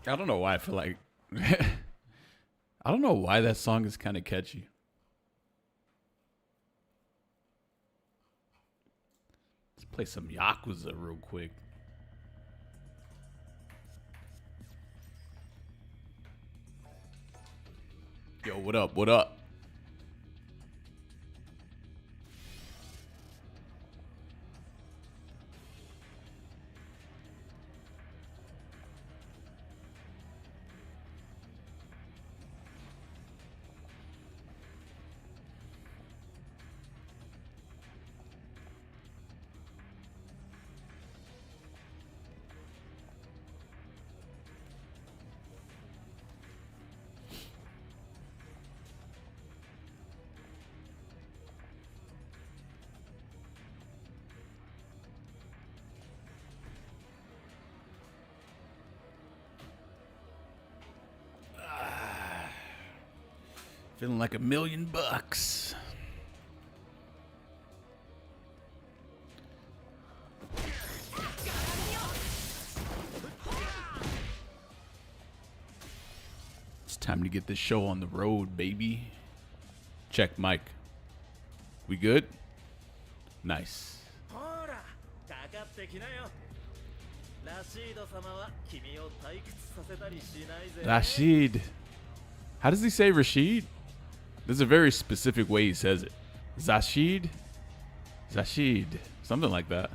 I don't know why I feel like I don't know why that song is kind of catchy. Let's play some Yakuza real quick. Yo, what up? What up? Feeling like $1,000,000. It's time to get this show on the road, baby. Check mic. We good? Nice. Rashid. How does he say Rashid? There's a very specific way he says it. Zashid? Zashid. Something like that.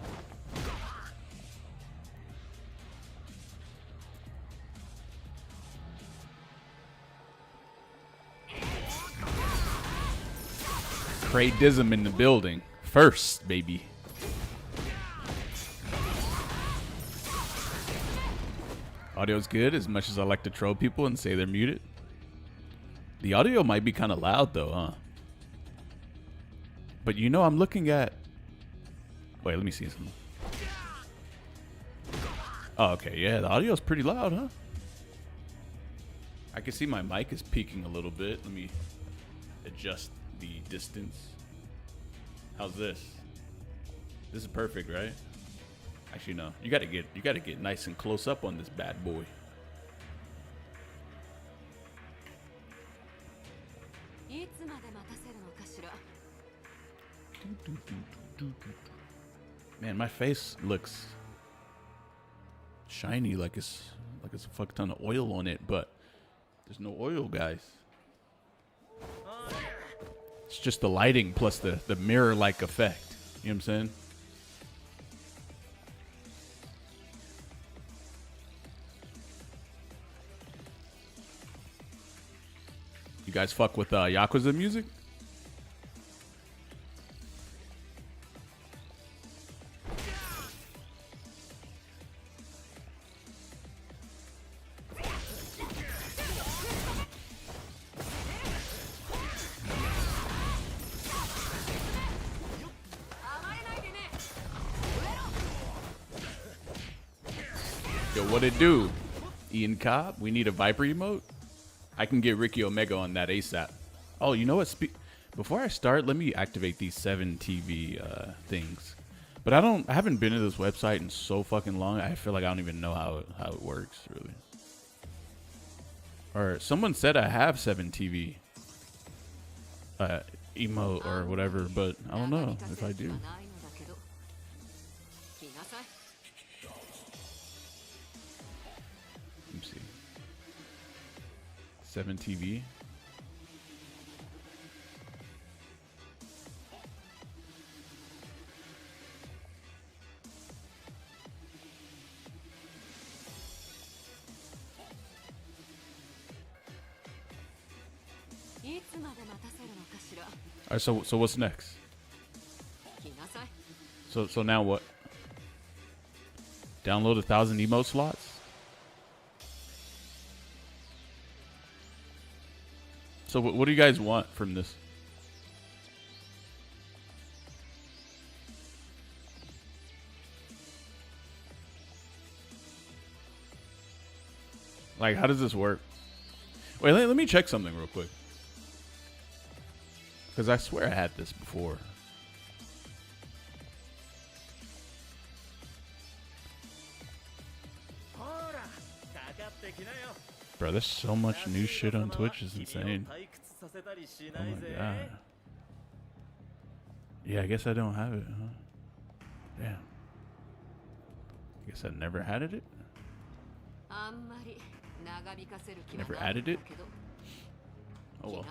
Kraydism in the building. First, baby. Audio's good as much as I like to troll people and say they're muted. The audio might be kind of loud though, huh? But you know, I'm looking at... Wait, let me see something. Oh, okay. Yeah, the audio's pretty loud, huh? I can see my mic is peaking a little bit. Let me adjust the distance. How's this? This is perfect, right? Actually, no. You gotta get nice and close up on this bad boy. Man, my face looks shiny like it's a fuck ton of oil on it, but there's no oil, guys. It's just the lighting plus the mirror-like effect. You know what I'm saying? You guys fuck with Yakuza music? Yo, what it do? Ian Cobb, we need a Viper emote? I can get Ricky Omega on that ASAP. Oh, you know what? Before I start, let me activate these 7 TV things. But I haven't been to this website in so fucking long. I feel like I don't even know how it works, really. Or someone said I have 7 TV emote or whatever, but I don't know if I do. Let me see. 7 TV. All right, so what's next? So now what? Download 1,000 emote slots? So what do you guys want from this? Like, how does this work? Wait, let me check something real quick. Because I swear I had this before. Bro, there's so much new shit on Twitch. It's insane. Oh my god. Yeah, I guess I don't have it, huh? Damn. I guess I never added it? Never added it? Oh well.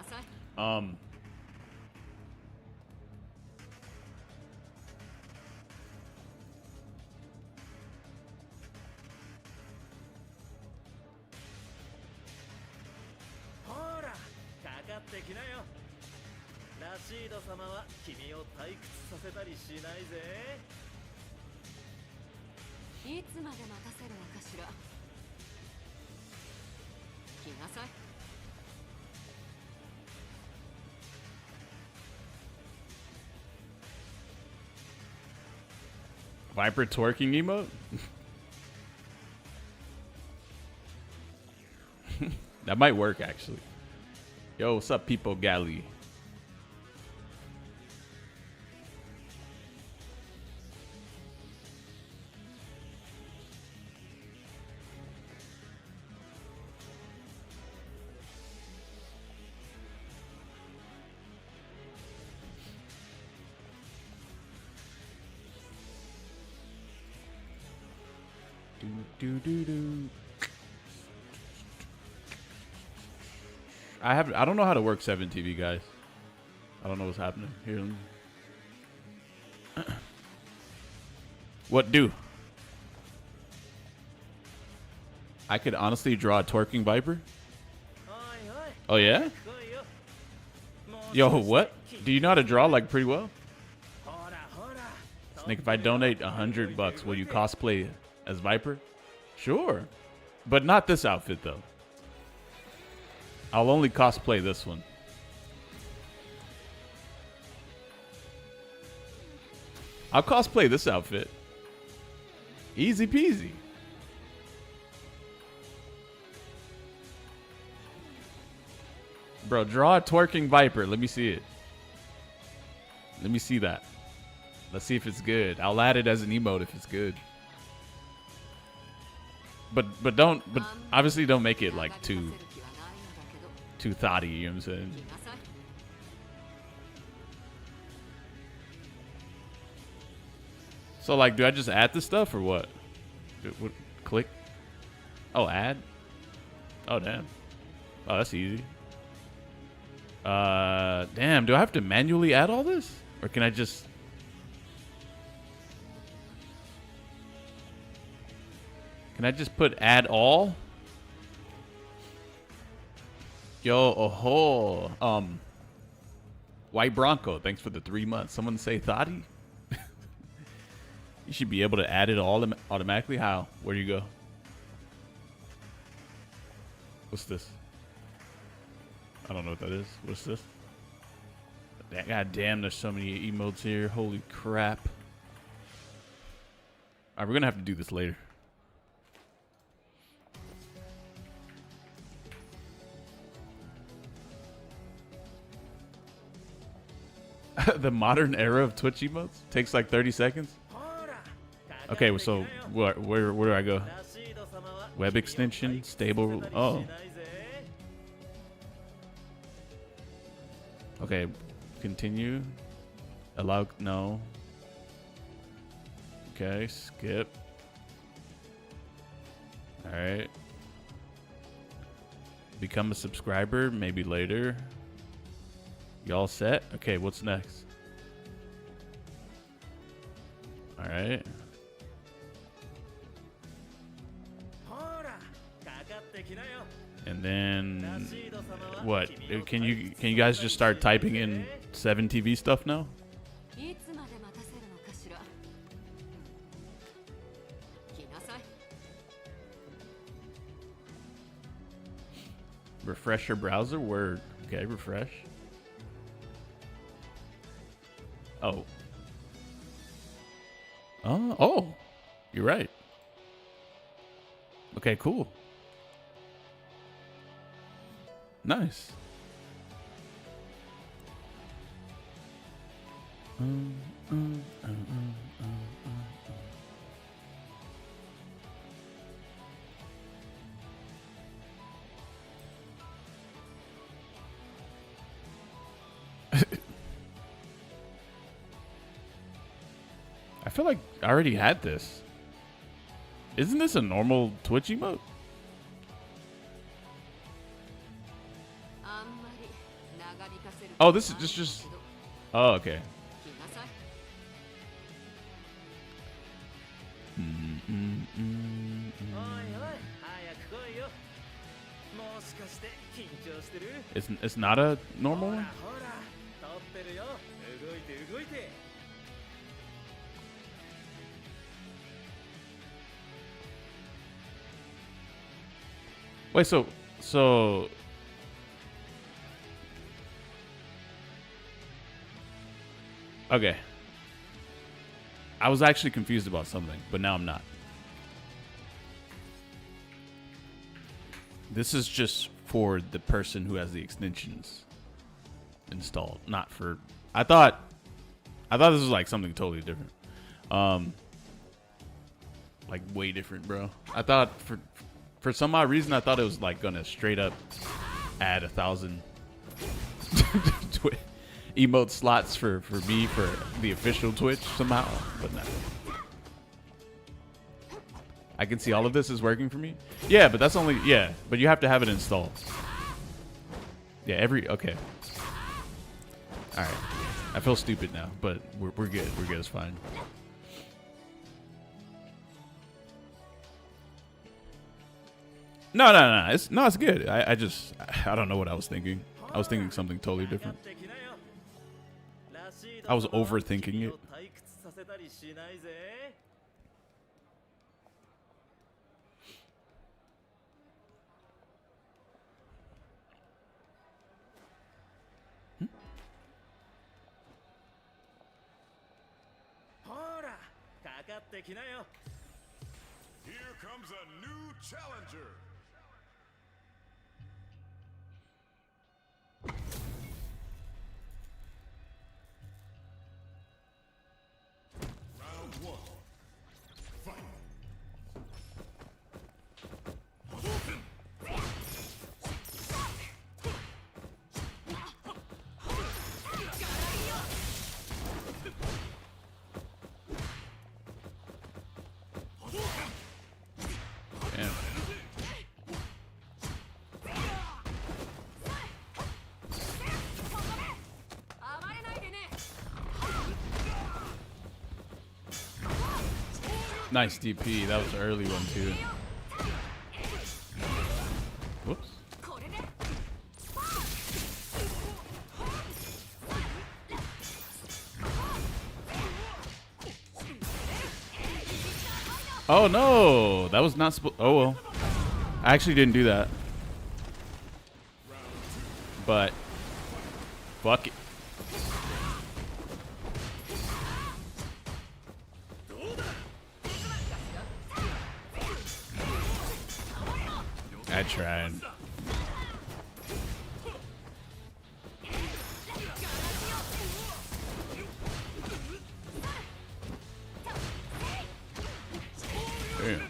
Viper twerking emote? That might work actually. Yo, what's up, people? Galley. I don't know how to work 7TV, guys. I don't know what's happening here. What do? I could honestly draw a twerking Viper. Oh yeah? Yo, what? Do you know how to draw like pretty well? Snake, if I donate $100, will you cosplay as Viper? Sure, but not this outfit though. I'll only cosplay this one. I'll cosplay this outfit. Easy peasy. Bro, draw a twerking Viper. Let me see it. Let me see that. Let's see if it's good. I'll add it as an emote if it's good. But obviously don't make it like too thotty, you know what I'm saying? So like, do I just add the stuff or what? Click. Oh, add. Oh damn. Oh, that's easy. Damn. Do I have to manually add all this, or can I just? Can I just put add all? Yo, oh, White Bronco, thanks for the 3 months. Someone say Thotty? You should be able to add it all automatically. How? Where do you go? What's this? I don't know what that is. What's this? God damn, there's so many emotes here. Holy crap. All right, we're going to have to do this later. The modern era of Twitch emotes takes like 30 seconds. Okay, so where do I go? Web extension, stable. Oh. Okay, continue. Allow, no. Okay, skip. All right. Become a subscriber, maybe later. Y'all set? Okay, what's next? All right. And then what? Can you guys just start typing in 7TV stuff now? Refresh your browser? Word. Okay, refresh. Oh. Oh, you're right. Okay, cool. Nice. feel like I already had this. Isn't this a normal Twitch emote? Oh, this is just. Oh, okay. It's not a normal one? Wait, so okay. I was actually confused about something, but now I'm not. This is just for the person who has the extensions installed, not for. I thought this was like something totally different. Like way different, bro. I thought for some odd reason I thought it was like gonna straight up add 1,000 emote slots for me for the official Twitch somehow, but no. I can see all of this is working for me. Yeah, but that's only but you have to have it installed. Yeah, okay. All right. I feel stupid now, but we're good. We're good. It's fine. No. It's good. I don't know what I was thinking. I was thinking something totally different. I was overthinking it. Here comes a new challenger. Round one. Fight. Damn. Nice DP. That was an early one too. Whoops. Oh no, that was not supposed. Oh well, I actually didn't do that. But fuck it. I tried. Damn.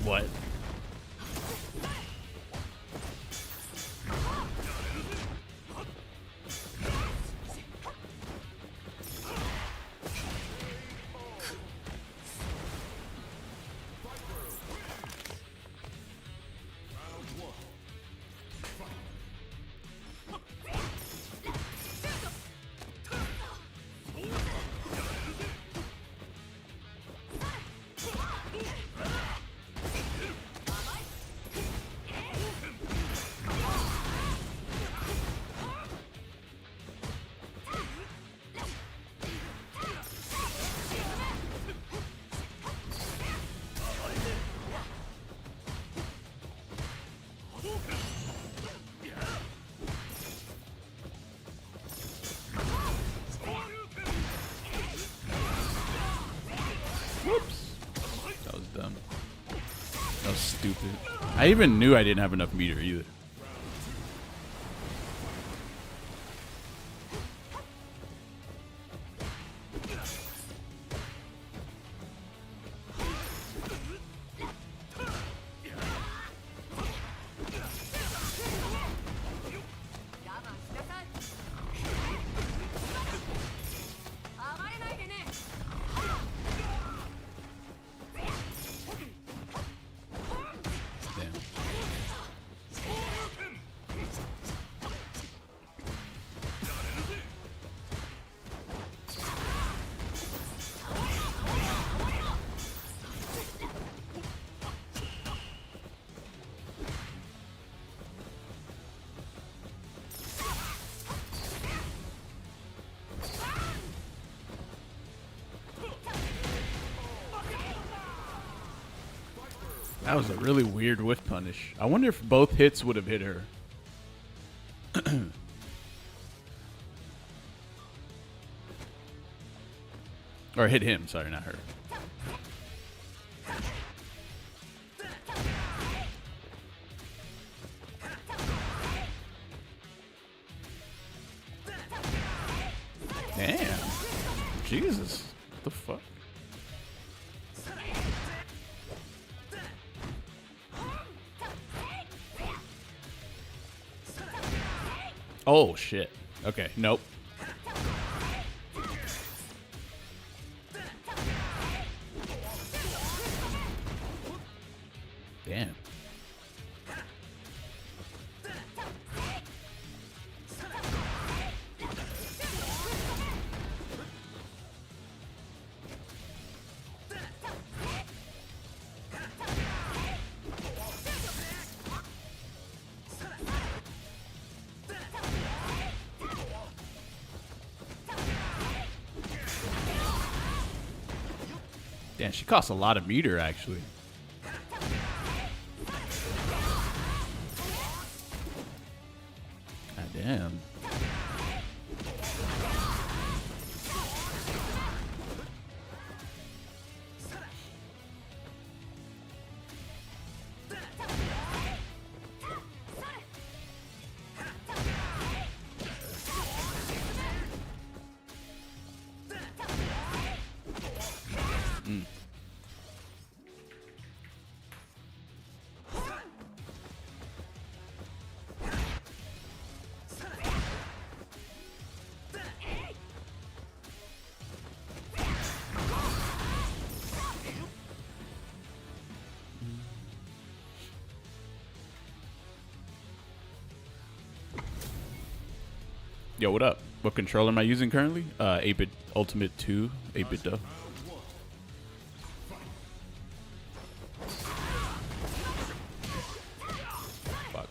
What? Whoops. That was dumb. That was stupid. I even knew I didn't have enough meter either. That was a really weird whiff punish. I wonder if both hits would have hit her. Or hit him, sorry, not her. Damn. Jesus. What the fuck? Oh, shit. Okay, nope. Damn. Damn, she costs a lot of meter, actually. God damn. Yo, what up? What controller am I using currently? 8-bit Ultimate 2, 8-bit though. Fuck.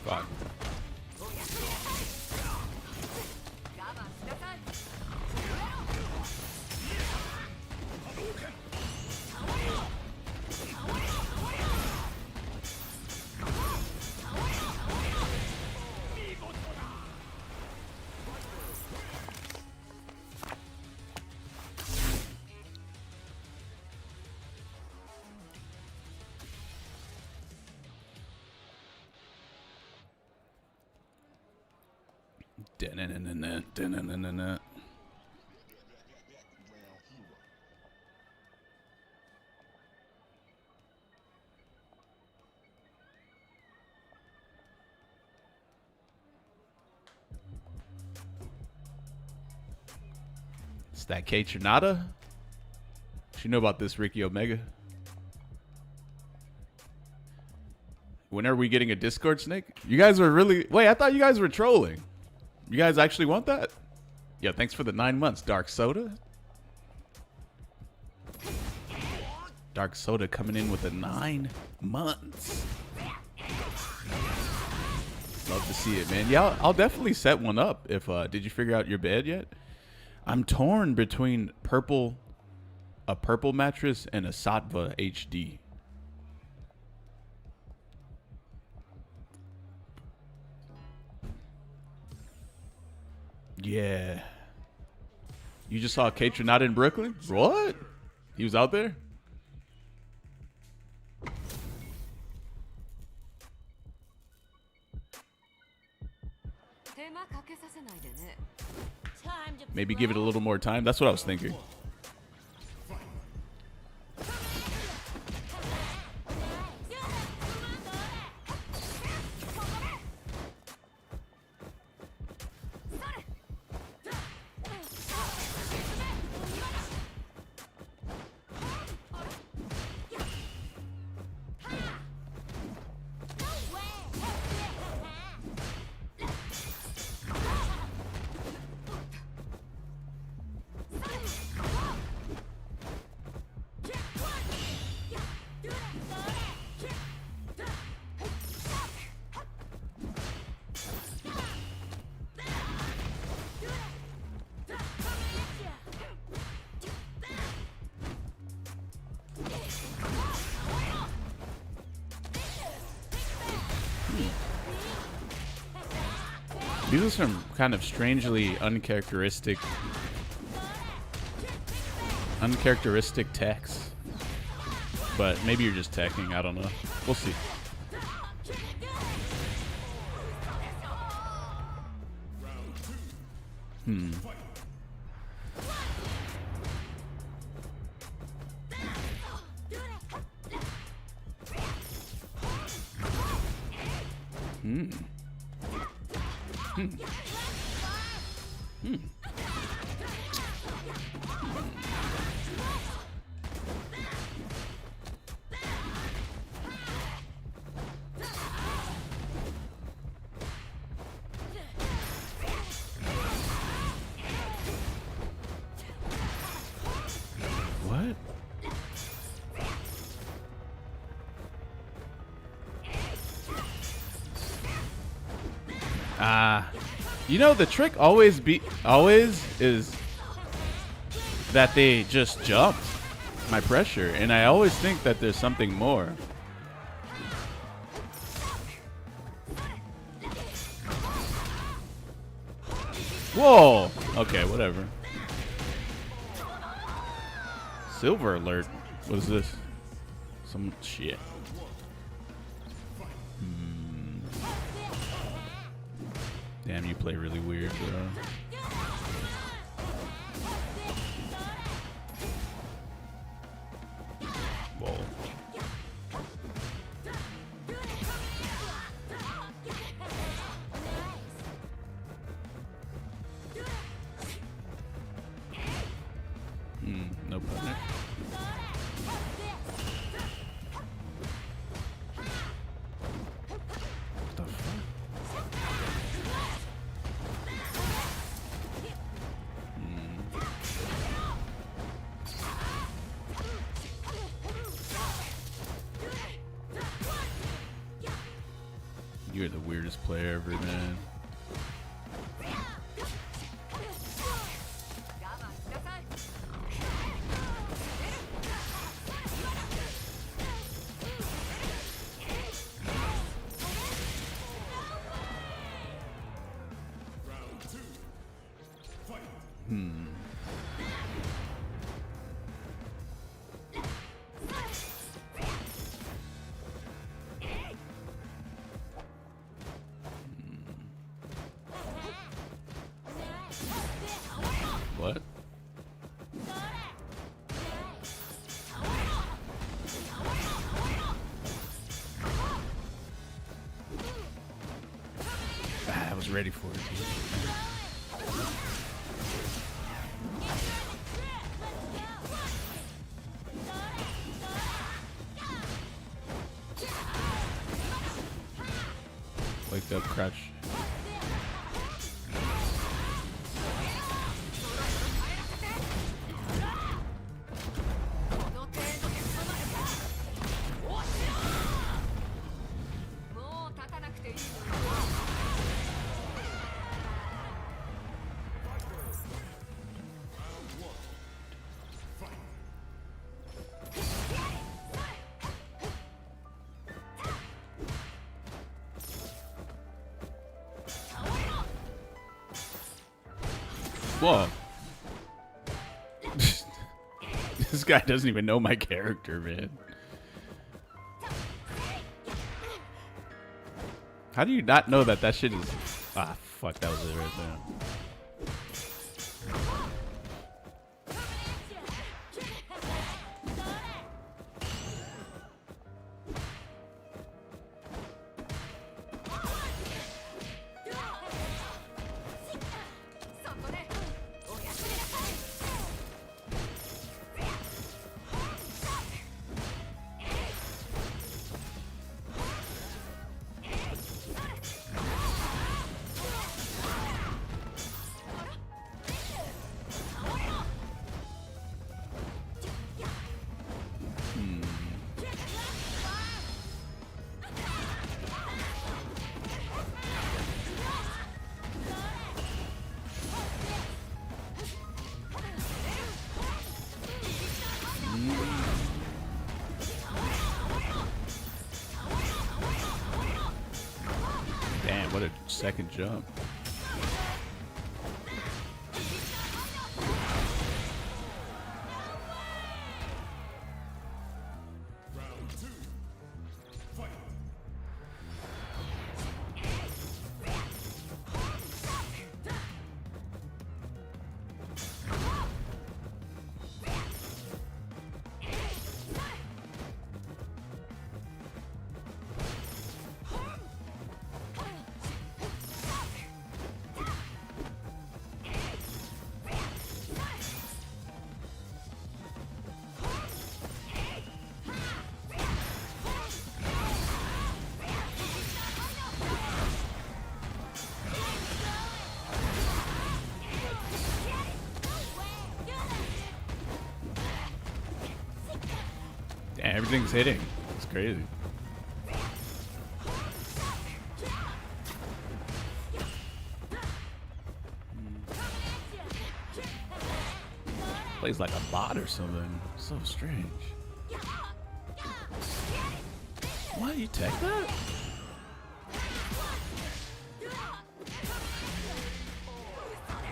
Fuck. Da-na-na-na-na, It's that K Trinata? She know about this Ricky Omega? When are we getting a Discord, Snake? You guys were really... Wait, I thought you guys were trolling. You guys actually want that? Yeah, thanks for the 9 months, Dark Soda. Dark Soda coming in with the 9 months. Love to see it, man. Yeah, I'll definitely set one up. If did you figure out your bed yet? I'm torn between a purple mattress and a Sattva HD. Yeah. You just saw Katrin not in Brooklyn? What? He was out there? Maybe give it a little more time. That's what I was thinking. These are some kind of strangely uncharacteristic techs. But maybe you're just teching, I don't know. We'll see. What? You know, the trick always is that they just jumped my pressure, and I always think that there's something more. Whoa! Okay, whatever. Silver alert. What is this? Some shit. Damn, you play really weird, bro. Whoa. No partner. What the fuck? You're the weirdest player ever, man. What? I was ready for it, dude. Wake up, crouch. Whoa. This guy doesn't even know my character, man. How do you not know that that shit is... Ah, fuck, that was it right there. Damn, what a second jump. Damn, everything's hitting. It's crazy. Plays like a bot or something. So strange. What? You tech that?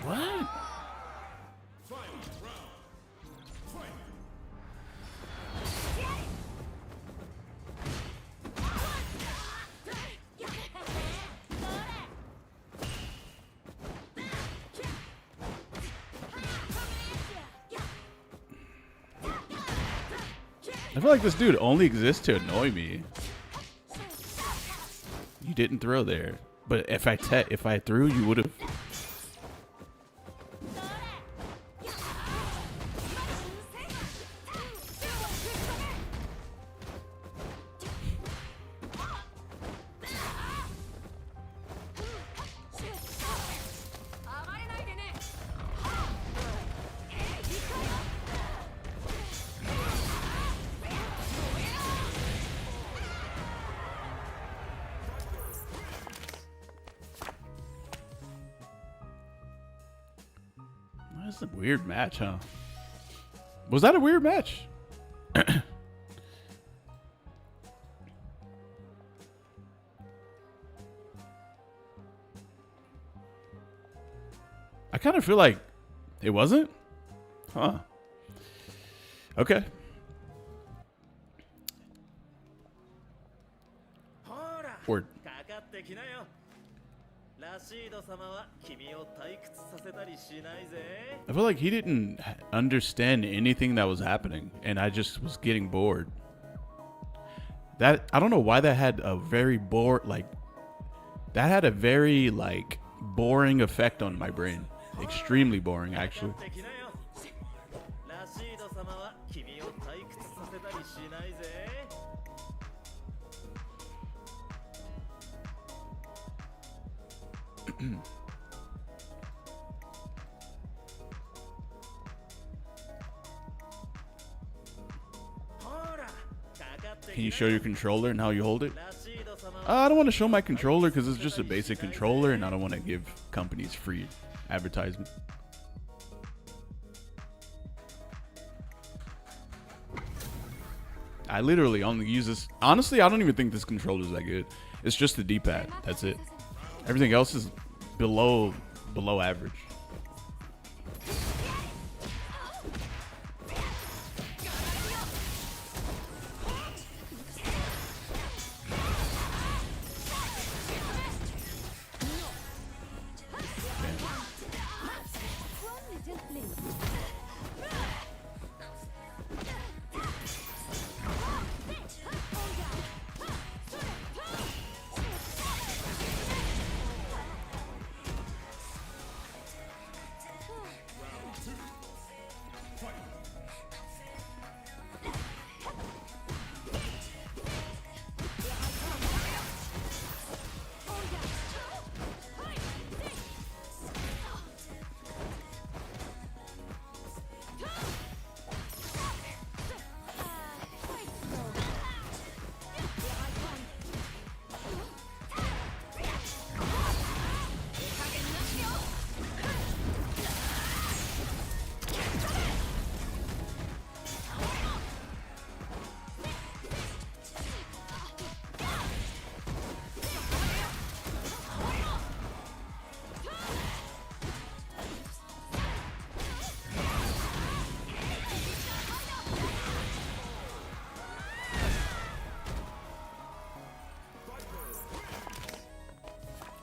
What? I feel like this dude only exists to annoy me. You didn't throw there, but if I threw, you would have. That's a weird match, huh? Was that a weird match? I kind of feel like it wasn't. Huh. Okay. Or I feel like he didn't understand anything that was happening, and I just was getting bored. That I don't know why that had a very boring effect on my brain. Extremely boring, actually. Can you show your controller and how you hold it? I don't want to show my controller because it's just a basic controller and I don't want to give companies free advertisement. I literally only use this. Honestly, I don't even think this controller is that good. It's just the D-pad. That's it. Everything else is below average.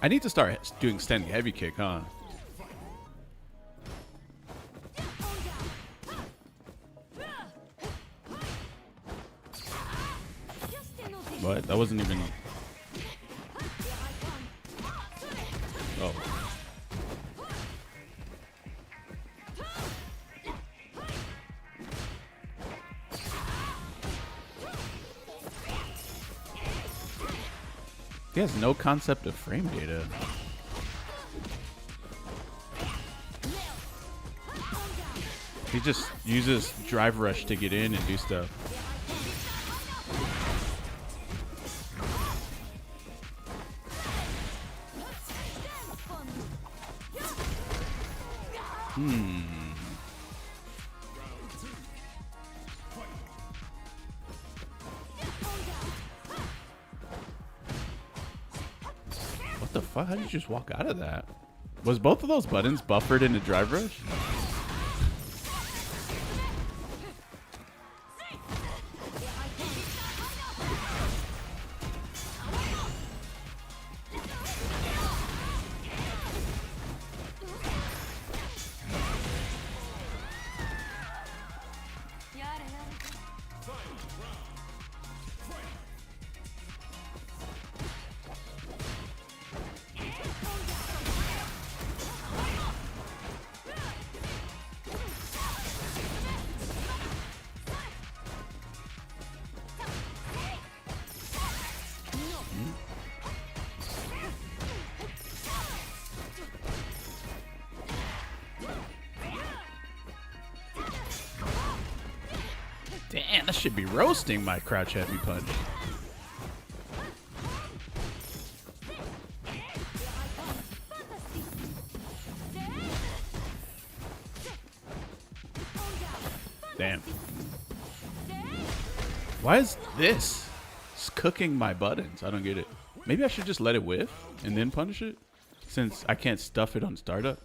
I need to start doing standing heavy kick, huh? What? That wasn't even... Oh. He has no concept of frame data. He just uses drive rush to get in and do stuff. What the fuck? How did you just walk out of that? Was both of those buttons buffered into drive rush? Damn, that should be roasting my crouch heavy punch. Damn. Why is this? It's cooking my buttons. I don't get it. Maybe I should just let it whiff and then punish it, since I can't stuff it on startup.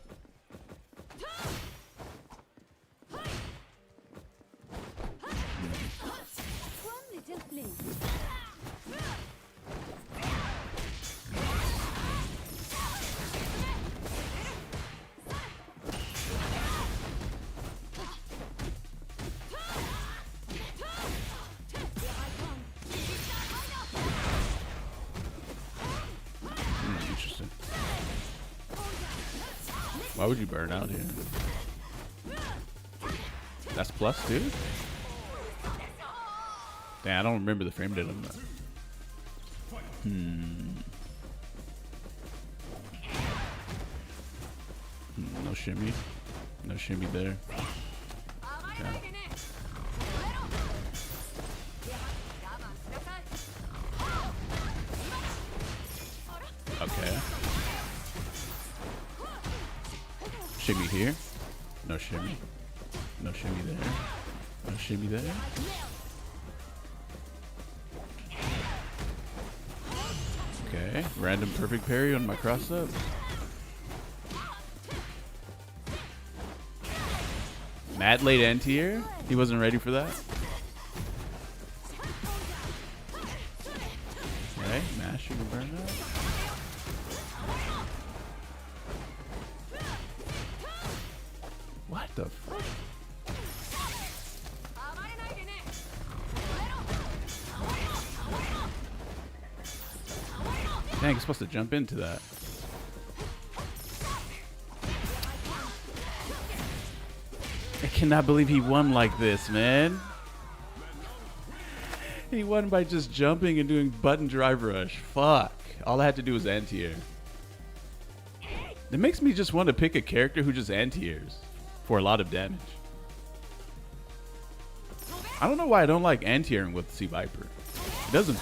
Interesting. Why would you burn out here? That's plus, dude? Damn, I don't remember the frame data on that. No shimmy. No shimmy there. Yeah. Okay. Shimmy here. No shimmy. No shimmy there. No shimmy there. Okay. Random perfect parry on my cross up. Mad late anti-air? He wasn't ready for that? Okay. Mashing and burn out. What the fuck? Dang, you're supposed to jump into that. I cannot believe he won like this, man. He won by just jumping and doing button drive rush. Fuck. All I had to do was anti-air. It makes me just want to pick a character who just anti-airs for a lot of damage. I don't know why I don't like anti-airing with C.Viper. It doesn't.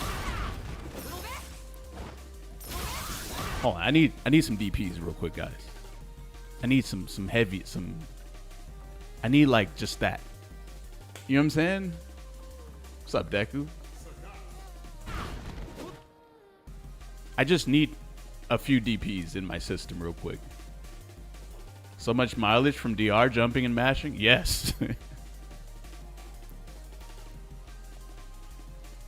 Hold on, I need some DPs real quick, guys. I need some heavy, I need like just that. You know what I'm saying? What's up, Deku? I just need a few DPs in my system real quick. So much mileage from DR jumping and mashing? Yes.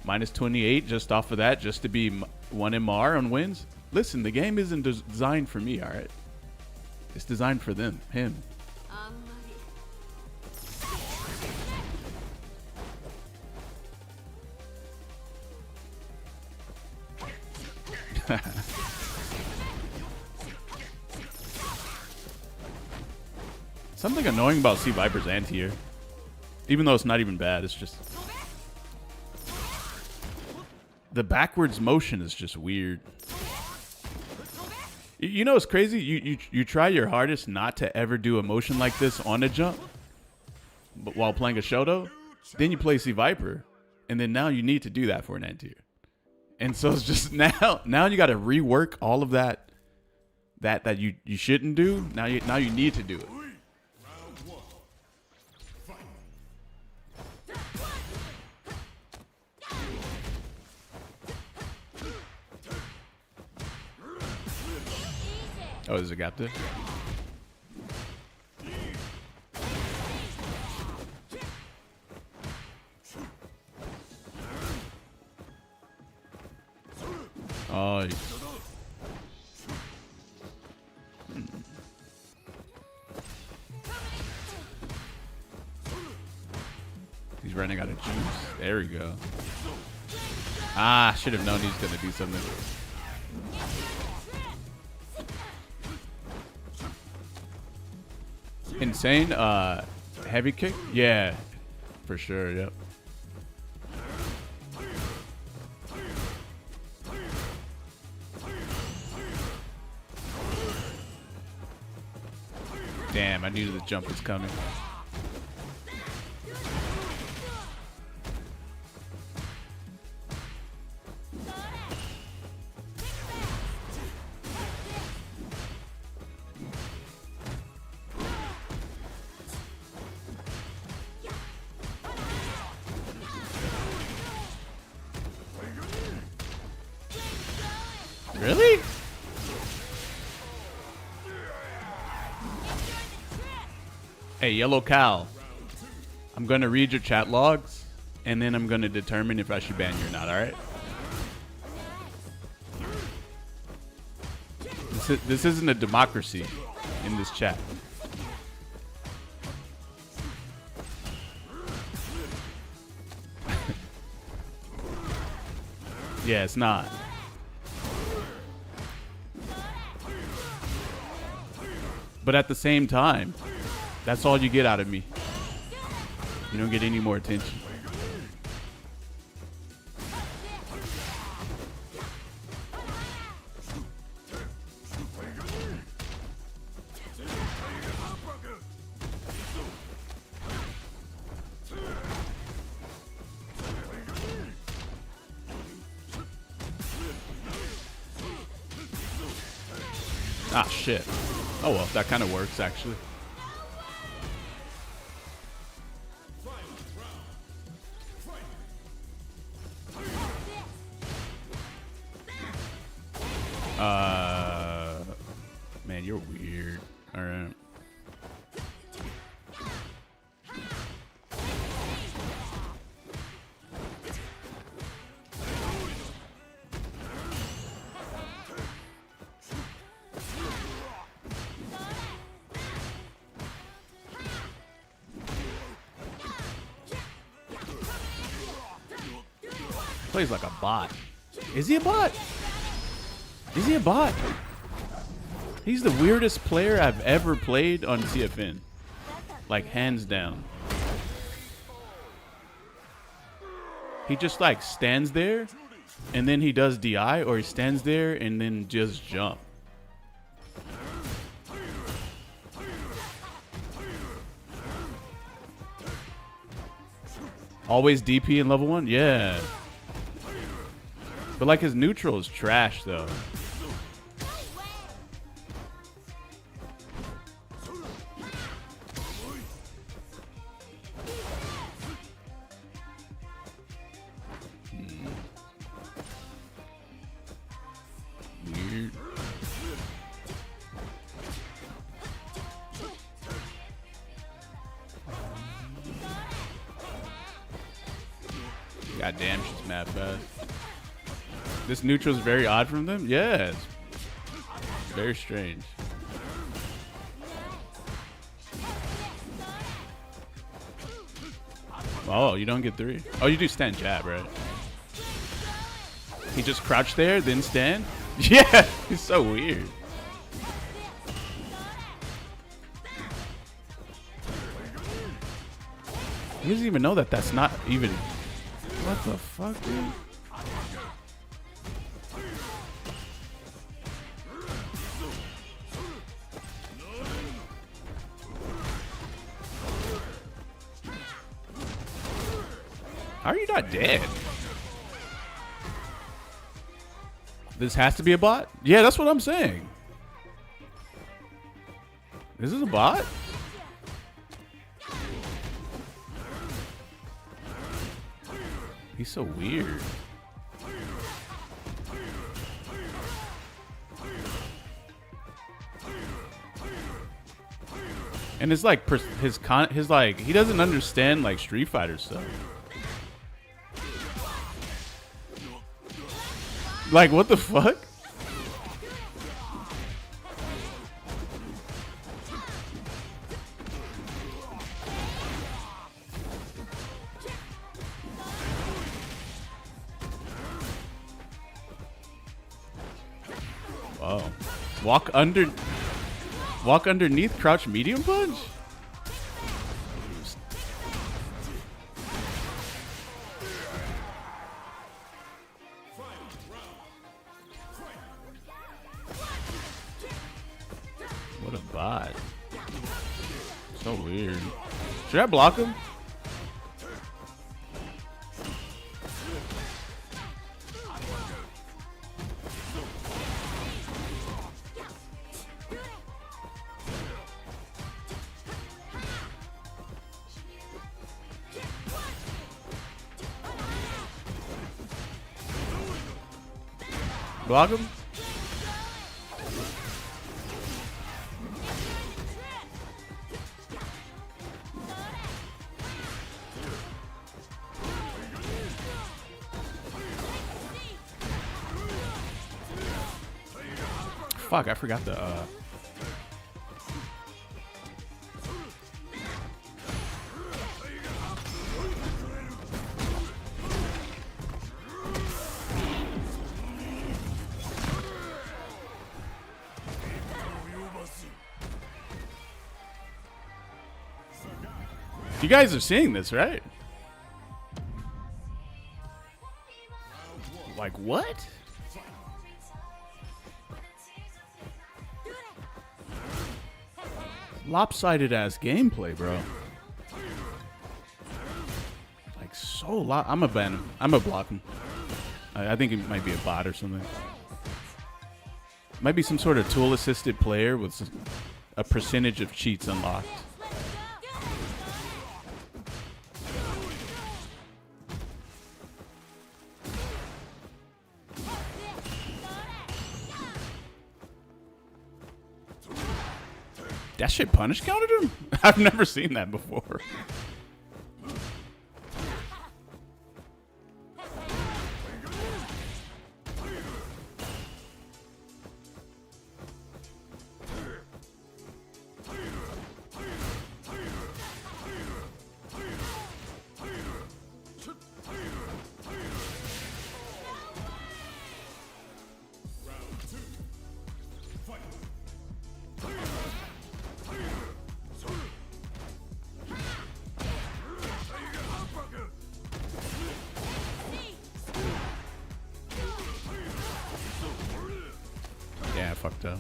Minus 28 just off of that, just to be 1 MR on wins. Listen, the game isn't designed for me, all right? It's designed for them, him. Something annoying about C.Viper's anti-air. Even though it's not even bad, it's just... the backwards motion is just weird. You know what's crazy? You try your hardest not to ever do a motion like this on a jump, but while playing a Shoto, then you play C.Viper, and then now you need to do that for an anti-air. And so it's just now you got to rework all of that you shouldn't do. Now you need to do it. Oh, there's a gap there. Oh. He's running out of juice. There we go. Ah, should have known he was gonna do something. Insane. Heavy kick? Yeah, for sure. Yep. Damn, I knew the jump was coming. Really? Hey, Yellow Cow. I'm going to read your chat logs, and then I'm going to determine if I should ban you or not, alright? This isn't a democracy in this chat. Yeah, it's not. But at the same time, that's all you get out of me. You don't get any more attention. Ah, shit. Oh, well, that kind of works, actually. Man, you're weird. All right. Plays like a bot. Is he a bot? Is he a bot? He's the weirdest player I've ever played on CFN. Like, hands down. He just, like, stands there, and then he does DI, or he stands there and then just jump. Always DP in level 1? Yeah. But, like, his neutral is trash, though. Weird. God damn, she's mad fast. This neutral's very odd from them? Yes. Very strange. Oh, you don't get 3? Oh, you do stand jab, right? He just crouched there, then stand? Yeah, he's so weird. He doesn't even know that that's not even... What the fuck, dude? How are you not dead? This has to be a bot? Yeah, that's what I'm saying. Is this a bot? He's so weird. And it's like his like he doesn't understand like Street Fighter stuff. Like, what the fuck? Wow. Walk underneath, crouch medium punch? What a bot. So weird. Should I block him? Block him? Fuck, I forgot the You guys are seeing this, right? Like what? Lopsided ass gameplay, bro. Like so I'm a ban him. I'm a block him. I think it might be a bot or something. Might be some sort of tool assisted player with a percentage of cheats unlocked. That shit punish counted him? I've never seen that before. Yeah, I fucked up.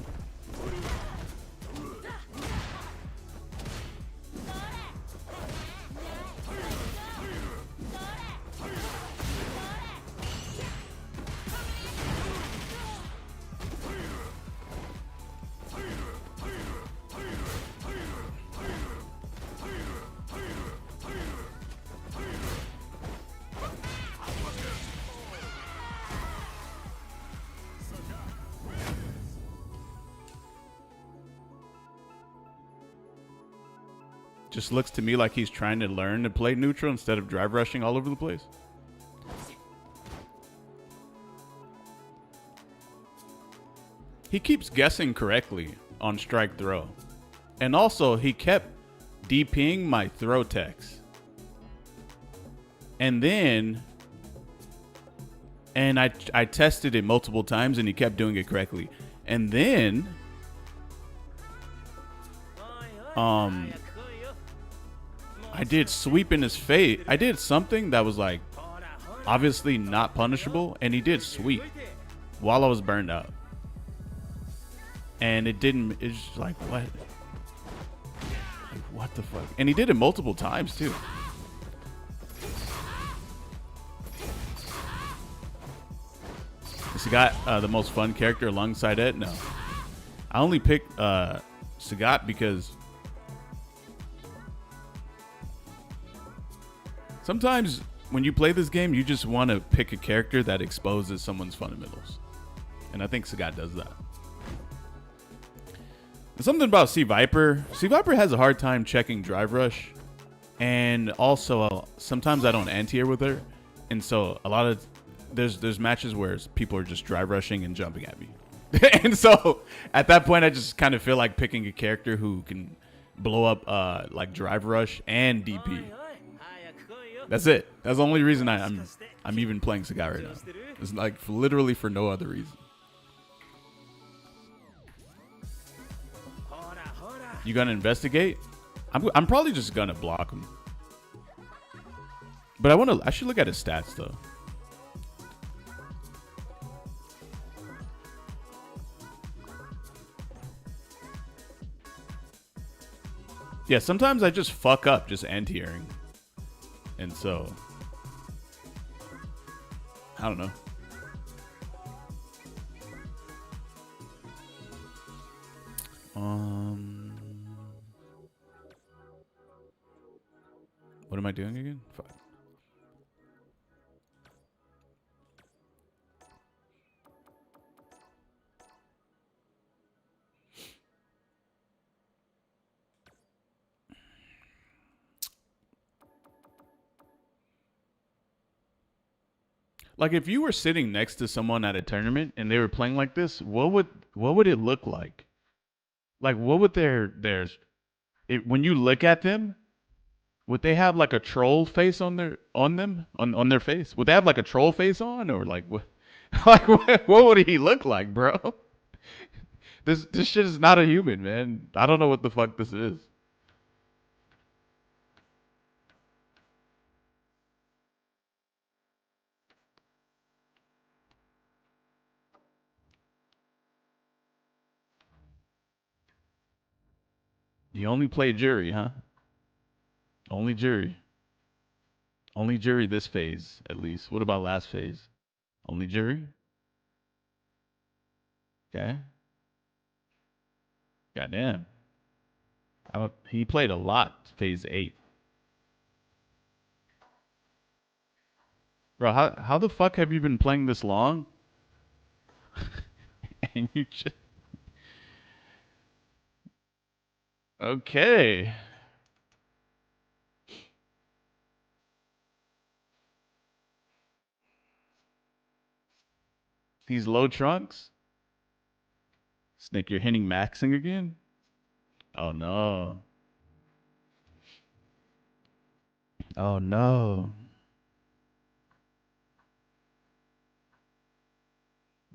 Just looks to me like he's trying to learn to play neutral instead of drive rushing all over the place. He keeps guessing correctly on strike throw. And also, he kept DPing my throw text. And then... And I tested it multiple times and he kept doing it correctly. And then... I did sweep in his face. I did something that was like obviously not punishable, and he did sweep while I was burned out. And it didn't. It's just like what? Like what the fuck? And he did it multiple times too. Sagat, the most fun character alongside Ed? No, I only picked Sagat because sometimes when you play this game, you just want to pick a character that exposes someone's fundamentals. And I think Sagat does that. And something about C.Viper. C.Viper has a hard time checking drive rush. And also, sometimes I don't anti-air with her. And so, a lot of... There's matches where people are just drive rushing and jumping at me. And so, at that point, I just kind of feel like picking a character who can blow up like drive rush and DP. That's it. That's the only reason I'm even playing Sagat right now. It's like literally for no other reason. You gonna investigate? I'm probably just gonna block him. But I should look at his stats though. Yeah, sometimes I just fuck up just anti-airing. And so, I don't know. What am I doing again? Fuck. Like if you were sitting next to someone at a tournament and they were playing like this, what would it look like? Like what would when you look at them, would they have like a troll face on their face? Would they have like a troll face on or like what? Like what would he look like, bro? This shit is not a human, man. I don't know what the fuck this is. You only play jury, huh? Only jury. Only jury this phase, at least. What about last phase? Only jury? Okay. Goddamn. He played a lot phase 8. Bro, how the fuck have you been playing this long? And you just... Okay. These low trunks? Snick, you're hitting maxing again? Oh no. Oh no.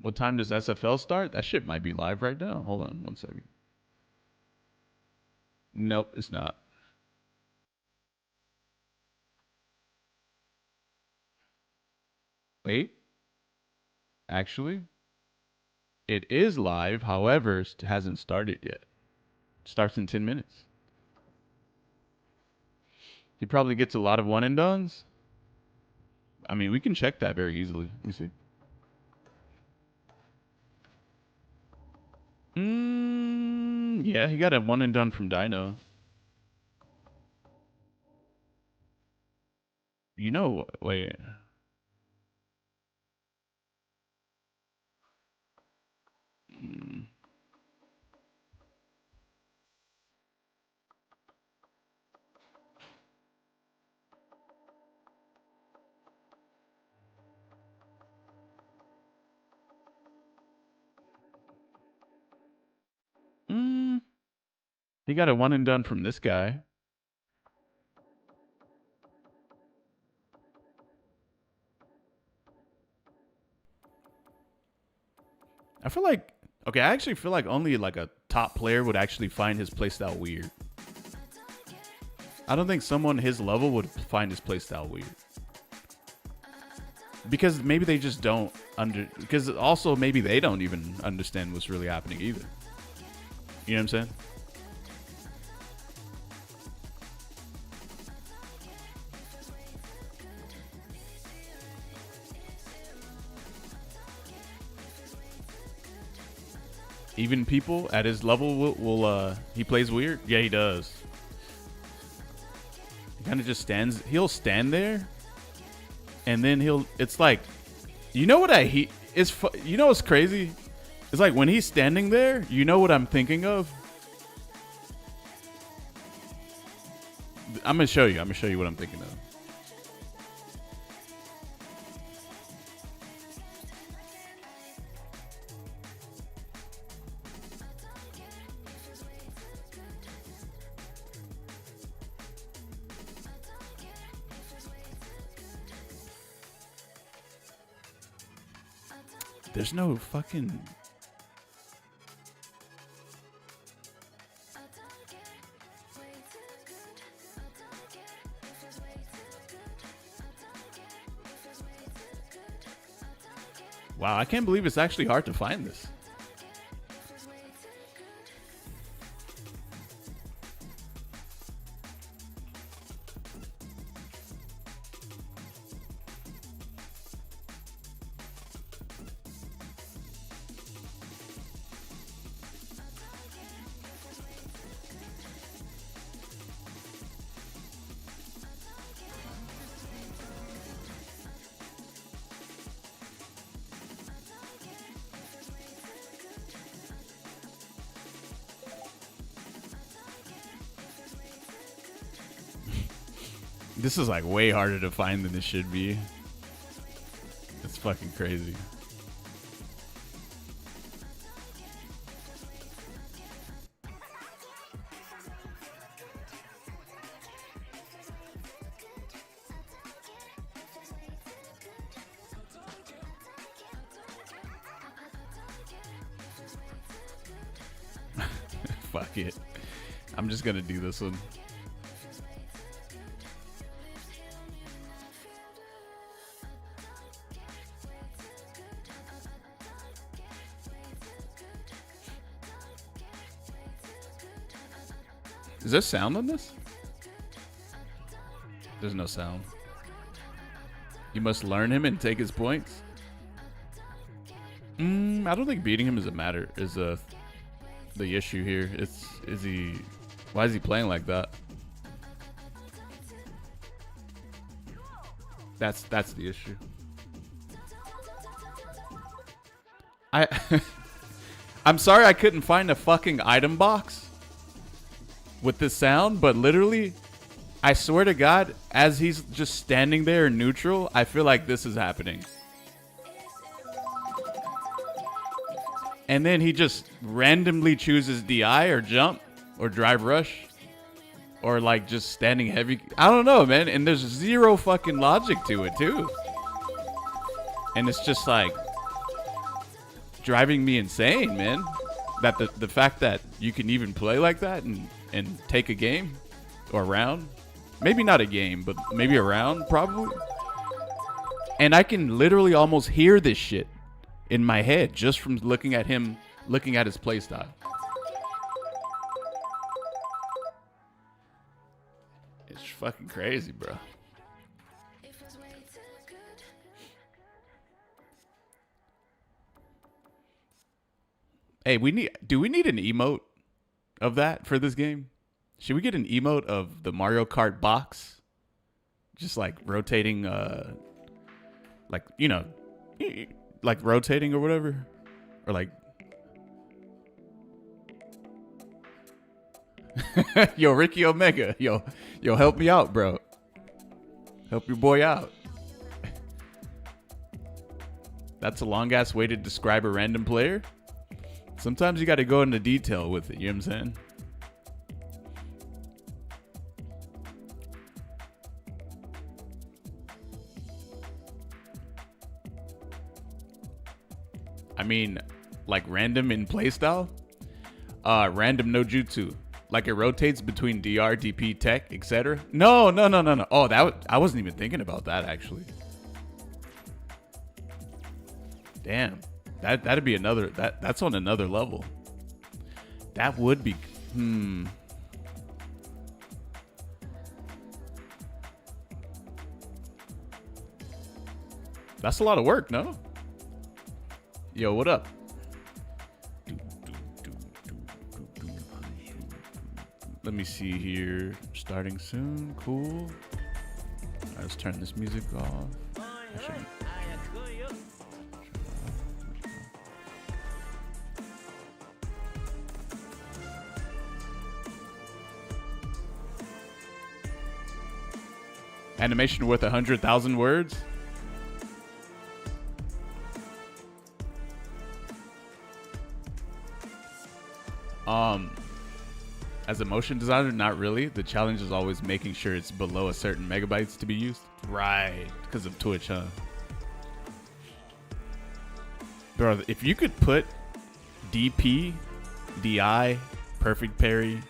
What time does SFL start? That shit might be live right now. Hold on one second. Nope, it's not. Wait. Actually, it is live. However, it hasn't started yet. It starts in 10 minutes. He probably gets a lot of one and dones. I mean, we can check that very easily. Let me see. Yeah, he got a one and done from Dino. You know, wait. He got a one and done from this guy. I feel like, okay, I actually feel like only like a top player would actually find his playstyle weird. I don't think someone his level would find his playstyle weird. Because maybe they just don't because also maybe they don't even understand what's really happening either. You know what I'm saying? Even people at his level will he plays weird? Yeah, he does. He kind of just stands. He'll stand there, and then it's like, you know what you know what's crazy? It's like when he's standing there, you know what I'm thinking of? I'm gonna show you. I'm gonna show you what I'm thinking of. There's no fucking... Wow, I can't believe it's actually hard to find this. This is like way harder to find than it should be. It's fucking crazy. Fuck it. I'm just gonna do this one. Is there sound on this? There's no sound. You must learn him and take his points. I don't think beating him is the issue here. Why is he playing like that? That's the issue. I'm sorry I couldn't find a fucking item box with this sound, but literally, I swear to God, as he's just standing there in neutral, I feel like this is happening. And then he just randomly chooses DI or jump or drive rush or like just standing heavy. I don't know, man. And there's zero fucking logic to it too. And it's just like driving me insane, man. That the fact that you can even play like that and take a game or a round. Maybe not a game, but maybe a round, probably. And I can literally almost hear this shit in my head just from looking at his playstyle. It's fucking crazy, bro. Hey, do we need an emote of that for this game? Should we get an emote of the Mario Kart box? Just like rotating, like, you know, like rotating or whatever. Or like... Yo, Ricky Omega. Yo, help me out, bro. Help your boy out. That's a long-ass way to describe a random player. Sometimes you got to go into detail with it, you know what I'm saying? mean, like random in playstyle. Random no jutsu. Like it rotates between DR, DP, tech, etc. No. Oh, I wasn't even thinking about that actually. Damn, that'd be another. That's on another level. That would be. That's a lot of work, no? Yo, what up? Let me see here. Starting soon. Cool. Right, let's turn this music off. Animation worth 100,000 words? As a motion designer, not really. The challenge is always making sure it's below a certain megabytes to be used. Right, because of Twitch, huh? Bro, if you could put DP, DI, perfect parry,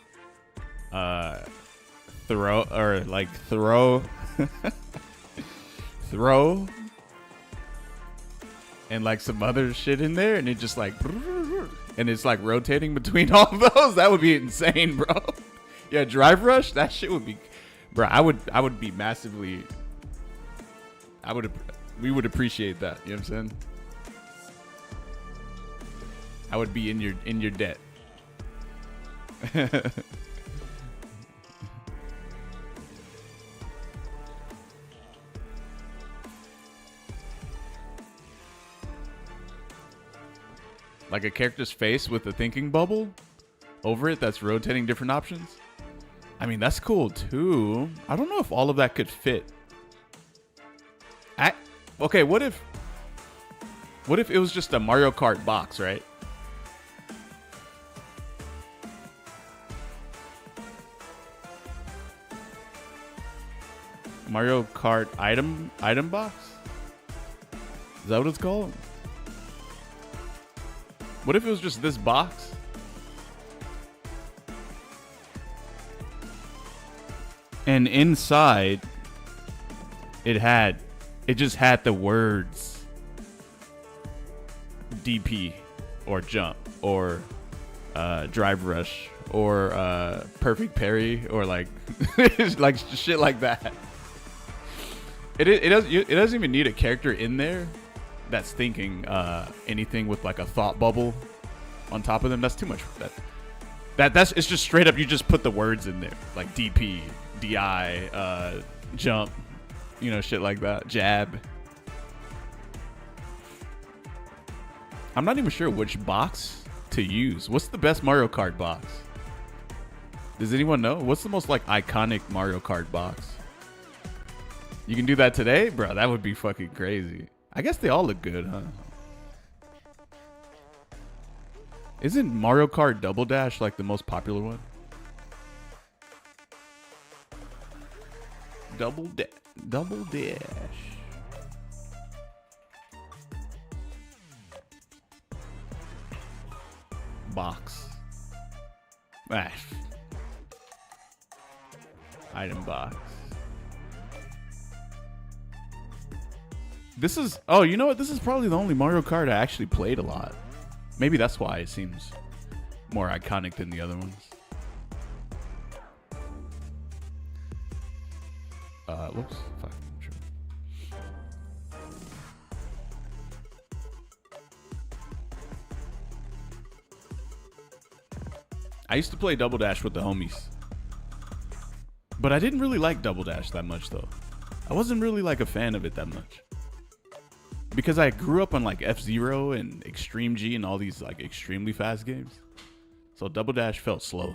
throw, throw, and like some other shit in there, and it just like, and it's like rotating between all of those, that would be insane, bro. Yeah, drive rush, that shit would be, bro. I would be massively. We would appreciate that. You know what I'm saying? I would be in your debt. Like a character's face with a thinking bubble over it that's rotating different options. I mean, that's cool too. I don't know if all of that could fit. Okay, what if it was just a Mario Kart box, right? Mario Kart item box? Is that what it's called? What if it was just this box? And inside it just had the words DP or jump or drive rush or perfect parry or like like shit like that. It doesn't even need a character in there that's thinking anything with like a thought bubble on top of them. That's too much. That's it's just straight up. You just put the words in there like DP, DI, jump, you know, shit like that. Jab. I'm not even sure which box to use. What's the best Mario Kart box? Does anyone know? What's the most like iconic Mario Kart box? You can do that today, bro. That would be fucking crazy. I guess they all look good, huh? Isn't Mario Kart Double Dash like the most popular one? Double Dash. Box. Item box. This is, oh, you know what? This is probably the only Mario Kart I actually played a lot. Maybe that's why it seems more iconic than the other ones. Whoops. Fuck. Sure. I used to play Double Dash with the homies. But I didn't really like Double Dash that much, though. I wasn't really like a fan of it that much. Because I grew up on like F-Zero and Extreme G and all these like extremely fast games. So Double Dash felt slow.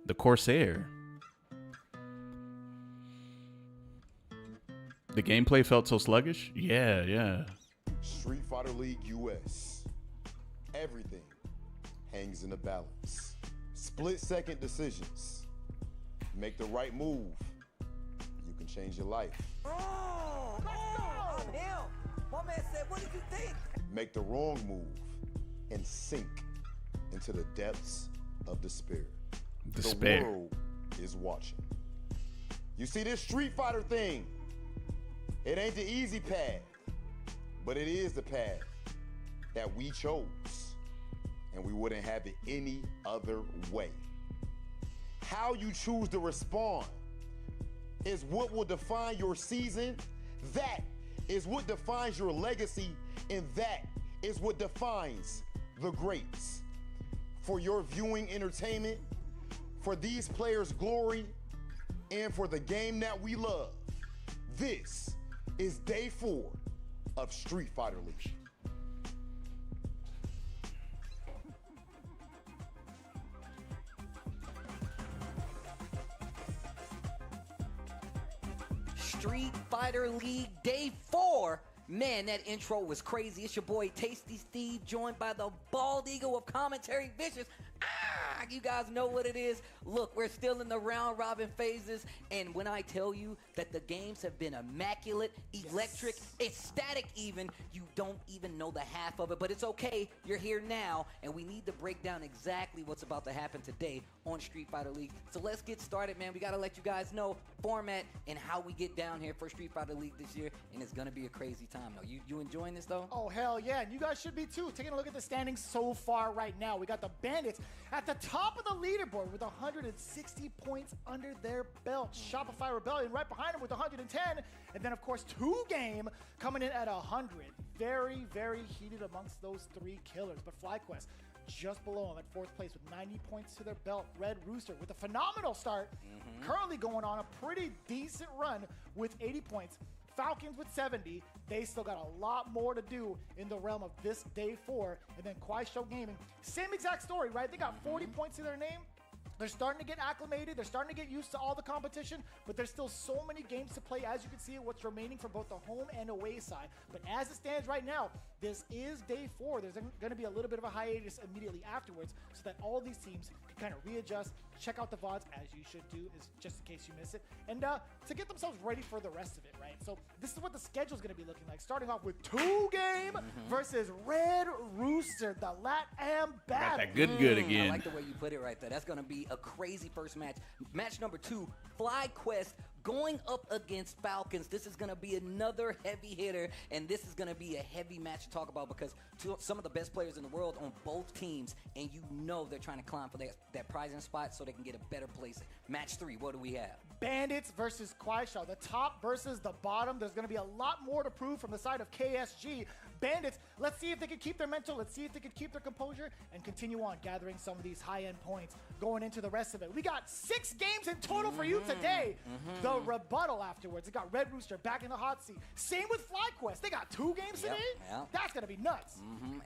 The Corsair. The gameplay felt so sluggish? Yeah. Street Fighter League US. Everything hangs in the balance. Split-second decisions. Make the right move. You can change your life. Oh, him. My man said, what did you think? make the wrong move, and sink into the depths of despair. Despair. The world is watching. You see, this Street Fighter thing, it ain't the easy path, but it is the path that we chose, and we wouldn't have it any other way. How you choose to respond is what will define your season. That is what defines your legacy, and that is what defines the greats. For your viewing entertainment, for these players' glory, and for the game that we love, this is day 4 of Street Fighter League. Street Fighter League Day 4. Man, that intro was crazy. It's your boy Tasty Steve, joined by the bald eagle of commentary, Vicious. You guys know what it is. Look, we're still in the round robin phases, and when I tell you that the games have been immaculate, electric, ecstatic even, you don't even know the half of it, but it's okay. You're here now, and we need to break down exactly what's about to happen today on Street Fighter League. So let's get started, man. We got to let you guys know format and how we get down here for Street Fighter League this year, and it's going to be a crazy time, though. You enjoying this, though? Oh, hell yeah, and you guys should be, too. Taking a look at the standings so far right now. We got the Bandits at the top of the leaderboard with 160 points under their belt. Shopify Rebellion right behind them with 110. And then, of course, 2Game coming in at 100. Very, very heated amongst those 3 killers. But FlyQuest just below them at 4th place with 90 points to their belt. Red Rooster with a phenomenal start. Currently going on a pretty decent run with 80 points. Falcons with 70. They still got a lot more to do in the realm of this day 4. And then Show Gaming, same exact story, right? They got 40 points to their name. They're starting to get acclimated. They're starting to get used to all the competition, but there's still so many games to play. As you can see, what's remaining for both the home and away side. But as it stands right now, this is day 4. There's going to be a little bit of a hiatus immediately afterwards so that all these teams can kind of readjust, check out the VODs, as you should do, is just in case you miss it, and to get themselves ready for the rest of it, right? So this is what the schedule is going to be looking like, starting off with 2Game versus Red Rooster, the LatAm battle. Got that good again. I like the way you put it right there. That's going to be a crazy first match. Match number 2, FlyQuest going up against Falcons. This is going to be another heavy hitter, and this is going to be a heavy match to talk about because some of the best players in the world on both teams, and you know they're trying to climb for that prizing spot so they can get a better place. Match 3, what do we have? Bandits versus Kwaisha, the top versus the bottom. There's going to be a lot more to prove from the side of KSG. Bandits, let's see if they can keep their mental, let's see if they can keep their composure and continue on gathering some of these high-end points going into the rest of it. We got 6 games in total for you today. The rebuttal afterwards. They got Red Rooster back in the hot seat. Same with FlyQuest. They got 2 games today. That's going to be nuts.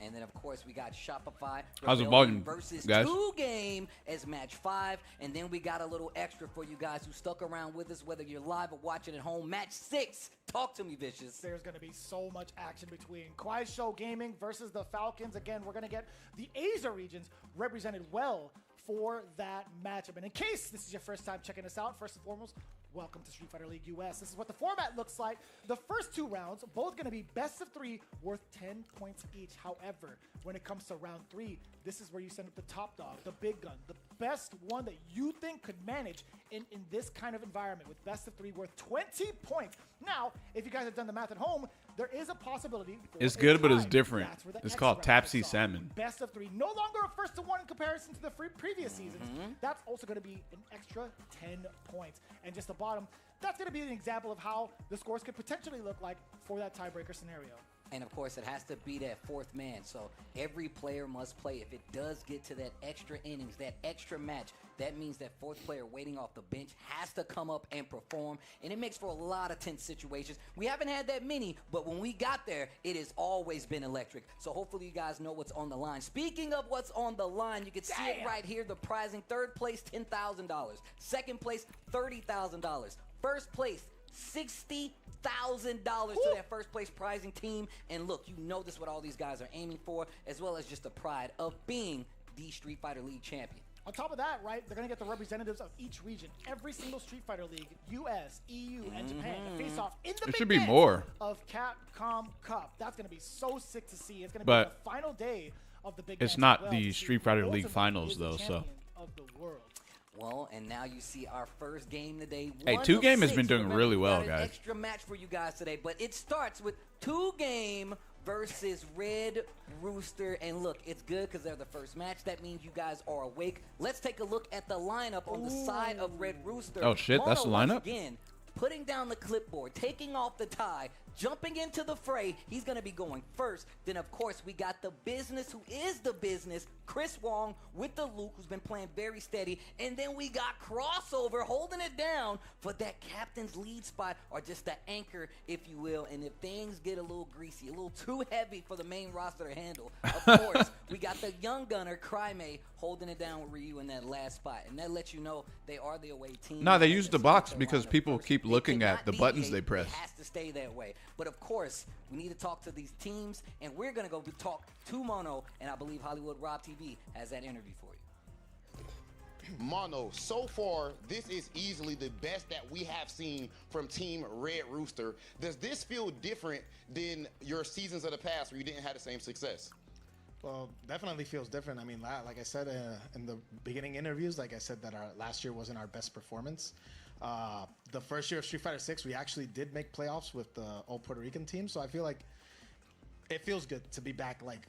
And then, of course, we got Shopify How's the volume, versus guys? 2Game as match 5. And then we got a little extra for you guys who stuck around with us, whether you're live or watching at home. Match 6. Talk to me, Vicious. There's going to be so much action between Show Gaming versus the Falcons. Again, we're going to get the Asia regions represented well for that matchup. And in case this is your first time checking us out, first and foremost, welcome to Street Fighter League US. This is what the format looks like. The first 2 rounds, both going to be best of 3 worth 10 points each. However, when it comes to round 3, this is where you send up the top dog, the big gun, the best one that you think could manage in this kind of environment with best of 3 worth 20 points. Now, if you guys have done the math at home, there is a possibility. It's good, but it's tie. different. That's where the It's X called round Tapsy kicks off. Salmon. Best of 3. No longer a first to 1 in comparison to the previous seasons. That's also going to be an extra 10 points. And just the bottom, that's going to be an example of how the scores could potentially look like for that tiebreaker scenario. And of course, it has to be that 4th man. So every player must play. If it does get to that extra innings, that extra match, that means that 4th player waiting off the bench has to come up and perform. And it makes for a lot of tense situations. We haven't had that many, but when we got there, it has always been electric. So hopefully you guys know what's on the line. Speaking of what's on the line, you can see it right here. The prizing: 3rd place, $10,000. 2nd place, $30,000. 1st place, $60,000 to that first place prizing team. And look, you know this is what all these guys are aiming for, as well as just the pride of being the Street Fighter League champion. On top of that, right, they're going to get the representatives of each region. Every single Street Fighter League, US, EU, and Japan to face off in the There big should be dance more. of Capcom Cup. That's going to be so sick to see. It's going to be But the final day of the big it's dance not as well the to see Street who Fighter League ultimately finals, is the though, so. champion of the world. Well, and now you see our first game today. Hey, One 2 of Game has been 6. doing Remember, really we well, got an guys. Extra match for you guys today, but it starts with 2 Game versus Red Rooster. And look, it's good because they're the first match. That means you guys are awake. Let's take a look at the lineup on the side of Red Rooster. Oh, shit, that's the Mono, lineup? once again, putting down the clipboard, taking off the tie, jumping into the fray. He's going to be going first. Then, of course, we got the business, who is the business, Chris Wong with the Luke, who's been playing very steady. And then we got Crossover holding it down for that captain's lead spot, or just the anchor, if you will. And if things get a little greasy, a little too heavy for the main roster to handle, of course, we got the young gunner, Cryme, holding it down with Ryu in that last spot. And that lets you know they are the away team. No, they And use the the box South because Carolina people first. keep They looking cannot at the buttons deviate. they press. It has to stay that way. But of course, we need to talk to these teams, and we're going to go talk to Mono, and I believe Hollywood Rob TV has that interview for you. Mono, so far, this is easily the best that we have seen from Team Red Rooster. Does this feel different than your seasons of the past where you didn't have the same success? Well, definitely feels different. I mean, like I said in the beginning interviews, like I said that our last year wasn't our best performance. The first year of Street Fighter 6, we actually did make playoffs with the all Puerto Rican team. So I feel like it feels good to be back. Like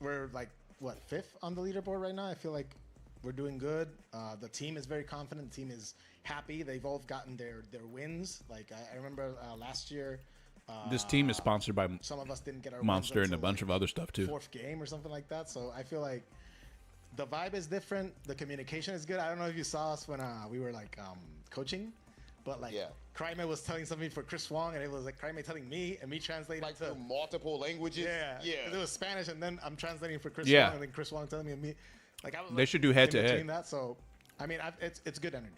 we're like what, 5th on the leaderboard right now. I feel like we're doing good. The team is very confident. The team is happy. They've all gotten their wins. Like I remember last year. This team is sponsored by Some of us didn't get our Monster wins and a until, bunch of other stuff too. 4th game or something like that. So I feel like the vibe is different. The communication is good. I don't know if you saw us when we were like coaching, but like Cryme was telling something for Chris Wong, and it was like Cryme telling me and me translating Like to for multiple languages? yeah. It was Spanish, and then I'm translating for Chris Yeah. Wong, and then Chris Wong telling me and me. Like I was. They like, should do head to in head. between that. So I mean, it's good energy.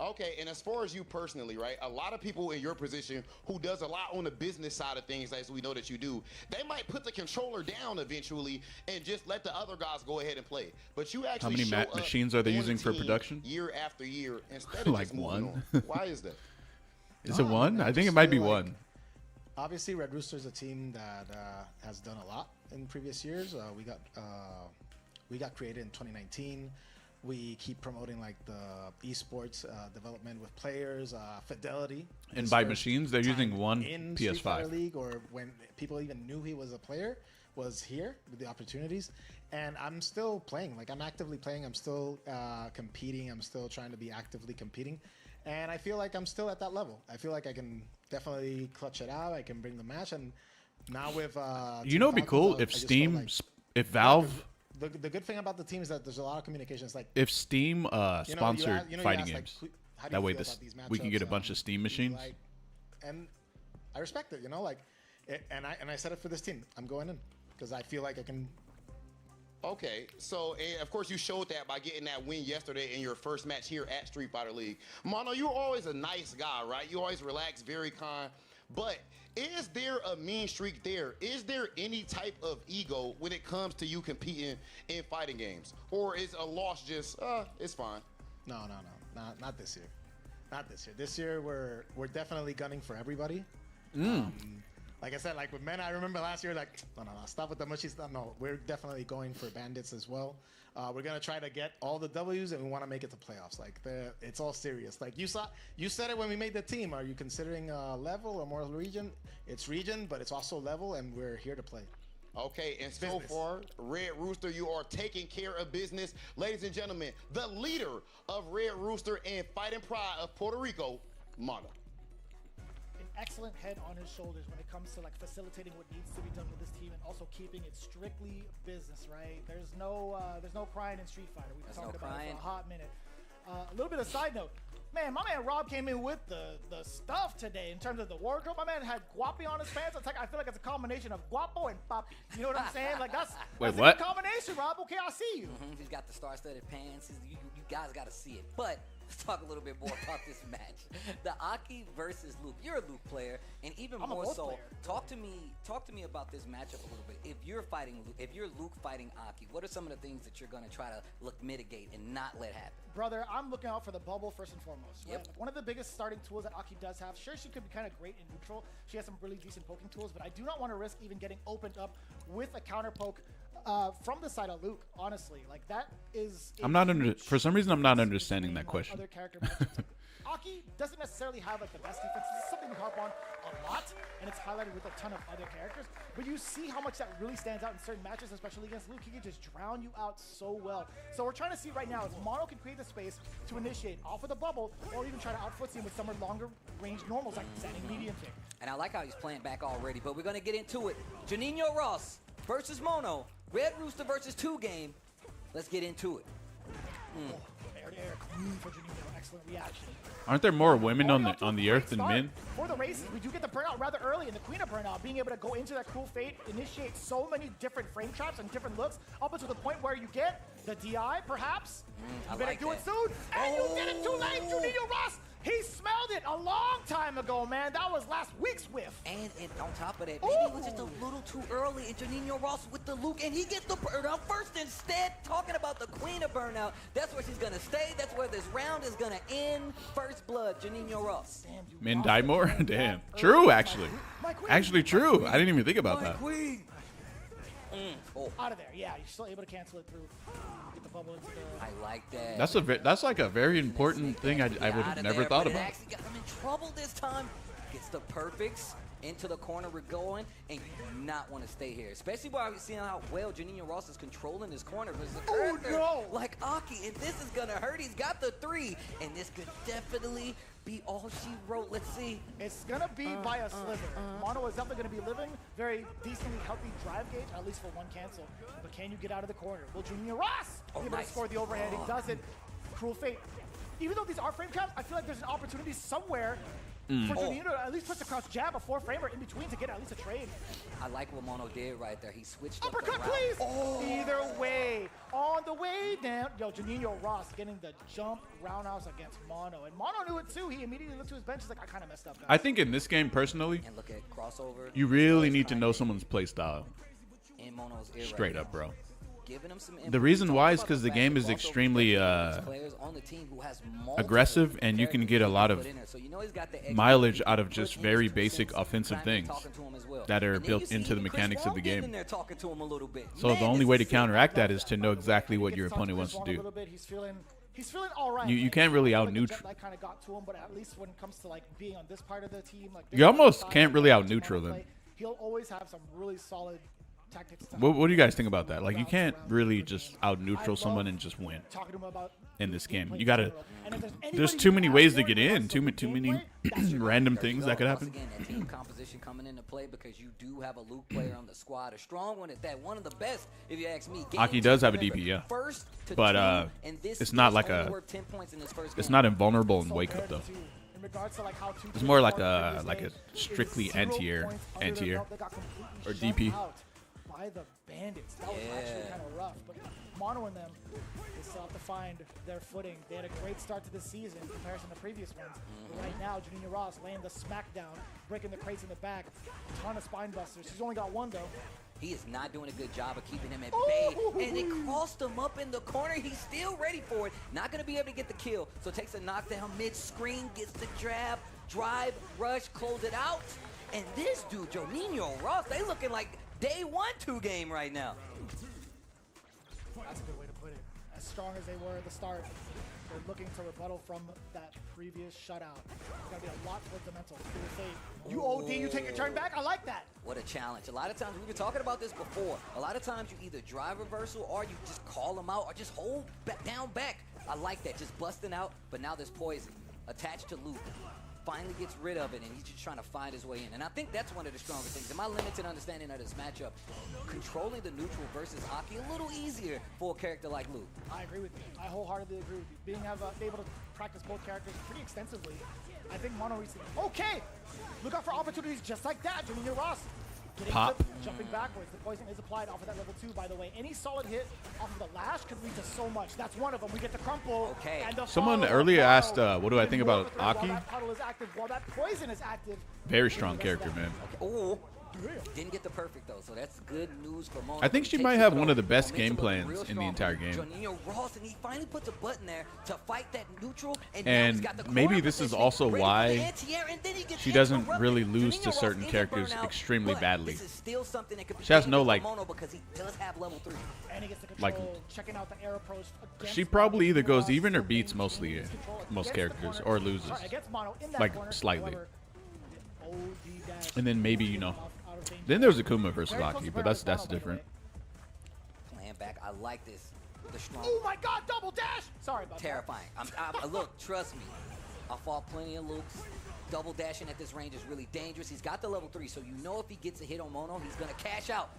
Okay, and as far as you personally, right, a lot of people in your position who does a lot on the business side of things, as we know that you do, they might put the controller down eventually and just let the other guys go ahead and play. But you actually many show up machines are they on using the for team production? year after year instead of Like just moving one. on. Why is that? Is it one? man, I think it just might be feel like- one. Obviously, Red Rooster's a team that has done a lot in previous years. We got created in 2019. We keep promoting like the esports development with players, fidelity. And His by first machines, they're time using one in Street Fighter PS5. League, or when people even knew he was a player, was here with the opportunities. And I'm still playing. Like I'm actively playing. I'm still competing. I'm still trying to be actively competing. And I feel like I'm still at that level. I feel like I can definitely clutch it out. I can bring the match. And now with You know, it'd be Team cool Falcons, if I just felt Steam, like- if Valve, the good thing about the team is that there's a lot of communication. It's like if Steam sponsored you fighting asked, like, games. how do That you way, feel this about these we can get a matchups? bunch of Steam machines. Like, and I respect it. And I said it for this team. I'm going in because I feel like I can. Okay, so and of course you showed that by getting that win yesterday in your first match here at Street Fighter League. Mono, you're always a nice guy, right? You always relax, very kind. But is there a mean streak there? Is there any type of ego when it comes to you competing in fighting games? Or is a loss just, it's fine? No, not this year. Not this year. This year we're definitely gunning for everybody. Like I said, like with men, I remember last year, like, no, stop with the mushy stuff. No, we're definitely going for bandits as well. We're gonna try to get all the W's, and we want to make it to playoffs. Like it's all serious. Like you said it when we made the team. Are you considering level or more region? It's region, but it's also level, and we're here to play. Okay, and so business. far, Red Rooster, you are taking care of business. Ladies and gentlemen, the leader of Red Rooster and Fighting Pride of Puerto Rico, Mono. An excellent head on his shoulders when it comes to like facilitating what needs to be done with this team and also keeping it strictly business, right? There's no crying in Street Fighter. We've been There's no talking about it crying. for a hot minute. A little bit of side note. Man, my man Rob came in with the stuff today in terms of the wardrobe. My man had guapi on his pants. It's like I feel like it's a combination of guapo and papi. You know what I'm saying? Like that's Wait, that's what? a good combination, Rob. Okay, I see you. He's got the star-studded pants. You guys got to see it. But Let's talk a little bit more about this match. The Aki versus Luke. You're a Luke player, and even I'm a more both so, player. talk to me about this matchup a little bit. If you're Luke fighting Aki, what are some of the things that you're gonna try to mitigate and not let happen? Brother, I'm looking out for the bubble first and foremost. Yep. Right? Like, one of the biggest starting tools that Aki does have. Sure, she could be kind of great in neutral. She has some really decent poking tools, but I do not want to risk even getting opened up with a counter poke from the side of Luke. Honestly, like that is. For some reason, I'm not understanding that question. Other character matchups. Aki doesn't necessarily have like the best defense. This is something we harp on a lot, and it's highlighted with a ton of other characters. But you see how much that really stands out in certain matches, especially against Luke. He can just drown you out so well. So we're trying to see right now if Mono can create the space to initiate off of the bubble, or even try to outfoot him with some longer range normals like standing medium kick. And I like how he's playing back already, but we're gonna get into it. Juninho Ross versus Mono. Red Rooster versus 2 game. Let's get into it. Air to air clean for Juninho. Excellent reaction. Aren't there more women on Already the off to a earth great than start. men? For the races, we do get the burnout rather early, and the Queen of Burnout being able to go into that Cruel Fate, initiate so many different frame traps and different looks, up until the point where you get the DI, perhaps. I You better like do that. it soon. And you did it too late, Juninho Ross. He smelled it a long time ago, man. That was last week's whiff. And on top of that, maybe it was just a little too early. And Juninho Ross with the Luke, and he gets the burnout first instead. Talking about the Queen of Burnout, that's where she's gonna stay. That's where this round is gonna end. First blood, Juninho Ross. Damn, you Men lost die it more? that Damn. early. True, actually. My queen. Actually true. I didn't even think about My that. Queen. Oh, Out of there. Yeah, you're still able to cancel it through. Get the bubble into the. I like that. That's like a very important thing I would Out have of never there, thought but it about. actually got him in trouble this time. Gets the perfects into the corner we're going, and you do not want to stay here. Especially while we're seeing how well Juninho Ross is controlling his corner versus a Oh, character no. like Aki, and this is gonna hurt. He's got the 3, and this could definitely be all she wrote. Let's see. It's gonna be by a sliver. Mono is definitely gonna be living very decently healthy drive gauge, at least for one cancel. But can you get out of the corner? Will Juninho Ross be able nice. to score the overhead? He does it. Cruel Fate. Even though these are frame caps, I feel like there's an opportunity somewhere for Juninho to at least push the crouch jab, a 4-framer in between to get at least a trade. I like what Mono did right there. He switched up the Uppercut, route. please! Oh. Either way, on the way down. Yo, Juninho Ross getting the jump roundhouse against Mono. And Mono knew it too. He immediately looked to his bench. He's like, I kind of messed up, guys. I think in this game, personally, And look at crossover. you really need to know someone's play style. In Mono's ear Straight right up, now. bro. Giving him some The reason input. why Talk is about 'cause the fact game that is crossover extremely, plays players on the team who has multiple aggressive, and you can get a lot of characters put in there. So you know he's got the extra mileage people out of put just in very his 2 basic cents. offensive Simon things talking to him as well. that are And then built you see into the even Chris mechanics of Wong the getting game. in there talking to him a little bit. So Man, the only this way to is sick. counteract that is to know exactly what He your gets on opponent Chris wants to Wong a do. little bit. He's feeling all right. You Like, can't really I feel like the out-neutral- jet lag kind of got to him, but at least when it comes to like being on this part of the team, like You almost side, can't really like, out-neutral play, them. He'll always have some really solid tactics. to What do you guys think about that? help Like, you bounce can't around really the just game. out-neutral I someone love and just win. talking to him about in this game. gameplay You gotta- in general. And if there's There's anybody too who many has ways to more get in. regards Too to many gameplay, that's your guy. random There you things go. that could Once happen. again, that team composition coming into play because you do have a Luke player on the squad, a strong one at that, one of the best, if you ask me. Aki does have a DP, yeah. First to But, 2, and this it's not is like only a- worth 10 points in his first It's game. not invulnerable in So wake up though. competitive, too. In regards to like how two It's teams more like performed a previous days, strictly it was 0 anti-air- points under their anti-air belt. They got completely or shut DP. out by the Bandits. That was actually Yeah. kind of rough. But Mono and them, they still have to find their footing. They had a great start to the season in comparison to previous ones. But right now, Juninho Ross laying the smackdown, breaking the crates in the back, a ton of spine busters. She's only got one though. He is not doing a good job of keeping him at bay. And it crossed him up in the corner. He's still ready for it. Not going to be able to get the kill. So takes a knockdown mid-screen, gets the jab, drive, rush, close it out. And this dude, Juninho Ross, they looking like day 1-2 game right now. That's a good way to put it. As strong as they were at the start, they're looking to rebuttal from that previous shutout. There's got to be a lot towards the mental. You OD, you take your turn back? I like that. What a challenge. A lot of times, we've been talking about this before. A lot of times you either drive reversal or you just call them out or just hold down back. I like that, just busting out, but now there's poison attached to Luke. Finally gets rid of it, and he's just trying to find his way in. And I think that's one of the stronger things. In my limited understanding of this matchup, controlling the neutral versus Aki a little easier for a character like Luke. I agree with you. I wholeheartedly agree with you. Being able to practice both characters pretty extensively, I think Mono recently. Okay! Look out for opportunities just like that. Juninho Ross Getting Pop. flipped, jumping backwards. The poison is applied off of that level 2, by the way. Any solid hit off of the lash could lead to so much. That's one of them. We get the crumple. Okay. And the Someone follow-up earlier follow. asked, what do I think Even more about of a threat while Aki? that puddle is active, while that poison is active. Very strong character, man. Oh, didn't get the perfect though, so that's good news for Mono. I think she might have one of the best game plans in the entire game. Juninho Ross, and he finally puts a button there to fight that neutral, and, And now he's got the maybe corner this is position, also ready for the why anti-air, and then he gets she doesn't interrupted. really lose to Juninho Ross certain is a characters burnout, extremely but badly. This is still something that could be She has no, dangerous like- for Mono because he does have level 3. And he gets the control, Like, checking out the air approach. against she probably either Mono. goes even or Still beats maintaining mostly his control most against the characters, corner. or loses. Sorry, against Mono in that Like, corner. slightly. However, OD dash And then maybe, you know, out of danger. then there's Akuma versus Very close Aki, to but Paradise that's Mono, by the different. way. Playing back, I like this. The strong, Oh my God, double dash! Sorry about terrifying. Look, trust me, I fought plenty of Lukes. Double dashing at this range is really dangerous. He's got the level 3, so you know if he gets a hit on Mono, he's gonna cash out.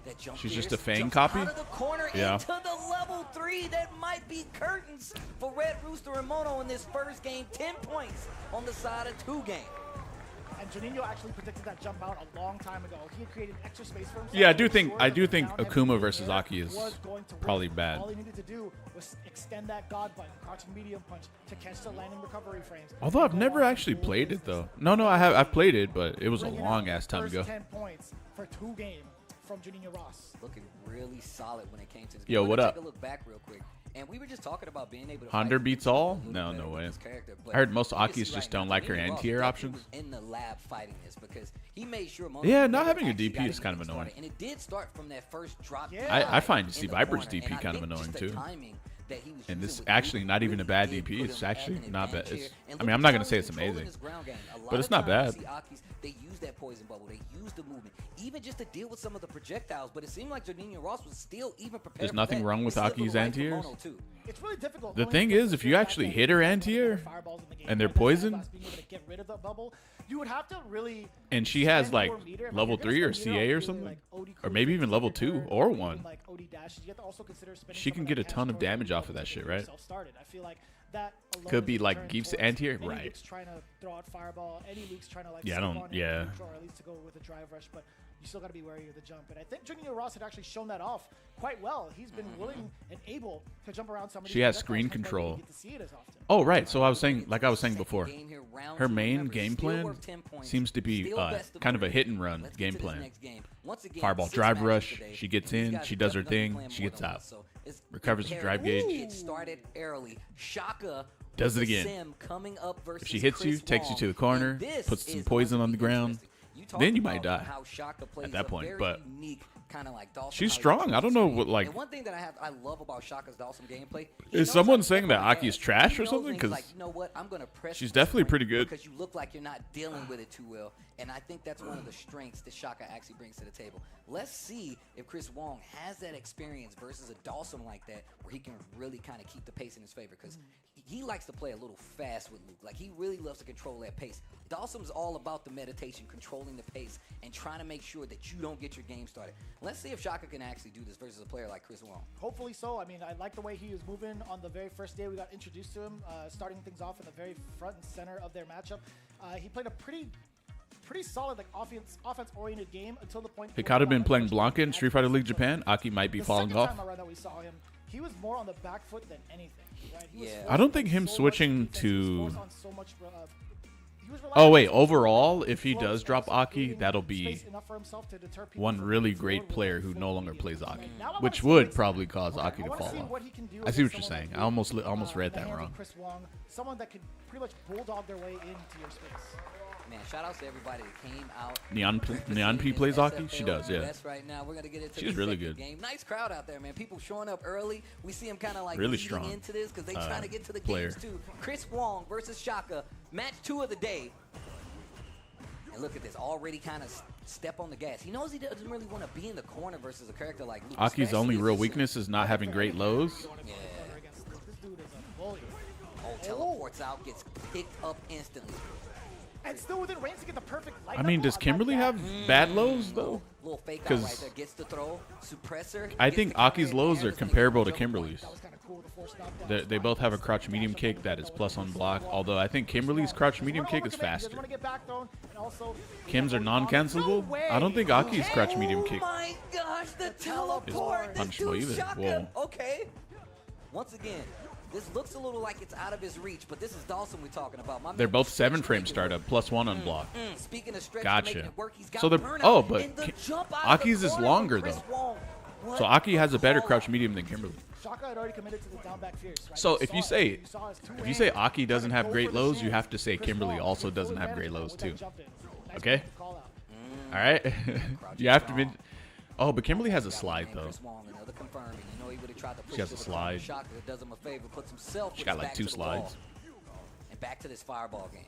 That jump She's just fierce, a Fang jumps copy? Out of the corner Yeah. into the level 3. That might be curtains for Red Rooster and Mono in this first game. 10 points on the side of 2 game. that. And Juninho actually predicted that jump out a long time ago. He had created extra space for himself. Yeah, I to do make think sure I that do the think down heavy Akuma in versus the air Aki is was going to win. probably bad. All he needed to do was extend that God button, crouching medium punch, to catch the landing recovery frames. Although I've never actually played it though. No, I've played it, but it was a Bringing long out ass time first ago. 10 points for 2 game from Juninho Ross. Looking really solid when it came to this. Yo, game. what We're gonna up? Take a look back real quick. And we were just talking about being able to Honda fight beats a all? little No, better no with way. this character, but I heard most you can Akis see just right don't now, like her Juninho Ross anti-air definitely options. was in the lab fighting this because he made sure Mono Yeah, never not having a actually DP got is kind of anything annoying. started. And it did start from that first drop. Yeah. I find in the C.Viper's corner, DP and I kind of think annoying just the too. timing that he was And using this with actually Luke not even a really bad did DP. put It's him at actually an not bad. advantage It's, here. And I look mean, at I'm not how gonna he's say it's controlling amazing. his ground game. A lot but it's of not times bad. we see Akis, they use that poison bubble. They use the movement, even just to deal with some of the projectiles. But it seemed like Juninho Ross was still even prepared. There's for nothing that. wrong with This is a Aki's little right for anti-airs. Mono, too. It's really difficult. The only thing because is, if the you fact actually that hit her one of the anti-air fireballs in the game, and they're like that poison, Blast being able to get rid of the bubble, you would have to really And she has spend like more meter. If level you're gonna 3 or spend meter on CA or really, something, like, OD or maybe even cruisers, level taking 2 her, or even 1. like OD dashes, you have to also consider spending She some can of get that a cash ton of towards damage the off of that to shit, get right? yourself started. I feel like that alone Could be would like turn Gief's towards anti-air, any right. Luke's trying to throw out fireball, any Luke's trying to like Yeah, I sleep don't- on yeah. neutral, or at least to go with a drive rush, but you still got to be wary of the jump. And I think Juninho Ross had actually shown that off quite well. He's been willing and able to jump around some of these She has projectiles, screen hence why we control. didn't get to see it as often. Oh, right. So I was saying, like I was saying Second before, game here, round her two. main Remember, game still plan worth 10 points, seems to be still best of kind of a three. hit and run Let's get game to this plan. next game. Once again, Fireball 6 drive matches rush, today. she gets These in, guys she are does her definitely thing, playing she more gets than out. us, so it's Recovers the drive imperative gauge. Get started early. Shaka Does it with the again. sim coming up versus If she hits you, Chris takes you Wong. to the corner, And this puts some is poison going on to the be ground, interesting. You talked then you might about die how Shaka plays that a point, very but unique kind of like Dawson she's how he strong. controls I don't the know game. what, like- And one thing that I love about Shaka's Dawson gameplay. Is someone saying that Aki is trash or something? Because 'Cause like, you know what, I'm gonna press. she's this definitely point pretty good. because you look like you're not dealing with it too well, and I think that's one of the strengths that Shaka actually brings to the table. Let's see if Chris Wong has that experience versus a Dawson like that, where he can really kind of keep the pace in his favor, because he likes to play a little fast with Luke. Like, he really loves to control that pace. Dawson's all about the meditation, controlling the pace, and trying to make sure that you don't get your game started. Let's see if Shaka can actually do this versus a player like Chris Wong. Hopefully so. I mean, I like the way he was moving on the very first day we got introduced to him, starting things off in the very front and center of their matchup. He played a pretty solid, like offense-oriented game until the point. Hikaru been playing Blanca in Street Fighter League Japan. Aki might be The falling second off. time around that we saw him, he was more on the back foot than anything. Right? He was Yeah. forced I don't think on him so much switching defense. He was to- forced on so much, he was Oh relying wait, on overall, if he floats does and drop also Aki, creating that'll be space enough for himself to deter people one from really moving great forward with player his who full no longer media. plays Aki, Now I wanna which see would what probably cause Okay, Aki I to wanna fall see off. what he can do I see what against you're someone saying. like I almost Luke, read in the that hands of wrong. Chris Wong, someone that could pretty much bulldog their way into your space. Man, shout out to everybody that came out. Neon P plays SFL Aki? She does, yeah. US right now. We're gonna get into She's the really second good. game. Nice crowd out there, man. People showing up early. We see them kind of like Really leading strong, into this because they trying to get to the player. games too. Chris Wong versus Shaka, match 2 of the day. And look at this, already kind of step on the gas. He knows he doesn't really want to be in the corner versus a character like Luke. Aki's especially only if real it's a- weakness is not having great lows. Yeah. This dude is a bully. Oh, teleports out, gets picked up instantly. And still within range to get the perfect light I mean, knuckle. does like Kimberly that. have bad lows though? Little fake out 'Cause right there. Gets the throw. Suppressor. I gets think the counter, Aki's and lows are Aaron's gonna get comparable the to jump point. Kimberly's. That was kind of cool, the forced knockdown. They both have a crouch medium kick that is plus on block, although I think Kimberly's crouch medium kick is faster. Want to get back thrown, and also, Kims are non-cancelable? No way. I don't think Aki's crouch medium kick Oh my gosh, the teleport. This punishable dude's either. Shaka. Whoa. Okay. Once again, this looks a little like it's out of his reach, but this is Dawson we're talking about. My They're man both stretch 7-frame making startup, work. +1 on block. Speaking of stretch Gotcha. making it work, he's got So they're burnout, oh, but and the jump out of Aki's the is corner longer from Chris though. Wong. What So Aki has a better call crouch out? medium than Kimberly. Shaka had already committed to the down back fierce, right? So You if you saw say it. You saw his two if you say hands Aki doesn't trying to have go great for the lows, you shank. have to say Chris Kimberly Wong also with doesn't full have great advantage lows with that too. jump in. Nice Okay? call out. All right. You have to be. Oh, but Kimberly has a slide though. Chris Wong, another confirming. You know he would have tried to push She has to a the corner. slide. Shaka does him a favor, puts himself She with got his like back 2 to the ball. slides. And back to this fireball game.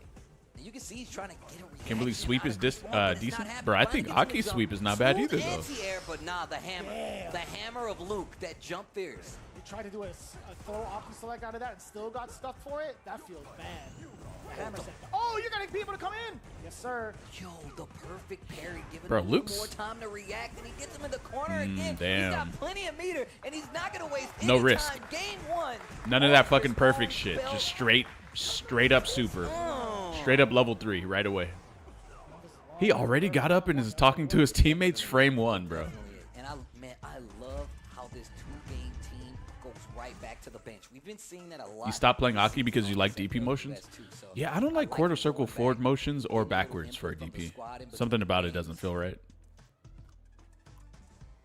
And you can see he's trying to get a reaction Kimberly's sweep out is of Chris Wong, but it's not decent. happening. Bro, I Trying think to get to the Aki's jump. sweep is not bad Smooth either, though. anti-air, but nah, the hammer. Damn. The hammer of Luke, that jump fierce. He tried to do a throw option select out of that and still got stuck for it. That feels bad. The hammer said, "Oh, you're gonna be able to come in." Yes, sir. Yo, the perfect parry, giving Bro, him a little Luke's- more time to react, and he gets him in the corner again. damn. He's got plenty of meter, and he's not gonna waste No any risk. time. Game 1. None of on that Chris fucking perfect Wong's shit. belt. Just straight up super. Straight up level 3 right away. He already got up and is talking to his teammates frame 1, bro. And I love how this two-game team goes right back to the bench. We've been seeing that a lot. You stopped playing Aki because you like DP motions? Yeah, I don't like quarter circle forward motions or backwards for a DP. Something about it doesn't feel right.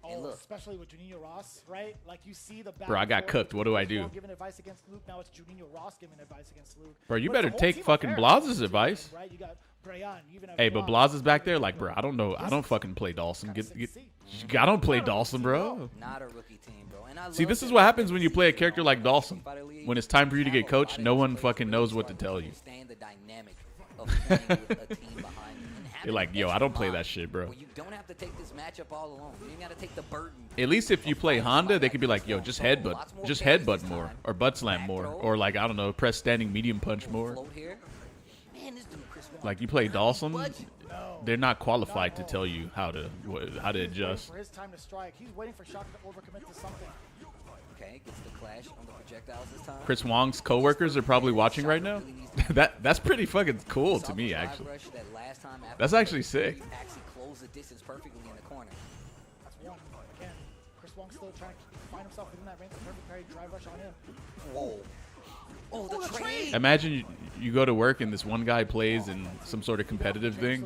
And Oh, look. especially with Juninho Ross, right? Like you see the back Bro, I and got forth cooked. What do I between do? Chris Wong giving advice against Luke. Now it's Juninho Ross giving advice against Luke. Bro, you But it's better a whole take team fucking affair. Blaz's advice. Right? You got Brayan, you even have Hey, but Blas. Blaz is back there like, bro, I don't know. I don't fucking play Dawson. I don't play Dawson, bro. Not a rookie team, bro. And I See, love this that is what happens when you play a character like Dawson. Fighter League, When it's time for you to have get a coached, lot of no these one players fucking who knows really what to start tell you. understand the dynamic of playing with a team behind you. And having You're like, an yo, I extra don't play mind that shit, bro. where you don't have to take this matchup all alone. You ain't got to take the burden. At least if you play Honda, they could be like, yo, just headbutt more, or butt slam more, or like, I don't know, press standing medium punch more. Float here. Man, this dude Chris Wong. Like you play Dawson, Budget. they're not qualified to tell you how to adjust. For his time to strike, he's waiting for Shaka to overcommit to something. Okay, gets the clash on the projectiles this time. Chris Wong's coworkers are probably watching right now. That's pretty fucking cool to me, actually. That's actually sick. Actually closed the distance perfectly in the corner. That's Wong. Again, Chris Wong's still trying to find himself within that range. Perfect parry, drive rush on him. Whoa. Oh, the trade. Imagine you go to work and this one guy plays in some sort of competitive thing,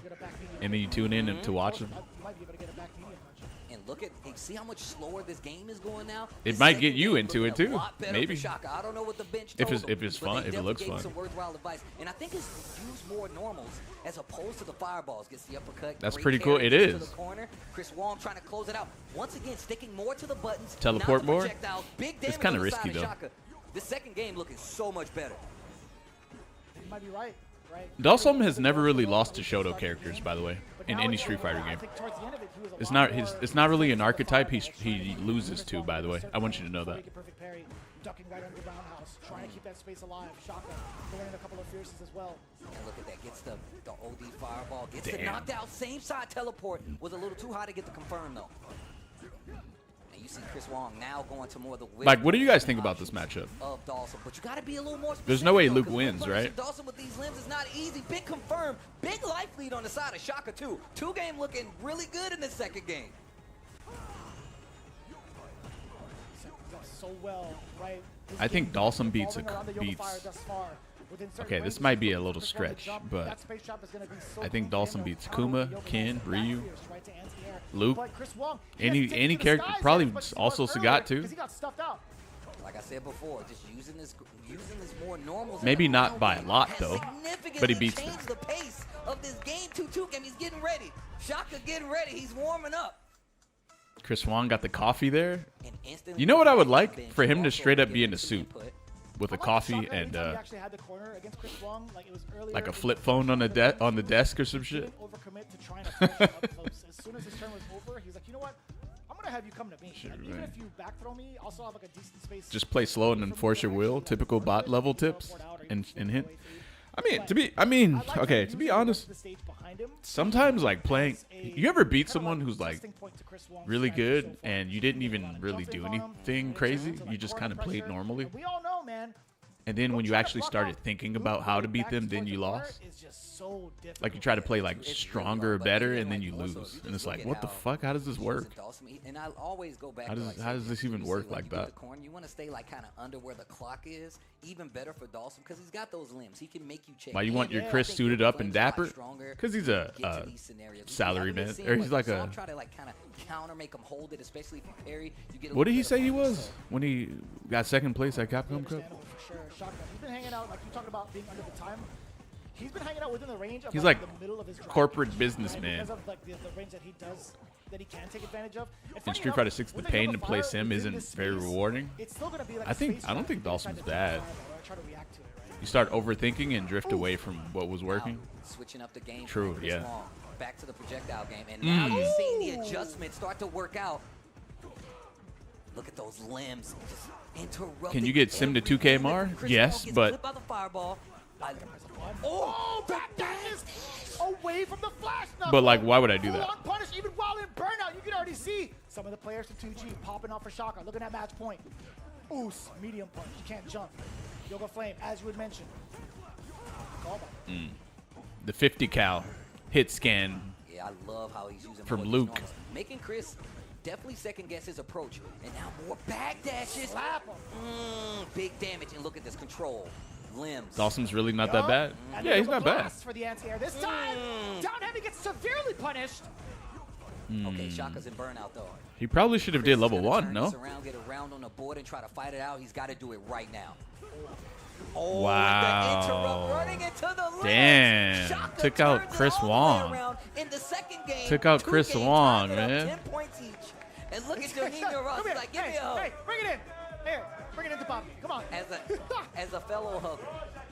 and then you tune in to watch him. You might be able to get a back medium punch. And look at, see how much slower this game is going now. It This might second get you game into looking it, a too. lot better Maybe. for Shaka. I don't know what the bench If told it's- if him, it's but fun, they if it definitely looks gave fun. Some worthwhile advice, and I think it's use more normals as opposed to the fireballs. Gets the uppercut. That's great pretty cool. carry, It gets to is. the corner. Chris Wong trying to close it out. Once again, sticking more to the buttons. Teleport not the more? projectiles. Big damage kinda on the risky, side of though. Shaka. The second game looking so much better. You might be right. Dawson has never really lost to Shoto characters, by the way, in any Street Fighter game. It's not really an archetype he loses to, by the way. I want you to know that. Perfect parry, ducking right under the roundhouse, trying to keep that space alive. Shaka going in a couple of fierces as well. And look at that, gets the OD fireball, gets the Damn. knocked out, same side teleport. Was a little too high to get the confirm though. And you see Chris Wong now going to more of the Like, what do you guys think about this matchup? of Dawson, but you got to be a little more specific. There's no way though, Luke 'cause wins, punishing right? Dawson with these limbs is not easy. Big confirm, big life lead on the side of Shaka too. Two game looking really good in the second game. So well, right? I think Dawson beats Okay, this might be a little stretch, but I think Dawson beats Kuma, Ken, Ryu, Luke, any character, probably also Sagat too. Like I said before, just using this more normal. Maybe not by a lot, though, Significantly but he beats them. changed the pace of this game 2-2 game. He's getting ready. Shaka getting ready. He's warming up. Chris Wong got the coffee there. And instantly You know what I would the like? bench For him to also straight up be giving in a some suit input. with a coffee and like like a flip phone on the desk or some shit. Overcommit to trying to push him up close. As soon as his turn was over, he's like, you know what? I'm gonna have you come to me. And even right. if you back throw me, also have like a decent space. Just play slow and enforce your will. Typical bot level tips and hint. Okay, to be honest, sometimes like playing, you ever beat someone who's like really good and you didn't even really do anything crazy? You just kind of played normally. We all know, man. And then when you Trying to actually block started out thinking Luke about how to going beat back them, then towards you the corner lost. is just so difficult. Like you try to play like It's really stronger, hard, but better, even, and then like, you also, lose. if you And it's just look like, at what the how fuck? How does this he work? uses Dawson, and I always go back How to does- like how does this even Steve work said, like when you get that? the corner, you want to stay like kind of under where the clock is. Even better for Dawson because he's got those limbs. He can make you check. Why you want your I Chris think suited your up and limbs are a lot dapper? stronger Because he's when a you get to these scenarios. We salary haven't been man, seeing or much, he's like so a. I'm trying to like kind of counter, make him hold it, especially if you parry. You get a What did little he bit say of he punish. was when he got second place at Capcom Cup? Understandable for sure. Shotgun. He's been hanging out, like you talked about being under the time. He's been hanging out within the range of He's like, like the middle of his drive corporate range, businessman. Because of like the range that he does, that he can take advantage of. And In funny Street enough, Fighter 6, the with pain Yellow to place Fire him within isn't this very space, rewarding. It's still gonna be like I a think- space I don't drive think that Dawson's decides to bad. fire, or try to react to it, right? You start overthinking and drift away from what was working. Now, switching up the game. True, from Chris yeah. Long back to the projectile game, and now you're seeing the adjustments start to work out. Look at those limbs, just interrupting. Can you get Sim to every 2K movement Mar? from Chris Yes, Long, gets but- clipped by the fireball. Oh, that is away from the flash knuckle. But, like, why would I do that? Full-on punish, even while in burnout, you can already see some of the players from 2G popping off for Shaka. Looking at match point. Oos, medium punch. You can't jump. Yoga Flame, as you had mentioned. Call back. The 50 cal hit scan. Yeah, I love how he's using From more of these Luke. normals. Making Chris definitely second guess his approach. And now more back dashes. Slap him. Big damage. And look at this control. Limbs. Dawson's really not that bad. And Yeah, then he's Yoga not bad. Blast for the anti-air. This time, down heavy gets severely punished. Okay, Shaka's in burnout though. He probably should have Chris did is level gonna 1, turn no? this around, get around on the board and try to fight it out. He's got to do it right now. Oh, Wow. the interrupt running into the limbs. Damn. Shaka Took out turns it Chris all the way Wong. around. In the second game, Took out 2 Chris games, Wong, tied it up, man. 10 points each. And look at Jonino Ross. Come He's here. like, give me Hey, a hug. hey, bring it in. Here, bring it into Poppy. Come on. As a fellow hugger,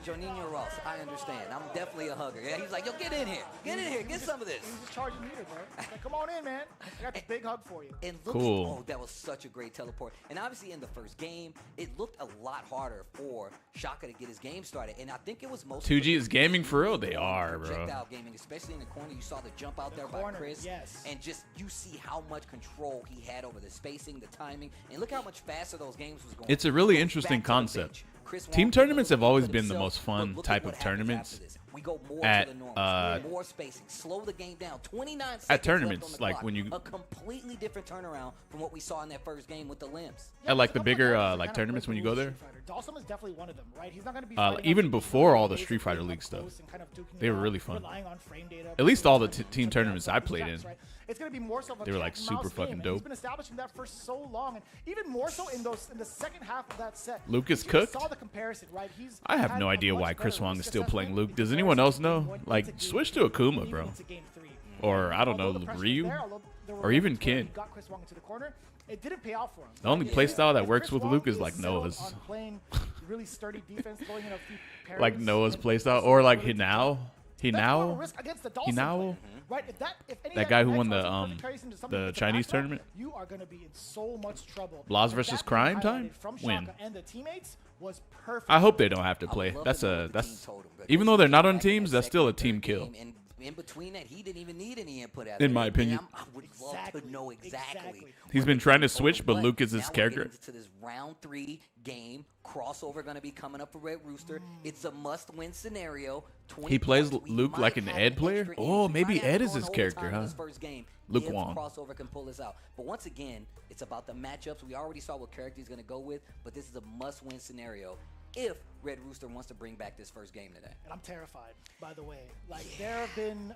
Jonino Ross, I understand. I'm definitely a hugger. Yeah, he's like, yo, get in here. Get in here. Get some of this. He's just charging meter, bro. Like, come on in, man. I got this big hug for you. And look, Cool. oh, that was such a great teleport. And obviously in the first game, it looked a lot harder for Shaka to get his game started. And I think it was mostly 2G is gaming for real? They are, bro. projectile gaming, especially in the corner. You saw the jump out there by corner, Chris. yes. And just you see how much control he had over the spacing, the timing, and look how much faster those games was going. It's a really Back interesting to the concept. bench. Chris Team Wong tournaments have put always himself, been the most but fun look at type what of happens tournaments after this. We go more at, to the normals, more spacing, slow the game down. 29 seconds left tournaments, on the like clock. when you- a completely different turnaround from what we saw in that first game with the limbs. At, like, the there's a couple bigger, guys that like, kind of tournaments break when you the go rules there? of Street Fighter. Dawson is definitely one of them, right? He's not going to be Even fighting before up all the close Street Fighter and League stuff. kind of duking They it were out, really fun. relying on frame data, At least all the trying to team check tournaments out I these played traps, in. right? It's going to be more so of a They were, like, cat and mouse super fucking game, and dope. He's been establishing that for so long, and even more so in the second half of that set. Lucas You cooked? saw the comparison, right? He's I have had no a idea much why Chris better Wong is still risk playing assessment Luke. in Does anyone else comparison know? to game one Like, into game switch to two, Akuma, even bro. into game three. Or, I don't Although know, the pressure Ryu? was there, although there were Or even moments where Kin. he got Chris Wong into the corner, it didn't pay off for him. The only If- playstyle that if works Chris with Wong Luke is like settled Noah's. on playing really sturdy defense, throwing in a few parries, Like Noah's and playstyle. just Or like really Hinao. that's more of a Hinao? risk against the Dawson Hinao? player, right? If any That of guy who X won runs the, and perfect carries into something the with Chinese backdrop, tournament? You are going to be in so much trouble. Blas And versus that being Crime highlighted time? from Win. Shaka and the teammates was perfect. I hope they don't have to I play. would love That's to know a what the that's team told him, because even though they're not on back in teams, that that's still a second, team third kill. game, and in between that, he didn't even need any input out In of my it. opinion. I would love to know exactly. He's been trying to switch, but Luke is his now we're character. getting to this round 3 game crossover going to be coming up for Red Rooster. It's a must-win scenario. 20 He plays points. We Luke might like an have Ed player? extra Oh, innings. We maybe might have Ed to is go in his overtime character, in huh? this first game Luke if Wong. crossover can pull this out. But once again, it's about the matchups. We already saw what character he's going to go with, but this is a must-win scenario if Red Rooster wants to bring back this first game today. And I'm terrified, by the way. Like, there have been,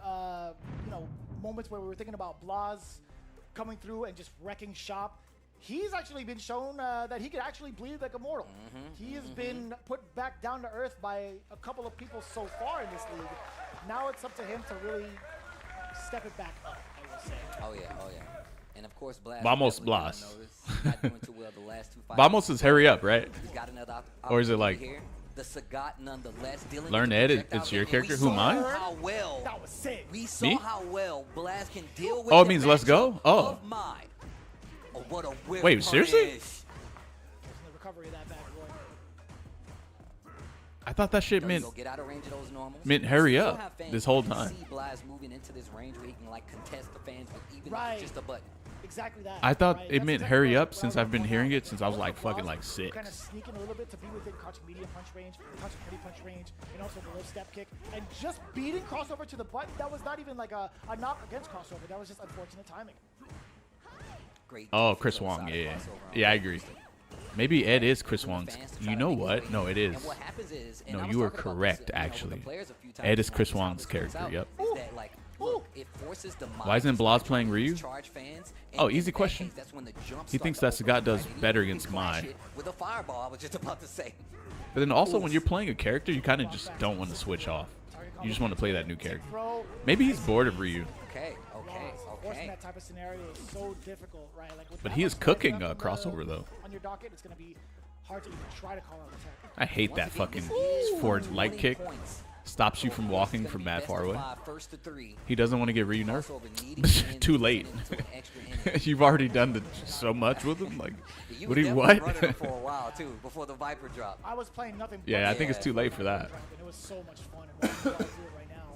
moments where we were thinking about Blas coming through and just wrecking shop. He's actually been shown that he could actually bleed like a mortal. He has been put back down to earth by a couple of people so far in this league. Now it's up to him to really step it back up, I will say. Oh, yeah. Oh, yeah. And, of course, Blas. Vamos, definitely gonna Blas. notice. He's not doing too well the last 2 fights. Vamos is hurry up, right? He's got another Or is it opportunity like- here. The Sagat, nonetheless, dealing Learn with Ed, the it's projectile your game, and character? we Who, saw mine? How well That was sick. we saw Me? how well Blas can deal with. Oh, it the means let's go? matchup Oh. of mine. Oh, what a whip Wait, seriously? punish. Wasn't the recovery of that bad boy. I thought that shit There you meant go, get out of range of those normals. meant hurry Still up have fans this whole who time. See Blas moving into this range where he can like contest the fans with even Right. just a button. exactly that. I thought right? it That's meant exactly hurry what- up what since I I've been point hearing out. it since I was Most like of fucking Blaz like 6. Kind of sneaking a little bit to be within crouching medium punch range, crouching heavy punch range, and also below step kick, and just beating crossover to the button. That was not even like a knock against crossover. That was just unfortunate timing. Great. Oh, defense Chris on the Wong, side of yeah. crossover. Yeah, I agree. Maybe Ed is Chris Doing Wong's. advance to try You to know make his what? way No, in. it is. And what happens is, and No, I was you were talking about correct, this, with actually. the players a few Ed is times Chris now, Wong's this works character, out, yep. is that, like, look, it forces the Why isn't mind to Blaz start playing trying to Ryu? charge fans, and Oh, in easy that question. case, that's when the jump He thinks starts that to Sagat open, does right? And better you against clash Mai. it with a fireball, I was just about to say. But then also when you're playing a character, you kind of just don't want to switch off. You just want to play that new character. Throw. Maybe he's bored of Ryu. Okay, Forcing okay. that type of scenario is so difficult, right? Like with But that he is much cooking line a left crossover, though. On your docket, it's going to be hard to even try to call out attack. I hate Once that again, fucking this is forward light 20 kick. points. Stops you So from this is walking gonna from be mad best far of away. 5, first to 3. He doesn't want to get Ryu nerfed. Crossover needing to win Too to late. get into an extra inning. You've already done so much with him. Like, You what was do you definitely what? running him for a while too, before the Viper drop. I was playing nothing but Yeah, I think it's Yeah. too late for that. and it was so much fun. And watching guys do it right now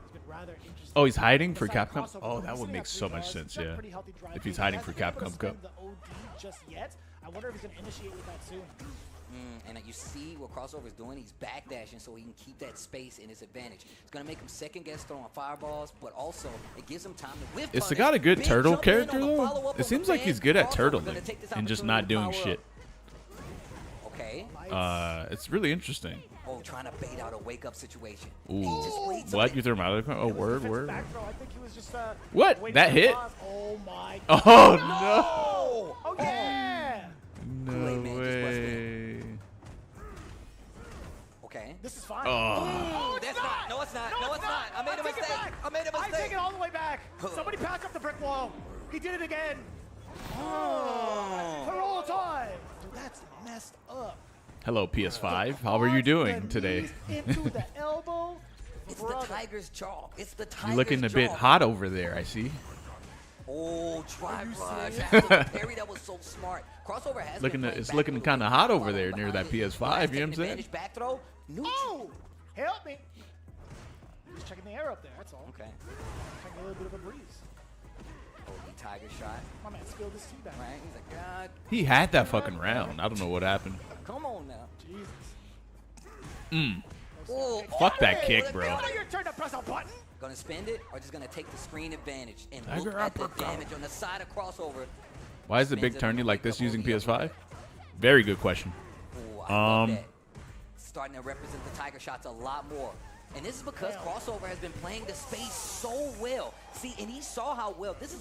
has been rather interesting. Oh, he's hiding for Besides Capcom? crossover, Oh, he's that would sitting make at so 3 much bars. sense, He's got yeah. pretty healthy drive If he's game. hiding He for hasn't been able Capcom to Cup. spend the OD just yet. I wonder if he's going to initiate with that soon. And you see what Crossover is doing. He's backdashing so he can keep that space in his advantage. It's going to make him second guess throwing fireballs, but also it gives him time to whiff Is punish. Sagat a good Big turtle jump in on character, the though? follow-up It on seems the like he's fan. good at Crossover gonna turtling take this and just opportunity not to doing power shit. up. Okay. It's really interesting. Oh, trying to bait out a wake-up situation. Ooh. He just waits a What? bit. You threw him out of the corner? Oh, It was a word, defensive word. back throw. I think he was just, What? waiting That for the hit? pause. Oh, my. Oh, Oh, yeah. no. Kool-Aid No man just busted way. Okay. This is fine. Oh. Ooh, that's not. No, it's not. No, it's not. I made a take it mistake. back. I made a I take mistake. it all the way back. Somebody pack up the brick wall. He did it again. Oh. For all time. Dude, that's messed up. Hello, PS5. How are you doing The today? knees Into the elbow. It's Brother. the Tiger's jaw. It's the Tiger's You're looking a bit jaw. hot over there, I see. Oh, try you rush. serious? That's a parry that was so smart. Crossover has Looking been to- it's playing looking back kinda a hot little over bit, there near that behind it. PS5, Blaz you know what I'm taking saying? advantage, back throw. Neutral. Oh, help me. Just checking the air up there, that's all. Okay. Checking a little bit of a breeze. Oh, the Tiger shot. My man spilled his tea back. Right? He's like, God, He had that fucking round. I don't know what happened. come on now. Jesus. Oh, Fuck that oh, kick, the bro. down- Now your turn to press a button. Gonna spend it or just gonna take the screen advantage and Tiger look at the uppercut. damage on the side of Crossover. Why is the big tourney like this using PS5? Very good question. Ooh, I love Um, that. Starting to represent the Tiger shots a lot more. And this is because Crossover has been playing the space so well. See, and he saw how well. This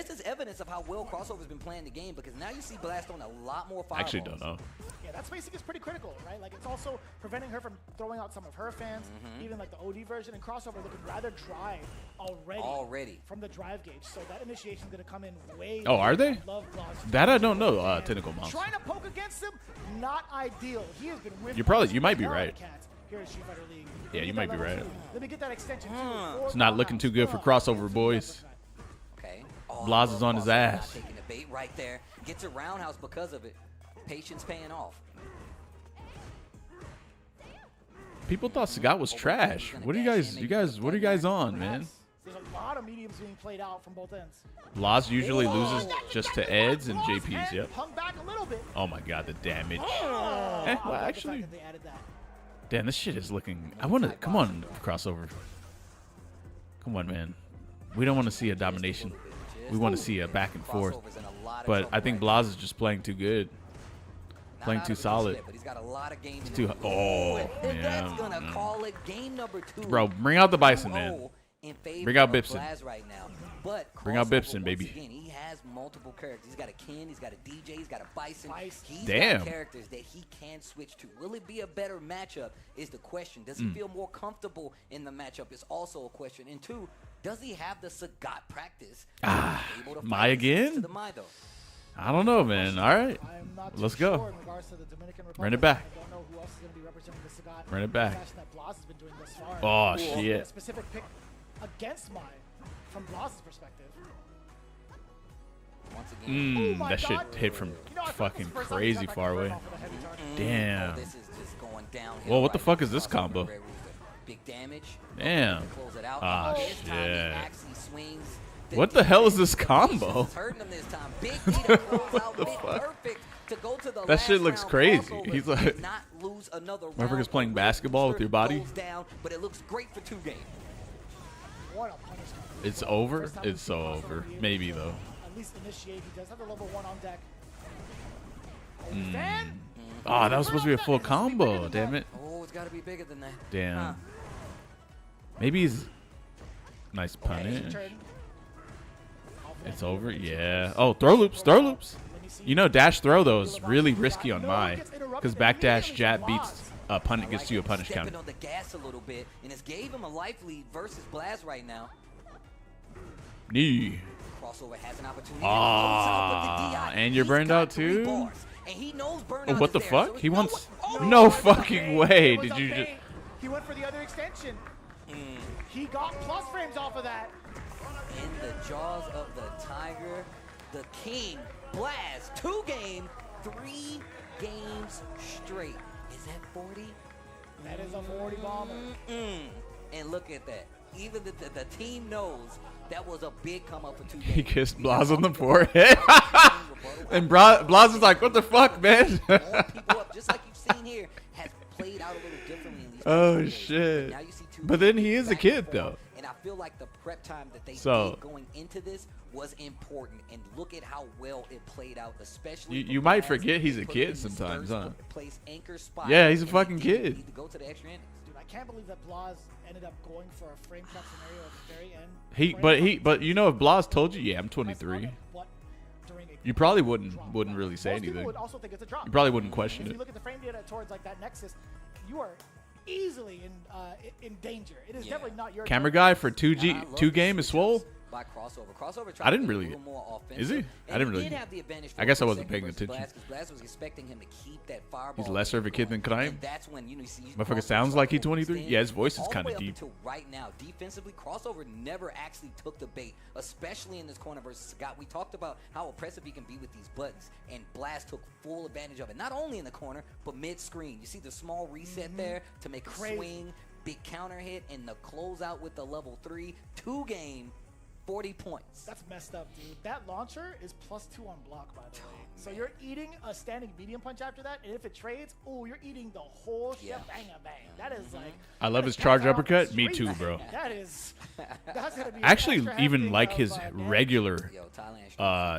is evidence of how well Crossover's been playing the game because now you see Blast throwing a lot more I fireballs. actually don't know. Yeah, that spacing is pretty critical, right? Like, it's also preventing her from throwing out some of her fans, even like the OD version, and Crossover looking rather dry already from the drive gauge. So that initiation is going to come in way Oh, are late. they? I love Blaz. That I don't know, And Tentacle Mouse. Trying to poke against him, not ideal. He has been whiffed You might be by right. Cats here at C.Viper League. Yeah, Let me you get might that be level right. 2. Let me get that extension too. It's not looking too good for Crossover, boys. Okay. Oh, Blaz I is love on his Crossover not ass. Taking the bait right there. Gets a roundhouse because of it. Patience paying off. People thought Sagat was trash. What are you guys on, man? There's a lot of mediums being played out from both ends. Blaz usually loses just to Eds and JPs, yep. Hung back a little bit. Oh my god, the damage. I Well, love the fact actually, that they added that. damn, this shit is looking. I want to. Come on, Crossover. Come on, man. We don't want to see a domination. We want to see a back and forth. Crossover's in a lot of But trouble I think right Blaz is just playing too good. Not Playing out too of it just solid. yet, but he's got a lot of games in too- him. oh, and that's yeah, gonna call it game number 2. Bro, bring out the Bison, man. 2-0 in favor Bring out of Bipson. Blaz right now. But Bring out Crossover, Bipson, once baby. Again, he has multiple characters. He's got a Ken, he's got a DJ, he's got a Bison. He's Damn. got characters that he can switch to. Will it be a better matchup is the question. Does he feel more comfortable in the matchup is also a question. And 2, does he have the Sagat practice? Able to Mai fight again? to the Mai, though. I don't know, man. All right. I'm not Let's too go. sure in regards to the Dominican Republic. Run it back. I don't know who else is going to be representing the Sagat. Run it back. fashion that Blaz has been doing thus far. Oh, A shit. specific pick against Mai from Blaz's perspective. Once again, Oh my That shit God. hit from You know, I feel like fucking this is the first time crazy he's got far back away. off with a heavy target. Damn. this is just going downhill. Well, what the right fuck now. is this Crossover combo? Red Rooster. Big damage. Damn. Close it out. Ah, This time he shit. actually swings What the hell is this combo? It's hurting him this time. Big D to close out mid perfect to go to the That shit last looks round. crazy. Crossover He's like- did not lose another round. Motherfucker's playing A basketball with your body. goes down, but it looks great for 2 games. What a punishment. It's over? First time we've It's seen so Crossover over. be able Maybe, to though. At least initiate. He does have the level 1 on deck. Hmm. Fan? Oh, that was supposed to be a full It's supposed to be bigger combo. than Damn that. it. Oh, it's got to be bigger than that. Damn. Huh. Maybe he's... Nice Okay, punish. turn. It's over? Yeah. Oh, throw loops. Throw loops. You know, dash throw, though, is really risky on my. Because backdash jab beats... Punish gets you a punish Stepping counter. on the gas a little bit, and it's gave him a life lead versus Blaz right now. Knee. Crossover has an opportunity. Ah, and you're burned out too? And he knows burnout Oh, what is the there, fuck? so He it's wants... Oh, No fucking way. It was Did a you just... bait. He went for the other extension. He got plus frames off of that. in the jaws of the tiger, the king, Blaz, 2 game, 3 games straight. Is that 40? That is a 40 bomber. And look at that. Even the team knows that was a big come up for 2 games. He kissed Blas on the forehead. And Blas is like, what the fuck, man? Blowing people up, just like you've seen here, has played out a little differently in these Oh, first 2 games. shit. Now you see 2 But then he games is a back kid, and forth, though. And I feel like the prep time that they So- did going into this was important. And look at how well it played out, especially. You for might Blaz. forget he's They a put kid him in the sometimes, third huh? Place anchor spot, Yeah, he's a and fucking he didn't kid. need to go to the extra innings. Dude, I can't believe that Blas ended up going for a frame cut scenario at the very end. But you know, if Blas told you, yeah, I'm 23, But during a you probably drop. wouldn't really say Most people anything. would also think it's a drop. You probably wouldn't question If it. you look at the frame data towards like that nexus, you are easily in danger. It is Yeah. definitely not your Camera turn. guy for And I 2G love 2 the game is swole. switch-ups by Crossover. Crossover tried I didn't to be really- a little more offensive. Is he? I And didn't really- Did have the advantage I guess I for a wasn't second paying versus attention. Blaz, 'cause Blaz was expecting him to keep that fireball. He's lesser of a kid than Crime. And that's when you see Motherfucker Crossover sounds like he's tried to 23. extend Yeah, his voice is all the kinda way up deep. until right now, defensively, Crossover never actually took the bait, especially in this corner versus Scott. We talked about how oppressive he can be with these buttons, and Blaz took full advantage of it. Not only in the corner, but mid-screen. You see the small reset there to make a Crazy. swing, big counter hit, and the closeout with the level 3, 2 game, 40 points. That's messed up, dude. That launcher is +2 on block, by the way. So man. you're eating a standing medium punch after that, and if it trades, oh, you're eating the whole shit. Yeah. Bang a bang. That is like. I love that his is charge gas out the uppercut. Me street. too, bro. That is. That's gonna be I actually extra even hefty like of, his damage. regular Yo, Thailand that's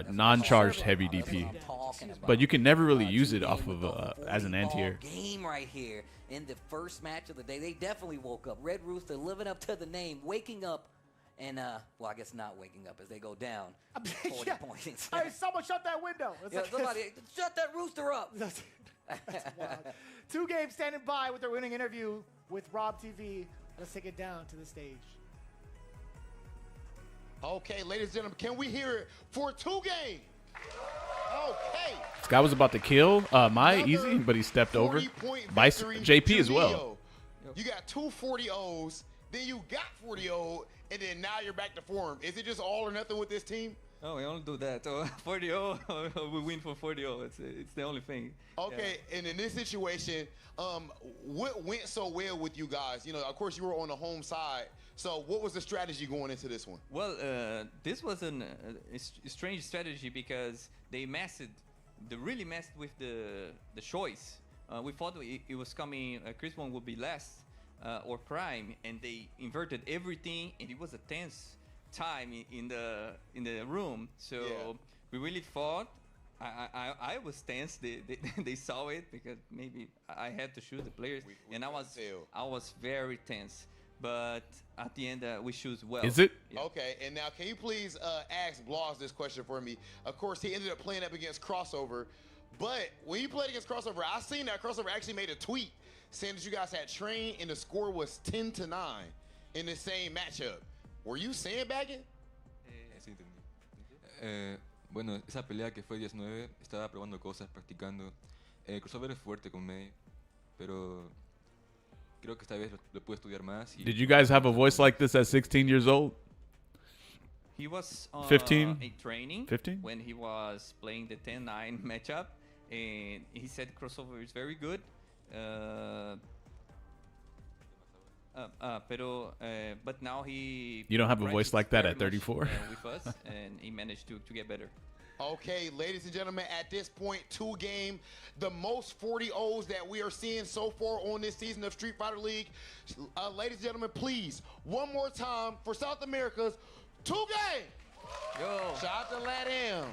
what non-charged I'm heavy talking about. DP. That's what I'm talking about. But you can never really Uh, use it 2 off game of with a as an 40 anti-air. ball game right here in the first match of the day. They definitely woke up. Red Rooster living up to the name, waking up, and well, I guess not waking up as they go down 40 Yeah. points. Hey, someone shut that window. It's Yeah, like- somebody shut that rooster up. That's wild. 2 games standing by with their winning interview with Rob TV. Let's take it down to the stage. Okay, ladies and gentlemen, can we hear it for 2 game? Okay. This guy was about to kill my Another easy, but he stepped over. 40-point Vice victory JP to as well. Neo. You got 2 40-0s, then you got 40-0, and then now you're back to form. Is it just all or nothing with this team? No, we only do that. 40-0, we win for 40-0. It's the only thing. Okay, and in this situation, what went so well with you guys? You know, of course, you were on the home side. So what was the strategy going into this one? Well, this was a strange strategy because they really messed with the choice. We thought it was coming, Chris one would be last or prime, and they inverted everything, and it was a tense time in the room. So Yeah. we really fought. I was tense. They saw it because maybe I had to shoot the players, We and couldn't tell. I was very tense. But at the end, we choose well. Is it? Yeah. Okay, and now can you please ask Bloss this question for me? Of course, he ended up playing up against Crossover, but when you played against Crossover, I seen that Crossover actually made a tweet saying that you guys had trained and the score was 10-9 in the same matchup. Were you sandbagging? Sí, entendí. Bueno, esa pelea que fue 19, estaba probando cosas, practicando. Crossover es fuerte con May, pero creo que esta vez lo pude estudiar más. Y Did you guys have a voice like this at 16 years old? He was 15? in training 15? when he was playing the 10-9 matchup, and he said crossover is very good. But now he. You don't have a voice practiced like that very at 34? much, with us, and he managed to get better. Okay, ladies and gentlemen, at this point, 2-game, the most 40-0s that we are seeing so far on this season of Street Fighter League. Ladies and gentlemen, please, one more time for South America's 2-game. Yo. Shout out to LatAm.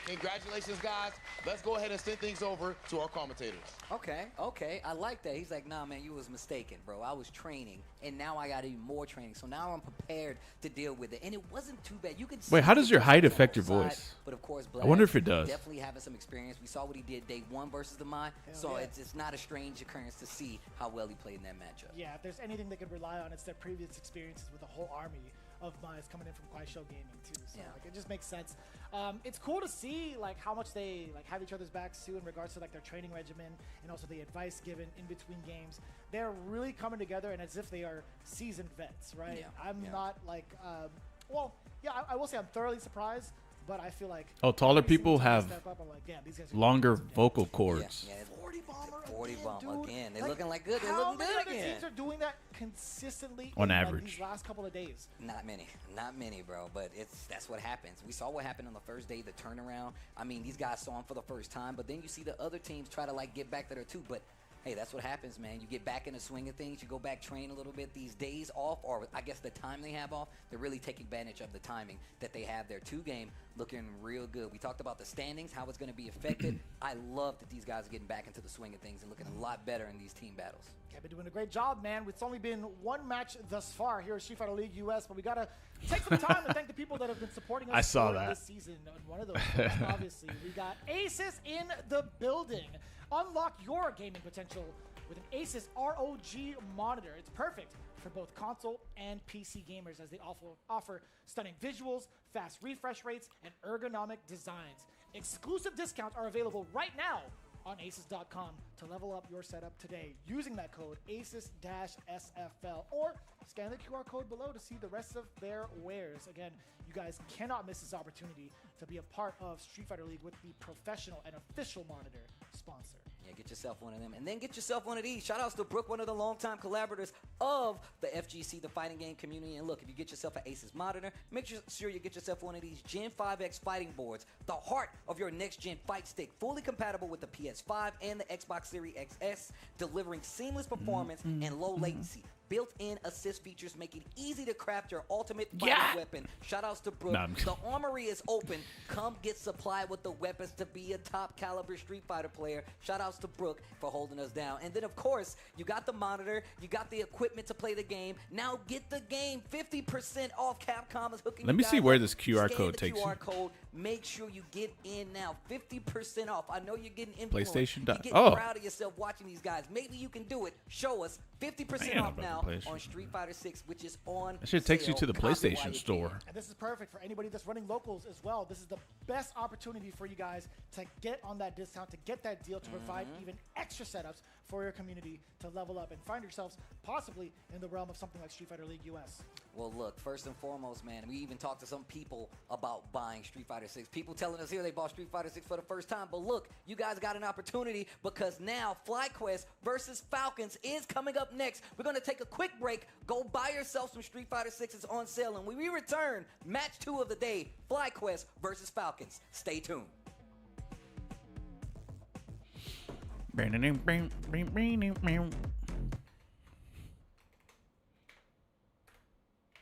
Congratulations, guys. Let's go ahead and send things over to our commentators. Okay, I like that. He's like, nah, man, you was mistaken, bro. I was training, and now I got even more training. So now I'm prepared to deal with it. And it wasn't too bad. You could Wait, how see does the your height difference on affect your both voice? sides, But of course, I wonder if Black it does. Definitely having some experience. We saw what he did day 1 versus the Mai, so yeah. it's not a strange occurrence to see how well he played in that matchup. Yeah, if there's anything they could rely on, it's their previous experiences with a whole army of Mai's coming in from Kuaishou Gaming too. So Yeah. like, it just makes sense. It's cool to see like how much they like have each other's backs too in regards to like their training regimen and also the advice given in between games. They're really coming together and as if they are seasoned vets, right? Yeah, I'm yeah. not like, I will say I'm thoroughly surprised, but I feel like Oh, taller every single people time I have step up, I'm like, damn, these guys are longer doing vocal damage. cords. Yeah, 40 bomber 40 again, bomb dude. again. They're looking like good. They're How looking many good other again. teams are doing that consistently On in, like, average. these last couple of days? Not many, bro. But that's what happens. We saw what happened on the first day, the turnaround. I mean, these guys saw him for the first time, but then you see the other teams try to like get back to their 2. But hey, that's what happens, man. You get back in the swing of things. You go back, train a little bit. These days off, or I guess the time they have off, they're really taking advantage of the timing that they have. Their 2-game looking real good. We talked about the standings, how it's going to be affected. I love that these guys are getting back into the swing of things and looking a lot better in these team battles. Yeah, been doing a great job, man. It's only been 1 match thus far here at Street Fighter League US, but we got to take some time to thank the people that have been supporting us I saw for that. this season. And one of those, folks, obviously, we got Asus in the building. Unlock your gaming potential with an Asus ROG monitor. It's perfect for both console and PC gamers as they offer stunning visuals, fast refresh rates, and ergonomic designs. Exclusive discounts are available right now on asus.com to level up your setup today using that code ASUS-SFL or scan the QR code below to see the rest of their wares. Again, you guys cannot miss this opportunity to be a part of Street Fighter League with the professional and official monitor sponsor. Yeah, get yourself one of them. And then get yourself one of these. Shout outs to Brooke, one of the longtime collaborators of the FGC, the fighting game community. And look, if you get yourself an Asus monitor, make sure you get yourself one of these Gen 5X fighting boards, the heart of your next-gen fight stick, fully compatible with the PS5 and the Xbox Series XS, delivering seamless performance and low latency. Built-in assist features make it easy to craft your ultimate fighting weapon. Shoutouts to Brooke. The armory is open. Come get supplied with the weapons to be a top caliber Street Fighter player. Shoutouts to Brooke for holding us down. And then, of course, you got the monitor. You got the equipment to play the game. Now get the game. 50% off. Capcom is hooking Let you me guys see where up. this QR Scan code the takes QR you. code. Make sure you get in now. 50% off. I know you're getting influenced. PlayStation. You're getting proud of yourself watching these guys. Maybe you can do it. Show us. 50% Man, off I'm now about to play on Street Fighter 6, which is on That shit takes you sale. to the Copy while PlayStation you store. can. And this is perfect for anybody that's running locals as well. This is the best opportunity for you guys to get on that discount, to get that deal, to provide even extra setups for your community to level up and find yourselves possibly in the realm of something like Street Fighter League US. Well, look, first and foremost, man, we even talked to some people about buying Street Fighter 6. People telling us here they bought Street Fighter 6 for the first time. But look, you guys got an opportunity because now FlyQuest versus Falcons is coming up next. We're going to take a quick break. Go buy yourself some Street Fighter 6. It's on sale. And when we return, match 2 of the day, FlyQuest versus Falcons. Stay tuned.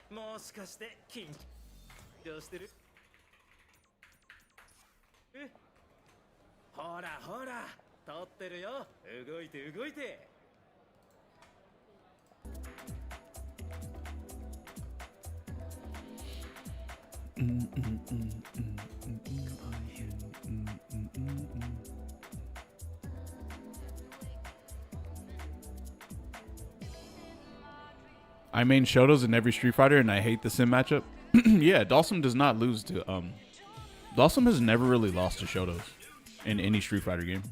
もしかして緊張してる？え？ほらほら、撮ってるよ。動いて動いて。I main Shotos in every Street Fighter, and I hate the sim matchup. Yeah, Dalsum does not lose to Dalsum has never really lost to Shotos in any Street Fighter game.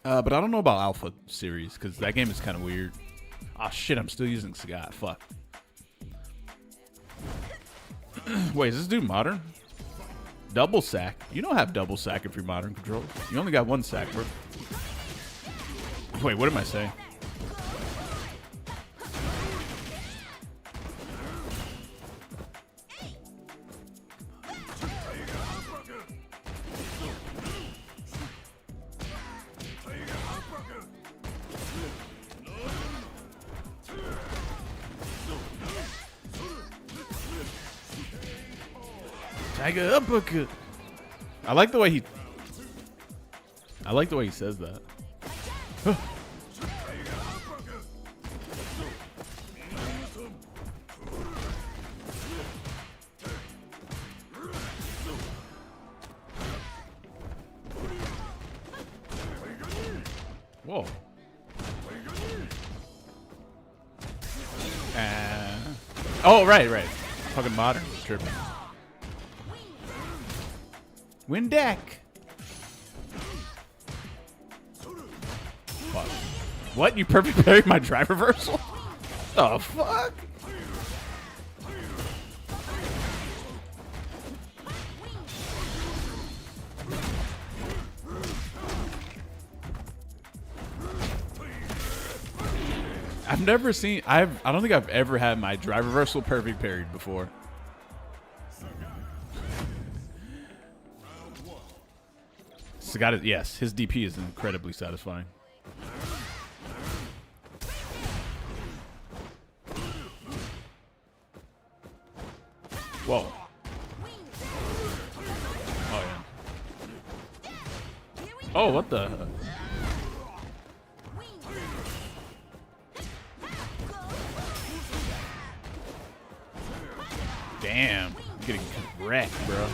But I don't know about Alpha series because that game is kind of weird. Oh shit, I'm still using Sagat. Fuck. Wait, is this dude modern? Double sack? You don't have double sack if you're modern controls. You only got one sack, bro. Wait, what am I saying? Tiger uppercut. I like the way he says that. Whoa. Oh, right. Fucking modern. Tripping. Win deck. Fuck. What? You perfect parried my drive reversal? The fuck? I've never seen. I don't think I've ever had my drive reversal perfect parried before. So got it. Yes, his DP is incredibly satisfying. Whoa. Oh yeah. Oh, what the? Damn, I'm getting wrecked, bro.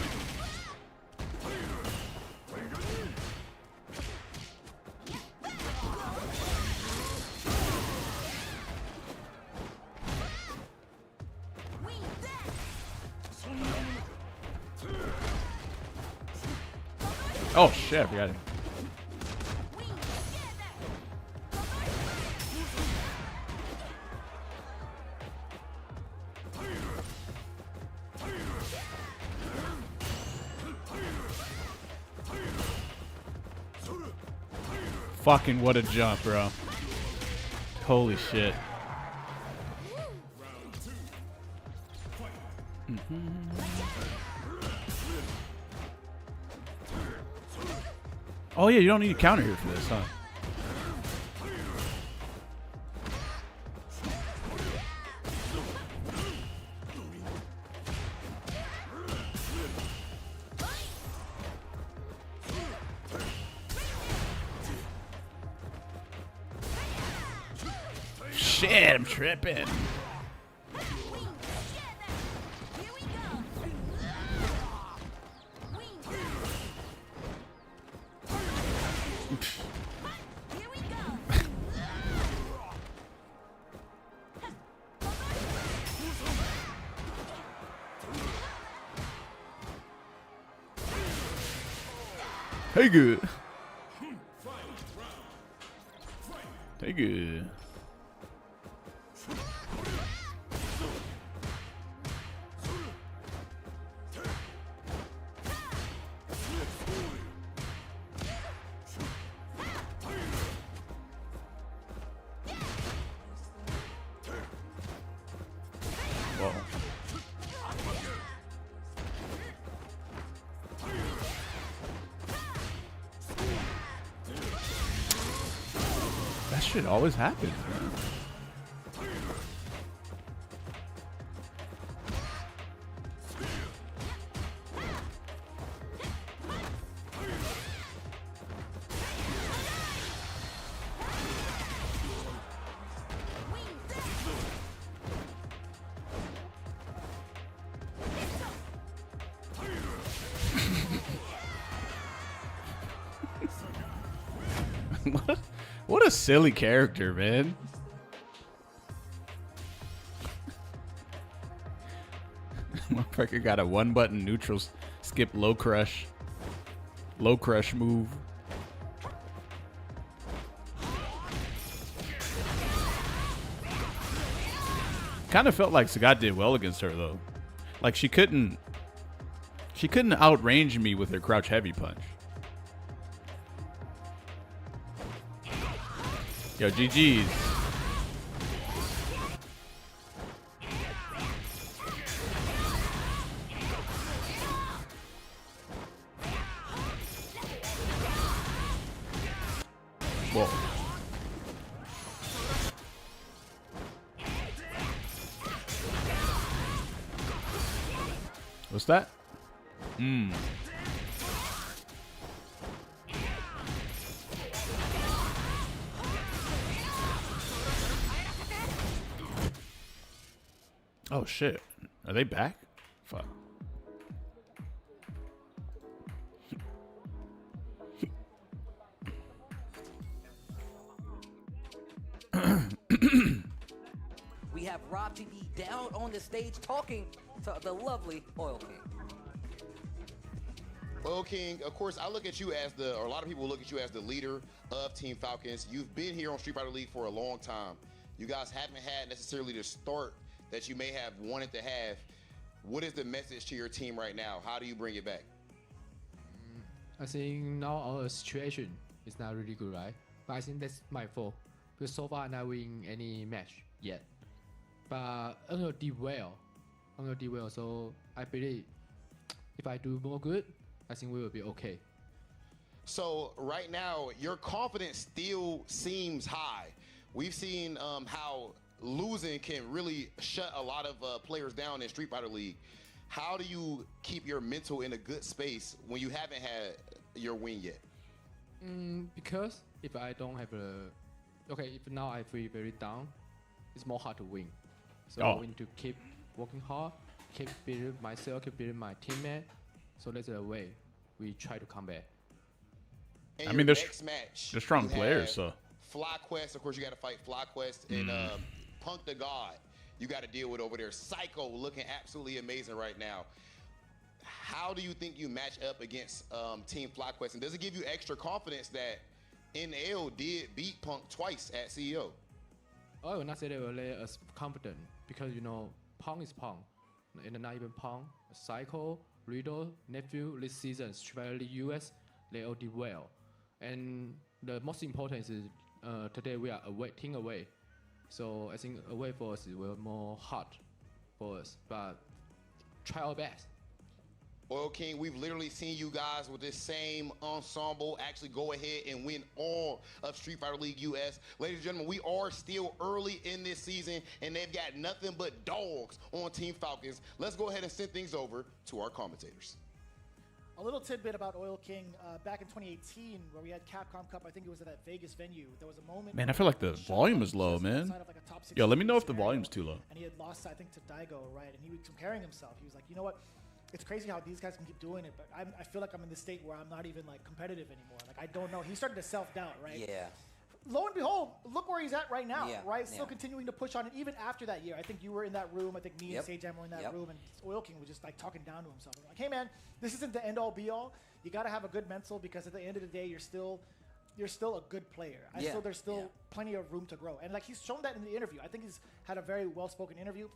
Oh shit, I forgot him. Fucking what a jump, bro. Holy shit. Oh yeah, you don't need a counter here for this, huh? Shit, I'm tripping. Hey, good. Hey, good. Whoa. That shit always happens, man. What a silly character, man. Motherfucker got a one-button neutral skip low crush move. Kind of felt like Sagat did well against her though. Like she couldn't outrange me with her crouch heavy punch. Yo, GG's. Whoa. What's that? Oh shit. Are they back? Fuck. We have Rob TV down on the stage talking to the lovely Oil King. Oil King, of course, I look at you as or a lot of people look at you as the leader of Team Falcons. You've been here on Street Fighter League for a long time. You guys haven't had necessarily the start that you may have wanted to have. What is the message to your team right now? How do you bring it back? I think now our situation is not really good, right? But I think that's my fault because so far I not win any match yet. But I'm gonna do well. So I believe if I do more good, I think we will be okay. So right now, your confidence still seems high. We've seen how losing can really shut a lot of players down in Street Fighter League. How do you keep your mental in a good space when you haven't had your win yet? Because if I don't have if now I feel very down, it's more hard to win. So we need to keep working hard, keep building myself, keep building my teammate. So that's the way we try to come back. And I mean, your next match, they're strong you players, have so FlyQuest, of course, you got to fight FlyQuest and Punk the God. You got to deal with over there. Psycho looking absolutely amazing right now. How do you think you match up against Team FlyQuest? And does it give you extra confidence that NL did beat Punk twice at CEO? I will not say they were as confident because Pong is Pong, and not even Pong. Psycho, Riddle, Nephew this season, Street Fighter US, they all did well. And the most important is today we are team away. So I think away for us will more hard for us, but try our best. Oil King, we've literally seen you guys with this same ensemble actually go ahead and win all of Street Fighter League US. Ladies and gentlemen, we are still early in this season, and they've got nothing but dogs on Team Falcons. Let's go ahead and send things over to our commentators. A little tidbit about Oil King. Back in 2018, where we had Capcom Cup, I think it was at that Vegas venue. There was a moment. Man, I feel like the volume is low, man. Yo, let me know if the volume's too low. And he had lost, I think, to Daigo, right? And he was comparing himself. He was like, you know what? It's crazy how these guys can keep doing it, but I feel like I'm in this state where I'm not even like competitive anymore. Like I don't know. He started to self-doubt, right? Yeah. Lo and behold, look where he's at right now, Yeah, right? Still yeah. continuing to push on it even after that year. I think you were in that room. I think me and Sage were in that room, and Oil King was just like talking down to himself. I'm like, hey man, this isn't the end-all be-all. You got to have a good mental because at the end of the day, you're still a good player. There's still plenty of room to grow, and like he's shown that in the interview. I think he's had a very well-spoken interview.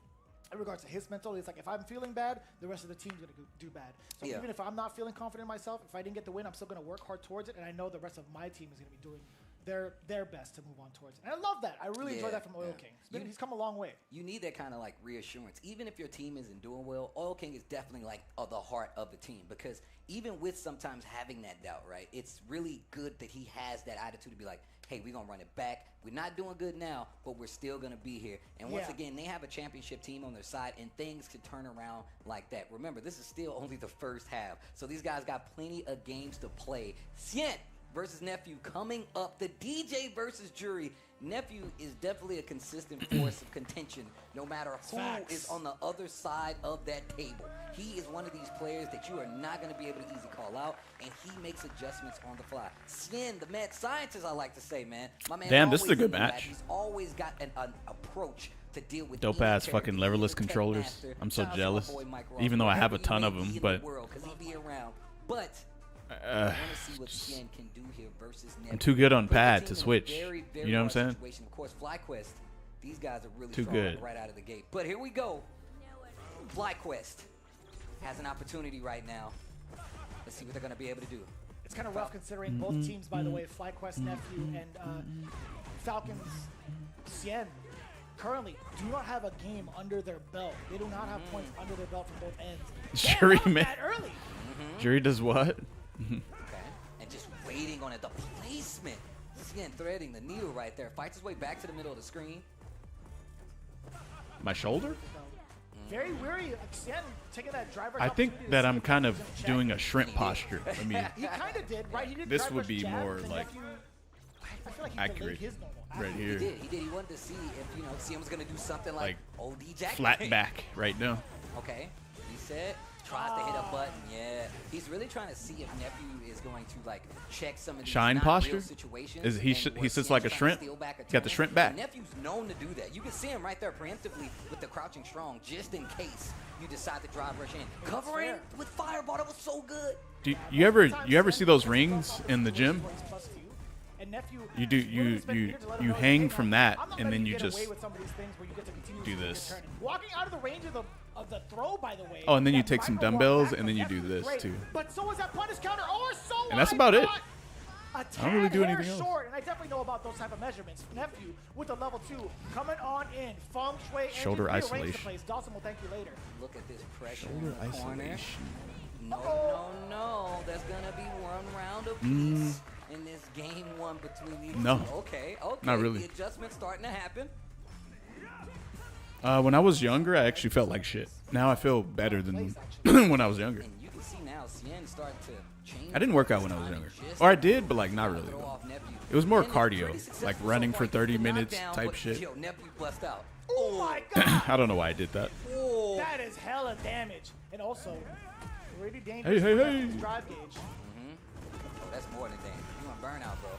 In regards to his mental, it's like if I'm feeling bad, the rest of the team's gonna do bad. So even if I'm not feeling confident in myself, if I didn't get the win, I'm still gonna work hard towards it, and I know the rest of my team is gonna be doing their best to move on towards it. And I love that. I really enjoy that from Oil King. He's come a long way. You need that kind of like reassurance. Even if your team isn't doing well, Oil King is definitely like the heart of the team, because even with sometimes having that doubt, right, it's really good that he has that attitude to be like, hey, we're going to run it back. We're not doing good now, but we're still going to be here. And once again, they have a championship team on their side, and things could turn around like that. Remember, this is still only the first half, so these guys got plenty of games to play. Cien versus Nephew coming up. The DJ versus Jury. Nephew is definitely a consistent force of contention no matter who is on the other side of that table. He is one of these players that you are not going to be able to easily call out, and he makes adjustments on the fly. Cien, the mad scientist, I like to say, man. My man, damn, this is a good match. He's always got an approach to deal with dope ass fucking leverless controllers. I'm so jealous, even though I have a ton of them. But I want to see what Cien can do here versus Nephew. I'm too good on pad to switch. Very, you know what I'm saying? Situation. Of course, FlyQuest, these guys are really too strong good right out of the gate. But here we go. FlyQuest has an opportunity right now. Let's see what they're going to be able to do. It's kind of rough considering both teams, by the way, FlyQuest, Nephew, and Falcons, Cien, currently do not have a game under their belt. They do not have points under their belt from both ends. Jury, man. That early. Jury does what? Okay, and just waiting on it. The placement. Cien threading the needle right there. Fights his way back to the middle of the screen. My shoulder? Very weary. Again, taking that driver. I think that I'm kind of doing a shrimp posture. I mean, He kind of did, right? He did this drive would rush be jab, more and like Nephew, I feel like he accurate delayed his normal right action. here. He did. He did. He wanted to see if, CM was going to do something like OD Jack. Flat back right now. Okay. He said, tries to hit a button. Yeah. He's really trying to see if Nephew is going to, like, check some of these Shine not posture? real situations. Is he and where he sits CM's like a trying to shrimp? steal back a He's got the turn. shrimp back. And Nephew's known to do that. You can see him right there preemptively with the crouching strong, just in case you decide to drive rush in. Covering with fireball. That was so good. Do you ever see those rings in the gym? And Nephew, You do you hang from that and then you just do this. Walking out of the range of the throw, by the way. Oh, and then you that take some Viper walk dumbbells back and then from you do Nephew was this great. too. But so was that punish counter. Oh, so And that's about it. I don't really do anything else. Short, and I definitely know about those type of measurements. Nephew with the level 2 coming on in. Feng Shui Shoulder rearrange the isolation. place. Dawson will thank you later. Look at this pressure Shoulder in the corner. isolation. No. There's gonna be one round apiece in this game one between these No. two. Okay. Not really. The adjustment's starting to happen. When I was younger, I actually felt like shit. Now I feel better than when I was younger. And you can see now Cien starting to change. I didn't work out when I was younger. Or I did, but like not really. Throw Though. off Nephew. It was more And it's pretty cardio, successful like so running far. for He 30 gets the minutes knockdown, type but, shit. Yo, Nephew blessed out. Oh my God. I don't know why I did that. Oh. That is hella damage. And also, pretty dangerous Hey, for hey. Nephew's drive gauge. Oh, that's more than damage. You on burnout, bro.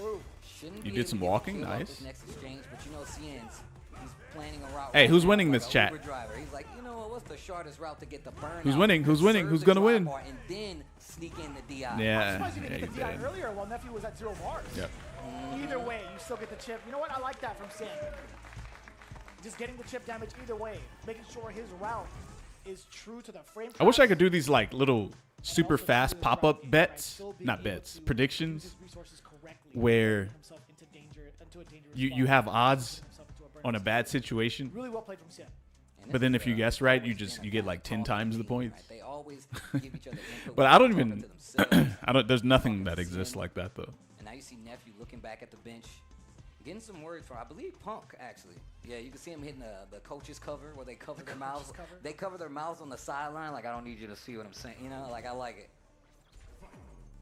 True. Shouldn't You be did able some to get walking? the feel off Nice. This next exchange, but you know Cien's, he's planning a route. Hey, right who's now, winning like this a chat? Uber driver. He's like, you know what? What's the shortest route to get the burnout? Who's winning? Who's winning? Serve Who's the gonna drive win? bar And then sneak in the DI. I'm Yeah. surprised you Yeah, didn't you get the DI did. earlier while Nephew was at 0 bars. Yep. Either way, you still get the chip. You know what? I like that from Cien. Just getting the chip damage either way, making sure his route is true to the frame. I wish I tracks. could do these like little super Also fast do his pop-up route game, right? bets, Still being not able bets, to predictions, use his resources correctly, where put himself into a dangerous you spot, have put odds himself into a burnout on a spot. bad situation, Really well played from Cien. And but then this if you is, guess right, always you been a get like 10 call times the meeting, right? points. They always give each other input. But when I they're don't talking even. to themselves. I don't. There's nothing that exists like that though. And now you see Nephew looking back at the bench, getting some words from, I believe, Punk, actually. Yeah, you can see him hitting the coach's cover where they cover their mouths. cover? They cover their mouths on the sideline. Like, I don't need you to see what I'm saying. You know, like, I like it.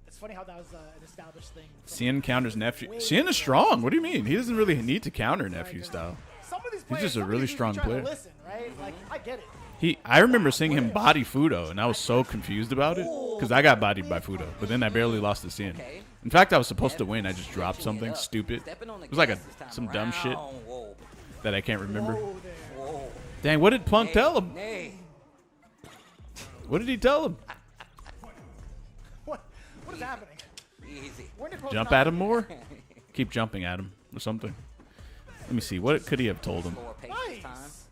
It's funny how that was an established thing. Cien counters Nephew. Cien is strong. What do you mean? He doesn't really need to counter Nephew style. Some of these He's players, just a some of really these dudes strong be trying to player. Listen, right? Like, I get it. I remember seeing him body Fudo, and I was so confused about it because I got bodied by Fudo, but then I barely lost to Cien. In fact, I was supposed to win. I just dropped something stupid. Stepping on the It was like gas this time some dumb shit around. Whoa. that I can't remember. Whoa there. Whoa. Dang, what did Punk Hey, tell him? Hey. What did he tell him? What is happening? Easy. We're in the Jump at him more? Keep jumping at him or something. Let me see. What could he have told him? Slower pace this time. Nice.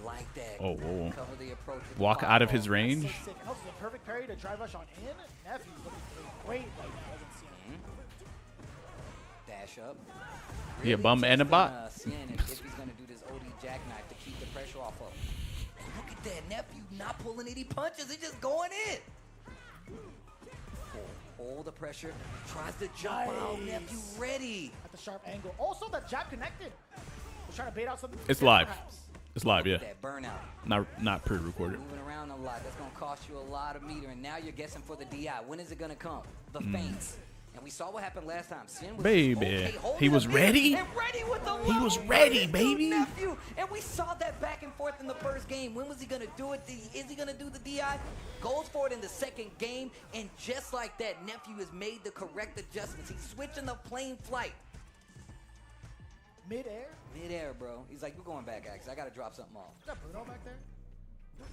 I like that. Oh, whoa. Cover the approach with the Walk out of fireball. his range. So sick. And also the perfect parry to drive rush on in. Nephew's looking great right now against Cien. Dash up. He a bum and a bot. Seeing if he's gonna do this OD jackknife to keep the pressure off of. And look at that Nephew not pulling any punches. He's just going in. Hold the pressure. Tries to jump out. Nice. Nephew ready. At the sharp angle. Also, the jab connected. Was trying to bait out something. It's from live. perhaps. It's live, yeah. That burnout. Not pre-recorded. Moving around a lot. That's gonna cost you a lot of meter. And now you're guessing for the DI. When is it gonna come? The feints. And we saw what happened last time. Cien was Baby. okay, holding He was the meter ready? And ready with the He was low ready, to baby. Nephew. And we saw that back and forth in the first game. When was he gonna do it? Is he gonna do the DI? Goes for it in the second game, and just like that, Nephew has made the correct adjustments. He's switching the plane flight. Mid-air. Mid-air, bro. He's like, we're going back, Axe. I gotta drop something off. Is that Bruno back there?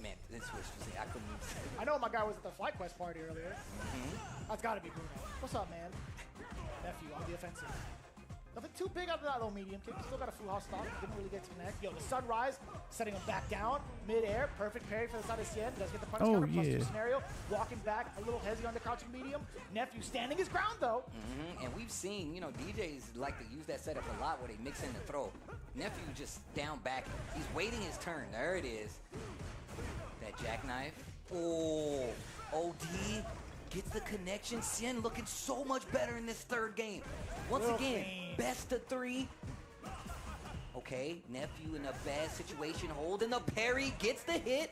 Man, this switch. I couldn't even say. I know my guy was at the Flight Quest party earlier. That's got to be Bruno. What's up, man? Nephew on the offensive. Nothing too big out of that low medium kick. Still got a full house stock. Didn't really get to connect. Yo, the sunrise, setting him back down. Mid-air. Perfect parry for the side of Cien. Does get the punch counter plus two scenario. Walking back, a little hezzy on the crouching medium. Nephew standing his ground, though. And we've seen, DJs like to use that setup a lot where they mix in the throw. Nephew just down back. He's waiting his turn. There it is. That jackknife. Oh, OD gets the connection. Cien looking so much better in this third game. Once Little again, clean. best of 3. Okay, nephew in a bad situation, holding the parry, gets the hit.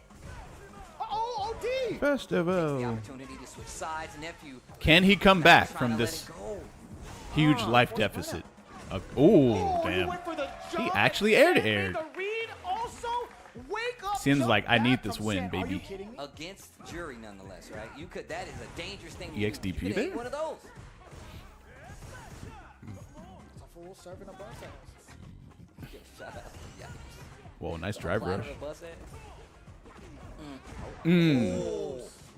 Oh, OD! The Festival. opportunity to switch sides, nephew. Can he come not back trying from to let this it go. huge life deficit? Oh, He damn. went for the He jump, actually and air to Sen air. made the read. Also, wake up. Seems jump like I need back this from win, Sen. Are you baby. kidding me? Against jury, nonetheless, right? You could. That is a dangerous thing. to do. EXDP You could there? hit one of those. It's a fool serving a bus ass. Shout out. Yeah. Whoa, nice drive Platter rush. of a bus ass.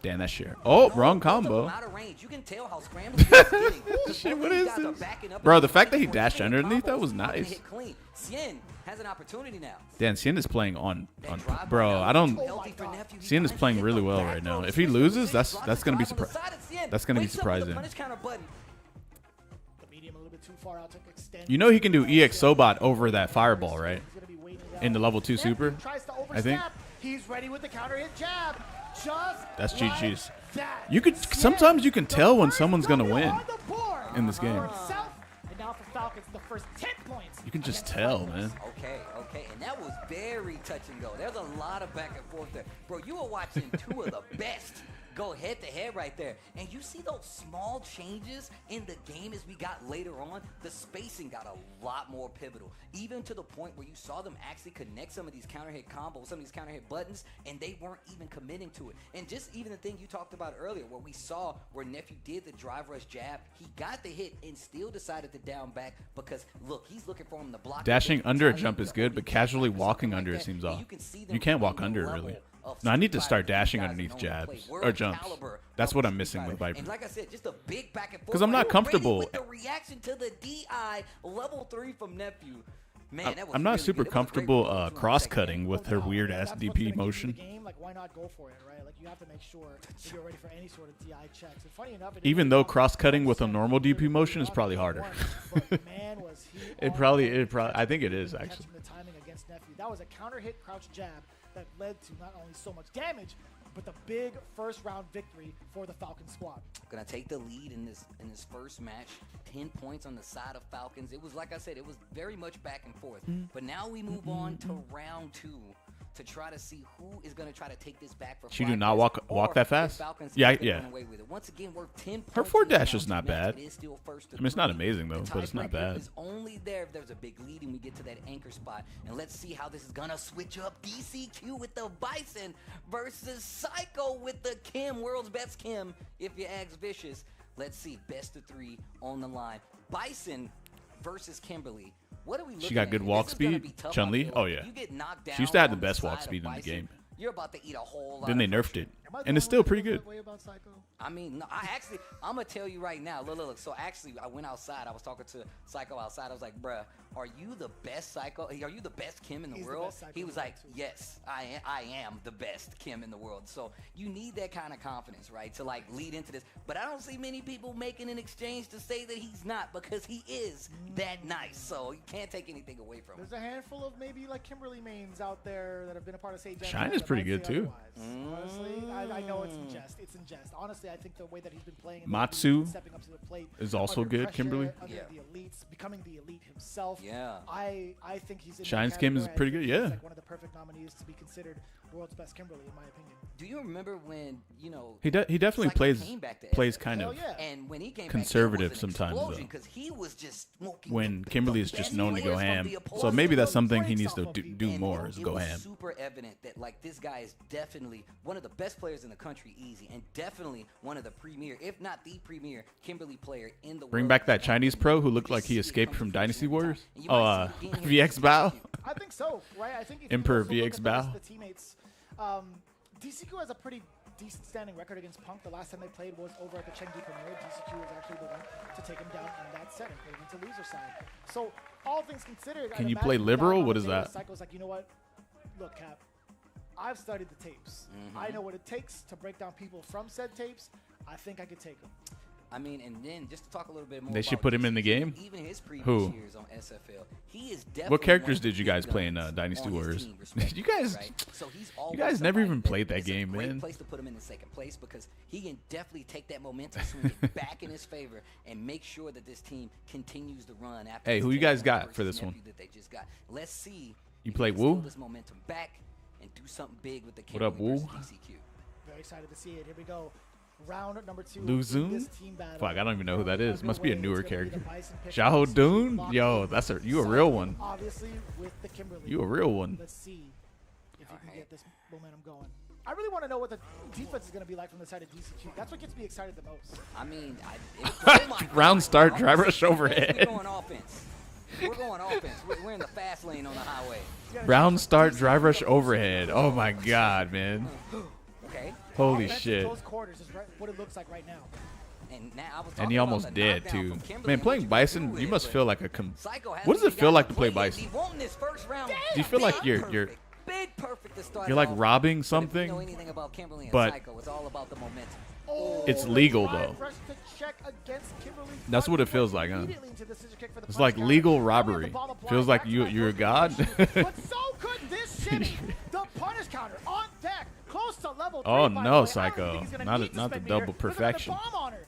Damn, that share. Oh, No, wrong both of them combo. out of range. You can tell how scrambling he's getting. 'Cause Shit, both what of these is guys are this? backing up Bro, and the fact that he forcing dashed hit underneath, that combos was and nice. hit clean. Sien has an opportunity now. Dan, Cien is playing on That drive bro. right now I is don't. too healthy for nephew. He Cien is finds playing hit really the well back right now. throw, If he switch loses, position, that's drops gonna be the drive on the surprising. side of Sien. That's gonna be Wakes up with a surprising. punish counter button. The medium a little bit too far out to extend. You know he can do EX Sobot over that fireball, right? He's gonna be waiting it out. In the level 2 Nephew super, tries to I think. overstep. He's ready with the counter hit jab. Just That's like GG's. that. You could Sien, sometimes you can the tell when first someone's gonna W win on the board in this game. for himself, and now for Falcons, the first 10 points. You can just against tell, Vipers. man. Okay, and that was very touch and go. There's a lot of back and forth there. Bro, you were watching two of the best go head to head right there. And you see those small changes in the game as we got later on, the spacing got a lot more pivotal. Even to the point where you saw them actually connect some of these counter hit combos, some of these counter hit buttons, and they weren't even committing to it. And just even the thing you talked about earlier, where we saw where Nephew did the drive rush jab, he got the hit and still decided to down back because, look, he's looking for him to block. Dashing under a jump is good, but casually walking under it seems off. You can't walk under it, really. No, I need to start dashing underneath jabs or jumps. That's what I'm missing with Viper. And like I said, just a big back and forth. 'Cause I'm not Are you comfortable. ready with the reaction to the DI level 3 from Nephew. Man, that was I'm not really super good. It was a great comfortable performance from the cross-cutting second with her weird ass That's what's DP gonna give you motion. the game. Like, why not go for it, right? Like, you have to make sure that you're ready for any sort of DI checks. And funny enough, it Even is though really cross-cutting with a awesome. normal DP motion is probably harder. But man, was he It on probably, point. I think it is actually. Catching the timing against Nephew. That was a counter hit crouch jab that led to not only so much damage, but the big first round victory for the Falcon squad. Gonna take the lead in this first match. 10 points on the side of Falcons. It was, like I said, it was very much back and forth. But now we move on to round 2 to try to see who is gonna try to take this back for She do Fly not Boys, walk or that if fast? Falcons Yeah, can yeah. run away with it. Once again, we're 10 points Her forward in this dash is round not two match. bad. It is still first to I mean, it's not three. amazing, though, The but it's not tiebreaker bad. is only there if there's a big lead and we get to that anchor spot. And let's see how this is gonna switch up. DCQ with the Bison versus Psycho with the Kim, world's best Kim, if you ask Vicious. Let's see, best of 3 on the line. Bison versus Kimberly. What are we looking She got at good here? walk This is gonna speed. be tough, I Chun-Li? feel Oh, like. yeah. You get knocked She used to have the down best on walk side speed of in the Bison, game. You're about to eat a whole lot Then they of nerfed it, Am I the and it's only still one pretty who feels good. that way about Psycho? I mean, no, I'm gonna tell you right now. Look. So actually, I went outside. I was talking to Psycho outside. I was like, bruh, are you the best Psycho? Are you the best Kim in the He's the world? best Psycho He was in the like, world, too. yes, I am the best Kim in the world. So you need that kind of confidence, right, to like lead into this. But I don't see many people making an exchange to say that he's not, because he is that nice. So you can't take anything away from him. There's a handful of maybe like Kimberly mains out there that have been a part of Sage. Shine Empire is that pretty might good, say too. otherwise. Honestly, I know it's in jest. It's in jest. Honestly, I think the way that he's been playing, Matsu stepping up to the plate, is also under good, pressure, Kimberly. under Yeah. the elites, becoming the elite himself. Yeah. I think he's in Shine's that Kim is category. I pretty think good, he's, yeah. like one of the perfect nominees to be considered world's best Kimberly, in my opinion. Do you remember when, you know, He definitely Psycho came back to plays SF? kind Hell of yeah. And when he came conservative back, it was an sometimes, though. explosion, 'cause he was just smoking when the Kimberly is best just known to go players from ham. the So opposing maybe that's Look, something he breaks needs to off of do people. more is it go was ham. super evident that like this guy is definitely one of the best players in the country, easy, and definitely one of the premier, if not the premier, Kimberly player in the world. Bring back that Chinese pro who looked like he escaped from Dynasty Warriors. Oh, VX Bao. I think so, right? I think if Emperor you also VX look at Bao. the teammates, DCQ has a pretty decent standing record against Punk. The last time they played was over at the Chengdu Premier. DCQ was actually the one to take him down in that setting, moving to loser side. So all things considered, Can I'd you play imagine liberal? down on What the is day where that? Psycho's like, you know what? Look, Cap, I've studied the tapes. I know what it takes to break down people from said tapes. I think I could take them. I mean, and then just to talk a little bit more. They should about put him in the DCQ, game? Even his previous Who? years on SFL. He is definitely What characters one of the did you big guys play in guns Dynasty on his Warriors? team, respectfully, You guys- right? So he's you always guys never somebody even played that it's a game, great man. place to put him in the second place because he can definitely take that momentum, swing it back in his favor, and make sure that this team continues to run. After Hey, this who you 10-1 guys got versus for this nephew one? That they just got. Let's see. You if play he can steal Wu? this momentum back and do something big with the What up, Kimberly Wu? versus DCQ. Very excited to see it. Here we go. Round number 2. Lu in Xun? this team battle. Fuck, I don't even know who that is. Must be a Underway. newer It's gonna be the character. Bison pick Xiao versus Dun? Lock Yo, in. that's you a real one. Obviously, with the Kimberly. You a real one. Let's see if he can get this momentum going. I really want to know what the defense is going to be like from the side of DCQ. That's what gets me excited the most. I mean, oh my Round God. start, I'm drive saying, rush overhead. We're going offense. We're going offense. We're in the fast lane on the highway. Round start, drive rush overhead. Oh my god, man. Okay. Holy Offense in shit. close quarters is what it looks like right now. And now I was And talking he about almost the dead knockdown too. from Kimberly Man, and what playing you can Bison, do you with must it, feel like a Psycho what does hasn't it even feel got like to play yet. Bison? He won this first round. Do you feel like you're big perfect to start you're it like off. robbing But if you something? know anything about Kimberly and but Psycho, it's all about the momentum. Oh, It's the legal, drive though. rush to check against Kimberly. That's what it feels like, huh? Immediately into the scissor kick for the It's punch like counter. legal Now we have robbery. the bomb applied. Feels like Back-to-back you're a versus god. But so could this shimmy. The punish counter on deck, close to level 3. Oh, by the no, way. I don't Psycho. think he's gonna Not need the to spend double meter. Look at the perfection. bomb on her.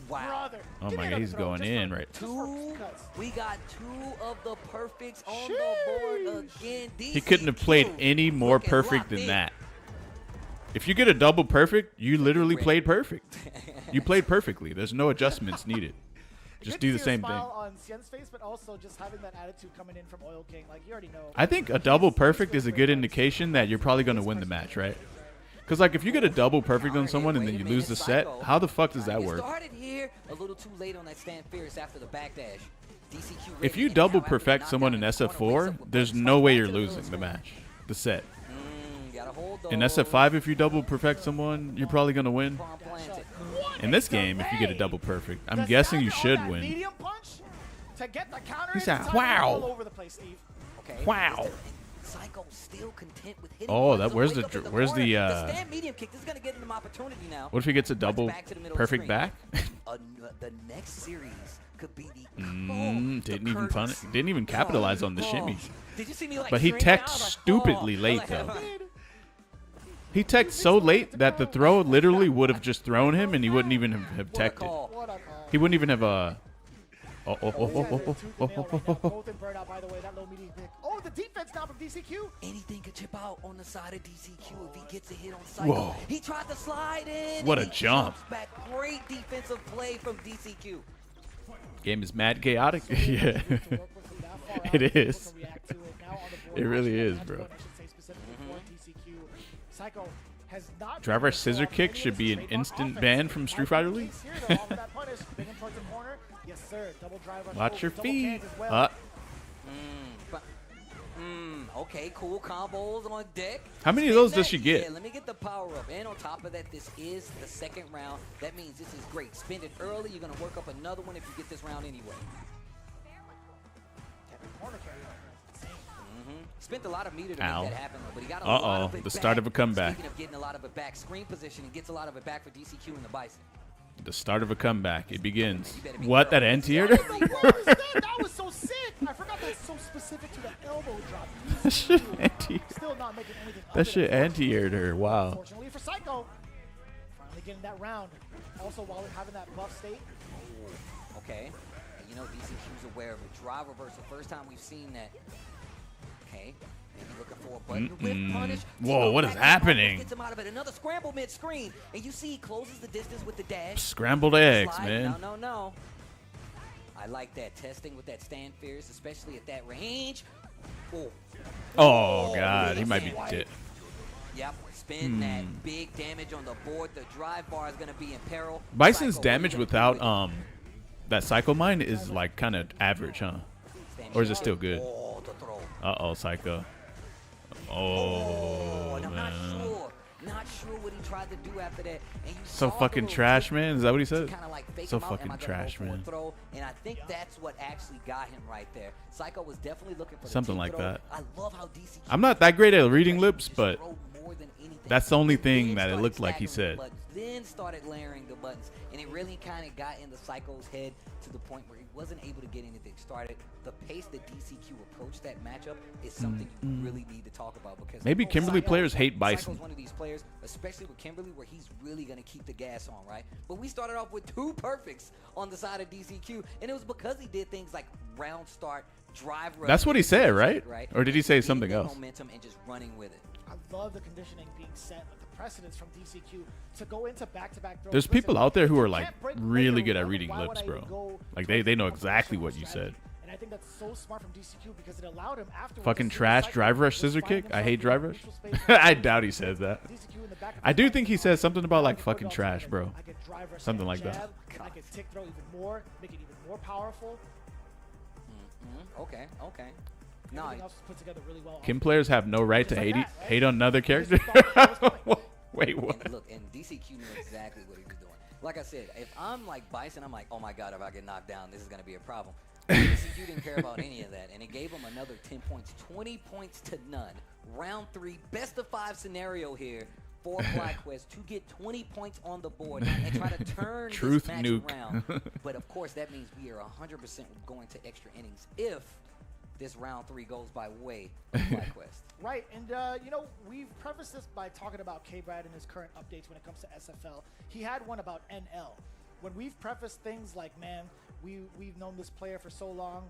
Wow. Brother. Oh Give my me god, another he's throw, going just in for- right. just for cuts. We got 2 of the perfects on the board again. He couldn't have played DCQ any more looking perfect locked than in. that. If you get a double perfect, you literally played perfect. You played perfectly. There's no adjustments needed. Just Good do to the see a same thing. smile on Xian's face, but also just having that attitude coming in from Oil King. Like, you already know. I think a double perfect is a good indication that you're probably going to win the match, right? Because, like, if you get a double perfect on someone and then you lose the set, how the fuck does that work? Started here a little too late on that stand fierce after the backdash. DCQ If ready, you and double now after the perfect someone in knockdown the corner, wakes SF4, up with there's both no spots way back you're to the losing middle the square. match, the set. Gotta hold In those. SF5, if you double perfect someone, you're probably going to win. Palm planted. In this game, if you get a double perfect, I'm The guessing you stagger on should that win. medium punch to get the counter He in said, time to "Wow." all over the place, Steve. Okay. Wow. Psycho still content with hitting. Oh, punches that- to where's wake the up in dr- where's the, corner. stand medium kick. This is gonna get him opportunity now. What if he gets a double back to the middle of the perfect screen. back? The next series could be the. Didn't even punish. Didn't even capitalize on the shimmy. Did you see me like? But he stream teched out? Like, stupidly oh. late Like, though. He teched so late that the throw literally would have just thrown him, and he wouldn't even have What a teched it. call. What a call. He wouldn't even have He's got it tooth and nail right now. Both in burnout, by the way. That low medium pick. Oh, the defense now from DCQ. Anything could chip out on the side of DCQ if he gets a hit on Psycho. Whoa. He tried to slide in. What and a he jump. jumps back. Great defensive play from DCQ. Game is mad chaotic. Yeah, it is. It really is, bro. Psycho has not Driver scissor kick should be an instant ban from Street Fighter League. Yes, sir. Double drive rush Watch over, your double feet. cans as well. Okay, cool combos on deck. How many of Spin those does that. she get? Yeah, let me get the power up. And on top of that, this is the second round. That means this is great. Spend it early. You're going to work up another one if you get this round anyway. Corner carry is insane. Spent a lot of meter to Ow. make that happen, though, but he got a lot of it The start back. of a comeback. Speaking of getting a lot of it back, screen position, and gets a lot of it back for DCQ and the Bison. The start of a comeback. It begins. You better be What, that careful. anti-air? What was that? That was so sick. I forgot that's so specific to the elbow drop. That shit anti-air. Still not making anything of That it, shit anti-aired her. Wow. Unfortunately for Psycho. Finally getting that round. Also, while we're having that buff state. Okay. And you know, DCQ's aware of a drive reversal. First time we've seen that. Okay. Maybe looking for a button whip punish. Whoa, what is Back and happening? Gets him out of it. Another scramble mid-screen. And you see he closes the distance with the dash. Scrambled eggs, Slide. man. No. I like that. Testing with that stand fierce, especially at that range. Oh. Oh, God. He might be dead. Yep. Spin that big damage on the board. The drive bar is going to be in peril. Bison's Psycho, damage what are you gonna do without with that Psycho Mine is like kind of average, huh? it? Or is it still good? Oh, the throw. Uh-oh, Psycho. Oh, And I'm man. not sure what he tried to do after that. And you So saw the fucking little trash, kick man. Is that what he to said? kinda like fake So him out. Am fucking I gonna go trash, for a man. throw? And I think that's what actually got him right there. Psycho was definitely looking for the Something tip like throw. that. I love how DC. I'm not that great at reading lips, but more than anything. That's the only And thing then that it started looked like he staggering said. the buttons, then started layering the buttons, and it really kind of got in the Psycho's head to the point where he wasn't able to get anything started. The pace that DCQ approached that matchup is something you really need to talk about, because Maybe Kimberly players hate Bison. Psycho's one of these players, especially with Kimberly, where he's really going to keep the gas on, right? But we started off with 2 perfects on the side of DCQ, and it was because he did things like round start, drive rush. That's what he said, right? Or did he say Getting something that else? Momentum and just running with it. I love the conditioning being set, like the precedence from DCQ to go into back-to-back throws. There's people out there who are you like can't break really later good at one, reading why would lips, I bro. even go Like towards they know the exactly conventional what you strategy? said. And I think that's so smart from DCQ because it allowed him after Fucking trash drive rush scissor kick. I hate drive rush. I doubt he says that. I do think he says something about like fucking trash, bro. I could drive rush Something and like that. jab, I could tick throw even more, make it even more powerful. Okay, okay. No, Everything else was put together really well. Kim players have no right to Just like hate that, right? hate on another character. Wait, what? and look, and DCQ knew exactly what he was doing. Like I said, if I'm like Bison, I'm like, oh my God, if I get knocked down, this is going to be a problem. DCQ didn't care about any of that, and it gave him another 10 points, 20 points to none. Round 3, best of 5 scenario here for FlyQuest to get 20 points on the board and try to turn Truth this match nuke. around. But of course, that means we are 100% going to extra innings if this round 3 goes by way of FlyQuest. Right, and you know, we've prefaced this by talking about K-Brad and his current updates when it comes to SFL. He had one about NL. When we've prefaced things like, man, we've known this player for so long,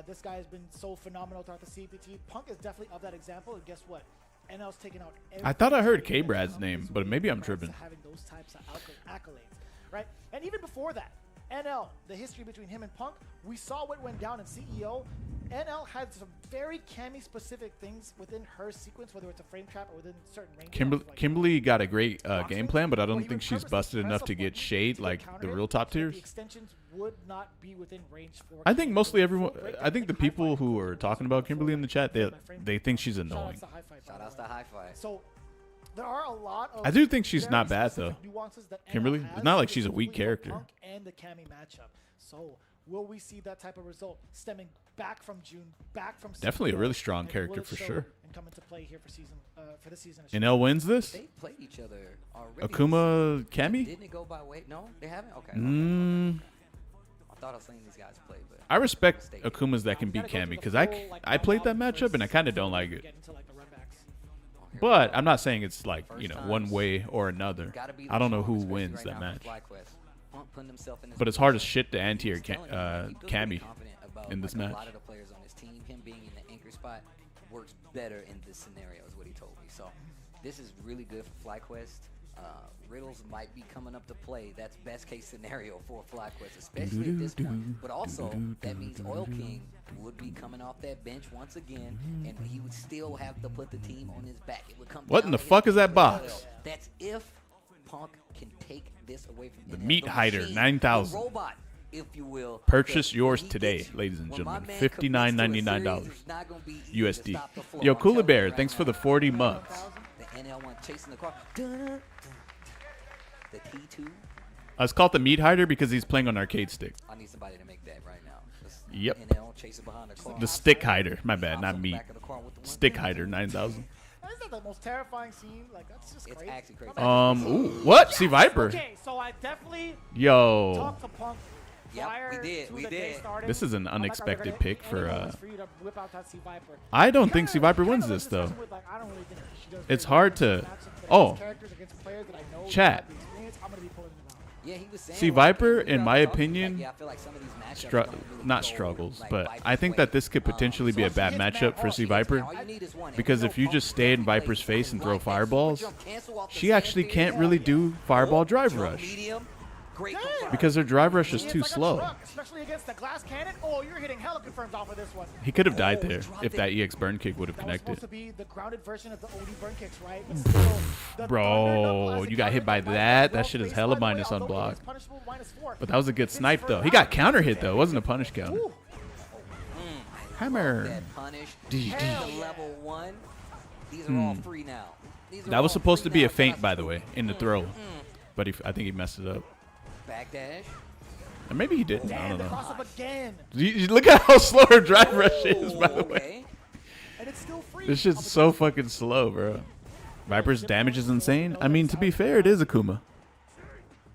this guy has been so phenomenal throughout the CPT. Punk is definitely of that example, and guess what? NL's taken out I thought I heard every K-Brad's company name, with but maybe I'm regards to tripping. having those types of accolades, right? And even before that, NL, the history between him and Punk, we saw what went down in CEO. NL had some very Cammy specific things within her sequence, whether it's a frame trap or within certain ranges. Kimberly got a great game plan, but I don't think she's busted enough to get shade like the real top tiers. The extensions would not be within range for I think mostly everyone. I think the people who are talking about Kimberly in the chat, they think she's annoying. Shout outs to Hi-Fi. So there are a lot of I do think she's very not bad, specific though. nuances that NL Kimberly? has It's not like she's a specifically weak for character. Punk and the Cammy matchup. So will we see that type of result stemming back from June, back from Definitely a CPO, really strong and character will it for show sure. And come into play here for season for this season. NL wins this. They played each other already. Akuma Cammy. Didn't it go by weight? No, they haven't? Okay. I thought I was saying these guys play, but I respect Akumas that can beat Cammy because I played that matchup and I kind of don't like it. But I'm not saying it's like, you know, one way or another. I don't know who wins that match. But it's hard as shit to anti-air Cammy in this match. A lot of the players on his team, him being in the anchor spot, works better in this scenario, is what he told me. So this is really good for FlyQuest. Riddles might be coming up to play. That's best case scenario for FlyQuest, especially at this point. But also, that means Oil King would be coming off that bench once again, and he would still have to put the team on his back. It would come What down in the to fuck his is that personnel. box? That's if Punk can take this away from The NL. Meat Hider, machine, 9,000. the robot, if you will. Purchase Because yours when he today, gets you, ladies and when my gentlemen. man commits to a $59.99 series, it's not gonna be easy to USD. stop the flow. Yo, I'm Cooler telling Bear, you thanks right for the now. 40 months. The NL one chasing the car. Dun-dun-dun. The T2. It's called the Meat Hider because he's playing on arcade stick. I need somebody to make that right now. Just Yep. NL chasing behind the car. The Stick Hider. My bad, Hops not on the meat. back of the car with the one. Stick Hider, 9,000. Isn't that the most terrifying scene? Like that's just It's crazy. actually crazy. Ooh, what? C.Viper. Okay, so I definitely Yo. talked to Punk. Yep, prior we did, to we the day did. starting. This is an I'm like, unexpected are there pick any for, moments you to whip out that C.Viper? I don't think Kinda- C.Viper wins kinda this, like though. discussion with, like, I don't really think she does It's very hard well in to- matchups against oh. characters, against players that I know Chat. have the experience. I'm gonna be pulling them out. Yeah, he was saying. C.Viper, like, in we my were talking, opinion, like, yeah, I feel like some of these matchups don't really not go, struggles, like, but Viper's I think way. that this could potentially be a bad matchup for C.Viper. All you need is one. And Because we if know you Punk just stay in plays Viper's face and like throw that super fireballs, jump, cancel off the she actually sand can't there. really do fireball Oh, drive jump rush. medium, great Yeah. confirm. Because her drive rush is It's too like a slow. truck, especially against the glass cannon. Oh, you're hitting hella confirms off of this one. He could have died Oh, he there dropped if it. that EX burn kick would have That was supposed connected. to be the grounded version of the OD burn kicks, right? But still, the thunder Bro, knuckle as you a got hit counter by to Viper, that. That well shit is placed, hella by the way, minus on although it block. is punishable, -4. But that was a good His snipe, first though. He got round, counter hit, he's though. It in. wasn't a punish counter. Ooh. Hammer. That punish. GG. And the level 1. These are all free now. These are That was all supposed to free be a now. feint, by the way, in the throw. But I think he messed it up. Backdash. Or maybe he didn't. I Damn, don't the know. cross up again. Look at how slow her drive rush is, by the way. Okay. And it's still free. This on shit's the so fucking slow, bro. Viper's damage is insane. I mean, to be fair, it is Akuma.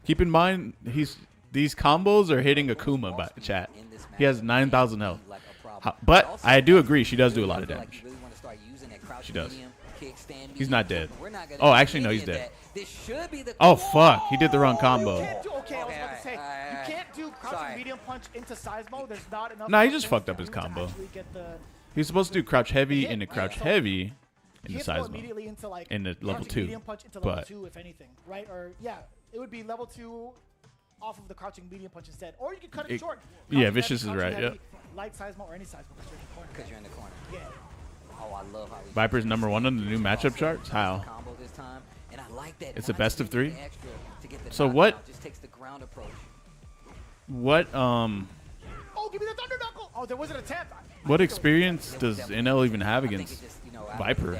Keep in mind, these combos are hitting Akuma by chat. He has 9,000 health. But I do agree, she does do a lot of damage. She does. He's not dead. Oh, actually, no, he's dead. Oh, fuck. He did the wrong combo. Okay, I was about to say, you can't do crouching medium punch into Seismo. There's not enough. Nah, he just fucked up his combo. He's supposed to do crouch heavy into crouch heavy into Seismo. In the level 2. But if anything, right? Or, yeah, it would be level 2 off of the crouching medium punch instead. Or you could cut it short. Yeah, Vicious is right, yeah. Light Seismo or any Seismo because you're in the corner. Yeah. Oh, I love how Viper's number 1 on the new matchup charts? How? It's a best of 3? So what? What, Oh, give me the Thunder Knuckle! Oh, there was an attempt. What experience does NL even have against Viper?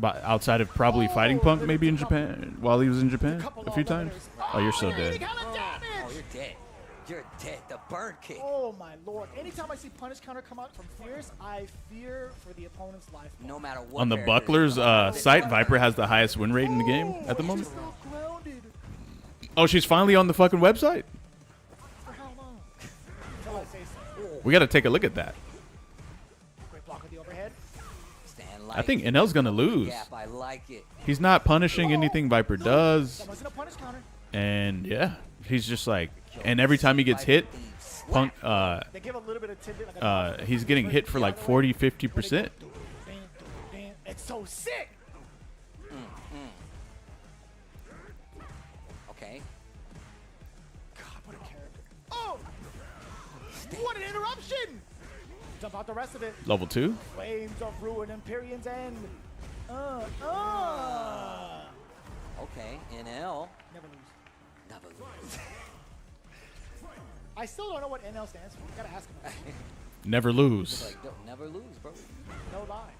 Outside of probably fighting Punk maybe in Japan, while he was in Japan a few times? Oh, you're so dead. Oh, you're dead. You're dead. The burn kick. Oh my lord. Anytime I see punish counter come out from Fierce, I fear for the opponent's life. No matter what. On the Buckler's site, Viper has the highest win rate in the game at the moment. Oh, she's finally on the fucking website? For how long? We gotta take a look at that. Great block with the overhead. I think NL's gonna lose. I like it. He's not punishing anything Viper does. That wasn't a punish counter. And yeah, he's just like, and every time he gets hit, Punk, they give a little bit of tidbit, like he's getting hit for like 40-50%. It's so sick. Okay. God, what a character. Oh! What an interruption! Jump out the rest of it. Level 2? Flames of Ruin, Empyrean's End. Okay, NL. Never lose. Never lose. I still don't know what NL stands for. You gotta ask him. Never lose. Like, don't never lose, bro. No lie.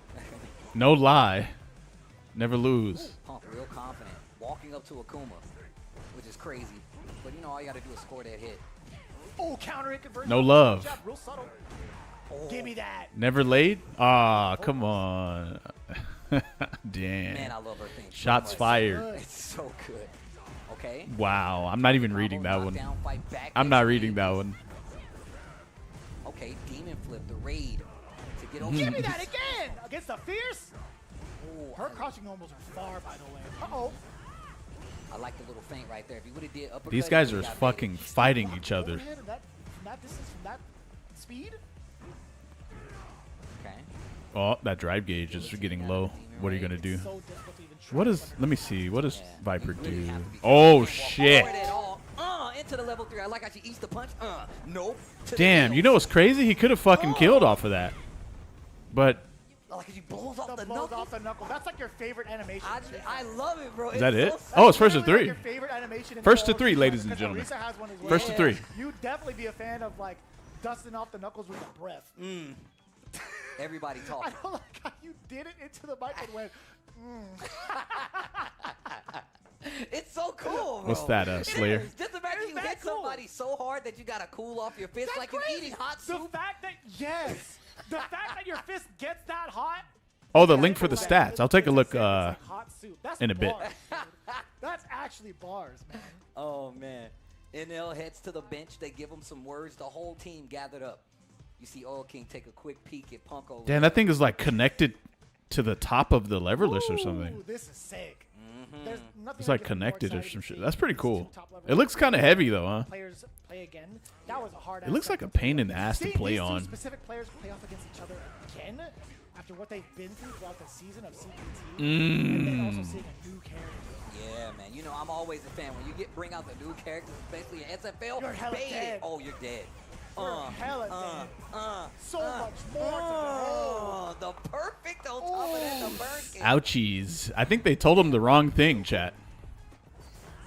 No lie. Never lose. Punk real confident. Walking up to Akuma, which is crazy. But you know, all you gotta do is score that hit. Oh, counter it conversion. No love. Jab, real subtle. Oh. Give me that. Never laid? Ah, come on. Damn. Man, I love her thing. Shots fired. It's so good. Okay. Wow, I'm not even reading that one. I'm not reading that one. Okay, Demon Flip, the raid. To get over. Give me that again! Against the Fierce? Oh, her crouching normals are far, by the way. Uh-oh. I like the little feint right there. If you would have did uppercut, these guys are fucking fighting each other. From that distance, from that speed? Okay. Oh, that drive gauge is getting low. What are you gonna do? What is? Let me see. What does Viper do? Oh shit! Into the level 3. I like how she eats the punch. Nope. Damn. You know what's crazy? He could have fucking killed off of that. But. Like she blows off the knuckle. That's like your favorite animation. I love it, bro. Is that it? Oh, it's first to 3. Your favorite animation. First to 3, ladies and gentlemen. Has one as well. First to 3. You'd definitely be a fan of like dusting off the knuckles with a breath. Everybody talking. I don't like how you did it into the mic and went. It's so cool, bro. What's that, Slayer? Just imagine you hit somebody so hard that you gotta cool off your fist. That's like you're eating hot soup. The fact that the fact that your fist gets that hot. Oh, the link for the stats. I'll take a look in a bit. That's actually bars, man. Oh man. NL heads to the bench. They give him some words. The whole team gathered up. You see Oil King take a quick peek at Punk over. Damn, that thing is like connected to the top of the leverless or something. This is sick. It's like connected or some shit. That's pretty cool. It looks kind of heavy though, huh? Players play again. That was a hard. It looks like a pain in the ass to play on. Specific players play off against each other again after what they've been through throughout the season of CPT. And then also seeing a new character. Yeah, man. You know, I'm always a fan. When you bring out the new characters, especially in SFL, you're hella dead. Oh, you're dead. Hella dead. So much more to the perfect on top of that, the burn kick. Ouchies. I think they told him the wrong thing, chat.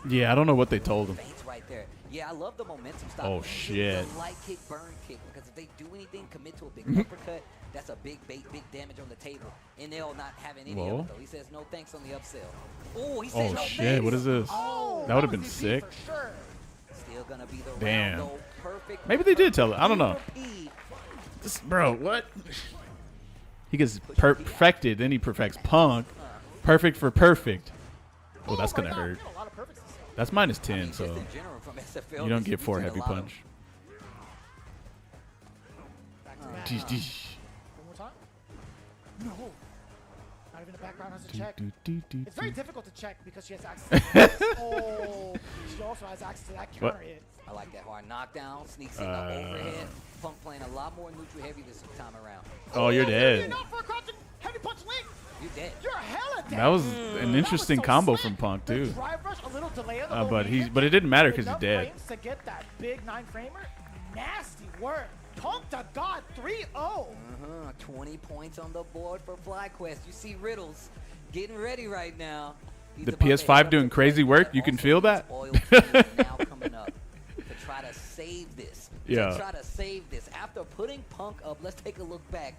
Yeah, I don't know what they told him. Right there. Yeah, I love the momentum stop. Oh, shit. The light kick, burn kick, because if they do anything, commit to a big uppercut, that's a big bait, big damage on the table. And they'll not having any of it, though. He says no thanks on the upsell. Oh, he says no shit. thanks. What is this? Oh, that would have been sick. Sure. Still gonna be the damn. round, though. Perfect. Maybe they did tell it. I don't know. Bro, what? He gets perfected, then he perfects Punk. Perfect for perfect. Oh, that's my gonna God, hurt. we had a lot of perfects this game. That's minus I 10, mean, just so in general from SFL, you don't this get 4 we've seen heavy a lot of- punch. Back to back. Deesh, deesh. One more time. No. Not even the background has to Do, check. do, do, do, It's very do. difficult to check because she has access to oh, she also has access to that What? counter hit. I like that hard knockdown, sneaks in the overhead. Punk playing a lot more neutral heavy this time around. Oh, you're dead. Enough for a crouching heavy punch link. You dead. You're hella dead. That was an That was interesting so combo slick. from Punk The too. drive rush, a little delay on the But it didn't matter because he's enough dead. frames to get that big 9-framer. Nasty work. Punk to God 3-0. 20 points on the board for FlyQuest. You see Riddles getting ready right now. He's The about to PS5 head up doing the crazy plate, work. but You can also feel his that? Oil King now coming up to try to save this. Yeah. To try to save this. After putting Punk up, let's take a look back.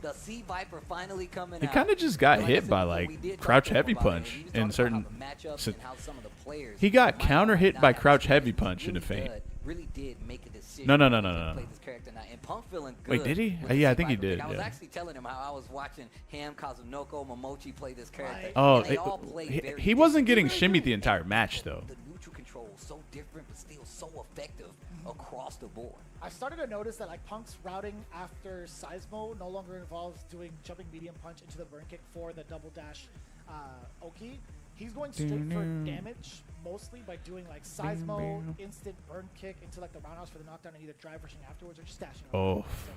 The C.Viper finally coming He out. kind of just got And like I hit said by before, like we did crouch talk heavy about it, punch and he was in talking certain. about the matchups si- and how some of the players He got might or counter might hit not by have crouch experience. heavy punch in the Really feint. good. Really did make a decision. No. to play this character now. And Punk feeling good. Wait, did he? with the Yeah, I think he C.Viper pick. did, I was yeah. actually telling him how I was watching Ham, Kazunoko, Momochi play this character. Right. Oh, and they all play very he wasn't different. getting shimmied the entire match though. The neutral control is so different, but still so effective across the board. I started to notice that like Punk's routing after Seismo no longer involves doing jumping medium punch into the burn kick for the double dash Oki. He's going straight for damage mostly by doing like Seismo, instant burn kick into like the roundhouse for the knockdown and either drive rushing afterwards or just stashing. Oh. So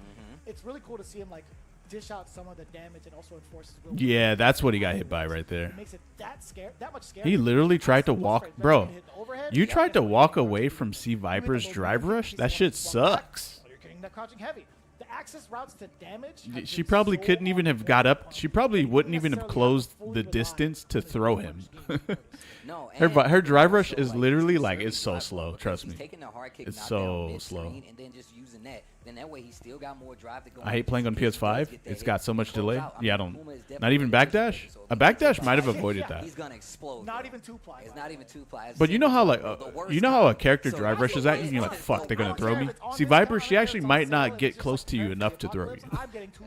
it's really cool to see him like dish out some of the damage and also enforce his will. Yeah, that's what he got hit by right there. It makes it that much scary. He literally tried to walk, bro. You Yeah, tried to that's walk what away from C.Viper's drive rush. That shit sucks. Oh, you're getting that crouching heavy. The access routes to damage. have She been probably so couldn't even on have got point up. for She Punk. probably They wouldn't didn't even have necessarily closed fully the rely distance to on the throw drive him. rush game. No, Her drive rush also, is like, literally he's like very it's so drivable slow. because Trust he's me. taking the hard kick It's knockdown so mid-screen slow. and then just using that. Then that way he still got more drive to go. I hate playing on PS5. It's got so much delay. Yeah, I don't. Puma is Not even definitely backdash. different, so A if he gets backdash hit might have by- avoided that. He's gonna explode. Not bro. even two ply. It's not even two ply. But you know how like The worst you know how a kind. character So drive that's rushes the at you way and you're it's like, on. fuck, they're gonna I don't throw care me. if it's on See, this Viper, counter, she if actually it's on might sale, not if get it's just close like to you perfect enough to throw you. apocalypse, I'm getting two.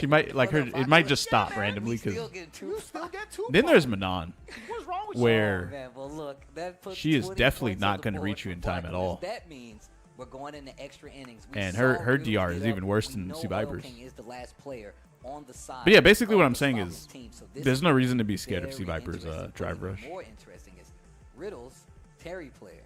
She might like it might just stop randomly We because still get two You still get two. then ply. there's Manon. What's wrong with where- Oh, man, well, look, that puts She is 20 definitely points not on the gonna board reach you for in time at FlyQuest. all. That means we're going into extra innings. We And saw her Riddles DR get is up. even worse We than know C.Viper's. Oil King is the last player on the side. But yeah, basically what of I'm the saying Falcons is team. So this there's no is reason to be scared of very C.Viper's interesting. drive What's rush. even more interesting is Riddles, Terry player.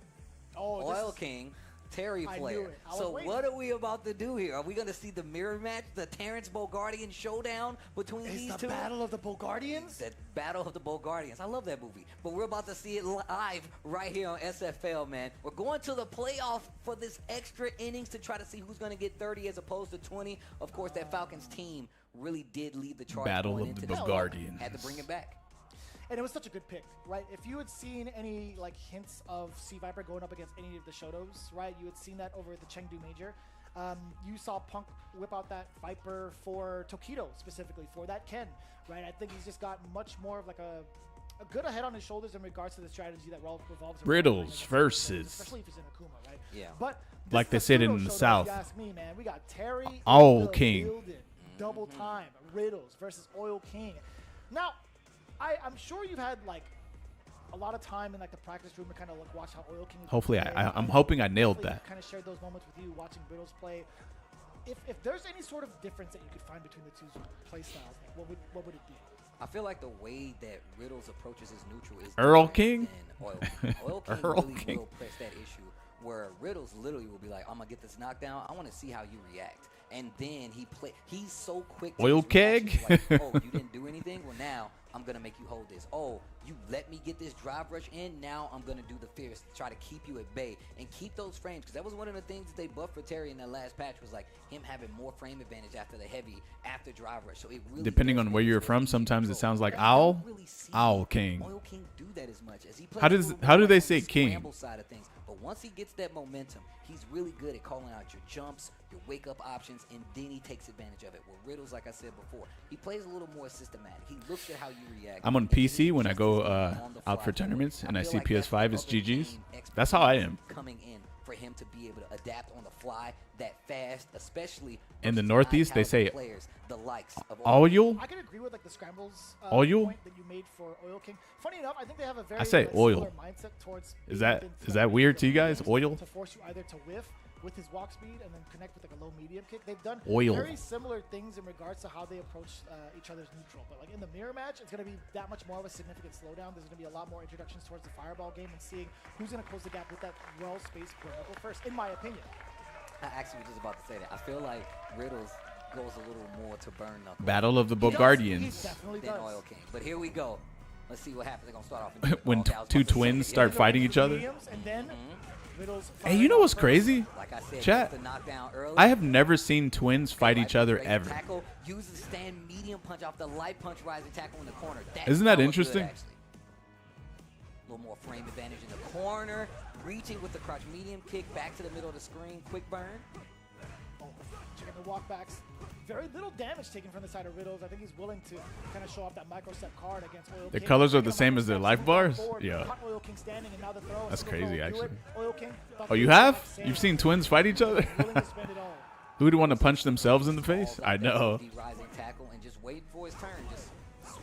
Oh, this Oil is- King, Terry I knew player. it. I was So waiting. what are we about to do here? Are we going to see the mirror match, the Terrence Bogardian showdown between It's these the two? battle of the Bulgardians. The Battle of the Bulgardians. I love that movie. But we're about to see it live right here on SFL, man. We're going to the playoff for this extra innings to try to see who's going to get 30 as opposed to 20. Of course, that Falcons team really did lead the charge. Battle going of the into this Bulgardians. one. Had to bring it back. And it was such a good pick, right? If you had seen any like hints of C.Viper going up against any of the Shotos, right? You had seen that over at the Chengdu Major. You saw Punk whip out that Viper for Tokido specifically for that Ken, right? I think he's just got much more of like a good head on his shoulders in regards to the strategy that revolves around Riddles against versus- especially if he's in Akuma, right? Yeah. But Like this they said in Tokido the Shoto, if South. you ask me, man, we got Terry Oil in the King. building. Double time Riddles versus Oil King. Now, I'm sure you've had like a lot of time in like the practice room to kind of like watch how Oil King. Hopefully, I'm hoping I nailed that. Kind of shared those moments with you watching Riddles play. If there's any sort of difference that you could find between the two play styles, what would it be? I feel like the way that Riddles approaches his neutral is Earl different King? than Oil King. Oil King Earl really King. will press that issue where Riddles literally will be like, I'm gonna get this knockdown. I want to see how you react. And then he's so quick to Oil his reactions, keg? like, oh, you didn't do anything? Well, now I'm gonna make you hold this. Oh, you let me get this drive rush in. Now I'm gonna do the fierce to try to keep you at bay and keep those frames, because that was one of the things that they buffed for Terry in that last patch, was like him having more frame advantage after the heavy, after drive rush. So it really Depending does on where make you're it so from, easy sometimes to it go. sounds like And I don't Owl, really see Owl King. Oil King do that as much as he plays How a does- little how more do they on say the king? scramble side of things. But once he gets that momentum, he's really good at calling out your jumps, your wake up options, and then he takes advantage of it. Well, Riddles, like I said before, he plays a little more systematic. He looks at how you react. I'm on and then PC he when I adjusts go his game on the out for fly. tournaments and I feel see like that's PS5 the as other GG's. main That's how I expertise am. coming in for him to be able to adapt on the fly that fast, especially In the versus Northeast, they high-caliber say players, the likes of oil. I can agree with like the scrambles Oil? point that you made for Oil King. Funny enough, I think they have a very I say oil. similar mindset towards Is being that within weird to you games guys? Oil? to force you either to whiff with his walk speed and then connect with like a low medium kick. They've done Oil. very similar things in regards to how they approach each other's neutral. But like in the mirror match, it's going to be that much more of a significant slowdown. There's going to be a lot more introductions towards the fireball game and seeing who's going to close the gap with that well-spaced knuckle first, in my opinion. I actually was just about to say that. I feel like Riddles goes a little more to burn knuckle. Battle of the He Bulgarians. definitely Than does. Oil King. But here we go. Let's see what happens. They're going to start off. in When okay, I was two about to say, twins yeah, start they're fighting gonna each other. Mediums, and then Riddles Hey, you know firing what's out crazy? Like I said, Chat. gets the knockdown early. I have never seen twins fight each other Great ever. Tackle, uses stand medium punch off the light punch rising tackle in the corner. Isn't that was interesting? Good, actually. A little more frame advantage in the corner. Reaching with the crouch medium kick back to the middle of the screen. Quick burn. Oh, checking the walkbacks. Very little damage taken from the side of Riddles. I think he's willing to kind of show off that micro step card against Oil The King. colors are Taking the a same micro as their steps, life moving bars? forward, Yeah. caught Oil King standing, and now the throw. That's Single throw crazy, will do actually. it. Oil King thought Oh, the you throw have? was same. You've seen twins fight each other? Willing to spend it all. Who do want to punch themselves in the face? Falls I off that know. OD rising tackle and just wait for his turn. Just sweet,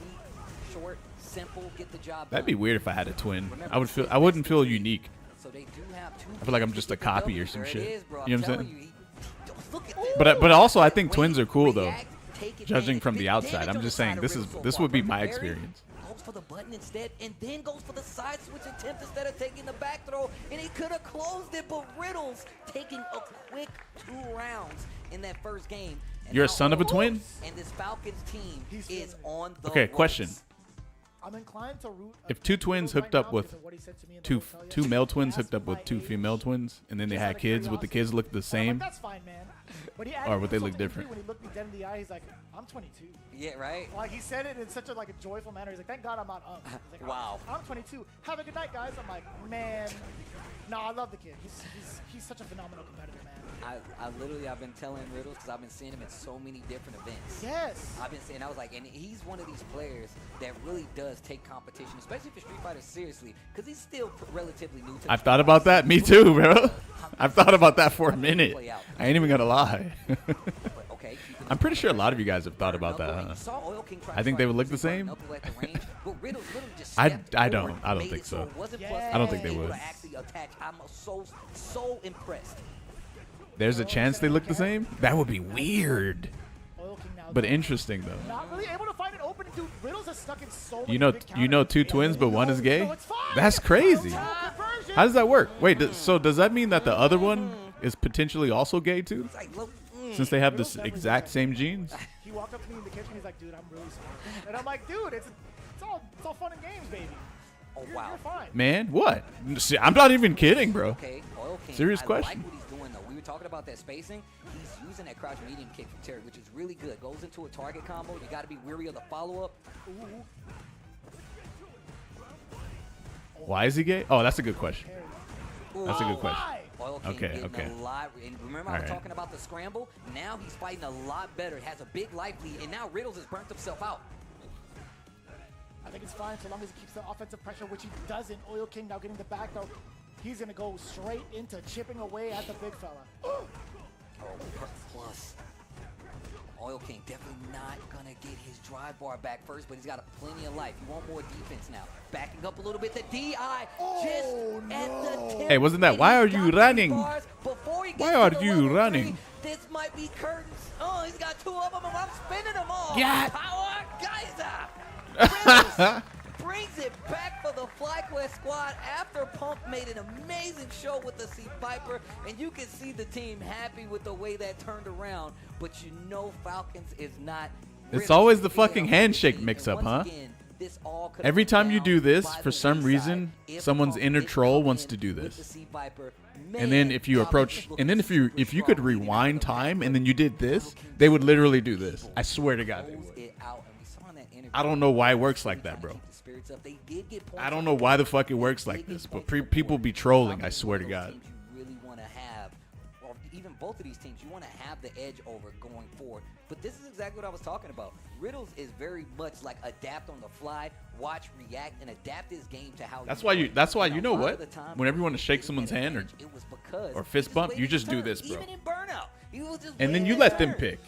short, simple, get the job That'd be done. weird if I had a twin. I wouldn't feel unique. So they do have two. I feel like I'm kids just to a get the copy W. or some There it shit. is, bro. You know what I'm telling saying? you, look at this. But also I think twins Wait, are cool though. react, take Judging advantage, from the big outside, damage I'm on just the saying side this of is Riddle so this far. would be From my Barry, experience. Goes for the button instead, and then goes for the side switch attempt instead of taking the back throw, and he could have closed it, but Riddles taking a quick 2 rounds in that first game. And You're a now son of a Oil twin? And this Falcons team He's is feeling on the Okay, ropes. question. I'm inclined to root If two twins Riddles hooked right up now with because of what he said to me in the two hotel two yesterday. male He twins asked hooked me up with my two age, female twins, and then they just had out of kids, but the curiosity. kids looked the And I'm same. like, that's fine, man. But he Or would they look something different? When he looked me dead in the eye, he's like, I'm 22. Yeah, right? Like he said it in such a joyful manner. He's like, thank God I'm not He's like, Wow. I'm 22. Have a good night, guys. I'm like, man. No, I love the kid. He's such a phenomenal competitor, man. I've been telling Riddles because I've been seeing him at so many different events. Yes. I've been saying, I was like, and he's one of these players that really does take competition, especially for Street Fighter, seriously, because he's still relatively new to the I've Street thought Fighter about that. Me series. too, bro. I've thought about that for a minute. Play out. I ain't even gonna lie. But, okay, keeping I'm pretty sure a lot of you guys have thought about that, Knuckle, and huh? you saw Oil King try I think to they would look use the his same. knuckle at the range, but Riddles literally just I stepped don't. forward, I don't made think it so. it wasn't Yeah. plus I don't think they able would. to actually attach. I'm so impressed. There's a chance they look the same. That would be weird, Oil King now. but interesting though. Not really able to find an opening. Dude, Riddles is stuck in so many You know, big you know, counters. two twins, but one is gay. No, it's fine. That's crazy. No conversion. How does that work? Wait, so does that mean that the other one is potentially also gay too, It's like, look, since they have Riddles this definitely exact looks same genes? He walked up to me in the kitchen. He's like, dude, I'm really sorry. And I'm like, dude, it's all fun and games, baby. oh You're wow. fine. Man, what? See, I'm not even kidding, bro. Okay, Oil King. Serious I question. like what he's doing though. We were talking about that spacing. He's using that crouch medium kick from Terry, which is really good. Goes into a target combo. You got to be weary of the follow up. Why is he gay? Oh, that's a good question. That's a good question. Why? Oil King Okay, getting okay. a lot. And remember, I was Alright. talking about the scramble. Now he's fighting a lot better. Has a big life lead, and now Riddles has burnt himself out. I think it's fine so long as he keeps the offensive pressure, which he doesn't. Oil King now getting the back throw. He's going to go straight into chipping away at the big fella. Oh, plus. Oil King definitely not going to get his drive bar back first, but he's got plenty of life. You want more defense now. Backing up a little bit. The DI just at the tip. Hey, wasn't that- And why he's are you got running? three bars before he gets Why to are the you level running? 3. This might be curtains. Oh, he's got 2 of them. I'm spinning them all. Yeah. Power Geyser. Riddles brings it back for the FlyQuest squad after Pump made an amazing show with the C.Viper, and you can see the team happy with the way that turned around, but you know Falcons is not. It's Riddles always the is fucking a handshake team, mix and up, once huh? again, this all could've Every went time you down do this, by for the some wayside reason, if someone's Pump inner didn't troll come wants in to do with this. the C.Viper. And then Man, if you the approach, offense and then looked if you super could strong leading rewind into the time match. and then you did this, they would literally do this. I swear to God they Close would. it out, and we saw in that interview, I don't know why it works really like that, trying to bro. keep the spirits up. They did get points I don't on know the why the board. fuck it works They like did get this, but points on the people board. be trolling, Some I of swear to those God. teams you really want to have, or even both of these teams, you want to have the edge over going forward. But this is exactly what I was talking about. Riddles is very much like adapt on the fly. watch, react, and adapt his game to how. That's why you. That's why you know a lot what? of the time, Whenever you want to shake he someone's had hand advantage, it was because or he fist just bump, waited you his just do turn. this, bro. Even in burnout, he was just And then waiting you his let them turn. pick.